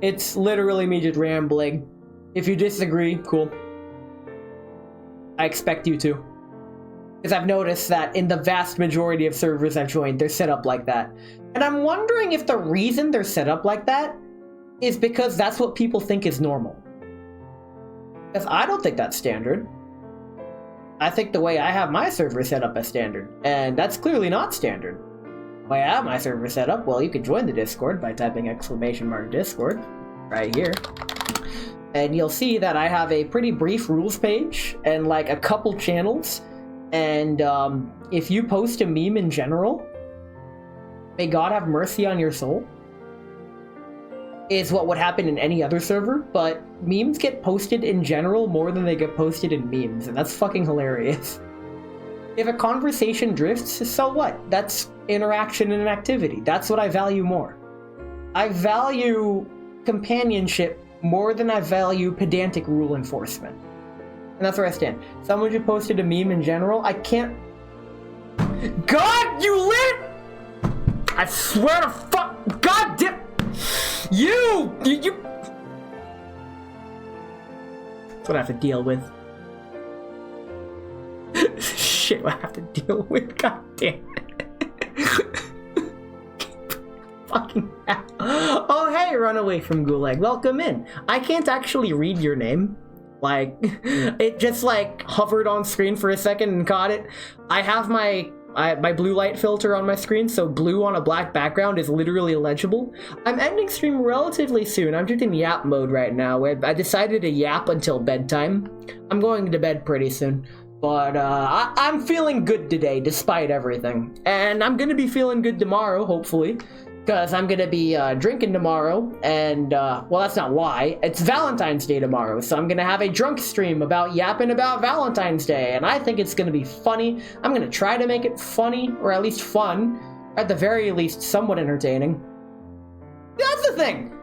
It's literally me just rambling. If you disagree, cool. I expect you to. Because I've noticed that in the vast majority of servers I've joined, they're set up like that. And I'm wondering if the reason they're set up like that is because that's what people think is normal. Because I don't think that's standard. I think the way I have my server set up is standard, and that's clearly not standard. The way I have my server set up, well, you can join the Discord by typing !Discord right here. And you'll see that I have a pretty brief rules page and like a couple channels. And if you post a meme in general, may God have mercy on your soul, is what would happen in any other server, but memes get posted in general more than they get posted in memes, and that's fucking hilarious. If a conversation drifts, so what? That's interaction and activity. That's what I value more. I value companionship more than I value pedantic rule enforcement. And that's where I stand. Someone just posted a meme in general, I can't... God, you lit! I swear to fuck... God damn... You! That's what I have to deal with. Shit, what I have to deal with. God damn it. Fucking hell. Oh, hey, Runaway from Gulag. Welcome in. I can't actually read your name. Like, it just, like, hovered on screen for a second and caught it. I have my blue light filter on my screen, so blue on a black background is literally illegible. I'm ending stream relatively soon. I'm just in yap mode right now. I decided to yap until bedtime. I'm going to bed pretty soon. But I'm feeling good today, despite everything. And I'm gonna be feeling good tomorrow, hopefully. because I'm gonna be drinking tomorrow, and well, that's not why. It's Valentine's Day tomorrow, so I'm gonna have a drunk stream about yapping about Valentine's Day, and I think it's gonna be funny. I'm gonna try to make it funny, or at least fun, or at the very least somewhat entertaining. That's the thing.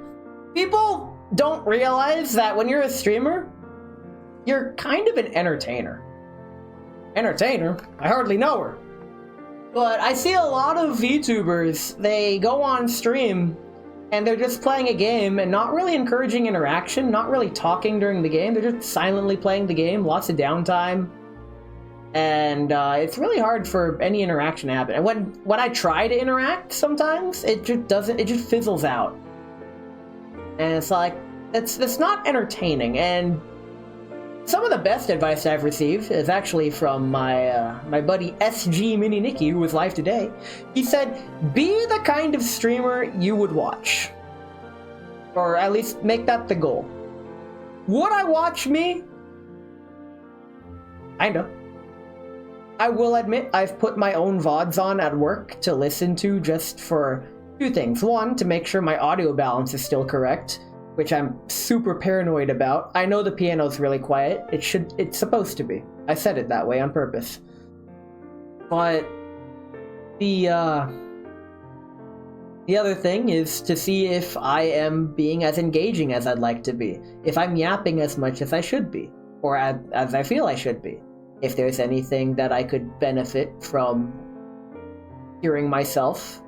People don't realize that when you're a streamer, you're kind of an entertainer. Entertainer? I hardly know her. But I see a lot of VTubers, they go on stream and they're just playing a game and not really encouraging interaction, not really talking during the game. They're just silently playing the game, lots of downtime. And it's really hard for any interaction to happen. And when I try to interact sometimes, it just fizzles out. And it's like, it's not entertaining. And some of the best advice I've received is actually from my buddy SG Mini Nikki, who was live today. He said, be the kind of streamer you would watch. Or at least make that the goal. Would I watch me? Kinda. I will admit I've put my own VODs on at work to listen to just for two things. One, to make sure my audio balance is still correct, which I'm super paranoid about. I know the piano's really quiet. It's supposed to be. I said it that way on purpose. But the other thing is to see if I am being as engaging as I'd like to be. If I'm yapping as much as I should be, or as I feel I should be. If there's anything that I could benefit from hearing myself,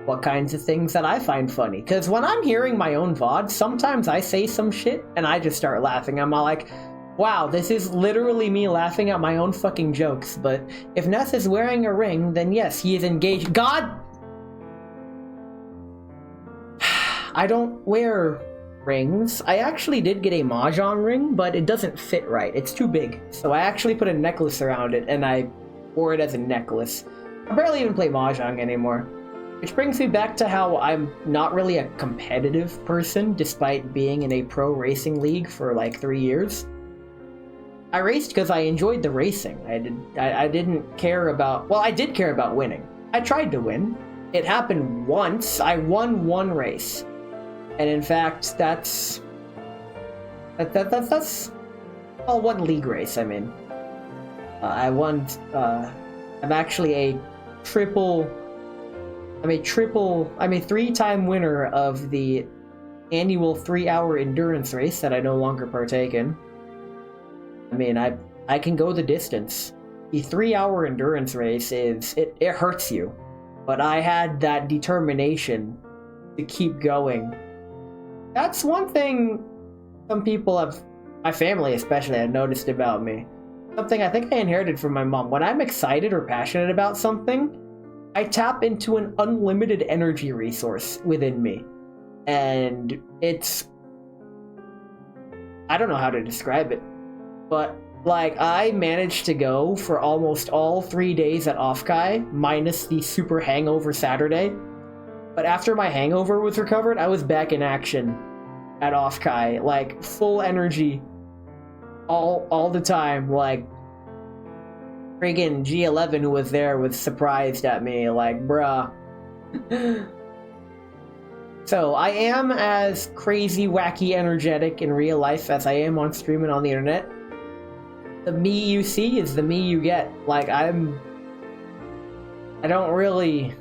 what kinds of things that I find funny. Because when I'm hearing my own VOD, sometimes I say some shit and I just start laughing. I'm all like, wow, this is literally me laughing at my own fucking jokes. But if Ness is wearing a ring, then yes, he is engaged. God! I don't wear rings. I actually did get a Mahjong ring, but it doesn't fit right. It's too big. So I actually put a necklace around it and I wore it as a necklace. I barely even play Mahjong anymore. Which brings me back to how I'm not really a competitive person, despite being in a pro racing league for like 3 years. I raced because I enjoyed the racing. I didn't care about... Well, I did care about winning. I tried to win. It happened once. I won one race. And in fact, that's... Well, one league race, I mean. I won... I'm actually a three-time winner of the annual 3-hour endurance race that I no longer partake in. I mean, I can go the distance. The 3-hour endurance race it hurts you. But I had that determination to keep going. That's one thing some people have, my family especially, have noticed about me. Something I think I inherited from my mom. When I'm excited or passionate about something, I tap into an unlimited energy resource within me. And it's... I don't know how to describe it. But, like, I managed to go for almost all 3 days at Offkai, minus the super hangover Saturday. But after my hangover was recovered, I was back in action at Offkai. Like, full energy all the time. Like, friggin' G11 who was there was surprised at me, like, bruh. So, I am as crazy, wacky, energetic in real life as I am on stream and on the internet. The me you see is the me you get. Like, I don't really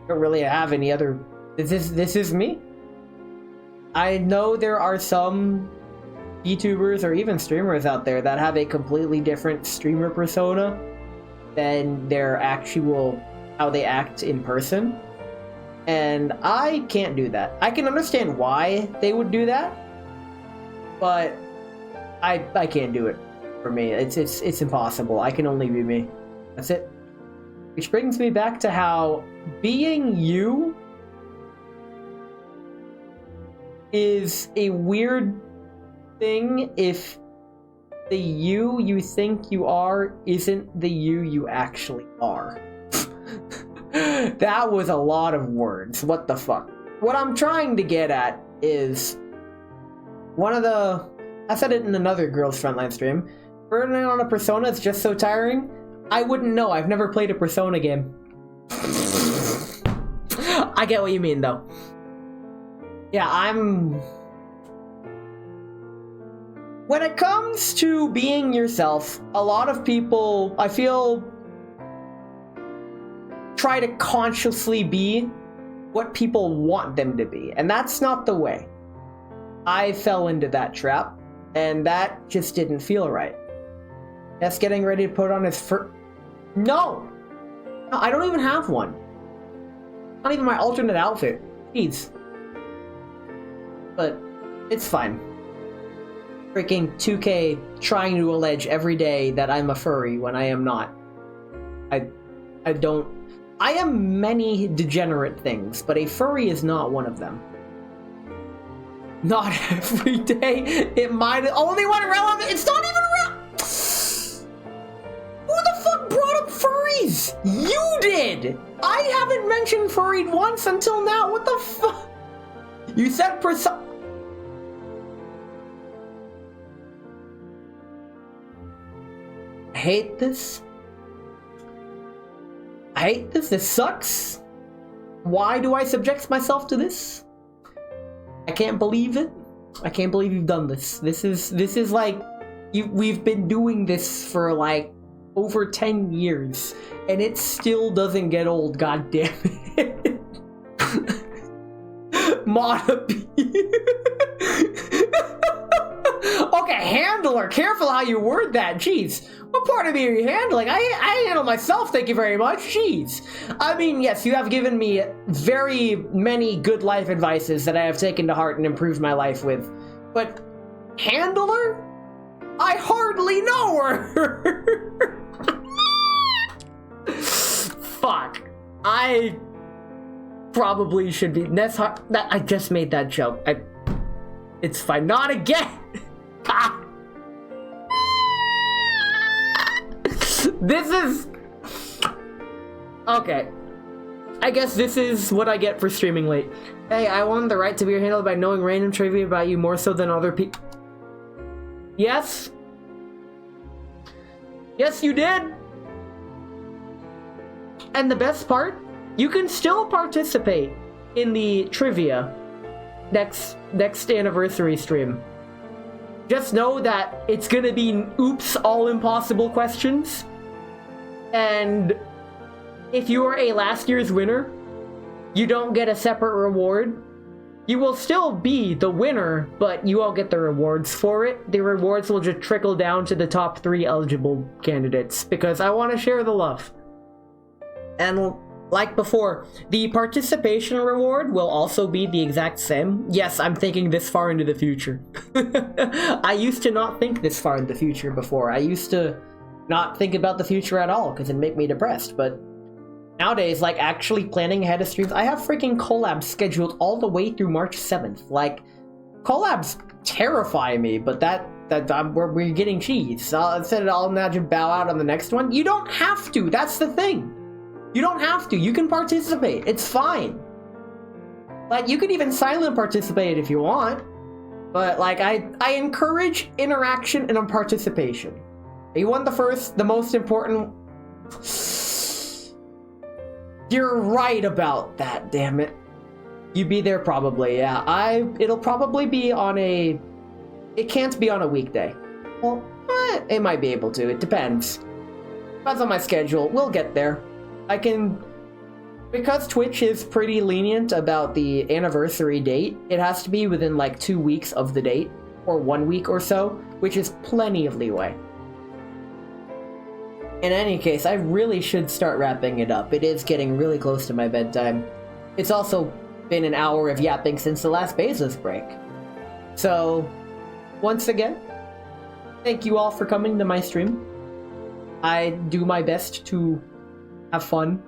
have any other... This is me. I know there are some YouTubers or even streamers out there that have a completely different streamer persona than their actual, how they act in person. And I can't do that. I can understand why they would do that, but I can't do it for me. It's impossible. I can only be me. That's it. Which brings me back to how being you is a weird thing if the you think you are isn't the you actually are. That was a lot of words. What the fuck? What I'm trying to get at is I said it in another Girls Frontline stream. Burning on a persona is just so tiring. I wouldn't know. I've never played a Persona game. I get what you mean, though. Yeah, when it comes to being yourself, a lot of people, I feel, try to consciously be what people want them to be, and that's not the way. I fell into that trap, and that just didn't feel right. Yes, getting ready to put on his No, I don't even have one. Not even my alternate outfit. Jeez. But it's fine. Freaking 2K trying to allege every day that I'm a furry when I am not. I don't. I am many degenerate things, but a furry is not one of them. Not every day. It might only one relevant. It's not even relevant. Who the fuck brought up furries? You did. I haven't mentioned furried once until now. What the fuck? You said I hate this. I hate this. This sucks. Why do I subject myself to this? I can't believe it. I can't believe you've done this. This is like we've been doing this for like over 10 years and it still doesn't get old, god damn it. Monopy. Okay, handler, careful how you word that. Jeez. What part of me are you handling? I handle myself, thank you very much. Jeez. I mean, yes, you have given me very many good life advices that I have taken to heart and improved my life with. But handler? I hardly know her. Fuck. I probably should be. I just made that joke. It's fine. Not again. This is... Okay. I guess this is what I get for streaming late. Hey, I want the right to be handled by knowing random trivia about you more so than other people. Yes? Yes, you did! And the best part? You can still participate in the trivia next anniversary stream. Just know that it's gonna be oops, all impossible questions. And if you are a last year's winner, you don't get a separate reward. You will still be the winner, but you won't get the rewards for it. The rewards will just trickle down to the top 3 eligible candidates, because I want to share the love. And like before, the participation reward will also be the exact same. Yes, I'm thinking this far into the future. I used to not think this far into the future before. I used to not think about the future at all, because it'd make me depressed, but nowadays, like, actually planning ahead of streams, I have freaking collabs scheduled all the way through March 7th. Like, collabs terrify me, but we're getting cheese. Instead, I'll imagine bow out on the next one. You don't have to. That's the thing. You don't have to. You can participate. It's fine. Like, you can even silent participate if you want. But, like, I encourage interaction and participation. You want the most important... You're right about that, damn it. You'd be there probably, yeah. It'll probably be on a... It can't be on a weekday. Well, it might be able to. It depends. Depends on my schedule. We'll get there. I can... Because Twitch is pretty lenient about the anniversary date, it has to be within like 2 weeks of the date, or 1 week or so, which is plenty of leeway. In any case, I really should start wrapping it up. It is getting really close to my bedtime. It's also been an hour of yapping since the last Bezos break. So, once again, thank you all for coming to my stream. I do my best to have fun,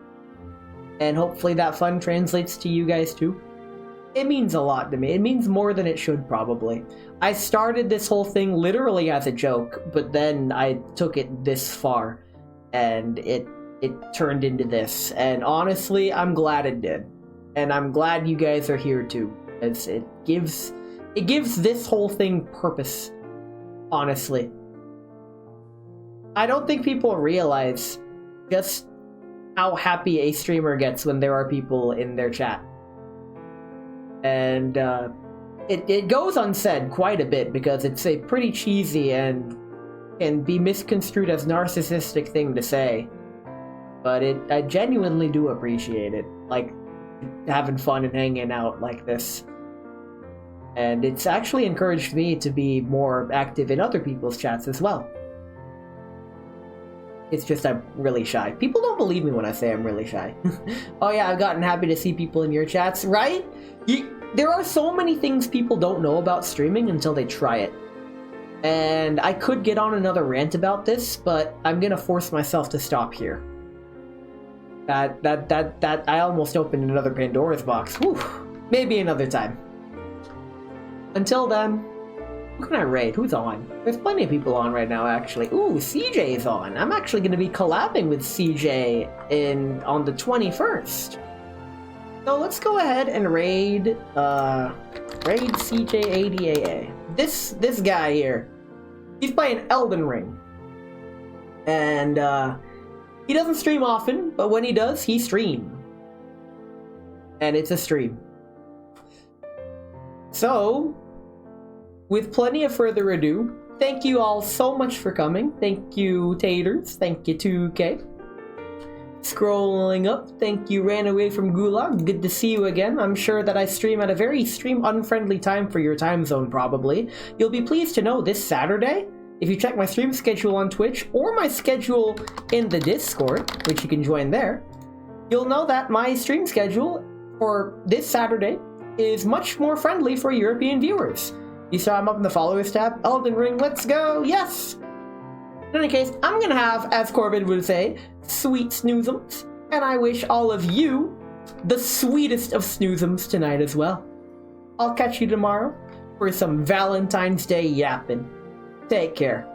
and hopefully that fun translates to you guys too. It means a lot to me. It means more than it should, probably. I started this whole thing literally as a joke, but then I took it this far. And it turned into this, and honestly, I'm glad it did, and I'm glad you guys are here too, as it gives this whole thing purpose. Honestly, I don't think people realize just how happy a streamer gets when there are people in their chat. And it goes unsaid quite a bit because it's a pretty cheesy and can be misconstrued as narcissistic thing to say. But I genuinely do appreciate it, like having fun and hanging out like this. And it's actually encouraged me to be more active in other people's chats as well. It's just I'm really shy. People don't believe me when I say I'm really shy. Oh yeah, I've gotten happy to see people in your chats, right? There are so many things people don't know about streaming until they try it. And I could get on another rant about this, but I'm gonna force myself to stop here. That I almost opened another Pandora's box. Whew. Maybe another time. Until then, who can I raid? Who's on? There's plenty of people on right now, actually. Ooh, CJ is on. I'm actually going to be collabing with CJ on the 21st. So let's go ahead and raid CJ80AA. This guy here, he's playing Elden Ring. And he doesn't stream often, but when he does, he streams. And it's a stream. So, with plenty of further ado, thank you all so much for coming. Thank you, Taters. Thank you, 2K. Scrolling up, thank you, Ran Away from Gulag. Good to see you again. I'm sure that I stream at a very stream-unfriendly time for your time zone, probably. You'll be pleased to know this Saturday, if you check my stream schedule on Twitch, or my schedule in the Discord, which you can join there, you'll know that my stream schedule for this Saturday is much more friendly for European viewers. You saw I'm up in the followers tab. Elden Ring, let's go, yes! In any case, I'm gonna have, as Corbin would say, sweet snoozums, and I wish all of you the sweetest of snoozums tonight as well. I'll catch you tomorrow for some Valentine's Day yapping. Take care.